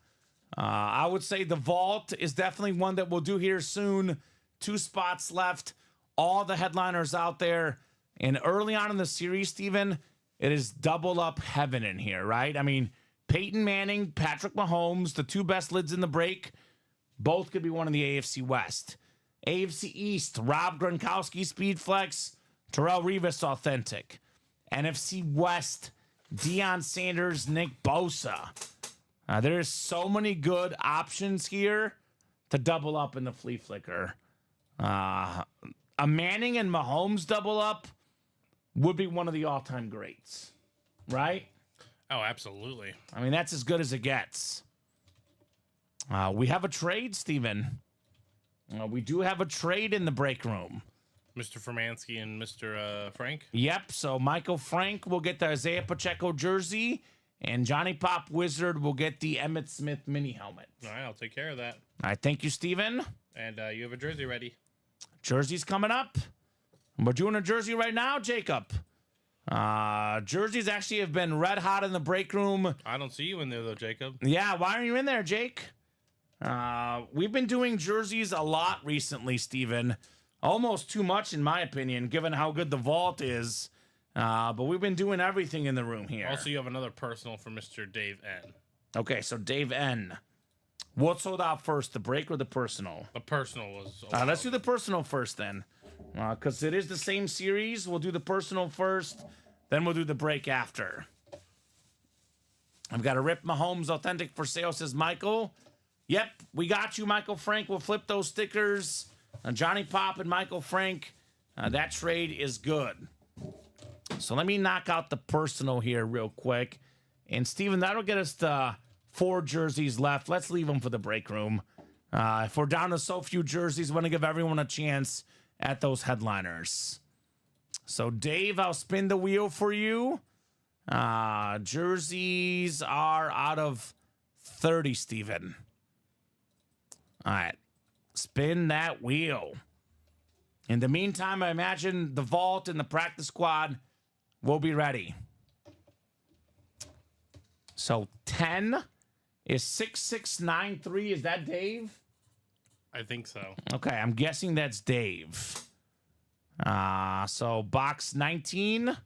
I would say the vault is definitely one that we'll do here soon. 2 spots left. All the headliners out there. And early on in the series, Steven, it is double up heaven in here, right? I mean, Peyton Manning, Patrick Mahomes, the 2 best lids in the break, both could be one in the AFC West. AFC East, Rob Gronkowski, Speed Flex, Terrell Revis, authentic. NFC West, Deion Sanders, Nick Bosa. There's so many good options here to double up in the flea flicker. A Manning and Mahomes double up would be one of the all-time greats, right? Oh, absolutely. I mean, that's as good as it gets. We have a trade, Steven. We do have a trade in the break room. Mr. Formansky and Mr. Frank? Yep, so Michael Frank will get the Isaiah Pacheco jersey, and Johnny Pop Wizard will get the Emmitt Smith mini helmet. All right, I'll take care of that. All right, thank you, Steven. And you have a jersey ready. Jersey's coming up. We're doing a jersey right now, Jacob. Jerseys actually have been red hot in the break room. I don't see you in there, though, Jacob. Yeah, why are you in there, Jake? We've been doing jerseys a lot recently, Steven. Almost too much, in my opinion, given how good the vault is. But we've been doing everything in the room here. Also, you have another personal for Mr. Dave N. Okay, so Dave N. What sold out first, the break or the personal? The personal was... Let's do the personal first, then. Because it is the same series. We'll do the personal first, then we'll do the break after. I've got a Rip Mahomes authentic for sale, says Michael. Yep, we got you, Michael Frank. We'll flip those stickers. Johnny Pop and Michael Frank. That trade is good. So let me knock out the personal here real quick. And, Steven, that'll get us to 4 jerseys left. Let's leave them for the break room. If we're down to so few jerseys, we want to give everyone a chance at those headliners. So, Dave, I'll spin the wheel for you. Jerseys are out of 30, Steven. All right. Spin that wheel. In the meantime, I imagine the vault and the practice squad will be ready. So 10 is 6693. Is that Dave? I think so. Okay, I'm guessing that's Dave. So box 19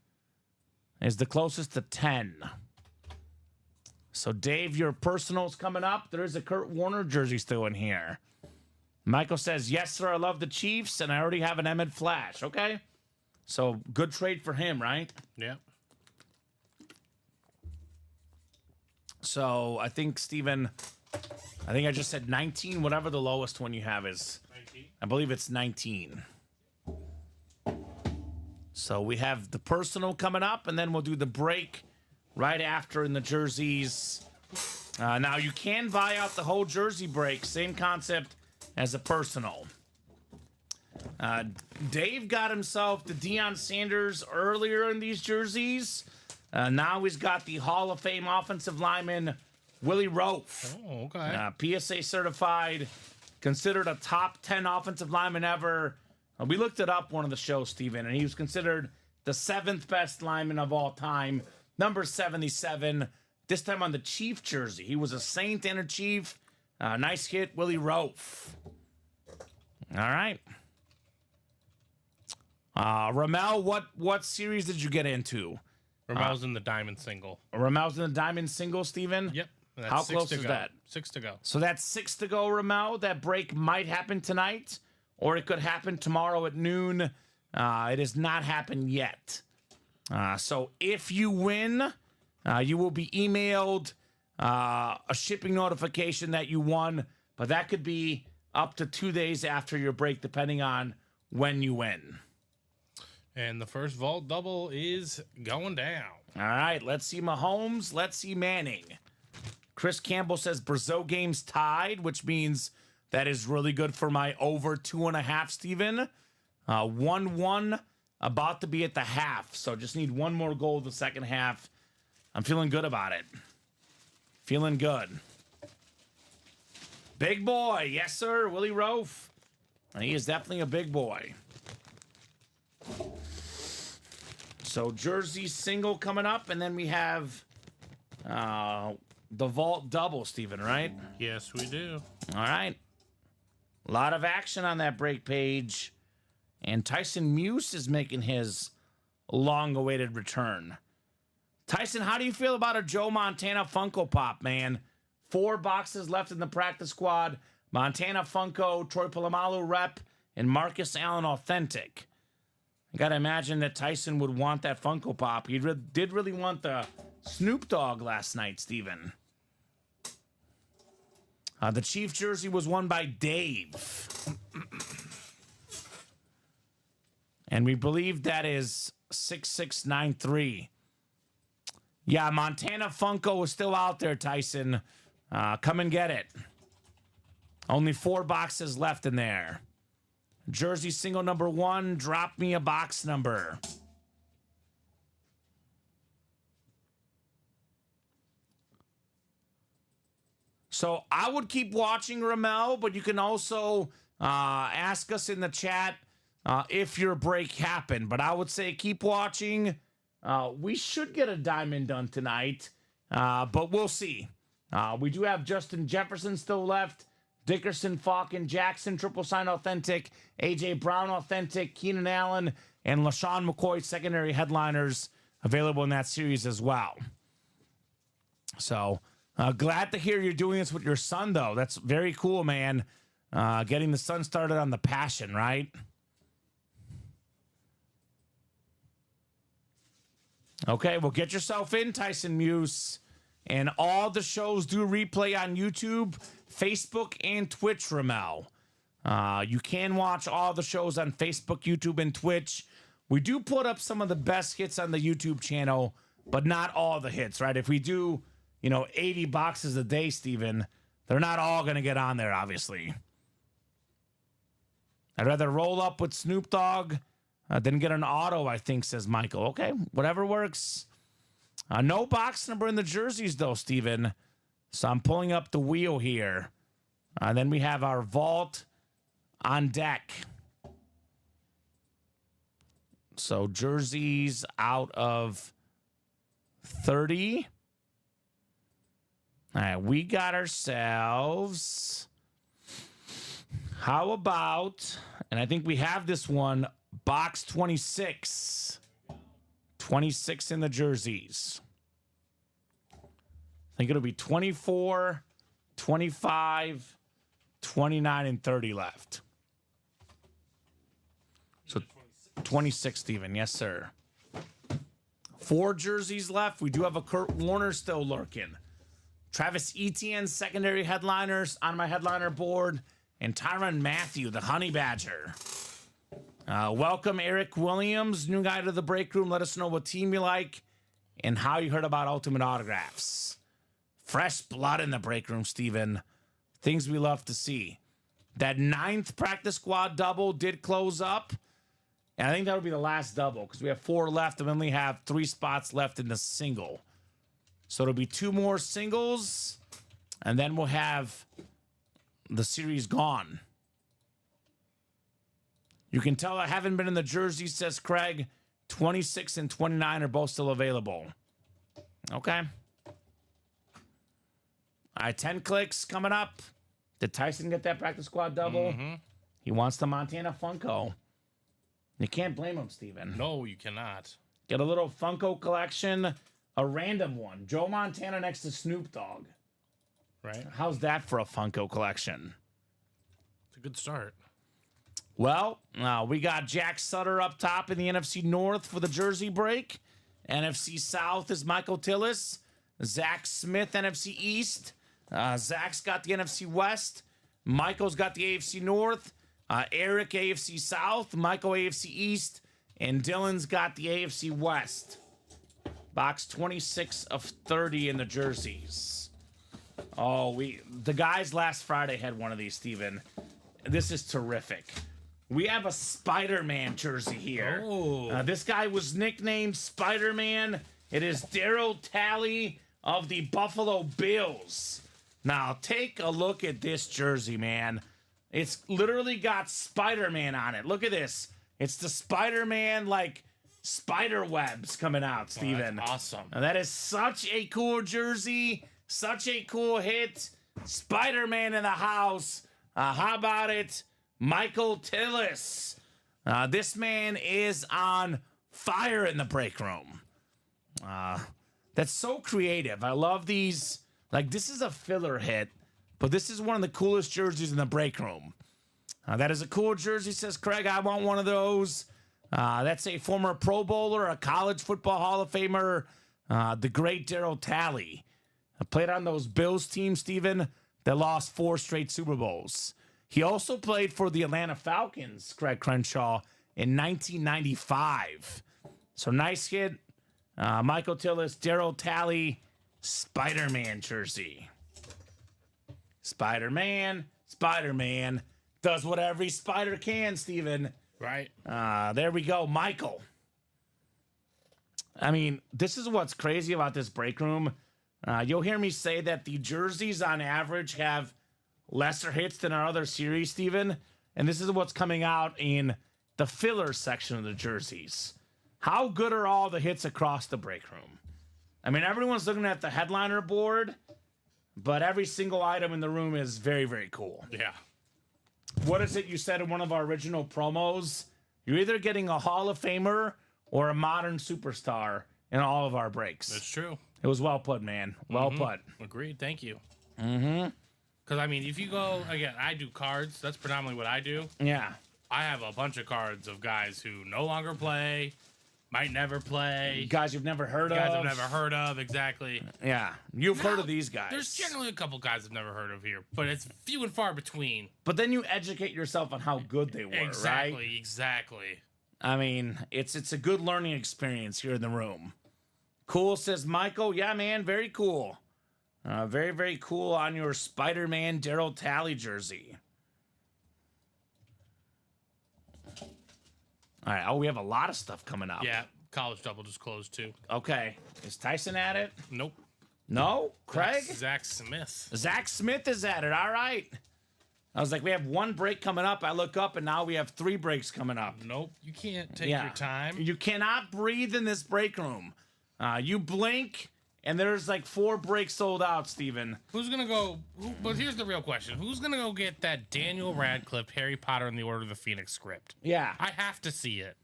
is the closest to 10. So Dave, your personal's coming up. There is a Kurt Warner jersey still in here. Michael says, yes, sir, I love the Chiefs, and I already have an Emmett Flash. Okay. So good trade for him, right? Yeah. So I think, Steven, I just said 19, whatever the lowest one you have is. 19? I believe it's 19. So we have the personal coming up, and then we'll do the break right after in the jerseys. Now, you can buy out the whole jersey break. Same concept as a personal. Dave got himself the Deion Sanders earlier in these jerseys. Now he's got the Hall of Fame offensive lineman, Willie Roaf. Oh, okay. PSA certified, considered a top 10 offensive lineman ever. We looked it up one of the shows, Steven, and he was considered the 7th best lineman of all time, number 77. This time on the Chief jersey. He was a Saint and a Chief. Nice hit, Willie Roaf. All right. Ramel, what series did you get into? Ramel's in the diamond single. Ramel's in the diamond single, Steven? Yep. That's How close is that? 6 to go. So that's 6 to go, Ramel. That break might happen tonight, or it could happen tomorrow at noon. It has not happened yet. So if you win, you will be emailed a shipping notification that you won, but that could be up to 2 days after your break, depending on when you win. And the first vault double is going down. All right, let's see Mahomes. Let's see Manning. Chris Campbell says Brazil game's tied, which means that is really good for my over 2.5, Steven. 1-1, about to be at the half. So just need one more goal the second half. I'm feeling good about it. Feeling good. Big boy. Yes, sir. Willie Roaf. He is definitely a big boy. So jersey single coming up, and then we have the vault double, Steven, right? Yes, we do. All right. A lot of action on that break page. And Tyson Muse is making his long-awaited return. Tyson, how do you feel about a Joe Montana Funko Pop, man? 4 boxes left in the practice squad. Montana Funko, Troy Polamalu rep, and Marcus Allen authentic. I got to imagine that Tyson would want that Funko Pop. He did really want the Snoop Dogg last night, Steven. The Chief jersey was won by Dave. And we believe that is 6693. Yeah, Montana Funko is still out there, Tyson. Come and get it. Only 4 boxes left in there. Jersey single number 1, drop me a box number. So I would keep watching, Ramel, but you can also ask us in the chat if your break happened. But I would say keep watching. We should get a diamond done tonight, but we'll see. We do have Justin Jefferson still left. Dickerson, Falcon, Jackson, triple sign authentic, A.J. Brown authentic, Keenan Allen, and LaShawn McCoy secondary headliners available in that series as well. So glad to hear you're doing this with your son, though. That's very cool, man. Getting the son started on the passion, right? Okay, well, get yourself in, Tyson Muse. And all the shows do replay on YouTube, Facebook, and Twitch, Ramel. You can watch all the shows on Facebook, YouTube, and Twitch. We do put up some of the best hits on the YouTube channel, but not all the hits, right? If we do, 80 boxes a day, Steven, they're not all going to get on there, obviously. I'd rather roll up with Snoop Dogg than get an auto, I think, says Michael. Okay, whatever works. No box number in the jerseys, though, Steven. So I'm pulling up the wheel here. Then we have our vault on deck. So jerseys out of 30. All right, we got ourselves. How about, and I think we have this one, box 26. 26 in the jerseys. I think it'll be 24, 25, 29, and 30 left. So 26, Steven. Yes, sir. 4 jerseys left. We do have a Kurt Warner still lurking. Travis Etienne, secondary headliners on my headliner board. and Tyrann Mathieu, the Honey Badger. Welcome, Eric Williams, new guy to the break room. Let us know what team you like and how you heard about Ultimate Autographs. Fresh blood in the break room, Steven. Things we love to see. That 9th practice squad double did close up. And I think that would be the last double because we have 4 left and we only have 3 spots left in the single. So it'll be 2 more singles. And then we'll have the series gone. You can tell I haven't been in the jersey, says Craig. 26 and 29 are both still available. Okay. All right, 10 clicks coming up. Did Tyson get that practice squad double? He wants the Montana Funko. You can't blame him, Steven. No, you cannot. Get a little Funko collection, a random one. Joe Montana next to Snoop Dogg. Right. How's that for a Funko collection? It's a good start. Well, we got Jack Sutter up top in the NFC North for the jersey break. NFC South is Michael Tillis. Zach Smith, NFC East. Zach's got the NFC West. Michael's got the AFC North. Eric, AFC South. Michael, AFC East. And Dylan's got the AFC West. Box 26 of 30 in the jerseys. Oh, the guys last Friday had one of these, Steven. This is terrific. We have a Spider-Man jersey here. Oh. This guy was nicknamed Spider-Man. It is Darryl Talley of the Buffalo Bills. Now, take a look at this jersey, man. It's literally got Spider-Man on it. Look at this. It's the Spider-Man, like, spider webs coming out, Steven. That's awesome. Now, that is such a cool jersey. Such a cool hit. Spider-Man in the house. How about it? Michael Tillis. This man is on fire in the break room. That's so creative. I love these. Like, this is a filler hit, but this is one of the coolest jerseys in the break room. That is a cool jersey, says Craig. I want one of those. That's a former Pro Bowler, a college football Hall of Famer, the great Darryl Talley. I played on those Bills teams, Steven, that lost 4 straight Super Bowls. He also played for the Atlanta Falcons, Craig Crenshaw, in 1995. So nice hit. Michael Tillis, Darryl Talley, Spider-Man jersey. Spider-Man does what every spider can, Steven. Right. There we go, Michael. I mean, this is what's crazy about this break room. You'll hear me say that the jerseys on average have lesser hits than our other series, Steven. And this is what's coming out in the filler section of the jerseys. How good are all the hits across the break room? I mean, everyone's looking at the headliner board, but every single item in the room is very, very cool. Yeah. What is it you said in one of our original promos? You're either getting a Hall of Famer or a modern superstar in all of our breaks. That's true. It was well put, man. Well put. Agreed. Thank you. Mm-hmm. Because, I mean, if you go, again, I do cards. That's predominantly what I do. Yeah. I have a bunch of cards of guys who no longer play, might never play. Guys you've never heard of. Guys I've never heard of, exactly. Yeah. You've heard of these guys. There's generally a couple guys I've never heard of here, but it's few and far between. But then you educate yourself on how good they were, Exactly, right? exactly. I mean, it's a good learning experience here in the room. Cool, says Michael. Yeah, man, very cool. Very, very cool on your Spider-Man Darryl Talley jersey. All right. Oh, we have a lot of stuff coming up. Yeah, college double just closed too. Okay. Is Tyson at it? Nope. No? Craig? Zach Smith. Zach Smith is at it. All right. I was like, we have 1 break coming up. I look up, and now we have 3 breaks coming up. Nope. You can't take your time. You cannot breathe in this break room. You blink, and there's like 4 breaks sold out, Steven. Who's going to go? But here's the real question. Who's going to go get that Daniel Radcliffe, Harry Potter and the Order of the Phoenix script? Yeah. I have to see it.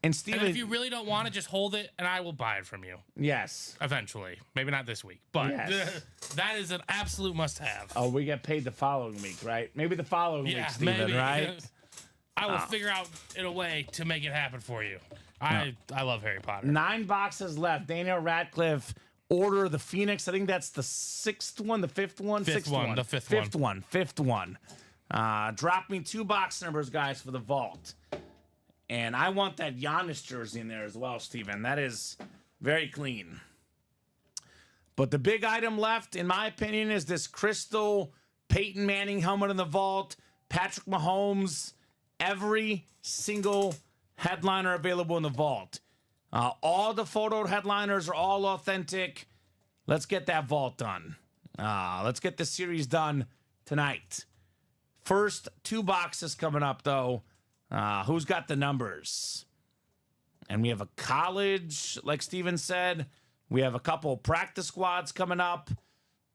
And Steven, And if you really don't want it, just hold it, and I will buy it from you. yes. Eventually. Maybe not this week, but Yes. that is an absolute must-have. Oh, we get paid the following week, right? Maybe the following week, Steven, maybe. right? I will figure out in a way to make it happen for you. I love Harry Potter. 9 boxes left. Daniel Radcliffe, Order of the Phoenix. I think that's the 6th one, the 5th one? Fifth 6th one, the fifth one. Fifth one. Drop me 2 box numbers, guys, for the vault. And I want that Giannis jersey in there as well, Steven. That is very clean. But the big item left, in my opinion, is this crystal Peyton Manning helmet in the vault. Patrick Mahomes, every single headliner available in the vault. All the photo headliners are all authentic. Let's get that vault done. Let's get the series done tonight. First 2 boxes coming up, though. Who's got the numbers? And we have a college, like Steven said. We have a couple practice squads coming up.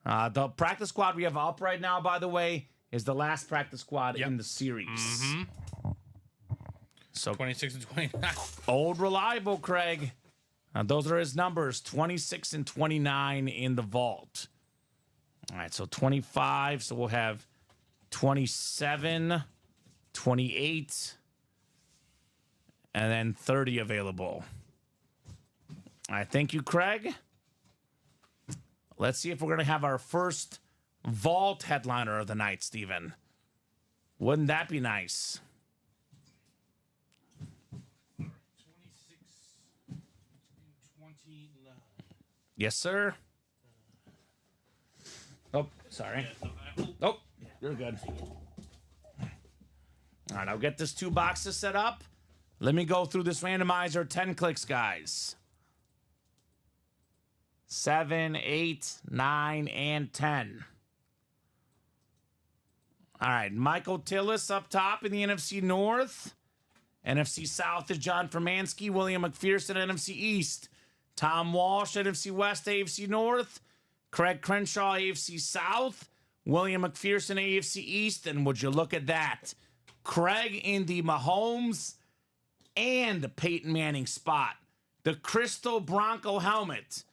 The practice squad we have up right now, by the way, is the last practice squad in the series. Mm-hmm. So 26 and 29. Old reliable, Craig. Those are his numbers, 26 and 29 in the vault. All right, so 25. So we'll have 27, 28, and then 30 available. All right, thank you, Craig. Let's see if we're going to have our first vault headliner of the night, Steven. Wouldn't that be nice? 26 and 29. Yes, sir. Oh, sorry. Oh, you're good. All right, I'll get this 2 boxes set up. Let me go through this randomizer 10 clicks, guys. 7, 8, 9, and 10. All right, Michael Tillis up top in the NFC North. NFC South is John Fermansky, William McPherson, NFC East. Tom Walsh, NFC West, AFC North. Craig Crenshaw, AFC South. William McPherson, AFC East. And would you look at that? Craig in the Mahomes and Peyton Manning spot. The Crystal Bronco helmet.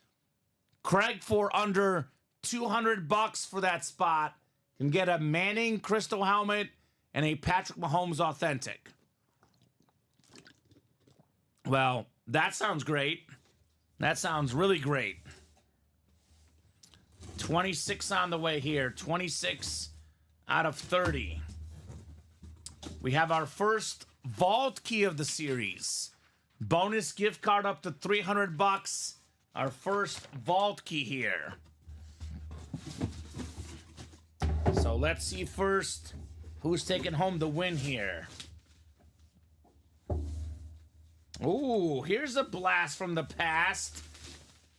Craig, for under $200 for that spot, can get a Manning Crystal helmet and a Patrick Mahomes authentic. Well, that sounds great. That sounds really great. 26 on the way here. 26 out of 30. We have our first vault key of the series. Bonus gift card up to $300. Our first vault key here. So let's see first who's taking home the win here. Ooh, here's a blast from the past.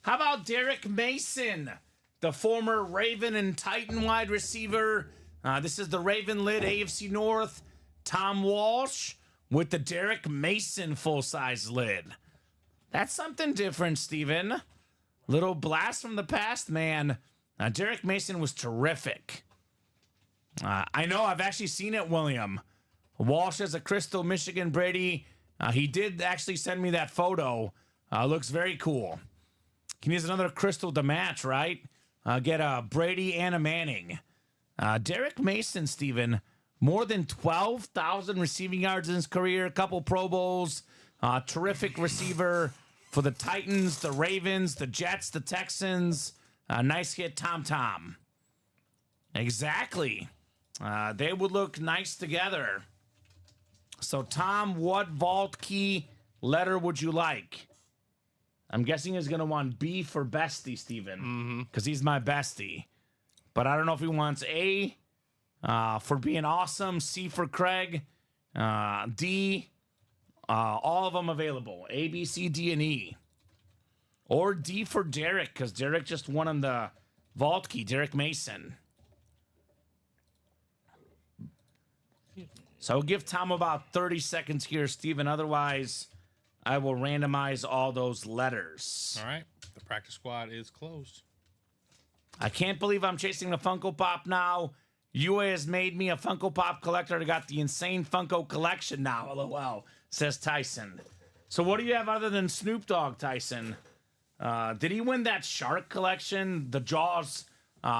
How about Derek Mason, the former Raven and Titan wide receiver? This is the Raven lid AFC North. Tom Walsh with the Derek Mason full-size lid. That's something different, Steven. Little blast from the past, man. Derek Mason was terrific. I know, I've actually seen it, William. Walsh has a Crystal Michigan Brady. He did actually send me that photo. Looks very cool. Can use another Crystal to match, right? Get a Brady and a Manning. Derek Mason, Steven, more than 12,000 receiving yards in his career, a couple Pro Bowls. Terrific receiver for the Titans, the Ravens, the Jets, the Texans. Nice hit, Tom. Exactly. They would look nice together. So, Tom, what vault key letter would you like? I'm guessing he's going to want B for bestie, Steven, because he's my bestie. But I don't know if he wants A for being awesome, C for Craig, D, all of them available, A, B, C, D, and E. Or D for Derek, because Derek just won on the vault key, Derek Mason. So I'll give Tom about 30 seconds here, Steven. Otherwise, I will randomize all those letters. All right. The practice squad is closed. I can't believe I'm chasing a Funko Pop now. UA has made me a Funko Pop collector. I got the insane Funko collection now. LOL, says Tyson. So what do you have other than Snoop Dogg, Tyson? Did he win that shark collection? The Jaws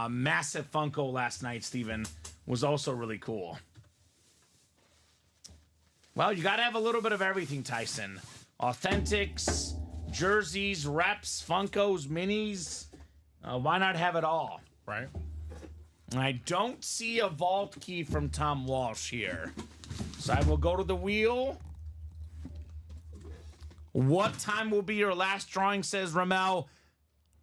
massive Funko last night, Steven, was also really cool. Well, you got to have a little bit of everything, Tyson. Authentics, jerseys, reps, Funkos, minis. Why not have it all? Right. I don't see a vault key from Tom Walsh here. So I will go to the wheel. What time will be your last drawing, says Ramel.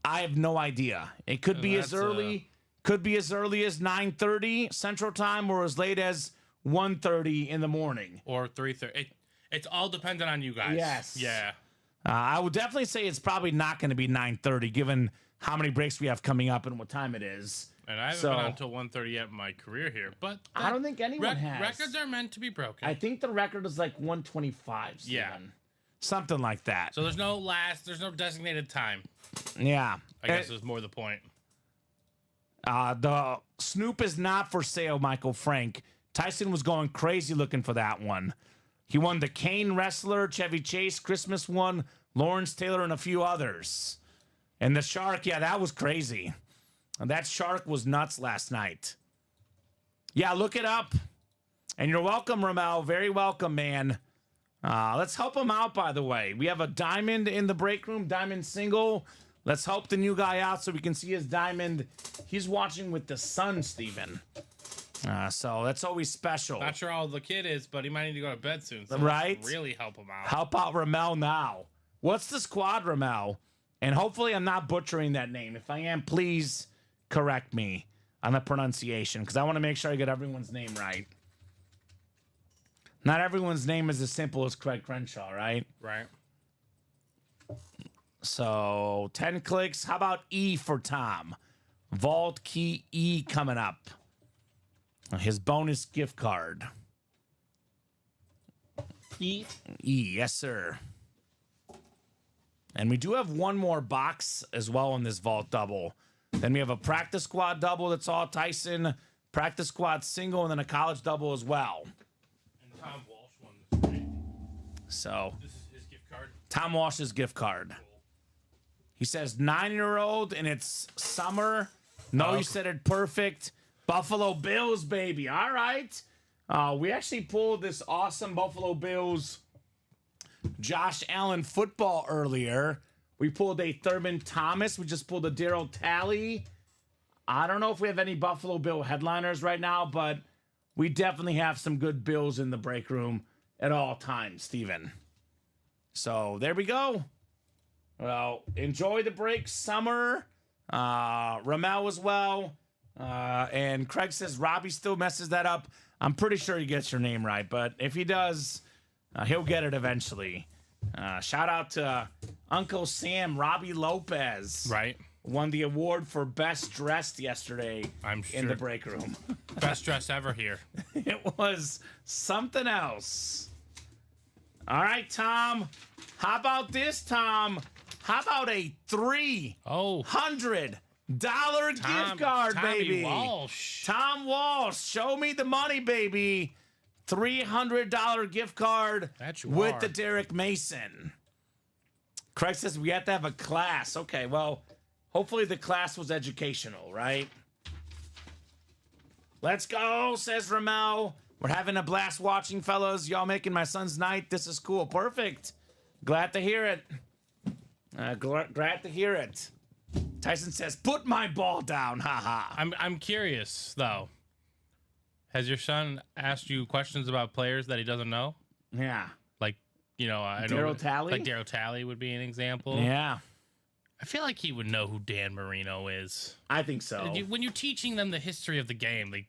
I have no idea. It could be as early, as 9:30 Central Time, or as late as 1:30 in the morning. Or 3:30. It's all dependent on you guys. Yes. Yeah. I would definitely say it's probably not going to be 9:30, given how many breaks we have coming up and what time it is. And I haven't been on until 1:30 yet in my career here. But I don't think anyone has. Records are meant to be broken. I think the record is like 125, Steven. Yeah. Something like that. So there's no designated time. Yeah. I guess is more the point. The Snoop is not for sale, Michael Frank. Tyson was going crazy looking for that one. He won the Kane Wrestler, Chevy Chase Christmas one, Lawrence Taylor, and a few others. And the Shark, yeah, that was crazy. And that Shark was nuts last night. Yeah, look it up. And you're welcome, Ramel. Very welcome, man. Let's help him out, by the way. We have a diamond in the break room, diamond single. Let's help the new guy out so we can see his diamond. He's watching with the sun, Steven. So that's always special. Not sure how old the kid is, but he might need to go to bed soon. So right? Let's really help him out. Help out Ramel now. What's the squad, Ramel? And hopefully I'm not butchering that name. If I am, please correct me on the pronunciation, because I want to make sure I get everyone's name right. Not everyone's name is as simple as Craig Crenshaw, right? Right. So 10 clicks. How about E for Tom? Vault Key E coming up. His bonus gift card. E, yes, sir. And we do have one more box as well in this vault double. Then we have a practice squad double that's all Tyson, practice squad single, and then a college double as well. And Tom Walsh won this break. So This is his gift card. Tom Walsh's gift card. He says 9-year-old and it's summer. No, you said it perfect. Buffalo Bills, baby. All right. We actually pulled this awesome Buffalo Bills Josh Allen football earlier. We pulled a Thurman Thomas. We just pulled a Darryl Talley. I don't know if we have any Buffalo Bill headliners right now, but we definitely have some good Bills in the break room at all times, Steven. So there we go. Well, enjoy the break, Summer. Ramel as well. And Craig says Robbie still messes that up. I'm pretty sure he gets your name right, but if he does, he'll get it eventually. Shout out to Uncle Sam, Robbie Lopez. Right. Won the award for best dressed yesterday I'm sure. in the break room. Best dress ever here. It was something else. All right, Tom. How about this, Tom? How about a $300 gift card, baby? Walsh. Tom Walsh, show me the money, baby. $300 gift card with the Derek Mason. Craig says we have to have a class. Okay, well, hopefully the class was educational, right? Let's go, says Ramel. We're having a blast watching, fellas. Y'all making my son's night. This is cool. Perfect. Glad to hear it. Glad to hear it. Tyson says, put my ball down. Ha ha. I'm curious, though. Has your son asked you questions about players that he doesn't know? Yeah. Like, you know, I know Darryl Talley? Like Darryl Talley would be an example. Yeah. I feel like he would know who Dan Marino is. I think so. When you're teaching them the history of the game, like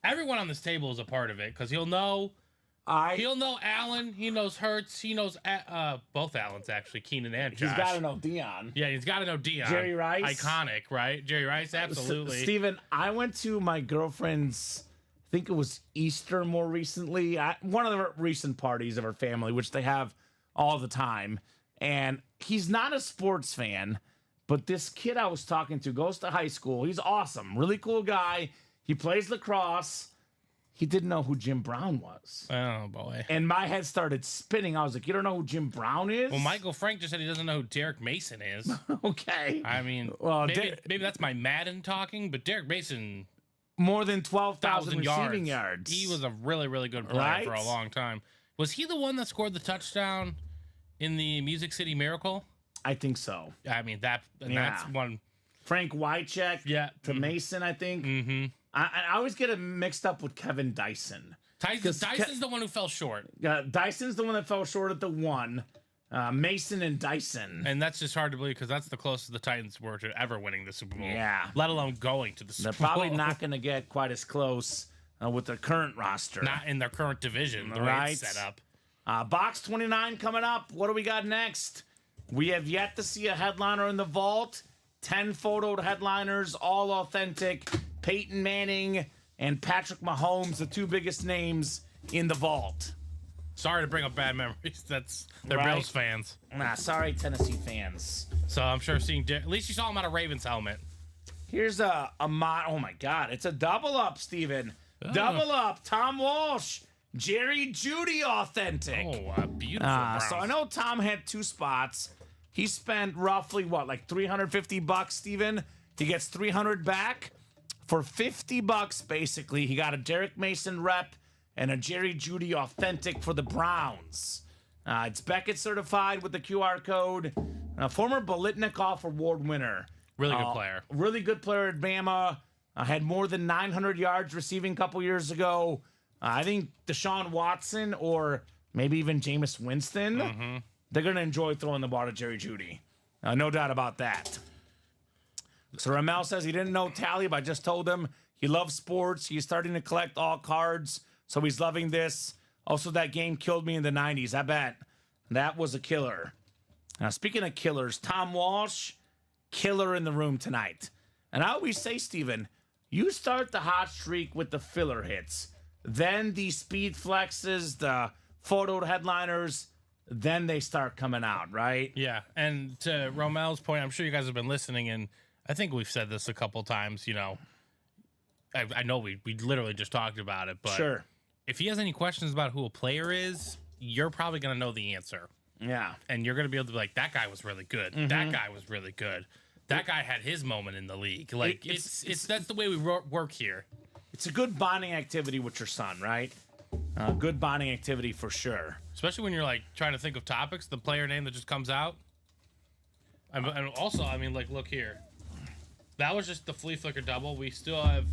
everyone on this table is a part of it because he'll know Allen, he knows Hurts, he knows both Allens actually, Keenan and Josh. He's got to know Dion. Yeah, he's got to know Dion. Jerry Rice, iconic, right? Jerry Rice, absolutely. Steven, I went to my girlfriend's, I think it was Easter more recently, one of the recent parties of her family, which they have all the time. And he's not a sports fan, but this kid I was talking to goes to high school. He's awesome, really cool guy. He plays lacrosse. He didn't know who Jim Brown was. Oh, boy. And my head started spinning. I was like, you don't know who Jim Brown is? Well, Michael Frank just said he doesn't know who Derek Mason is. Okay. I mean, well, maybe that's my Madden talking, but Derek Mason... More than 12,000 receiving yards. He was a really, really good player for a long time. Was he the one that scored the touchdown in the Music City Miracle? I think so. I mean, that's one... Frank Wycheck to Mason, I think. Mm-hmm. I always get it mixed up with Kevin Dyson. Dyson's the one who fell short. Dyson's the one that fell short at the 1. Mason and Dyson. And that's just hard to believe because that's the closest the Titans were to ever winning the Super Bowl. Yeah. Let alone going to the Super Bowl. They're probably not going to get quite as close with their current roster. Not in their current division, the way it's set up. Box 29 coming up. What do we got next? We have yet to see a headliner in the vault. 10 photoed headliners, all authentic. Peyton Manning and Patrick Mahomes, the 2 biggest names in the vault. Sorry to bring up bad memories. They're Right. Bills fans. Nah, sorry, Tennessee fans. So I'm sure at least you saw him out of Ravens helmet. Here's a mod. Oh my God, it's a double up, Steven. Double up. Tom Walsh, Jerry Jeudy authentic. Oh, beautiful. So I know Tom had 2 spots. He spent roughly like $350, Steven. He gets 300 back. For $50, basically, he got a Derek Mason rep and a Jerry Jeudy authentic for the Browns. It's Beckett certified with the QR code. Former Bolitnikoff Award winner. Really good player. Really good player at Bama. Had more than 900 yards receiving a couple years ago. I think Deshaun Watson or maybe even Jameis Winston, they're going to enjoy throwing the ball to Jerry Jeudy. No doubt about that. So Ramel says he didn't know Talib. I just told him he loves sports. He's starting to collect all cards, so he's loving this. Also, that game killed me in the 90s. I bet that was a killer. Now, speaking of killers, Tom Walsh, killer in the room tonight. And I always say, Steven, you start the hot streak with the filler hits. Then the speed flexes, the photo headliners, then they start coming out, right? Yeah, and to Romel's point, I'm sure you guys have been listening, and I think we've said this a couple times, I know we literally just talked about it, but Sure. If he has any questions about who a player is, you're probably going to know the answer. Yeah. And you're going to be able to be like, that guy was really good. That guy was really good. That guy had his moment in the league. Like, it's that's the way we work here. It's a good bonding activity with your son, right? Good bonding activity for sure. Especially when you're, like, trying to think of topics, the player name that just comes out. And also, look here. That was just the flea flicker double. We still have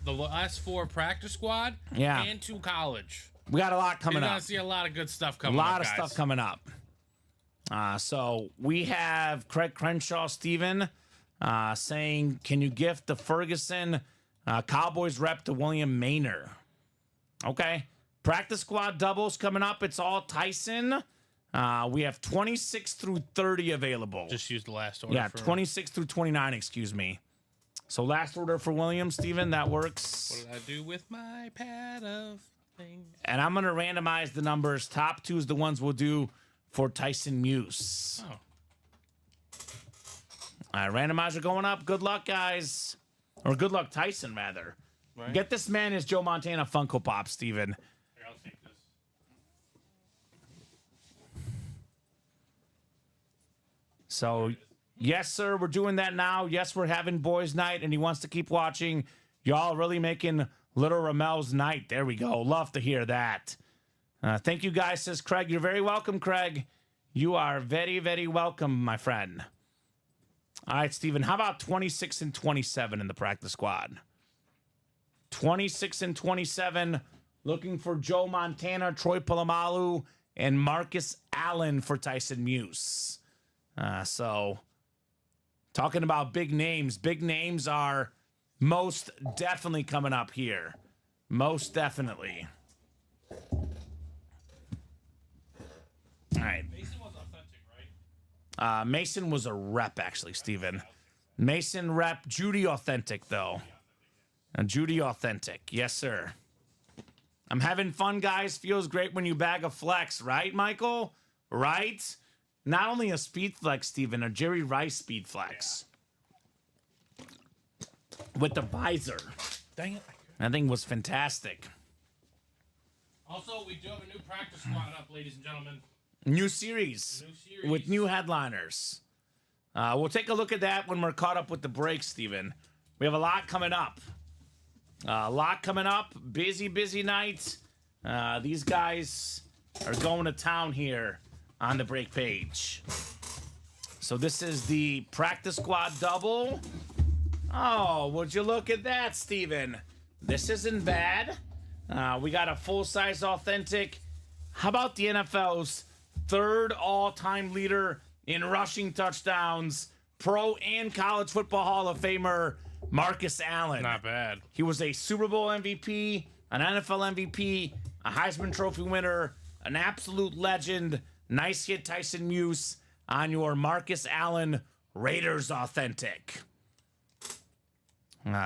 the last 4 practice squad and 2 college. We got a lot coming You're up. going to see a lot of good stuff coming up, A lot of guys. stuff coming up. So we have Craig Crenshaw, Steven, saying, can you gift the Ferguson Cowboys rep to William Maynor? Okay. Practice squad doubles coming up. It's all Tyson. We have 26 through 30 available. Just use the last order. Yeah, 26 through 29, excuse me. So last order for William, Steven, that works. What did I do with my pad of things? And I'm going to randomize the numbers. Top 2 is the ones we'll do for Tyson Muse. Oh. All right, randomizer going up. Good luck, guys. Or good luck, Tyson, rather. Right. Get this man his Joe Montana Funko Pop, Steven. Here, I'll take this. So, yes, sir, we're doing that now. Yes, we're having boys' night, and he wants to keep watching. Y'all really making little Ramel's night. There we go. Love to hear that. Thank you, guys, says Craig. You're very welcome, Craig. You are very, very welcome, my friend. All right, Steven, how about 26 and 27 in the practice squad? 26 and 27, looking for Joe Montana, Troy Polamalu, and Marcus Allen for Tyson Muse. So, talking about big names are most definitely coming up here. Most definitely. All right. Mason was authentic, right? Mason was a rep, actually, Steven. Mason rep, Jeudy authentic, though. Jeudy authentic. Yes, sir. I'm having fun, guys. Feels great when you bag a flex, right, Michael? Right? Not only a speed flex, Steven, a Jerry Rice speed flex. With the visor. Dang it. That thing was fantastic. Also, we do have a new practice squad up, ladies and gentlemen. New series. With new headliners. We'll take a look at that when we're caught up with the break, Steven. We have a lot coming up. Busy, busy night. These guys are going to town here on the break page. So this is the practice squad double. Oh, would you look at that, Steven? This isn't bad. We got a full-size authentic. How about the NFL's third all-time leader in rushing touchdowns, pro and college football Hall of Famer, Marcus Allen? Not bad. He was a Super Bowl MVP, an NFL MVP, a Heisman Trophy winner, an absolute legend. Nice hit, Tyson Muse, on your Marcus Allen Raiders authentic.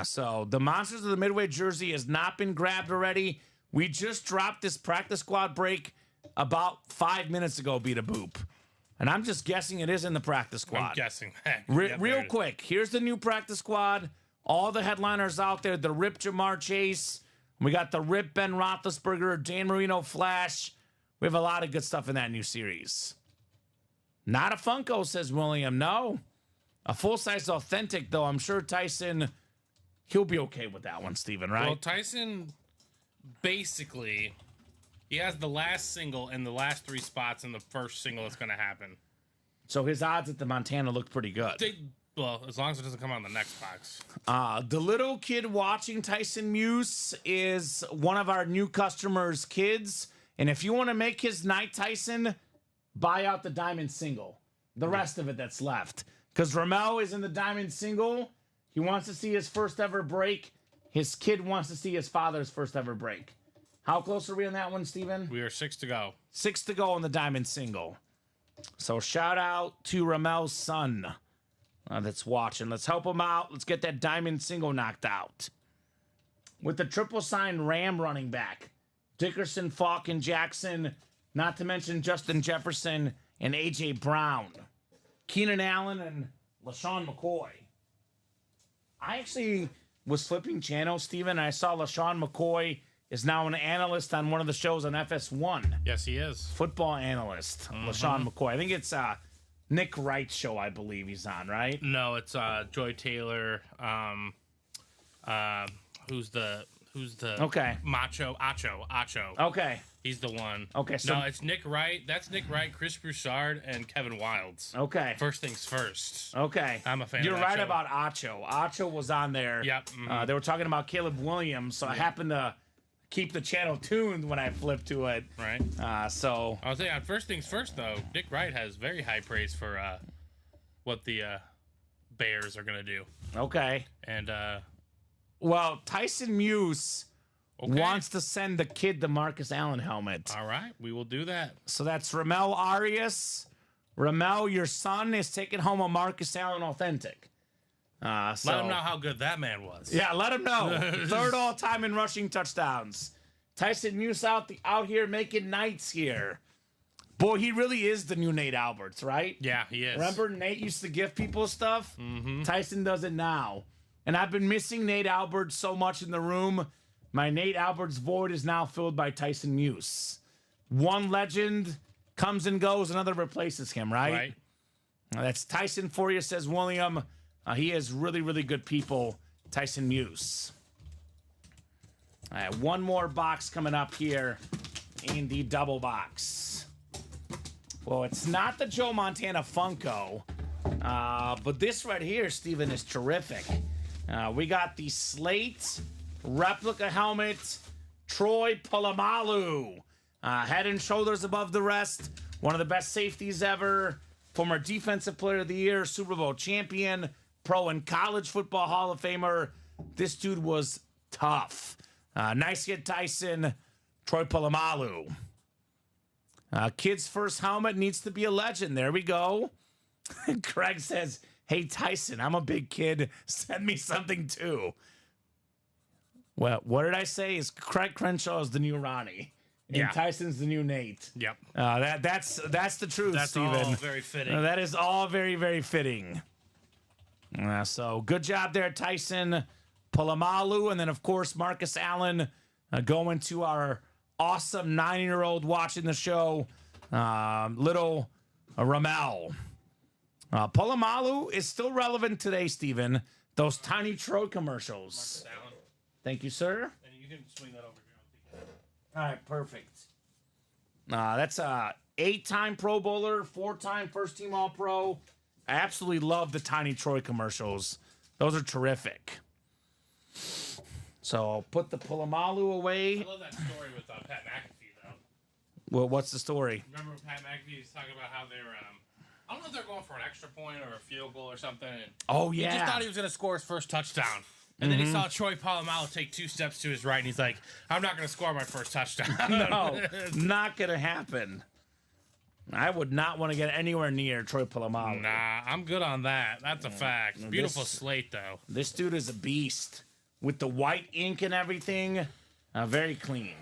So the Monsters of the Midway jersey has not been grabbed already. We just dropped this practice squad break about 5 minutes ago, Beat a Boop. And I'm just guessing it is in the practice squad. I'm guessing that. Real quick, here's the new practice squad. All the headliners out there, the Rip Jamar Chase. We got the Rip Ben Roethlisberger, Dan Marino Flash. We have a lot of good stuff in that new series. Not a Funko, says William. No. A full-size authentic, though. I'm sure Tyson, he'll be okay with that one, Steven, right? Well, Tyson, basically, he has the last single and the last 3 spots in the first single that's going to happen. So his odds at the Montana look pretty good. Well, as long as it doesn't come on the next box. The little kid watching Tyson Muse is one of our new customers' kids. And if you want to make his night, Tyson, buy out the diamond single. The rest of it that's left. Because Ramel is in the diamond single. He wants to see his first ever break. His kid wants to see his father's first ever break. How close are we on that one, Steven? We are 6 to go. 6 to go on the diamond single. So shout out to Ramel's son that's watching. Let's help him out. Let's get that diamond single knocked out. With the triple sign Ram running back. Dickerson, Falk, and Jackson. Not to mention Justin Jefferson and A.J. Brown. Keenan Allen and LaShawn McCoy. I actually was flipping channels, Steven, and I saw LaShawn McCoy is now an analyst on one of the shows on FS1. Yes, he is. Football analyst, LaShawn McCoy. I think it's Nick Wright's show, I believe he's on, right? No, it's Joy Taylor. Who's the Okay. Acho. Okay. He's the one. Okay, so- no, it's Nick Wright. That's Nick Wright, Chris Broussard, and Kevin Wilds. Okay. First things first. Okay. I'm a fan You're of that right show. about Acho. Acho was on there. Yep. They were talking about Caleb Williams, so I happened to keep the channel tuned when I flipped to it. Right. So I'll say on first things first, though, Nick Wright has very high praise for what the Bears are going to do. okay. And Well, Tyson Muse Okay. wants to send the kid the Marcus Allen helmet. all right, we will do that. So that's Ramel Arias. Ramel, your son is taking home a Marcus Allen authentic. Let him know how good that man was. Yeah, let him know. Third all time in rushing touchdowns. Tyson Muse out here making nights here. Boy, he really is the new Nate Alberts, right? Yeah, he is. Remember Nate used to give people stuff? Tyson does it now. And I've been missing Nate Alberts so much in the room. My Nate Alberts void is now filled by Tyson Muse. One legend comes and goes, another replaces him, right? Right. That's Tyson for you, says William. He has really, really good people, Tyson Muse. All right, one more box coming up here in the double box. Well, it's not the Joe Montana Funko, but this right here, Steven, is terrific. We got the Slate replica helmet, Troy Polamalu. Head and shoulders above the rest. One of the best safeties ever. Former Defensive Player of the Year, Super Bowl champion, pro and college football Hall of Famer. This dude was tough. Nice hit, Tyson. Troy Polamalu. Kid's first helmet needs to be a legend. There we go. Craig says, hey, Tyson, I'm a big kid. Send me something too. Well, what did I say? Is Craig Crenshaw is the new Ronnie. And Yeah. Tyson's the new Nate. Yep. That's the truth, That's Steven. all very fitting. That is all very, very fitting. So good job there, Tyson Polamalu. And then, of course, Marcus Allen going to our awesome 9-year-old watching the show, little Ramel. Polamalu is still relevant today, Steven. Those tiny Troy commercials. Allen, Thank you, sir. and you can swing that over here. All right, perfect. That's a 8-time Pro Bowler, 4-time first-team All-Pro. I absolutely love the Tiny Troy commercials. Those are terrific. So I'll put the Polamalu away. I love that story with Pat McAfee, though. Well, what's the story? Remember when Pat McAfee was talking about how they were, I don't know if they're going for an extra point or a field goal or something. And Oh, yeah. he just thought he was going to score his first touchdown. And then he saw Troy Polamalu take 2 steps to his right, and he's like, I'm not going to score my first touchdown. No, not going to happen. I would not want to get anywhere near Troy Polamalu. Nah, I'm good on that. That's a fact. Beautiful slate, though. This dude is a beast. With the white ink and everything, very clean.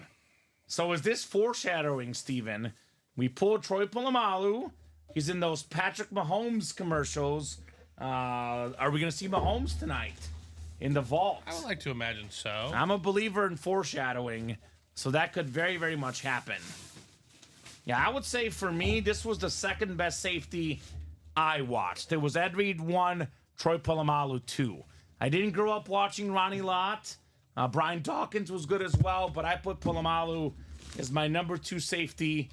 So is this foreshadowing, Steven? We pulled Troy Polamalu. He's in those Patrick Mahomes commercials. Are we going to see Mahomes tonight in the vault? I would like to imagine so. I'm a believer in foreshadowing, so that could very, very much happen. Yeah, I would say for me, this was the second best safety I watched. It was Ed Reed 1, Troy Polamalu 2. I didn't grow up watching Ronnie Lott. Brian Dawkins was good as well, but I put Polamalu as my number 2 safety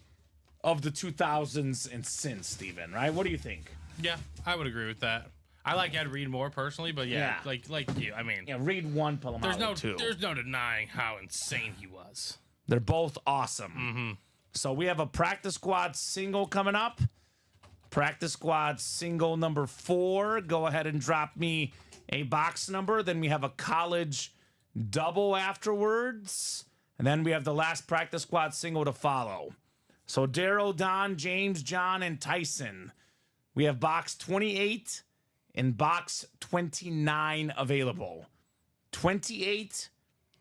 of the 2000s and since, Steven, right? What do you think? Yeah, I would agree with that. I like Ed Reed more personally, but yeah. like you. I mean, Yeah, Reed 1, Polamalu 2. There's no denying how insane he was. They're both awesome. So we have a practice squad single coming up. Practice squad single number 4. Go ahead and drop me a box number. Then we have a college double afterwards. And then we have the last practice squad single to follow. So Daryl, Don, James, John, and Tyson. We have box 28 and box 29 available. 28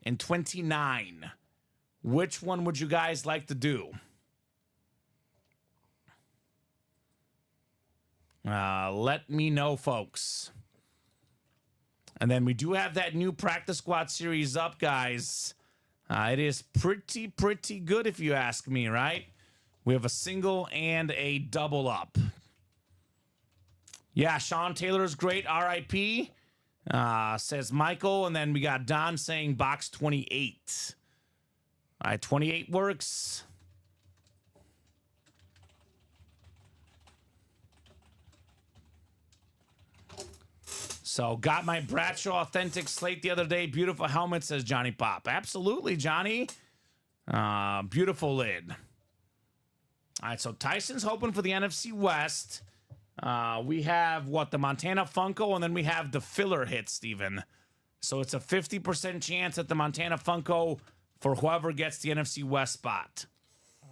and 29. Which one would you guys like to do? Let me know, folks. And then we do have that new practice squad series up, guys. It is pretty good if you ask me, right? We have a single and a double up. Yeah, Sean Taylor is great. RIP, says Michael. And then we got Don saying box 28. All right, 28 works. So got my Bradshaw Authentic slate the other day. Beautiful helmet, says Johnny Pop. Absolutely, Johnny. Beautiful lid. All right, so Tyson's hoping for the NFC West. We have, the Montana Funko, and then we have the filler hit, Steven. So it's a 50% chance at the Montana Funko for whoever gets the NFC West spot.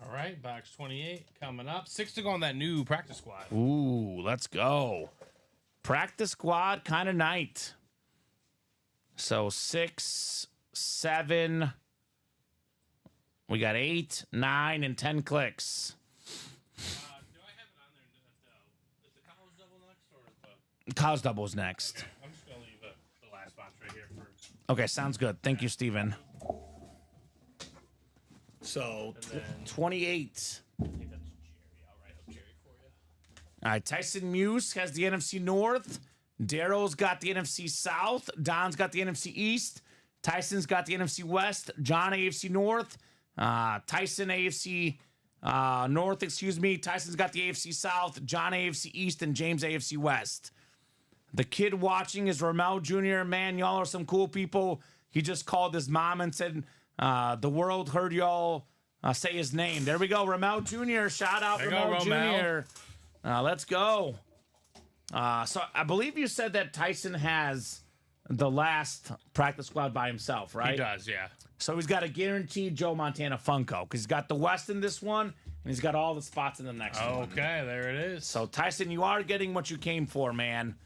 All right, box 28 coming up. 6 to go on that new practice squad. Ooh, let's go. Practice squad kind of night. So 6, 7. We got 8, 9, and 10 clicks. Do I have it on there? Is the college double next or the? College double is next. Okay, I'm just gonna leave the last box right here for. Okay, sounds good. Thank you, Steven. So 28. I think that's Jerry. I'll write up Jerry for you. All right, Tyson Muse has the NFC North. Darrow's got the NFC South. Don's got the NFC East. Tyson's got the NFC West. John, AFC North. Tyson, AFC North, excuse me. Tyson's got the AFC South. John, AFC East. And James, AFC West. The kid watching is Ramel Jr. Man, y'all are some cool people. He just called his mom and said, the world heard y'all say his name. There we go, Ramel Jr. Shout out Ramel Jr. Let's go. So I believe you said that Tyson has the last practice squad by himself, right? He does, yeah. So he's got a guaranteed Joe Montana Funko because he's got the West in this one and he's got all the spots in the next one. Okay, there it is. So Tyson, you are getting what you came for, man.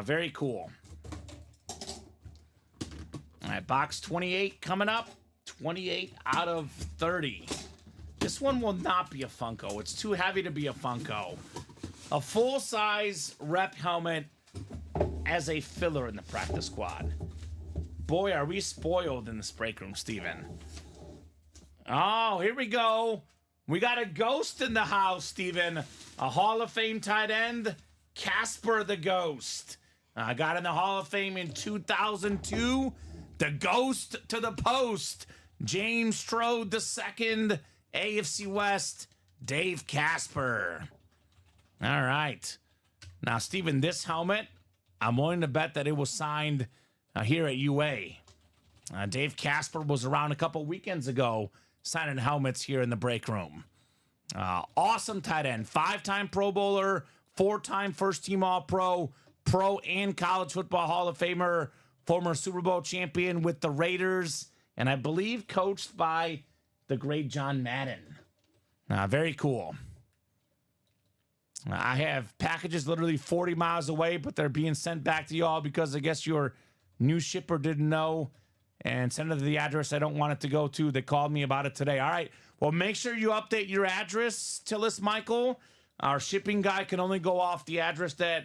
Very cool. All right, box 28 coming up. 28 out of 30. This one will not be a Funko. It's too heavy to be a Funko. A full-size rep helmet as a filler in the practice squad. Boy, are we spoiled in this break room, Steven. Oh, here we go. We got a ghost in the house, Steven. A Hall of Fame tight end, Casper the Ghost. Got in the Hall of Fame in 2002. The ghost to the post. James Strode II, AFC West, Dave Casper. All right. Now, Steven, this helmet, I'm willing to bet that it was signed here at UA. Dave Casper was around a couple weekends ago signing helmets here in the break room. Awesome tight end, 5-time Pro Bowler, 4-time first-team All-Pro, Pro and College Football Hall of Famer, former Super Bowl champion with the Raiders, and I believe coached by the great John Madden. Very cool. I have packages literally 40 miles away, but they're being sent back to y'all because I guess your new shipper didn't know and sent it to the address I don't want it to go to. They called me about it today. All right. Well, make sure you update your address, Tillis Michael. Our shipping guy can only go off the address that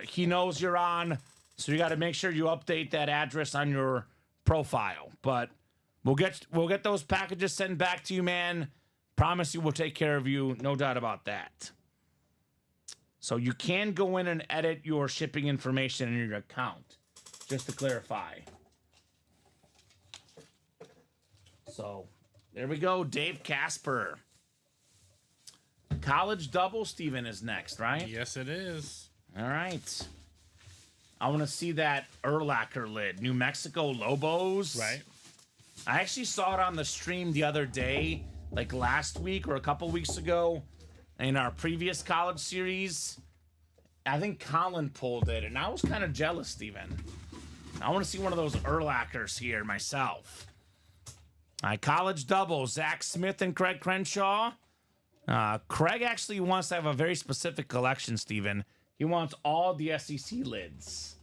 he knows you're on. So you got to make sure you update that address on your profile. But we'll get those packages sent back to you, man. Promise you we'll take care of you. No doubt about that. So you can go in and edit your shipping information in your account, just to clarify. So there we go. Dave Casper. College double, Steven, is next, right? Yes, it is. All right. I want to see that Urlacher lid. New Mexico Lobos. Right. I actually saw it on the stream the other day, like last week or a couple weeks ago, in our previous college series. I think Colin pulled it, and I was kind of jealous, Steven. I want to see one of those Urlachers here myself. All right, college double, Zach Smith and Craig Crenshaw. Craig actually wants to have a very specific collection, Steven. He wants all the SEC lids.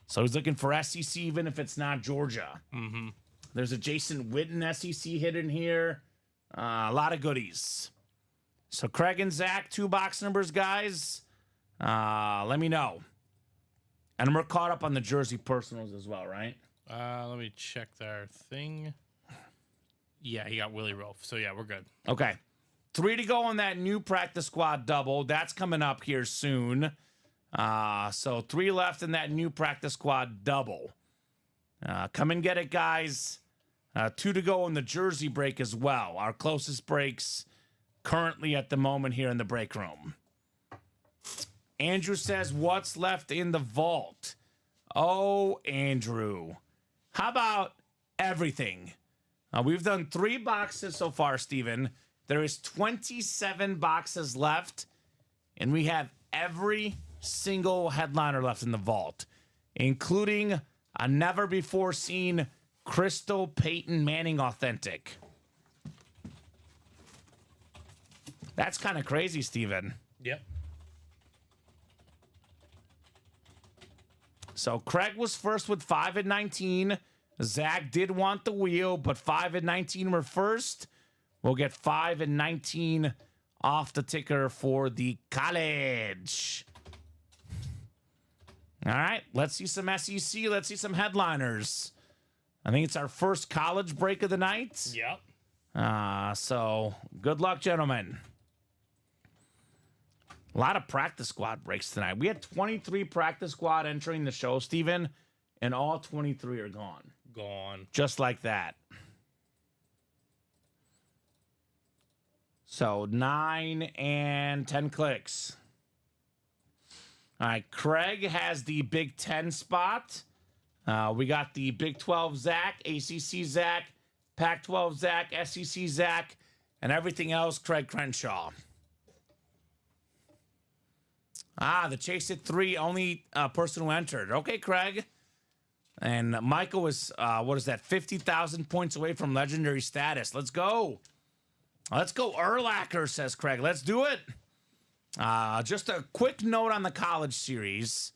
So he's looking for SEC, even if it's not Georgia. Mm-hmm. There's a Jason Witten SEC hit in here. A lot of goodies. So Craig and Zach, 2 box numbers, guys. Let me know. And we're caught up on the jersey personals as well, right? Let me check their thing. Yeah, he got Willie Rolfe. So, yeah, we're good. Okay. 3 to go on that new practice squad double. That's coming up here soon. So 3 left in that new practice squad double. Come and get it, guys. 2 to go on the jersey break as well. Our closest breaks currently at the moment here in the break room. Andrew says, what's left in the vault? Oh, Andrew. How about everything? We've done 3 boxes so far, Steven. There is 27 boxes left, and we have every single headliner left in the vault, including a never-before-seen Crystal Peyton Manning authentic. That's kind of crazy, Steven. Yep. So Craig was first with 5 and 19. Zach did want the wheel, but 5 and 19 were first. We'll get 5 and 19 off the ticker for the college. All right, let's see some SEC. Let's see some headliners. I think it's our first college break of the night. Yep. So good luck, gentlemen. A lot of practice squad breaks tonight. We had 23 practice squad entering the show, Steven, and all 23 are gone. Gone. Just like that. So 9 and 10 clicks. All right, Craig has the Big 10 spot. We got the Big 12 Zach, ACC Zach, Pac-12 Zach, SEC Zach, and everything else Craig Crenshaw. The Chase It 3, only person who entered. Okay, Craig. And Michael was, 50,000 points away from legendary status. Let's go. Let's go Urlacher, says Craig. Let's do it. Just a quick note on the college series.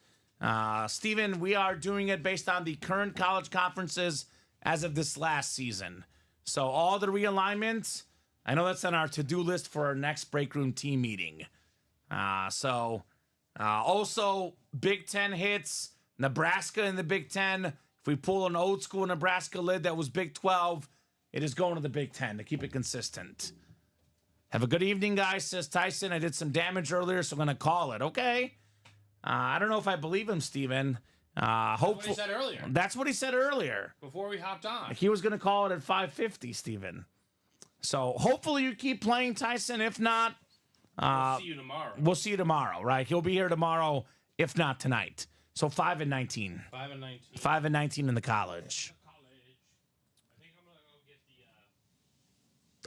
Steven, we are doing it based on the current college conferences as of this last season. So all the realignments, I know that's on our to-do list for our next break room team meeting. Also, Big 10 hits, Nebraska in the Big 10. If we pull an old school Nebraska lid that was Big 12, it is going to the Big 10 to keep it consistent. Have a good evening, guys, says Tyson. I did some damage earlier, so I'm going to call it. Okay. I don't know if I believe him, Steven. That's what he said earlier. That's what he said earlier. Before we hopped on. He was going to call it at 5:50, Steven. So hopefully you keep playing, Tyson. If not, we'll see you tomorrow. We'll see you tomorrow, right? He'll be here tomorrow, if not tonight. So 5 and 19. 5 and 19. 5 and 19 in the college.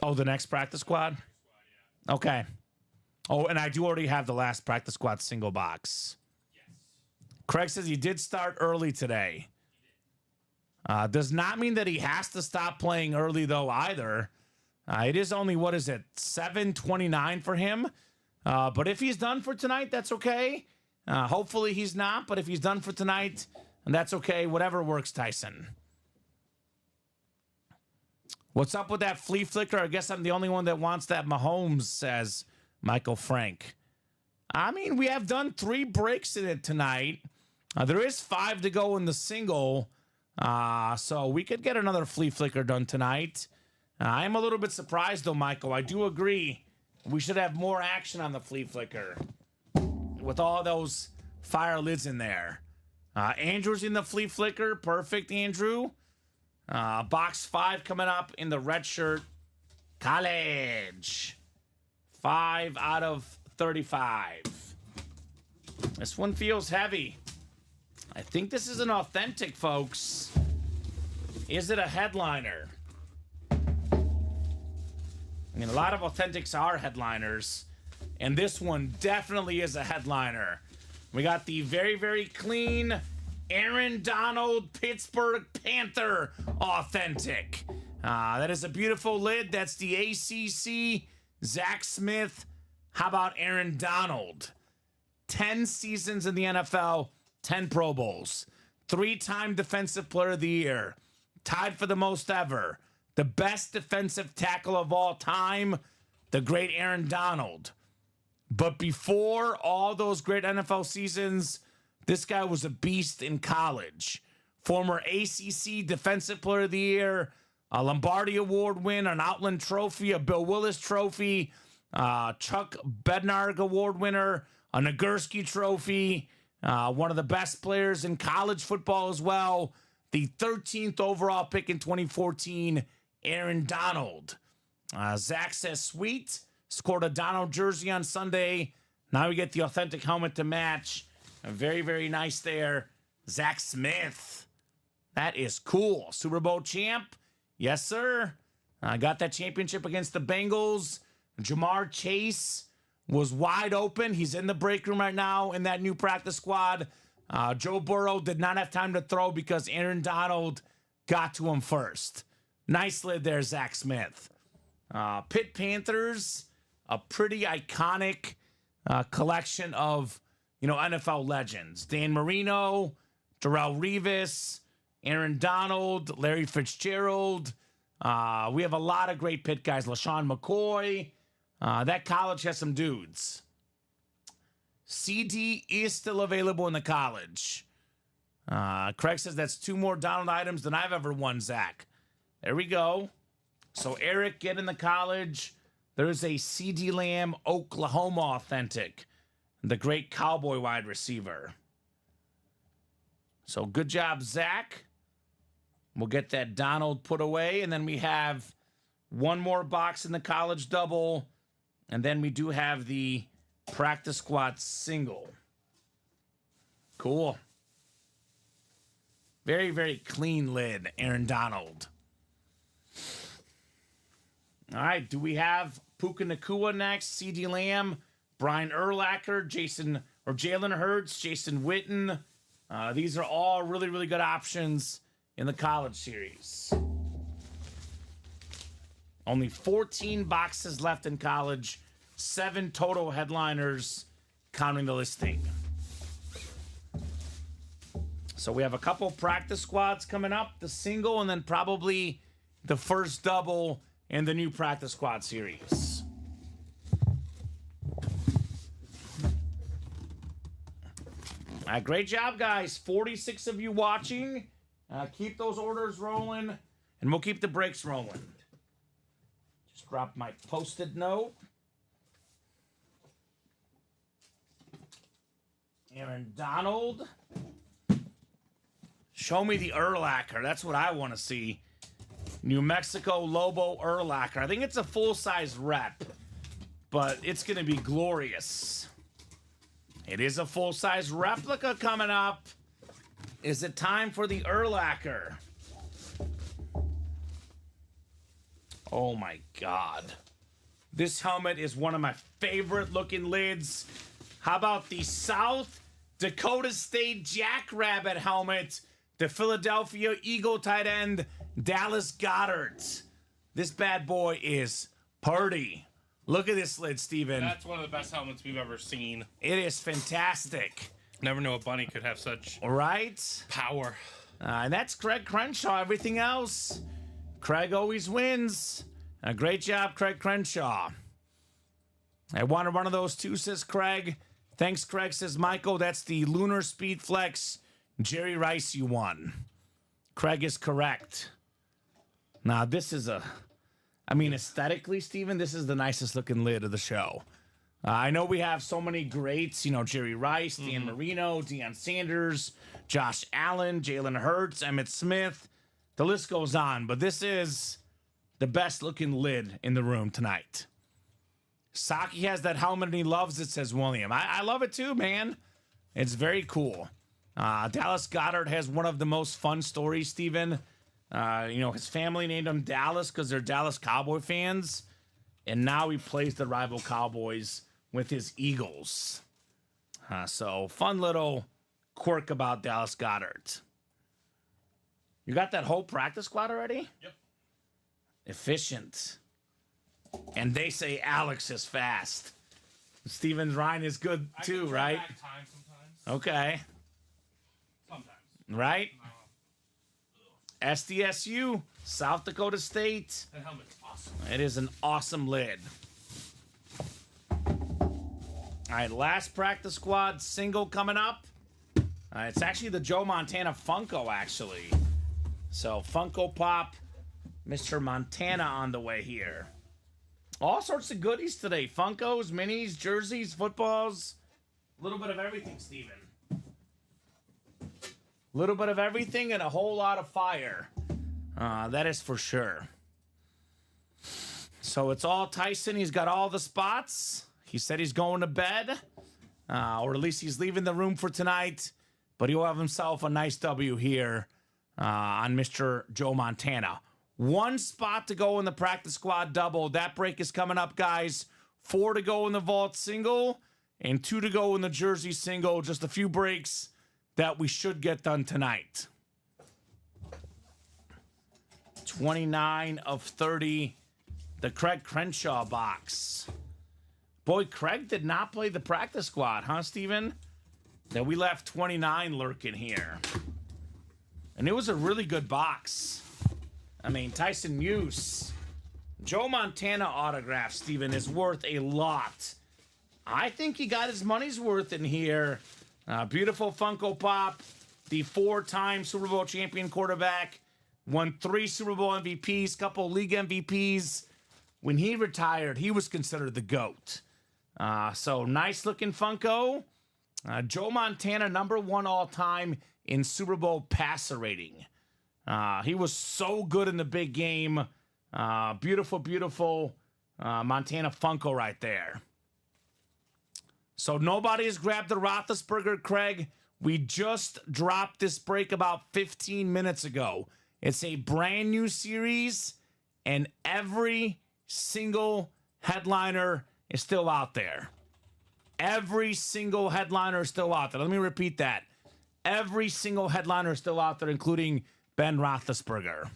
Oh, the next practice squad? Okay. Oh, and I do already have the last practice squad single box. Craig says he did start early today. Does not mean that he has to stop playing early, though, either. It is only, what is it, 7:29 for him? But if he's done for tonight, that's okay. Hopefully he's not, but if he's done for tonight, that's okay. Whatever works, Tyson. What's up with that flea flicker? I guess I'm the only one that wants that Mahomes, says Michael Frank. I mean, we have done 3 breaks in it tonight. There is 5 to go in the single. So we could get another flea flicker done tonight. I am a little bit surprised, though, Michael. I do agree. We should have more action on the flea flicker with all those fire lids in there. Andrew's in the flea flicker. Perfect, Andrew. Box 5 coming up in the red shirt. College. 5 out of 35. This one feels heavy. I think this is an authentic, folks. Is it a headliner? I mean, a lot of authentics are headliners, and this one definitely is a headliner. We got the very, very clean Aaron Donald Pittsburgh Panther authentic. That is a beautiful lid. That's the ACC. Zach Smith. How about Aaron Donald? 10 seasons in the NFL, 10 Pro Bowls. 3-time Defensive Player of the Year. Tied for the most ever. The best defensive tackle of all time, the great Aaron Donald. But before all those great NFL seasons, this guy was a beast in college. Former ACC Defensive Player of the Year, a Lombardi Award win, an Outland Trophy, a Bill Willis Trophy, Chuck Bednarik Award winner, a Nagurski Trophy, one of the best players in college football as well. The 13th overall pick in 2014, Aaron Donald. Zach says, sweet. Scored a Donald jersey on Sunday. Now we get the authentic helmet to match. Very, very nice there. Zach Smith. That is cool. Super Bowl champ. Yes, sir. Got that championship against the Bengals. Jamar Chase was wide open. He's in the break room right now in that new practice squad. Joe Burrow did not have time to throw because Aaron Donald got to him first. Nice lid there, Zach Smith. Pitt Panthers, a pretty iconic collection of, NFL legends. Dan Marino, Darrelle Revis, Aaron Donald, Larry Fitzgerald. We have a lot of great Pitt guys. LaShawn McCoy. That college has some dudes. CD is still available in the college. Craig says that's 2 more Donald items than I've ever won, Zach. There we go. So Eric, get in the college. There's a CD Lamb Oklahoma authentic. The great Cowboy wide receiver. So good job, Zach. We'll get that Donald put away. And then we have 1 more box in the college double. And then we do have the practice squad single. Cool. Very, very clean lid, Aaron Donald. All right, do we have Puka Nacua next? CD Lamb, Brian Urlacher, Jalen Hurts, Jason Witten. These are all really, really good options in the college series. Only 14 boxes left in college. 7 total headliners, counting the listing. So we have a couple practice squads coming up, the single, and then probably the first double in the new practice squad series. Great job, guys. 46 of you watching. Keep those orders rolling, and we'll keep the breaks rolling. Just drop my Post-it note. Aaron Donald. Show me the Urlacher. That's what I want to see. New Mexico Lobo Urlacher. I think it's a full-size rep, but it's going to be glorious. It is a full-size replica coming up. Is it time for the Urlacher? Oh my God. This helmet is one of my favorite looking lids. How about the South Dakota State Jackrabbit helmet? The Philadelphia Eagle tight end, Dallas Goedert. This bad boy is party. Look at this lid, Steven. That's one of the best helmets we've ever seen. It is fantastic. Never knew a bunny could have such Right? power. And that's Craig Crenshaw. Everything else, Craig always wins. Great job, Craig Crenshaw. I wanted one of those too, says Craig. Thanks, Craig, says Michael. That's the Lunar Speed Flex Jerry Rice you won. Craig is correct. Now, this is aesthetically, Steven, this is the nicest looking lid of the show. I know we have so many greats, Jerry Rice, Dan Marino, Deion Sanders, Josh Allen, Jalen Hurts, Emmitt Smith. The list goes on, but this is the best looking lid in the room tonight. Saki has that helmet and he loves it, says William. I love it too, man. It's very cool. Dallas Goedert has one of the most fun stories, Steven. His family named him Dallas because they're Dallas Cowboy fans. And now he plays the rival Cowboys with his Eagles. So fun little quirk about Dallas Goedert. You got that whole practice squad already? Yep. Efficient. And they say Alex is fast. Steven Ryan is good too, right? Back time sometimes. Okay. Sometimes. Right? SDSU, South Dakota State. That helmet's awesome. It is an awesome lid. All right, last practice squad single coming up. It's actually the Joe Montana Funko, actually. So Funko Pop, Mr. Montana on the way here. All sorts of goodies today. Funkos, minis, jerseys, footballs. A little bit of everything, Steven. A little bit of everything and a whole lot of fire. That is for sure. So it's all Tyson. He's got all the spots. He said he's going to bed. Or at least he's leaving the room for tonight. But he'll have himself a nice W here on Mr. Joe Montana. One spot to go in the practice squad double. That break is coming up, guys. 4 to go in the vault single and 2 to go in the jersey single. Just a few breaks that we should get done tonight. 29 of 30. The Craig Crenshaw box. Boy, Craig did not play the practice squad, huh, Steven? That we left 29 lurking here. And it was a really good box. I mean, Tyson Muse. Joe Montana autograph, Steven, is worth a lot. I think he got his money's worth in here. Beautiful Funko Pop. The 4-time Super Bowl champion quarterback. Won 3 Super Bowl MVPs, couple league MVPs. When he retired, he was considered the GOAT. So nice looking Funko. Joe Montana, #1 all time in Super Bowl passer rating. He was so good in the big game. Beautiful, beautiful Montana Funko right there. So nobody has grabbed the Roethlisberger, Craig. We just dropped this break about 15 minutes ago. It's a brand new series, and every single headliner is still out there. Every single headliner is still out there. Let me repeat that. Every single headliner is still out there, including Ben Roethlisberger.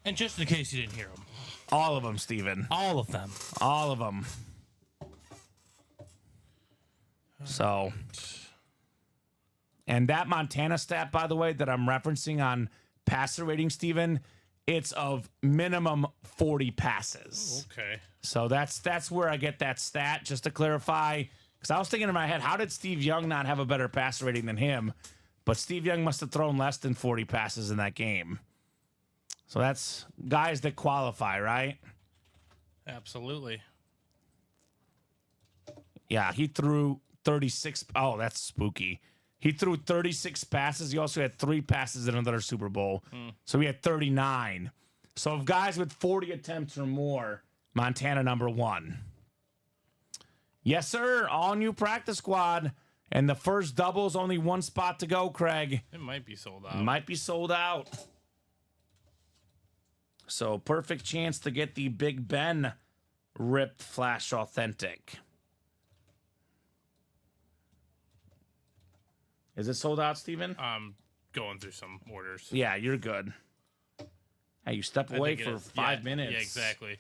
And just in case you didn't hear them. All of them, Steven. All of them. All of them. So, and that Montana stat, by the way, that I'm referencing on passer rating, Steven, it's of minimum 40 passes. Okay. So that's where I get that stat, just to clarify. Because I was thinking in my head, how did Steve Young not have a better passer rating than him? But Steve Young must have thrown less than 40 passes in that game. So that's guys that qualify, right? Absolutely. Yeah, he threw 36. Oh, that's spooky. He threw 36 passes. He also had 3 passes in another Super Bowl. So he had 39. So of guys with 40 attempts or more, Montana #1. Yes, sir. All new practice squad. And the first double's only 1 spot to go, Craig. It might be sold out. Might be sold out. So perfect chance to get the Big Ben ripped Flash Authentic. Is it sold out, Steven? Going through some orders. Yeah, you're good. Hey, you step away for 5 minutes. Yeah, exactly.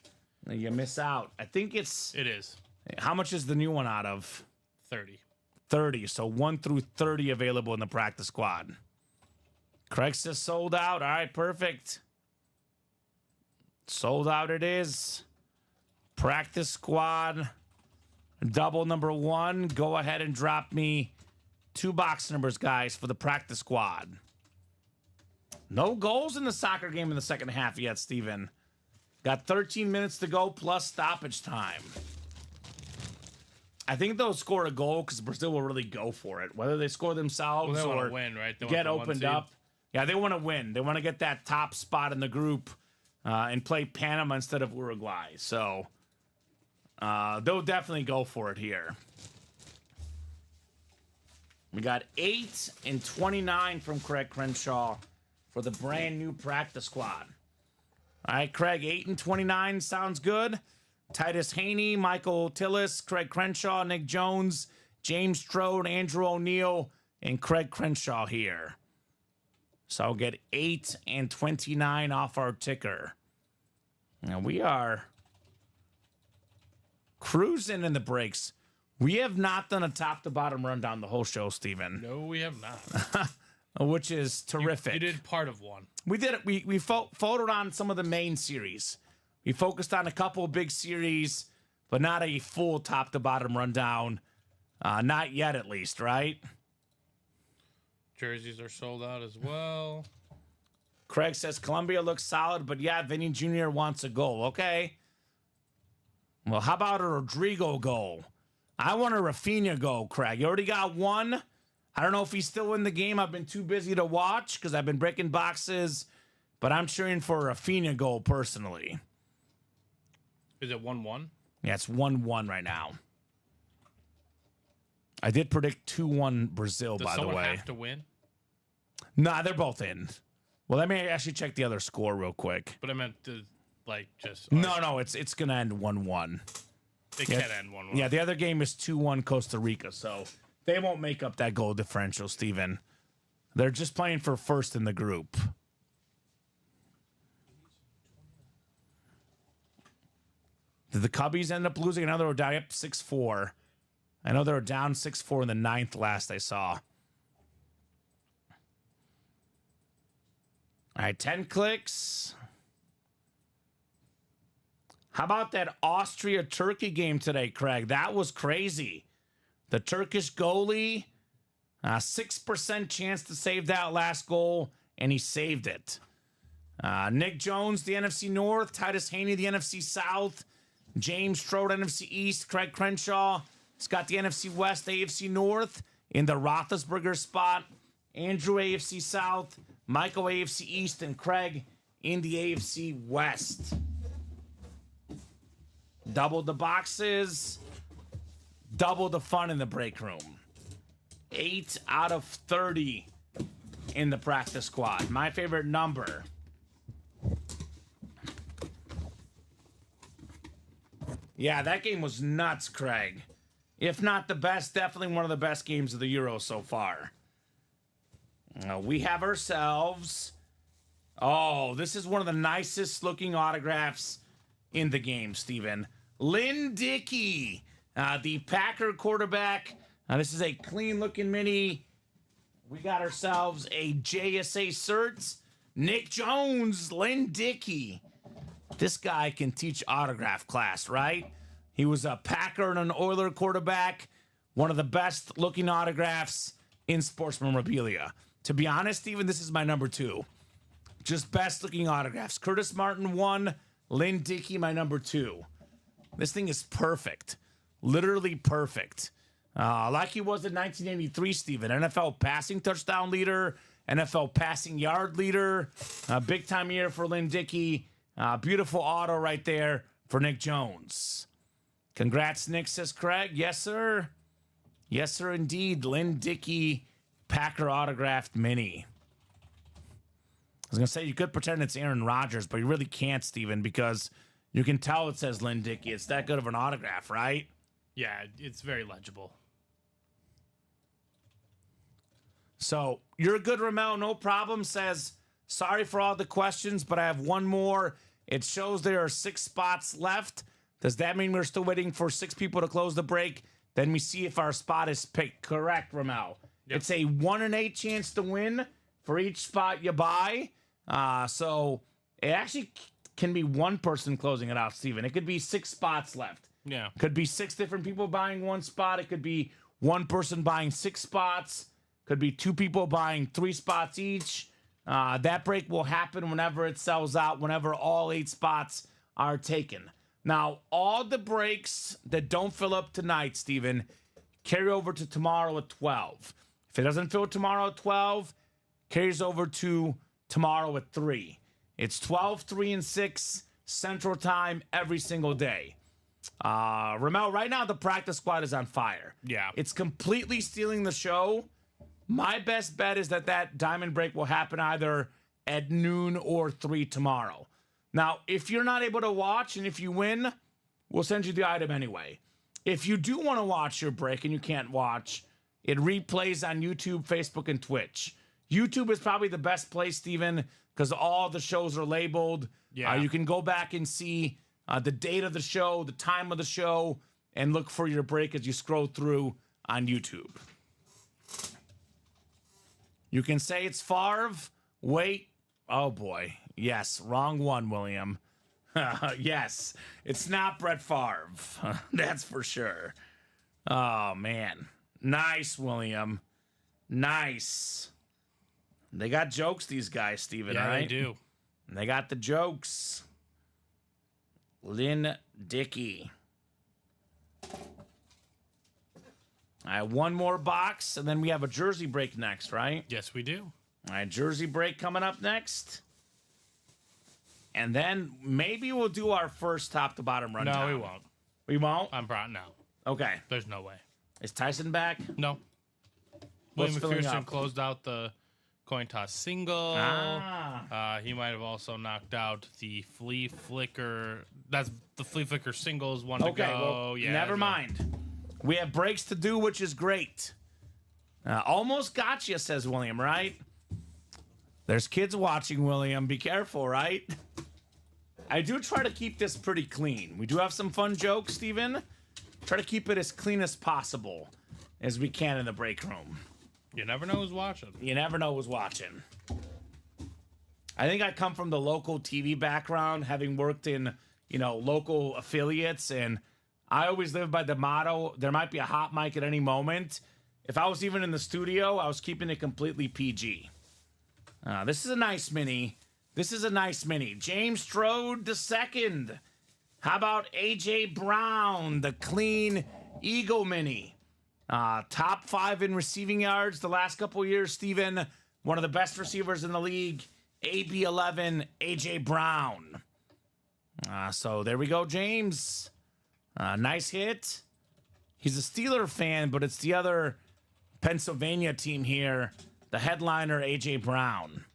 You miss out. I think It is. how much is the new one out of? 30. 30. So 1 through 30 available in the practice squad. Craig says sold out. All right, perfect. Sold out it is. Practice squad. Double number 1. Go ahead and drop me 2 box numbers, guys, for the practice squad. No goals in the soccer game in the second half yet, Steven. Got 13 minutes to go plus stoppage time. I think they'll score a goal because Brazil will really go for it. Whether they score themselves Well, they or want to win, right? They get want the opened 1 seed. up. Yeah, they want to win. They want to get that top spot in the group and play Panama instead of Uruguay. So they'll definitely go for it here. We got 8 and 29 from Craig Crenshaw for the brand new practice squad. All right, Craig, 8 and 29 sounds good. Titus Haney, Michael Tillis, Craig Crenshaw, Nick Jones, James Strode, Andrew O'Neill, and Craig Crenshaw here. So I'll get 8 and 29 off our ticker. Now we are cruising in the breaks. We have not done a top to bottom rundown the whole show, Steven. No, we have not. Which is terrific. You did part of one. We did it. We followed on some of the main series. We focused on a couple of big series, but not a full top to bottom rundown. Not yet, at least, right? Jerseys are sold out as well. Craig says Colombia looks solid, but yeah, Vinny Jr. wants a goal. Okay. Well, how about a Rodrigo goal? I want a Rafinha goal, Craig. You already got one. I don't know if he's still in the game. I've been too busy to watch because I've been breaking boxes, but I'm cheering for a Rafinha goal personally. Is it 1-1? Yeah, it's 1-1 right now. I did predict 2-1 Brazil, Does by the someone way. have to win? Nah, they're both in. Well, let me actually check the other score real quick. But I meant to, like, just... No, it's going to end 1-1. It can end 1-1. Yeah, the other game is 2-1 Costa Rica, so they won't make up that goal differential, Steven. They're just playing for first in the group. Did the Cubbies end up losing? I know they were down 6-4. I know they were down 6-4 in the 9th last I saw. All right, 10 clicks. How about that Austria-Turkey game today, Craig? That was crazy. The Turkish goalie, 6% chance to save that last goal, and he saved it. Nick Jones, the NFC North. Titus Haney, the NFC South. James Strode, NFC East. Craig Crenshaw has got the NFC West, AFC North in the Roethlisberger spot. Andrew, AFC South. Michael, AFC East. And Craig in the AFC West. Double the boxes. Double the fun in the break room. 8 out of 30 in the practice squad. My favorite number. Yeah, that game was nuts, Craig. If not the best, definitely one of the best games of the Euro so far. We have ourselves... Oh, this is one of the nicest looking autographs in the game, Steven. Lynn Dickey, the Packer quarterback. This is a clean looking mini. We got ourselves a JSA certs. Nick Jones, Lynn Dickey. This guy can teach autograph class, right? He was a Packer and an Oiler quarterback. One of the best looking autographs in sports memorabilia. To be honest, Steven, this is my number 2. Just best looking autographs. Curtis Martin 1, Lynn Dickey my number 2. This thing is perfect. Literally perfect. Like he was in 1983, Steven. NFL passing touchdown leader, NFL passing yard leader. Big time year for Lynn Dickey. Beautiful auto right there for Nick Jones. Congrats, Nick, says Craig. Yes, sir. Yes, sir, indeed. Lynn Dickey, Packer autographed mini. was going to say you could pretend it's Aaron Rodgers, but you really can't, Steven, because you can tell it says Lynn Dickey. It's that good of an autograph, right? Yeah, it's very legible. So you're good, Ramel. No problem. Says, sorry for all the questions, but I have one more. It shows there are 6 spots left. Does that mean we're still waiting for 6 people to close the break? Then we see if our spot is picked. Correct, Ramel. Yep. It's a 1 in 8 chance to win for each spot you buy. So it actually can be one person closing it out, Steven. It could be 6 spots left. Yeah. Could be 6 different people buying 1 spot. It could be 1 person buying 6 spots. Could be 2 people buying 3 spots each. That break will happen whenever it sells out, whenever all 8 spots are taken. Now, all the breaks that don't fill up tonight, Steven, carry over to tomorrow at 12. If it doesn't fill tomorrow at 12, carries over to tomorrow at 3. It's 12, 3, and 6 Central Time every single day. Ramel, right now the practice squad is on fire. Yeah. It's completely stealing the show. My best bet is that diamond break will happen either at noon or 3 tomorrow. Now, if you're not able to watch and if you win, we'll send you the item anyway. If you do want to watch your break and you can't watch, it replays on YouTube, Facebook, and Twitch. YouTube is probably the best place, Steven, because all the shows are labeled. Yeah. You can go back and see the date of the show, the time of the show, and look for your break as you scroll through on YouTube. You can say it's Favre. Wait. Oh, boy. Yes. Wrong one, William. Yes. It's not Brett Favre. That's for sure. Oh, man. Nice, William. Nice. They got jokes, these guys, Steven, yeah, right? They do. They got the jokes. Lynn Dickey. All right, one more box, and then we have a jersey break next, right? Yes, we do. All right, jersey break coming up next. And then maybe we'll do our first top-to-bottom rundown. No, we won't. We won't? I'm brought now. Okay. There's no way. Is Tyson back? No. What's William filling McPherson up? closed out the coin toss single. He might have also knocked out the flea flicker. That's the flea flicker singles one to go. Well, Yeah, never mind. We have breaks to do, which is great. Almost got you, says William, right? There's kids watching, William. Be careful, right? I do try to keep this pretty clean. We do have some fun jokes, Steven. Try to keep it as clean as possible as we can in the break room. You never know who's watching. You never know who's watching. I think I come from the local TV background, having worked in, local affiliates, and I always live by the motto, there might be a hot mic at any moment. If I was even in the studio, I was keeping it completely PG. This is a nice mini. James Strode II. How about A.J. Brown, the clean Eagle mini? Top 5 in receiving yards the last couple years, Steven. One of the best receivers in the league. AB11, A.J. Brown. So there we go, James. Nice hit. He's a Steeler fan, but it's the other Pennsylvania team here. The headliner, A.J. Brown.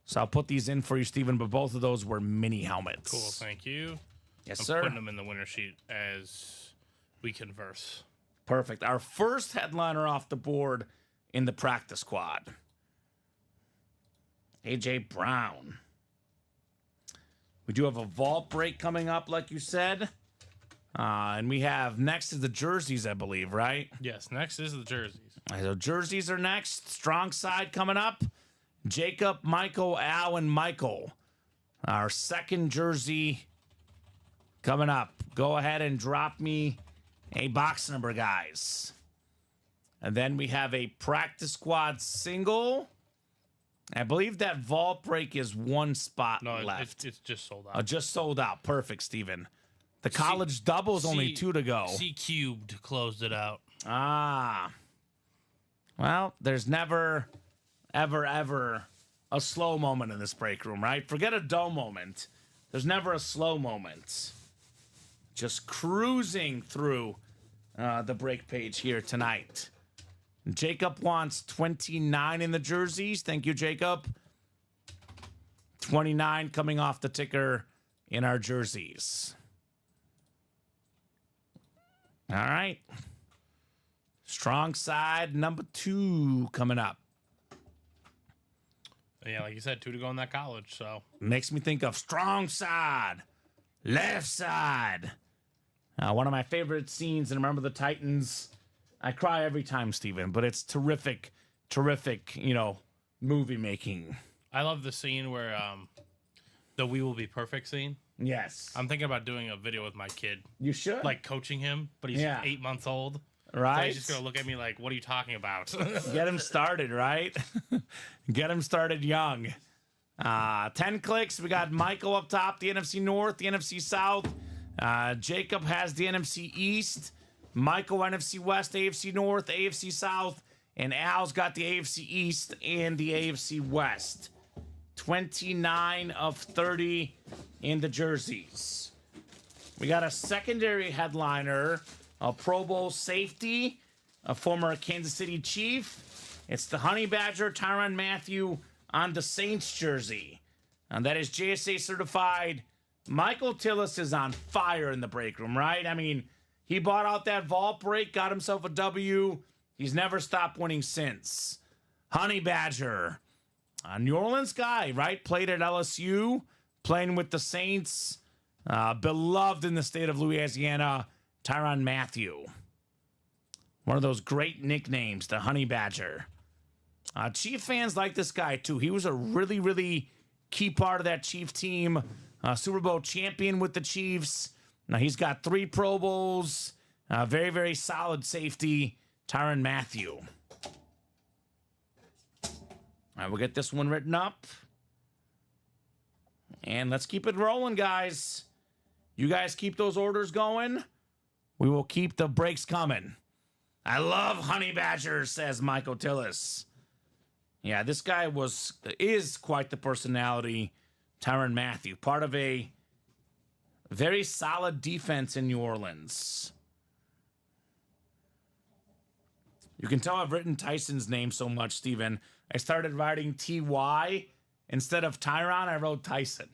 So I'll put these in for you, Steven, but both of those were mini helmets. Cool, thank you. Yes, I'm sir. putting them in the winner sheet as we converse. Perfect. Our first headliner off the board in the practice squad. A.J. Brown. We do have a vault break coming up, like you said. And we have next is the jerseys, I believe, right? Yes, next is the jerseys. So jerseys are next. Strong side coming up. Jacob, Michael, Al, and Michael. Our second jersey coming up. Go ahead and drop me a box number, guys. And then we have a practice squad single. I believe that vault break is 1 spot left. It's just sold out. Just sold out. Perfect, Steven. The college double is only 2 to go. C Cubed closed it out. Well, there's never, ever a slow moment in this break room, right? Forget a dull moment. There's never a slow moment. Just cruising through the break page here tonight. Jacob wants 29 in the jerseys. Thank you, Jacob. 29 coming off the ticker in our jerseys. All right. Strong side number 2 coming up. Yeah, like you said, 2 to go in that college, so. Makes me think of strong side, left side. One of my favorite scenes, and Remember the Titans. I cry every time, Steven, but it's terrific, movie making. I love the scene where the "We Will Be Perfect" scene. Yes. I'm thinking about doing a video with my kid. You should. Like coaching him, but he's 8 months old. Right. So he's just going to look at me like, what are you talking about? Get him started, right? Get him started young. 10 clicks. We got Michael up top, the NFC North, the NFC South. Jacob has the NFC East. Michael, NFC West, AFC North, AFC South. And Al's got the AFC East and the AFC West. 29 of 30 in the jerseys. We got a secondary headliner, a Pro Bowl safety, a former Kansas City Chief. It's the Honey Badger, Tyrann Mathieu on the Saints jersey. And that is JSA certified. Michael Tillis is on fire in the break room, right? I mean, he bought out that vault break, got himself a W. He's never stopped winning since. Honey Badger, a New Orleans guy, right? Played at LSU, playing with the Saints. Beloved in the state of Louisiana, Tyrann Mathieu. One of those great nicknames, the Honey Badger. Chief fans like this guy, too. He was a really, really key part of that Chief team. Super Bowl champion with the Chiefs. Now, he's got 3 Pro Bowls. Very, very solid safety, Tyrann Mathieu. All right, we'll get this one written up. And let's keep it rolling, guys. You guys keep those orders going. We will keep the breaks coming. I love Honey Badgers, says Michael Tillis. Yeah, this guy is quite the personality, Tyrann Mathieu. Part of a very solid defense in New Orleans. You can tell I've written Tyson's name so much, Steven. I started writing T-Y. Instead of Tyron, I wrote Tyson.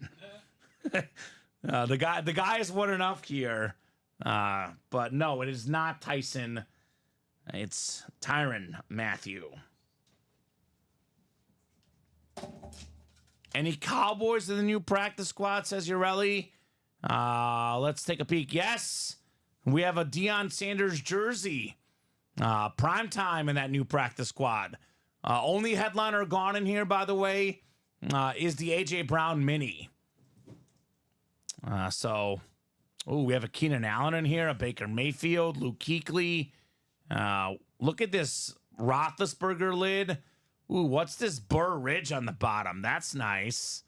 The guy is one enough here. But no, it is not Tyson. It's Tyrann Mathieu. Any Cowboys in the new practice squad, says Urelli. Let's take a peek. Yes, we have a Deion Sanders jersey. Prime time in that new practice squad. Only headliner gone in here, by the way, is the A.J. Brown mini. We have a Keenan Allen in here, a Baker Mayfield, Luke Kuechly. Look at this Roethlisberger lid. Ooh, what's this Burr Ridge on the bottom? That's nice.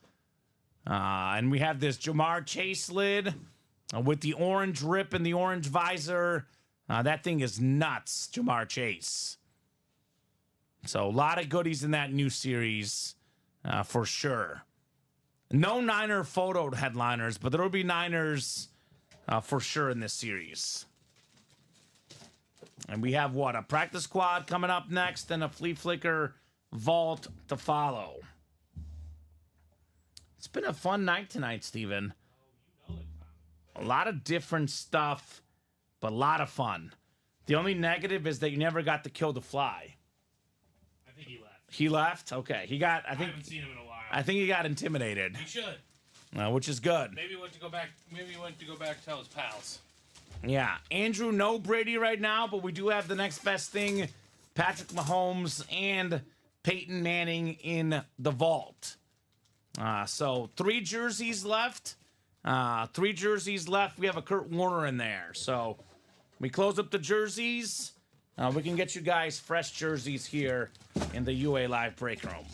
And we have this Jamar Chase lid with the orange rip and the orange visor. That thing is nuts, Jamar Chase. So a lot of goodies in that new series, for sure. No Niner photo headliners, but there will be Niners for sure in this series. And we have what? A practice squad coming up next and a Flea Flicker vault to follow. It's been a fun night tonight, Steven. A lot of different stuff, but a lot of fun. The only negative is that you never got to kill the fly. I think he left. He left? Okay. I haven't seen him in a while. I think he got intimidated. He should. Which is good. Maybe he went to go back. Maybe he went to go back to tell his pals. Yeah. Andrew, no Brady right now, but we do have the next best thing. Patrick Mahomes and Peyton Manning in the vault. So 3 jerseys left. 3 jerseys left. We have a Kurt Warner in there. So we close up the jerseys. We can get you guys fresh jerseys here in the UA Live break room.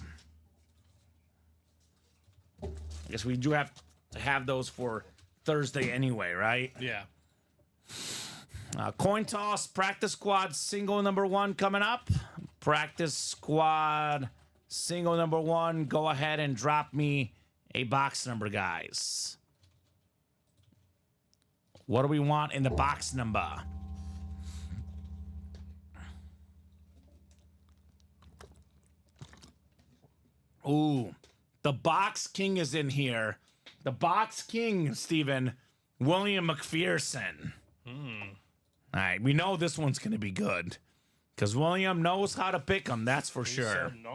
I guess we do have to have those for Thursday anyway, right? Yeah. Coin toss, practice squad, single number 1 coming up. Practice squad, single number 1. Go ahead and drop me a box number, guys. What do we want in the box number? Ooh, The Box King is in here. The Box King, Steven, William McPherson. All right, we know this one's going to be good because William knows how to pick them, that's for sure. 9.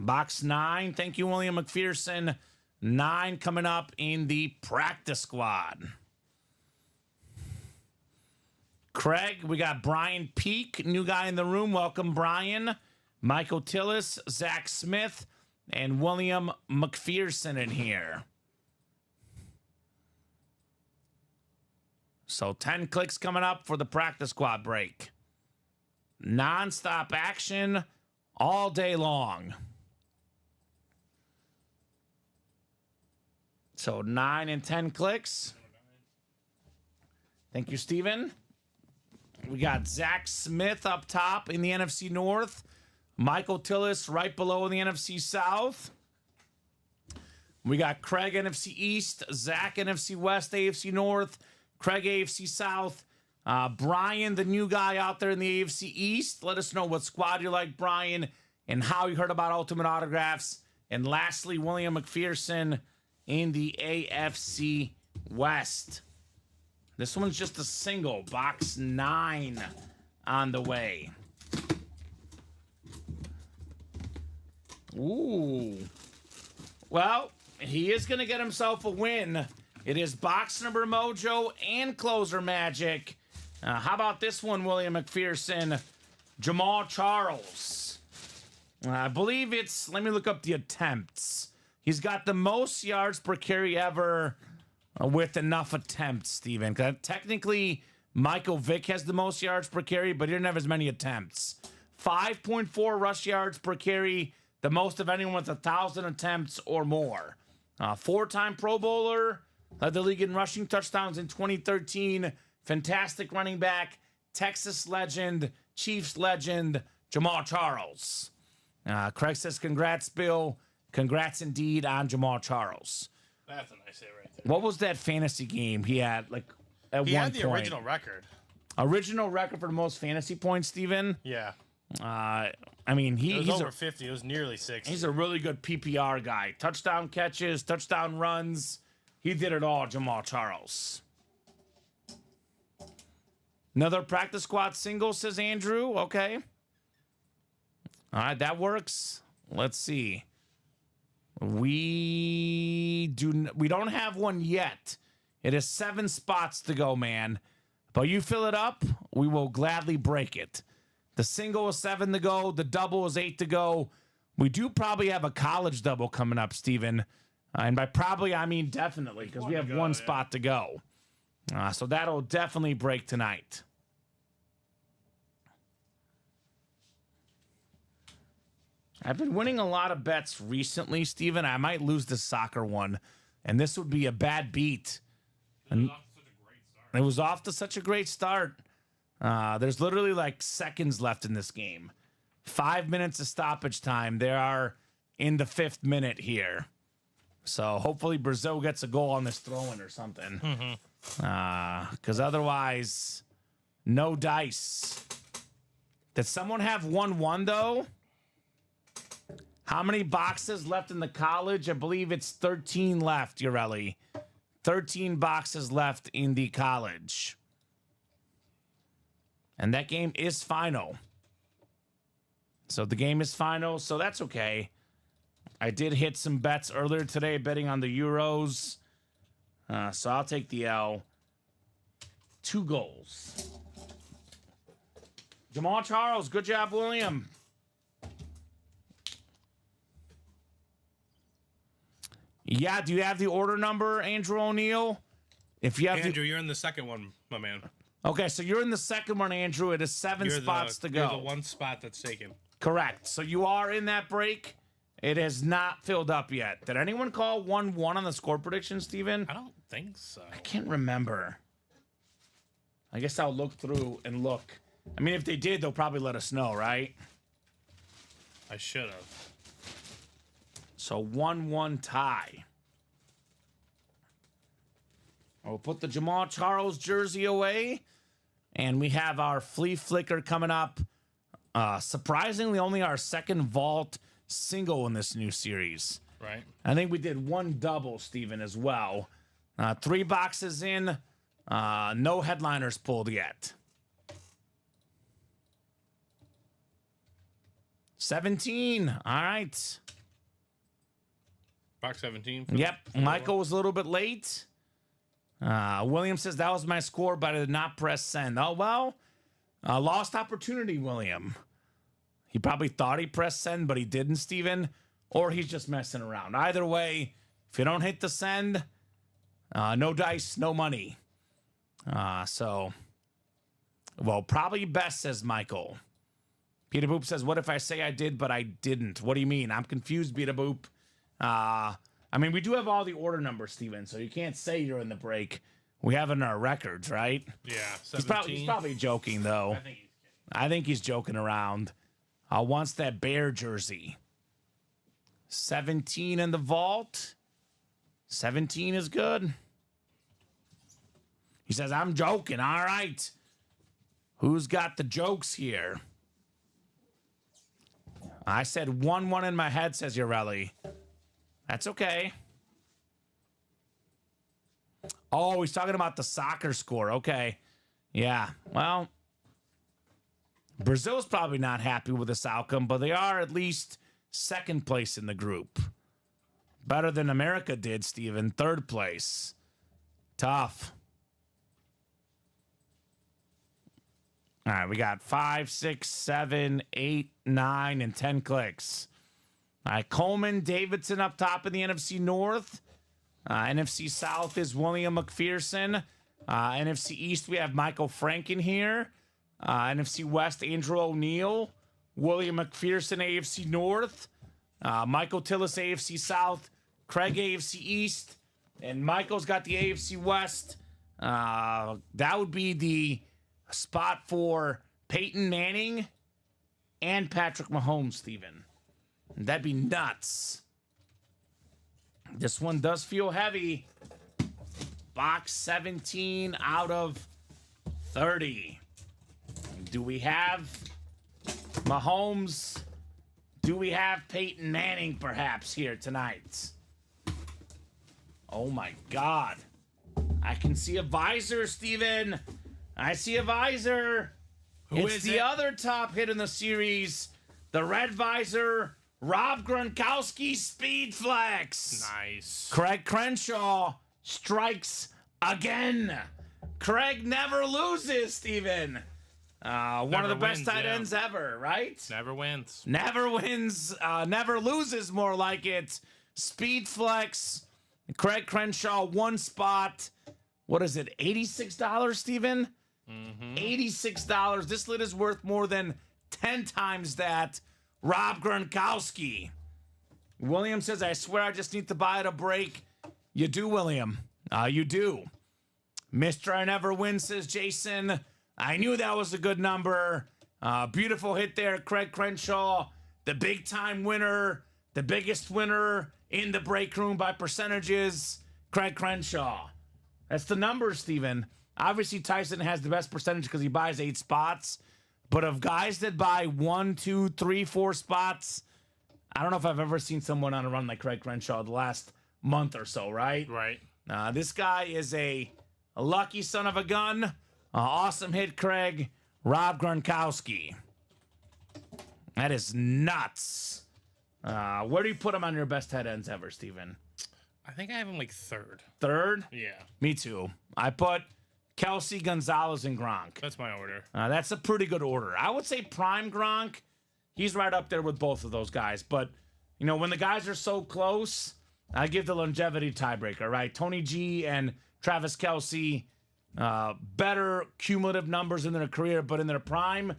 Box 9, thank you, William McPherson. 9 coming up in the practice squad. Craig, we got Brian Peak, new guy in the room. Welcome, Brian. Michael Tillis, Zach Smith, and William McPherson in here. So 10 clicks coming up for the practice squad break. Non-stop action all day long. So 9 and 10 clicks. Thank you, Steven. We got Zach Smith up top in the NFC North. Michael Tillis right below in the NFC South. We got Craig NFC East, Zach NFC West, AFC North, Craig AFC South. Brian, the new guy out there in the AFC East. Let us know what squad you like, Brian, and how you heard about Ultimate Autographs. And lastly, William McPherson in the AFC West. This one's just a single. Box 9 on the way. Ooh. Well, he is going to get himself a win. It is box number mojo and closer magic. How about this one, William McPherson? Jamal Charles. I believe it's, let me look up the attempts. He's got the most yards per carry ever with enough attempts, Steven. Technically, Michael Vick has the most yards per carry, but he didn't have as many attempts. 5.4 rush yards per carry, the most of anyone with 1,000 attempts or more. 4-time Pro Bowler, led the league in rushing touchdowns in 2013. Fantastic running back, Texas legend, Chiefs legend, Jamal Charles. Craig says, congrats, Bill. Congrats indeed on Jamal Charles. That's a nice hit right there. What was that fantasy game he had? Like at He one had the point? original record. Original record for the most fantasy points, Steven? Yeah. I mean, It was he's over 50. It was nearly 60. he's a really good PPR guy. Touchdown catches, touchdown runs. He did it all, Jamal Charles. Another practice squad single, says Andrew. Okay. All right, that works. Let's see. We don't have one yet. It is 7 spots to go, man. But you fill it up, we will gladly break it. The single is 7 to go. The double is 8 to go. We do probably have a college double coming up, Steven. And by probably, I mean definitely, because we have one spot to go. So that'll definitely break tonight. I've been winning a lot of bets recently, Steven. I might lose the soccer one, and this would be a bad beat. And it was off to such a great start. There's literally like seconds left in this game. 5 minutes of stoppage time. They are in the 5th minute here. So hopefully Brazil gets a goal on this throw-in or something. Because otherwise, no dice. Did someone have 1-1 though? How many boxes left in the college? I believe it's 13 left, Urelli. 13 boxes left in the college. And that game is final. So the game is final, so that's okay. I did hit some bets earlier today betting on the Euros. So I'll take the L. 2 goals. Jamal Charles, good job, William. Yeah, do you have the order number, Andrew O'Neill? If you have Andrew, you're in the second one, my man. Okay, so you're in the second one, Andrew. It is 7 spots to go. You're the one spot that's taken. Correct. So you are in that break. It has not filled up yet. Did anyone call 1-1 on the score prediction, Steven? I don't think so. I can't remember. I guess I'll look through and look. I mean, if they did, they'll probably let us know, right? I should have. So 1-1 tie. We'll put the Jamal Charles jersey away. And we have our flea flicker coming up. Surprisingly, only our second vault single in this new series. Right. I think we did one double, Steven, as well. 3 boxes in. No headliners pulled yet. 17. All right. Box 17. Yep. Michael was a little bit late. William says that was my score, but I did not press send. Oh, well. Lost opportunity, William. He probably thought he pressed send, but he didn't, Steven. Or he's just messing around. Either way, if you don't hit the send, no dice, no money. Well, probably best, says Michael. Peter Boop says, what if I say I did, but I didn't? What do you mean? I'm confused, Peter Boop. I mean, we do have all the order numbers, Steven, so you can't say you're in the break. We have it in our records, right? Yeah, 17. He's probably joking, though. I think he's joking around. Wants that Bear jersey. 17 in the vault. 17 is good. He says, I'm joking. All right. Who's got the jokes here? I said 1-1 in my head, says Urelli. That's okay. Oh, he's talking about the soccer score. Okay. Yeah. Well, Brazil's probably not happy with this outcome, but they are at least second place in the group. Better than America did, Steven. Third place. Tough. All right, we got 5, 6, 7, 8, 9, and 10 clicks. All right, Coleman, Davidson up top in the NFC North. NFC South is William McPherson. NFC East, we have Michael Franken here. NFC West, Andrew O'Neill. William McPherson, AFC North. Michael Tillis, AFC South. Craig, AFC East. And Michael's got the AFC West. That would be the spot for Peyton Manning and Patrick Mahomes, Steven. That'd be nuts. This one does feel heavy. Box 17 out of 30. Do we have Mahomes? Do we have Peyton Manning perhaps here tonight? Oh my God. I can see a visor, Steven. I see a visor. It's the other top hit in the series. The red visor, Rob Gronkowski Speed Flex. Nice. Craig Crenshaw strikes again. Craig never loses, Steven. One of the best tight ends ever, right? Never wins. Never wins. Never loses, more like it. Speed Flex. Craig Crenshaw, one spot. What is it, $86, Steven? Mm-hmm. $86. This lid is worth more than 10 times that. Rob Gronkowski. William says, I swear I just need to buy it a break. You do, William. You do. Mr. I Never Win, says Jason. I knew that was a good number. Beautiful hit there, Craig Crenshaw. The big-time winner. The biggest winner in the break room by percentages. Craig Crenshaw. That's the number, Steven. Obviously, Tyson has the best percentage because he buys 8 spots. But of guys that buy 1, 2, 3, 4 spots, I don't know if I've ever seen someone on a run like Craig Crenshaw the last month or so, right? Right. This guy is a lucky son of a gun. Awesome hit, Craig. Rob Gronkowski. That is nuts. Where do you put him on your best tight ends ever, Steven? I think I have him like third. Third? Yeah. Me too. I put Kelsey, Gonzalez, and Gronk. That's my order. That's a pretty good order. I would say prime Gronk, he's right up there with both of those guys. But, you know, when the guys are so close, I give the longevity tiebreaker, right? Tony G and Travis Kelsey, better cumulative numbers in their career, but in their prime,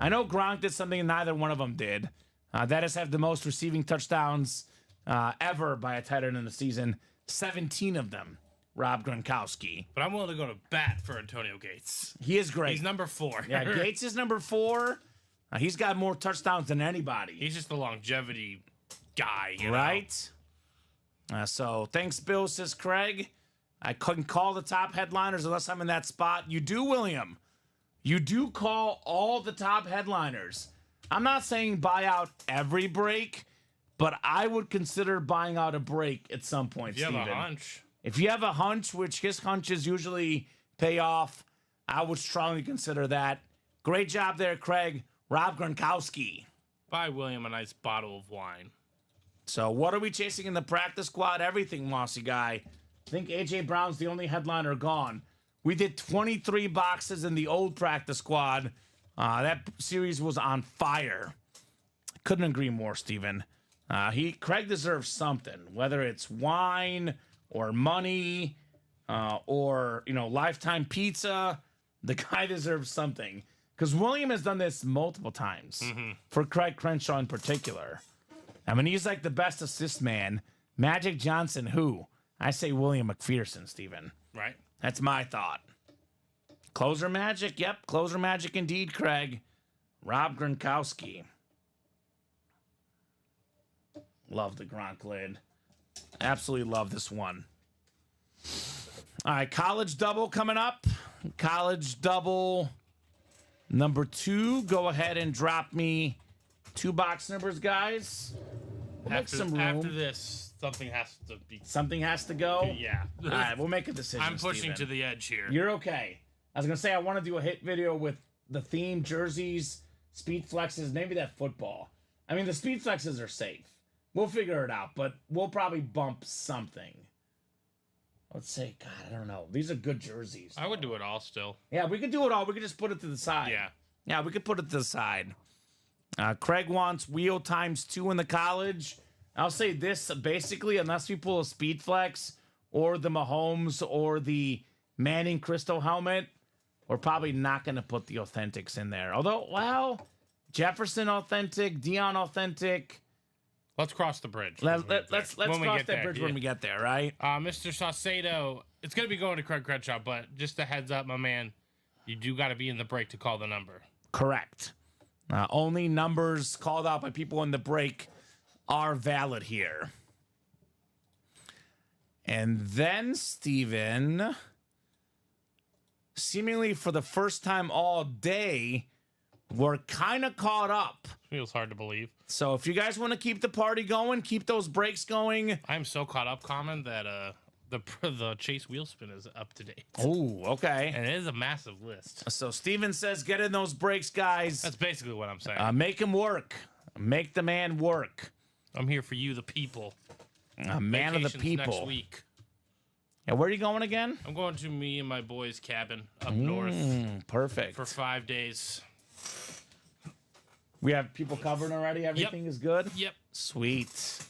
I know Gronk did something neither one of them did. That is have the most receiving touchdowns ever by a tight end in the season. 17 of them. Rob Gronkowski. But I'm willing to go to bat for Antonio Gates. He is great. He's number 4. Yeah, Gates is number 4. He's got more touchdowns than anybody. He's just the longevity guy, you right? So thanks, Bill, says Craig. I couldn't call the top headliners unless I'm in that spot. You do, William. You do call all the top headliners. I'm not saying buy out every break, but I would consider buying out a break at some point, If you Steven. have a hunch. If you have a hunch, which his hunches usually pay off, I would strongly consider that. Great job there, Craig. Rob Gronkowski. Buy William a nice bottle of wine. So what are we chasing in the practice squad? Everything, Mossy Guy. I think A.J. Brown's the only headliner gone. We did 23 boxes in the old practice squad. That series was on fire. Couldn't agree more, Steven. Craig deserves something, whether it's wine or money or lifetime pizza. The guy deserves something because William has done this multiple times for Craig Crenshaw in particular. I mean, he's like the best assist man. Magic Johnson, who? I say William McPherson, Steven. Right. That's my thought. Closer magic. Yep, closer magic indeed, Craig. Rob Gronkowski. Love the Gronk lid. Absolutely love this one. All right, college double coming up. College double number 2. Go ahead and drop me 2 box numbers, guys. We'll make some room. After this, something has to be. Something has to go. Yeah. All right, we'll make a decision. I'm pushing Steven. to the edge here. You're okay. I was gonna say I want to do a hit video with the theme jerseys, speed flexes, maybe that football. I mean, the speed flexes are safe. We'll figure it out, but we'll probably bump something. Let's say, God, I don't know. These are good jerseys. I would do it all still. Yeah, we could do it all. We could just put it to the side. Yeah, we could put it to the side. Craig wants wheel ×2 in the college. I'll say this, basically, unless we pull a speed flex or the Mahomes or the Manning Crystal helmet, we're probably not going to put the authentics in there. Although, well, Jefferson authentic, Dion authentic. Let's cross the bridge. Let's cross that bridge when we get there, right? Mr. Saucedo, it's going to be going to Craig Crenshaw, but just a heads up, my man, you do got to be in the break to call the number. Correct. Only numbers called out by people in the break are valid here. And then, Steven, seemingly for the first time all day, we're kind of caught up. Feels hard to believe. So if you guys want to keep the party going, keep those breaks going. I'm so caught up, Kamen, that the Chase wheel spin is up to date. Oh, okay. And it is a massive list. So Steven says, get in those breaks, guys. That's basically what I'm saying. Make him work. Make the man work. I'm here for you, the people. A man of the people. Next week. Yeah, where are you going again? I'm going to me and my boys' cabin up north. Perfect. For 5 days. We have people covered already? Everything is good? Yep. Sweet.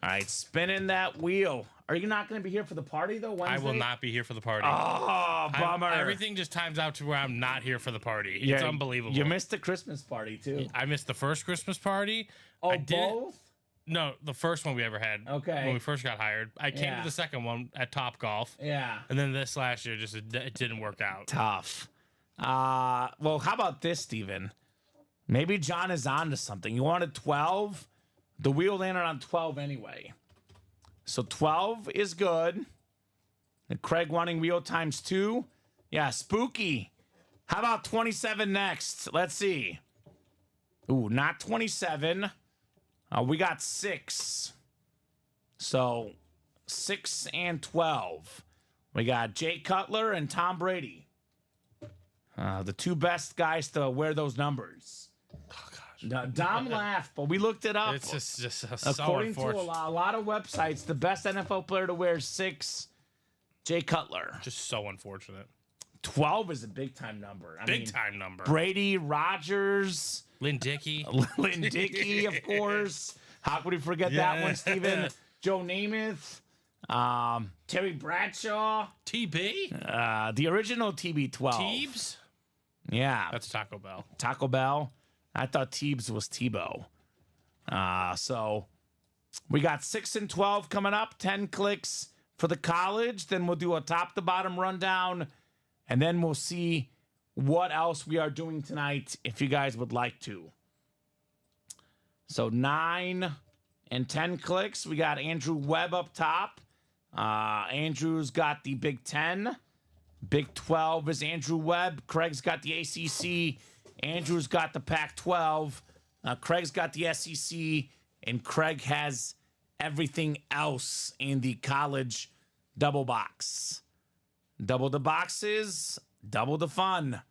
All right, spinning that wheel. Are you not going to be here for the party, though, Wednesday? I will not be here for the party. Oh, bummer. Everything just times out to where I'm not here for the party. It's unbelievable. You missed the Christmas party, too. I missed the first Christmas party. Oh, both? No, the first one we ever had. Okay. When we first got hired. I came to the second one at Top Golf. Yeah. And then this last year, it didn't work out. Tough. Well, how about this, Steven? Maybe John is on to something. You wanted 12? The wheel landed on 12 anyway. So 12 is good. And Craig wanting wheel ×2. Yeah, spooky. How about 27 next? Let's see. Ooh, not 27. We got 6. So 6 and 12. We got Jay Cutler and Tom Brady. The 2 best guys to wear those numbers. Oh, gosh. No, Dom laughed, but we looked it up. It's just According to a lot of websites, the best NFL player to wear is 6, Jay Cutler. Just so unfortunate. 12 is a big-time number. Big time number. Brady, Rodgers. Lynn Dickey. Lynn Dickey, of course. How could we forget that one, Steven? Joe Namath. Terry Bradshaw. TB? The original TB12. Teebs? Yeah. That's Taco Bell. Taco Bell. I thought Teebs was Tebow. So we got 6 and 12 coming up. 10 clicks for the college. Then we'll do a top-to-bottom rundown. And then we'll see what else we are doing tonight if you guys would like to. So 9 and 10 clicks. We got Andrew Webb up top. Andrew's got the Big 10. Big 12 is Andrew Webb. Craig's got the ACC. Andrew's got the Pac-12. Craig's got the SEC. and Craig has everything else in the college double box. Double the boxes, double the fun.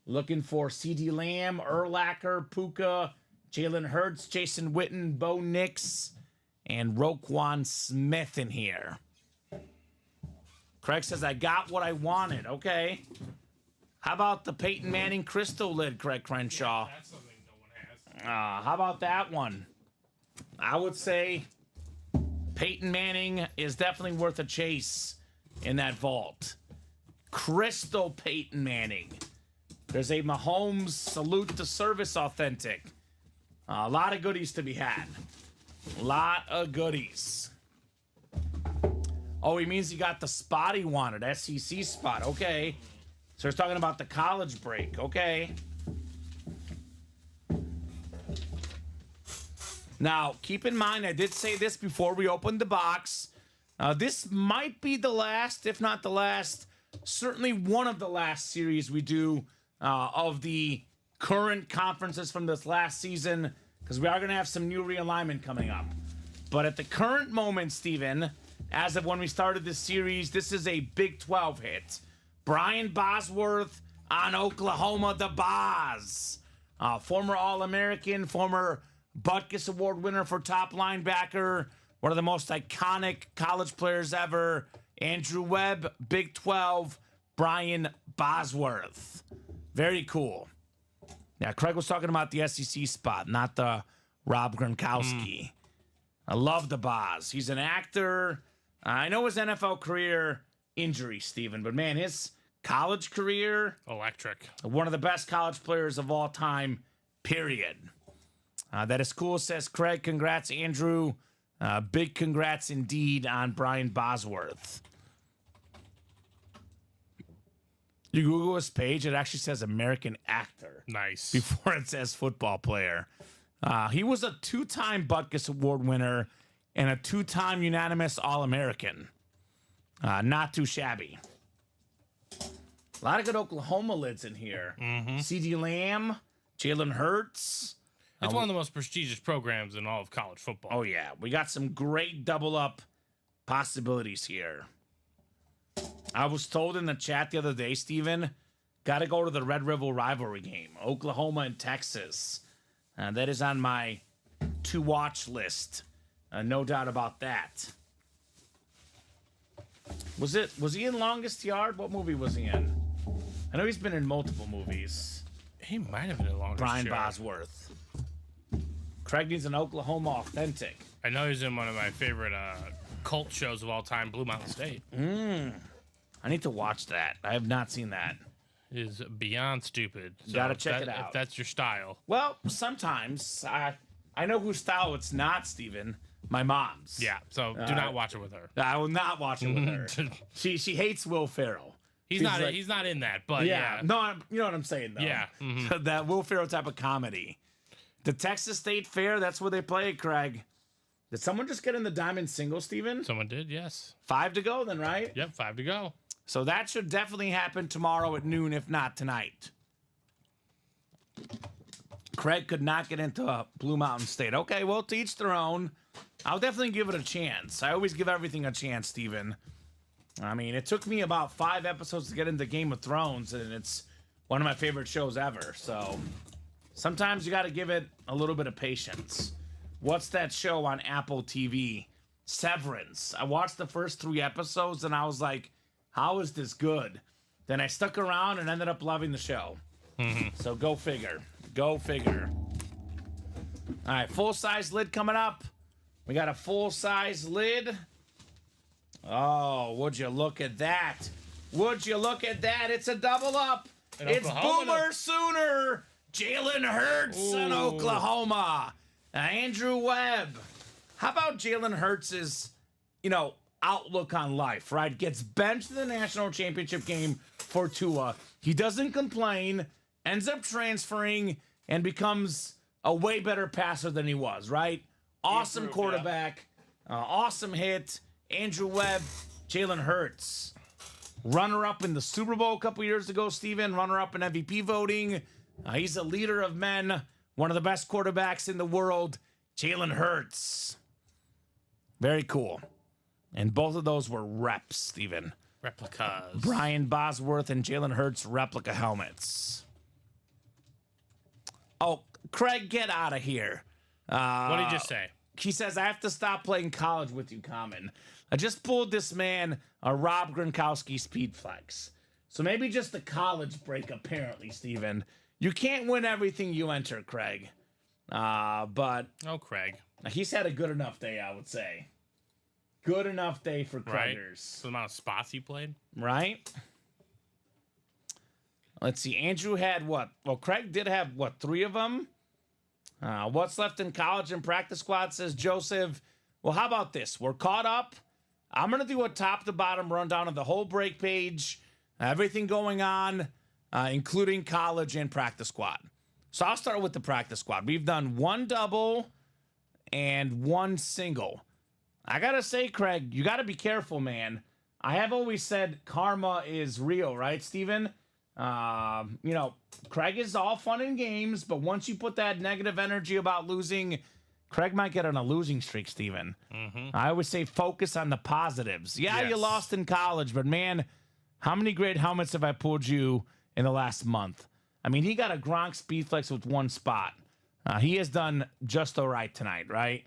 Looking for C.D. Lamb, Urlacher, Puka, Jalen Hurts, Jason Witten, Bo Nix, and Roquan Smith in here. Craig says, I got what I wanted. Okay. How about the Peyton Manning crystal lid, Craig Crenshaw? That's something no one has. How about that one? I would say Peyton Manning is definitely worth a chase in that vault. Crystal Peyton Manning. There's a Mahomes salute to service authentic. A lot of goodies to be had. A lot of goodies. Oh, he means he got the spot he wanted. SEC spot. Okay. So he's talking about the college break. Okay. Now, keep in mind, I did say this before we opened the box. This might be the last, if not the last, certainly one of the last series we do of the current conferences from this last season, because we are going to have some new realignment coming up. But at the current moment, Steven, as of when we started this series, this is a Big 12 hit. Brian Bosworth on Oklahoma, the Boz. Former All-American, former Butkus Award winner for top linebacker, one of the most iconic college players ever. Andrew Webb, Big 12, Brian Bosworth. Very cool. Yeah, Craig was talking about the SEC spot, not the Rob Gronkowski. I love the Boz. He's an actor. I know his NFL career injury, Steven, but man, his college career, Electric. one of the best college players of all time, period. That is cool, says Craig. Congrats, Andrew. Big congrats indeed on Brian Bosworth. You Google his page, it actually says American actor. Nice. Before it says football player. He was a two-time Butkus Award winner and a two-time unanimous All-American. Not too shabby. A lot of good Oklahoma lids in here. C.D. Lamb, Jalen Hurts. It's one of the most prestigious programs in all of college football. Oh, yeah. We got some great double-up possibilities here. I was told in the chat the other day, Steven, got to go to the Red River rivalry game, Oklahoma and Texas. That is on my to-watch list. No doubt about that. Was he in Longest Yard? What movie was he in? I know he's been in multiple movies. He might have been in Longest Brian Yard. Bosworth. Craig needs an Oklahoma authentic. I know he's in one of my favorite cult shows of all time, Blue Mountain State. I need to watch that. I have not seen that. It is beyond stupid. So Gotta check it out. If that's your style. Well, sometimes I know whose style it's not, Steven. My mom's. Yeah, so do not watch it with her. I will not watch it with her. She hates Will Ferrell. He's not in that, but yeah. No, you know what I'm saying, though. Yeah. That Will Ferrell type of comedy. The Texas State Fair, that's where they play it, Craig. Did someone just get in the diamond single, Steven? Someone did, yes. 5 to go then, right? Yep, 5 to go. So that should definitely happen tomorrow at noon, if not tonight. Craig could not get into Blue Mountain State. Okay, well, to each their own. I'll definitely give it a chance. I always give everything a chance, Steven. I mean, it took me about 5 episodes to get into Game of Thrones, and it's one of my favorite shows ever. So sometimes you got to give it a little bit of patience. What's that show on Apple TV? Severance. I watched the first 3 episodes, and I was like, how is this good? Then I stuck around and ended up loving the show. So go figure. Go figure. All right, full-size lid coming up. We got a full-size lid. Oh, would you look at that? Would you look at that? It's a double up. It's Boomer Sooner. Jalen Hurts in Oklahoma. Andrew Webb. How about Jalen Hurts' outlook on life, right? Gets benched in the national championship game for Tua. He doesn't complain, ends up transferring, and becomes a way better passer than he was, right? Awesome quarterback. Awesome hit. Andrew Webb, Jalen Hurts. Runner-up in the Super Bowl a couple years ago, Steven. Runner-up in MVP voting. He's a leader of men. One of the best quarterbacks in the world. Jalen Hurts. Very cool. And both of those were reps, Steven. Replicas. Brian Bosworth and Jalen Hurts replica helmets. Oh, Craig, get out of here. What did you just say? He says, I have to stop playing college with you, Common. I just pulled this man a Rob Gronkowski speed flex. So maybe just the college break, apparently, Steven. You can't win everything you enter, Craig. But Oh, Craig. he's had a good enough day, I would say. Good enough day for Right? Craigers. The amount of spots he played. Right? Let's see. Andrew had what? Well, Craig did have what? 3 of them. What's left in college and practice squad, says Joseph. Well, how about this? We're caught up. I'm going to do a top to bottom rundown of the whole break page, everything going on, including college and practice squad. So I'll start with the practice squad. We've done 1 double and 1 single. I got to say, Craig, you got to be careful, man. I have always said karma is real, right, Steven? Craig is all fun and games, but once you put that negative energy about losing, Craig might get on a losing streak, Steven. I always say focus on the positives. Yeah, Yes. you lost in college, but man, how many great helmets have I pulled you in the last month? I mean, he got a Gronk speed flex with 1 spot. He has done just all right tonight, right?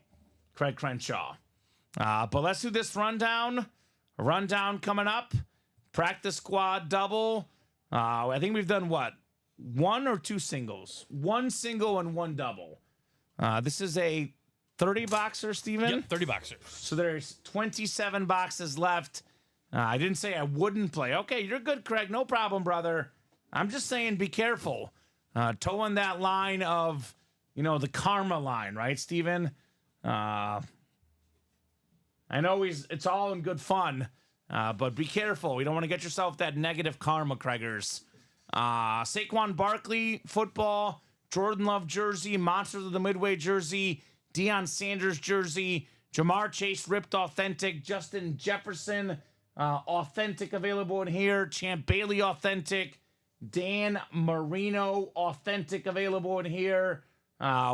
Craig Crenshaw. But let's do this rundown. A rundown coming up. Practice squad double. I think we've done what? 1 or 2 singles? 1 single and 1 double. This is a 30 boxer, Steven? Yep, 30 boxers. So there's 27 boxes left. I didn't say I wouldn't play. Okay, you're good, Craig. No problem, brother. I'm just saying be careful. Towing that line of, the karma line, right, Steven? I know it's all in good fun, but be careful. You don't want to get yourself that negative karma, Craigers. Saquon Barkley, football, Jordan Love jersey, Monsters of the Midway jersey, Deion Sanders jersey, Jamar Chase ripped authentic, Justin Jefferson authentic available in here, Champ Bailey authentic, Dan Marino authentic available in here.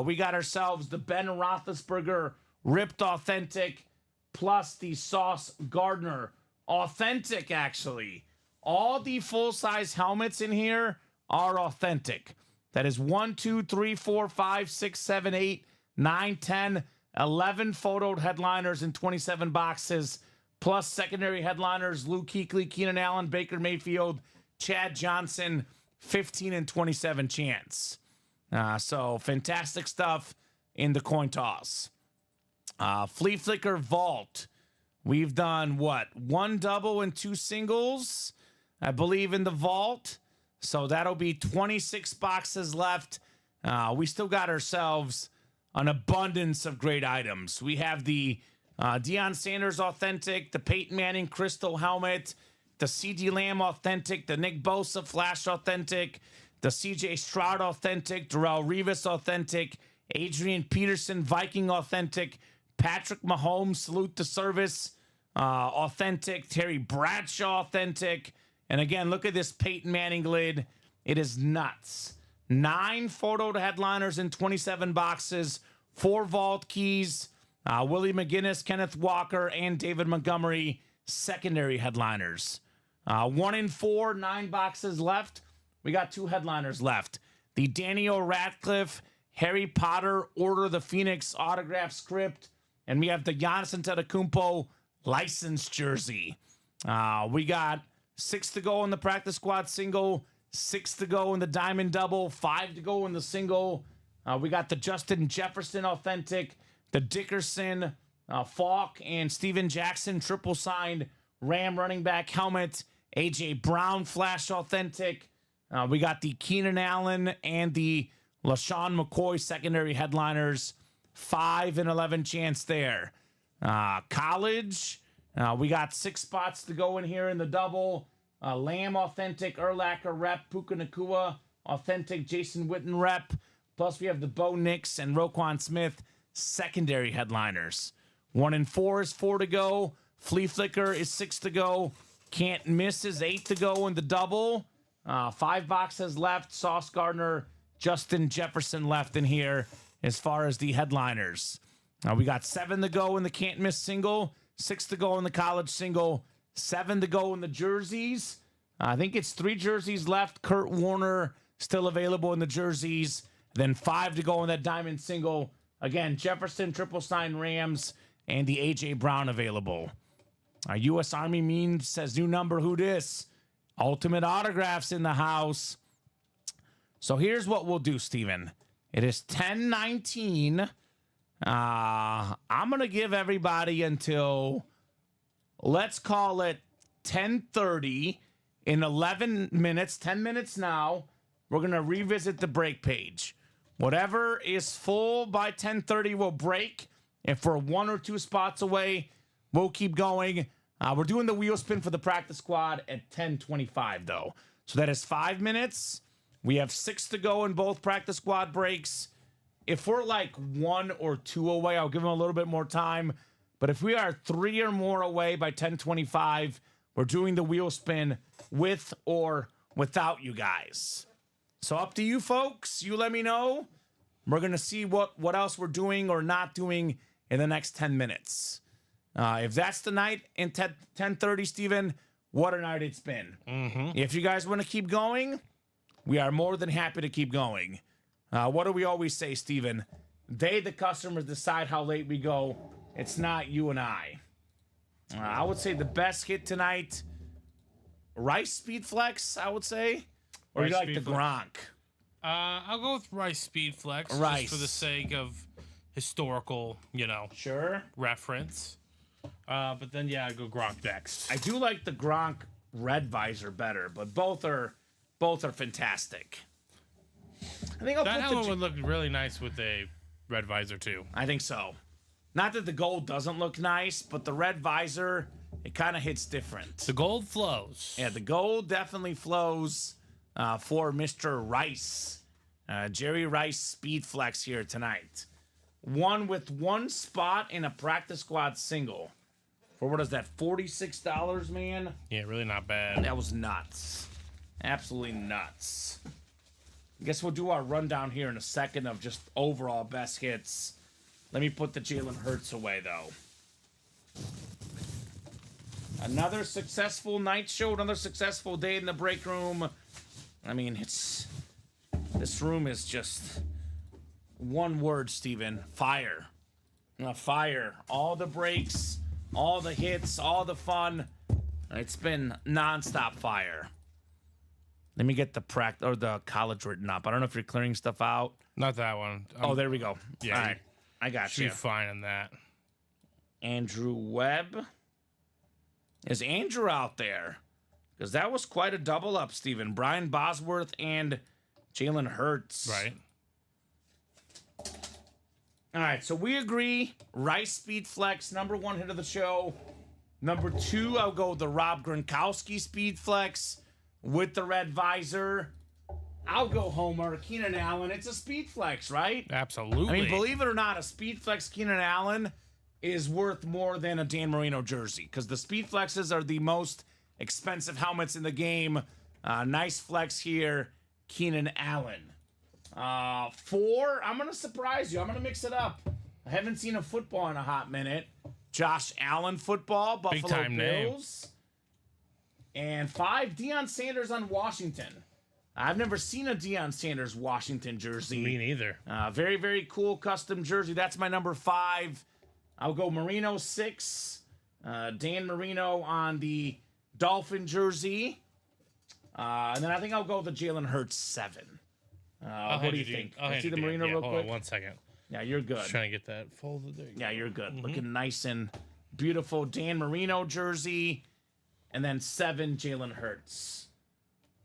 We got ourselves the Ben Roethlisberger ripped authentic, plus the Sauce Gardner authentic, actually. All the full-size helmets in here are authentic. That is 1, 2, 3, 4, 5, 6, 7, 8, 9, 10, 11 photoed headliners in 27 boxes, plus secondary headliners, Luke Kuechly, Keenan Allen, Baker Mayfield, Chad Johnson, 15 and 27 chance. So fantastic stuff in the coin toss. Flea Flicker Vault. We've done what? 1 double and 2 singles, I believe, in the vault. So that'll be 26 boxes left. We still got ourselves an abundance of great items. We have the Deion Sanders authentic, the Peyton Manning crystal helmet, the CeeDee Lamb authentic, the Nick Bosa flash authentic, the CJ Stroud authentic, Darrelle Revis authentic, Adrian Peterson Viking authentic, Patrick Mahomes salute to service authentic, Terry Bradshaw authentic. And again, look at this Peyton Manning lid. It is nuts. 9 photoed headliners in 27 boxes, 4 vault keys, Willie McGinnis, Kenneth Walker, and David Montgomery secondary headliners. 1 in 4, 9 boxes left. We got 2 headliners left. The Daniel Radcliffe, Harry Potter, Order of the Phoenix autograph script. And we have the Giannis Antetokounmpo licensed jersey. We got 6 to go in the practice squad single, 6 to go in the diamond double, 5 to go in the single. We got the Justin Jefferson authentic, the Dickerson, Falk, and Steven Jackson triple signed Ram running back helmet, AJ Brown flash authentic. We got the Keenan Allen and the LaShawn McCoy secondary headliners, 5 and 11 chance there. College, we got 6 spots to go in here in the double. Lamb authentic, Urlacher rep, Puka Nacua authentic, Jason Witten rep. Plus we have the Bo Nix and Roquan Smith secondary headliners. 1 in 4 is 4 to go. Flea Flicker is 6 to go. Can't Miss is 8 to go in the double. 5 boxes left. Sauce Gardner, Justin Jefferson left in here. as far as the headliners. We got 7 to go in the can't miss single, 6 to go in the college single, 7 to go in the jerseys. I think it's 3 jerseys left. Kurt Warner still available in the jerseys. Then 5 to go in that diamond single. Again, Jefferson, Triple Sign Rams, and the A.J. Brown available. U.S. Army Mean says new number, who dis? Ultimate Autographs in the house. So here's what we'll do, Steven. It is 10:19. I'm going to give everybody until, let's call it 10:30. In 11 minutes, 10 minutes now, we're going to revisit the break page. Whatever is full by 10:30 will break. If we're 1 or 2 spots away, we'll keep going. We're doing the wheel spin for the practice squad at 10:25, though. So that is 5 minutes. We have 6 to go in both practice squad breaks. If we're like 1 or 2 away, I'll give them a little bit more time. But if we are 3 or more away by 10:25, we're doing the wheel spin with or without you guys. So up to you, folks. You let me know. We're going to see what else we're doing or not doing in the next 10 minutes. If that's the night in 10:30, Steven, what a night it's been. If you guys want to keep going, we are more than happy to keep going. What do we always say, Steven? They, the customers, decide how late we go. It's not you and I. I would say the best hit tonight, Rice Speed Flex, I would say. Or you like the Gronk? I'll go with Rice Speed Flex. Rice. Just for the sake of historical, Sure. reference. But then, yeah, I'd go Gronk next. I do like the Gronk red visor better, but both are fantastic. I think that helmet would look really nice with a red visor, too. I think so. Not that the gold doesn't look nice, but the red visor, it kind of hits different. The gold flows. Yeah, the gold definitely flows for Mr. Rice. Jerry Rice Speed Flex here tonight. One with 1 spot in a practice squad single. For what is that, $46, man? Yeah, really not bad. That was nuts. Absolutely nuts. I guess we'll do our rundown here in a second of just overall best hits. Let me put the Jalen Hurts away, though. Another successful night show, another successful day in the break room. I mean, this room is just one word, Steven. Fire. Fire. All the breaks, all the hits, all the fun. It's been nonstop fire. Let me get the college written up. I don't know if you're clearing stuff out. Not that one. Oh, there we go. Yeah, all right. I got you. Should be fine in that. Andrew Webb. Is Andrew out there? Because that was quite a double up, Steven. Brian Bosworth and Jalen Hurts. Right. All right, so we agree. Rice Speed Flex, number 1 hit of the show. Number 2, I'll go with the Rob Gronkowski Speed Flex with the red visor. I'll go Homer. Keenan Allen. It's a Speed Flex, right? Absolutely. I mean, believe it or not, a Speed Flex Keenan Allen is worth more than a Dan Marino jersey because the Speed Flexes are the most expensive helmets in the game. Nice flex here, Keenan Allen. 4, I'm going to surprise you. I'm going to mix it up. I haven't seen a football in a hot minute. Josh Allen football, Buffalo Big time Bills. And 5, Deion Sanders on Washington. I've never seen a Deion Sanders Washington jersey. Me neither. Very, very cool custom jersey. That's my number 5. I'll go Marino 6. Dan Marino on the Dolphin jersey. And then I think I'll go with the Jalen Hurts 7. What do you think? See the Marino real quick? On 1 second. Yeah, you're good. Just trying to get that folded there. Yeah, you're good. Looking nice and beautiful Dan Marino jersey. And then 7, Jalen Hurts.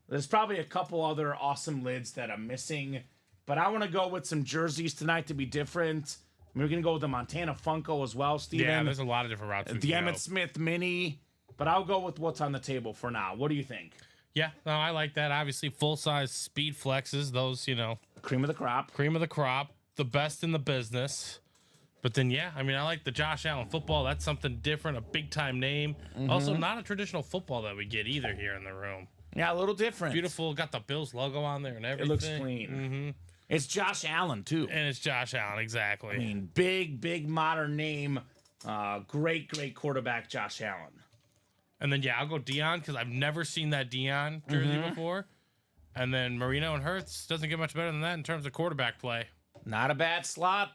There's probably a couple other awesome lids that I'm missing. But I want to go with some jerseys tonight to be different. We're going to go with the Montana Funko as well, Steven. Yeah, there's a lot of different routes. The Emmitt Smith Mini. But I'll go with what's on the table for now. What do you think? Yeah, no, I like that. Obviously, full-size Speed Flexes. Those, Cream of the crop. Cream of the crop. The best in the business. But then, yeah, I mean, I like the Josh Allen football. That's something different, a big-time name. Also, not a traditional football that we get either here in the room. Yeah, a little different. Beautiful. Got the Bills logo on there and everything. It looks clean. It's Josh Allen, too. And it's Josh Allen, exactly. I mean, big modern name. Great quarterback, Josh Allen. And then, yeah, I'll go Dion because I've never seen that Dion jersey before. And then Marino and Hurts doesn't get much better than that in terms of quarterback play. Not a bad slot.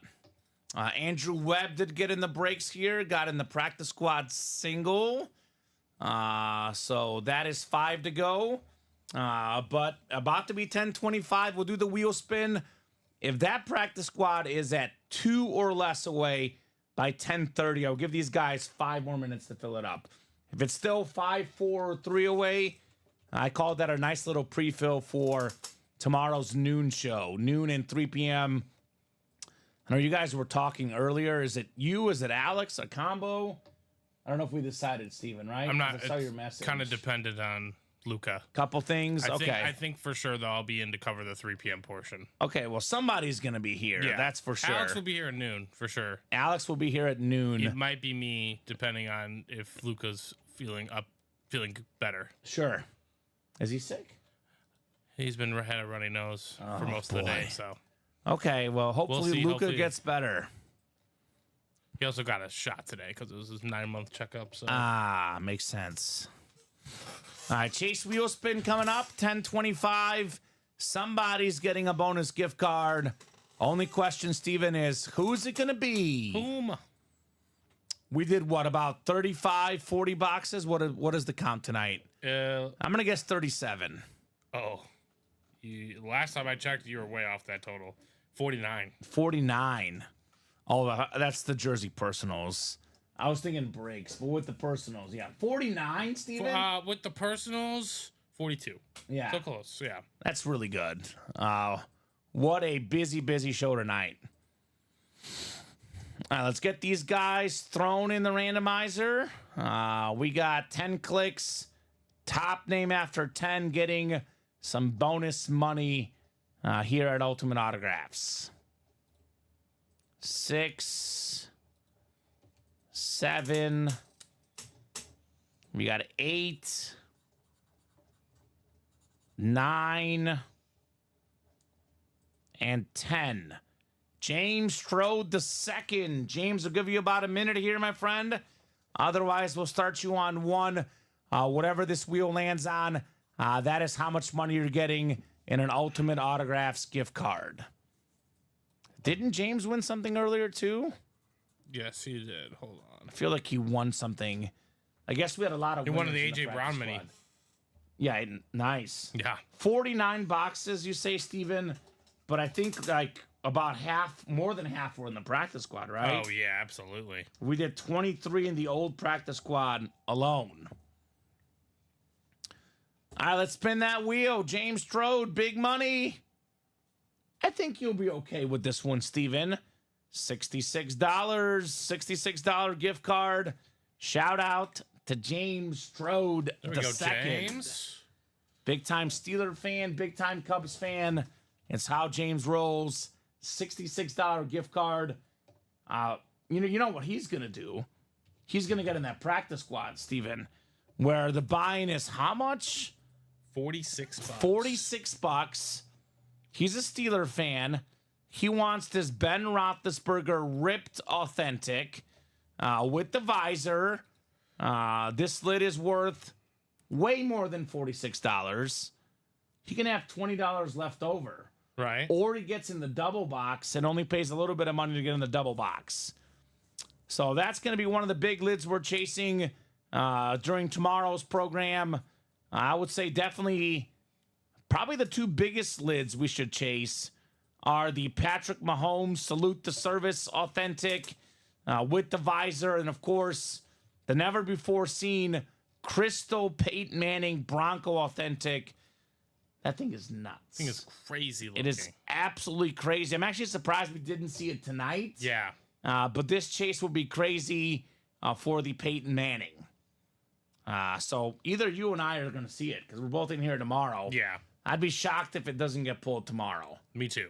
Andrew Webb did get in the breaks here. Got in the practice squad single. So that is 5 to go. But about to be 10:25. We'll do the wheel spin. If that practice squad is at 2 or less away by 10:30, I'll give these guys 5 more minutes to fill it up. If it's still 5, 4, or 3 away, I call that a nice little pre-fill for tomorrow's noon show. Noon and 3 p.m. I know you guys were talking earlier. Is it you? Is it Alex? A combo? I don't know if we decided, Steven, right? I'm not. I saw your message. Kind of dependent on Luca. Couple things. I think for sure though I'll be in to cover the 3 p.m. portion. Okay, well somebody's gonna be here. Yeah, that's for sure. Alex will be here at noon for sure. Alex will be here at noon. It might be me depending on if Luca's feeling better. Sure. Is he sick? He's been had a runny nose for most of the day. So okay, well hopefully see. Luca Hopefully. gets better. he also got a shot today because it was his 9-month checkup. So Makes sense. All right, Chase wheel spin coming up, 10:25. Somebody's getting a bonus gift card. Only question, Steven, is who's it going to be? Boom. We did what, about 35, 40 boxes? What is the count tonight? I'm going to guess 37. Last time I checked, you were way off that total. 49. 49. Oh, that's the Jersey Personals. I was thinking breaks, but with the Personals, yeah. 49, Steven? With the personals, 42. Yeah. So close, yeah. That's really good. What a busy show tonight. All right, let's get these guys thrown in the randomizer. We got 10 clicks. Top name after 10 getting some bonus money here at Ultimate Autographs. 6, 7. We got 8, 9, and 10. James Strode II. James, will give you about a minute here, my friend. Otherwise, we'll start you on 1. Whatever this wheel lands on, that is how much money you're getting in an Ultimate Autographs gift card. Didn't James win something earlier, too? Yes, he did. Hold on. I feel like he won something. I guess we had a lot of He won the winners in A.J. Brown mini. squad. Yeah, nice. Yeah. 49 boxes, you say, Steven? But I think, like, about half, more than half were in the practice squad, right? Oh, yeah, absolutely. We did 23 in the old practice squad alone. All right, let's spin that wheel. James Strode, big money. I think you'll be okay with this one, Steven. $66. $66 gift card. Shout out to James Strode There we go, II. James. Big time Steeler fan, big time Cubs fan. It's how James rolls. $66 gift card. You know what he's gonna do? He's gonna get in that practice squad, Steven, where the buy-in is how much? $46. $46. He's a Steeler fan. He wants this Ben Roethlisberger ripped authentic with the visor. This lid is worth way more than $46. He can have $20 left over. Right. Or he gets in the double box and only pays a little bit of money to get in the double box. So that's going to be one of the big lids we're chasing during tomorrow's program. I would say definitely probably the 2 biggest lids we should chase are the Patrick Mahomes Salute the Service authentic with the visor, and of course the never before seen Crystal Peyton Manning Bronco authentic. That thing is nuts. Thing is crazy looking. It is absolutely crazy. I'm actually surprised we didn't see it tonight. Yeah. But this chase will be crazy for the Peyton Manning. So either you and I are going to see it because we're both in here tomorrow. Yeah. I'd be shocked if it doesn't get pulled tomorrow. Me too.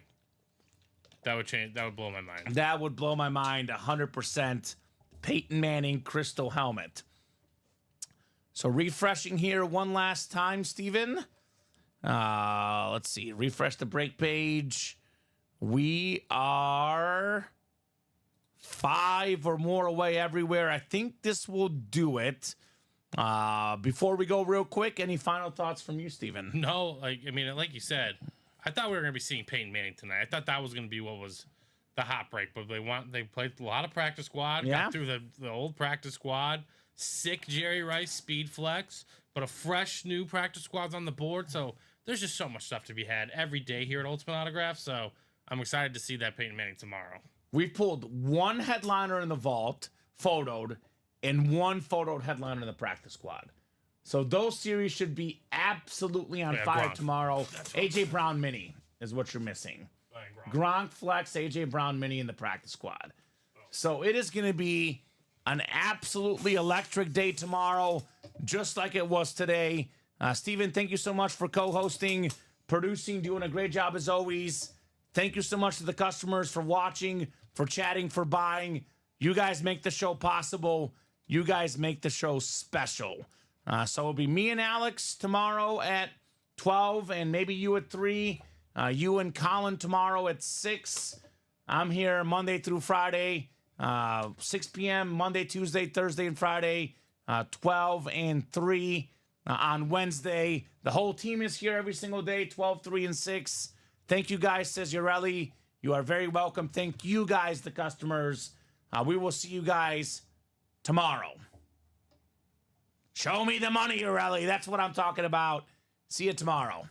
That would change. That would blow my mind. That would blow my mind 100%. Peyton Manning crystal helmet. So refreshing here one last time, Steven. Let's see. Refresh the break page. We are 5 or more away everywhere. I think this will do it. Before we go real quick, any final thoughts from you, Steven? No, like you said, I thought we were going to be seeing Peyton Manning tonight. I thought that was going to be what was the hot break, but they played a lot of practice squad, got through the old practice squad, sick Jerry Rice speed flex, but a fresh new practice squad's on the board, so there's just so much stuff to be had every day here at Ultimate Autograph, so I'm excited to see that Peyton Manning tomorrow. We've pulled one headliner in the vault, photoed, and one photoed headliner in the practice squad. So those series should be absolutely on fire tomorrow. AJ Brown Mini is what you're missing. Gronk Flex, AJ Brown Mini in the practice squad. So it is going to be an absolutely electric day tomorrow, just like it was today. Steven, thank you so much for co-hosting, producing, doing a great job as always. Thank you so much to the customers for watching, for chatting, for buying. You guys make the show possible. You guys make the show special. So it'll be me and Alex tomorrow at 12, and maybe you at 3. You and Colin tomorrow at 6. I'm here Monday through Friday, 6 p.m., Monday, Tuesday, Thursday, and Friday, 12 and 3 on Wednesday. The whole team is here every single day, 12, 3, and 6. Thank you guys, says Urelli. You are very welcome. Thank you guys, the customers. We will see you guys tomorrow. Show me the money, Urelli. That's what I'm talking about. See you tomorrow.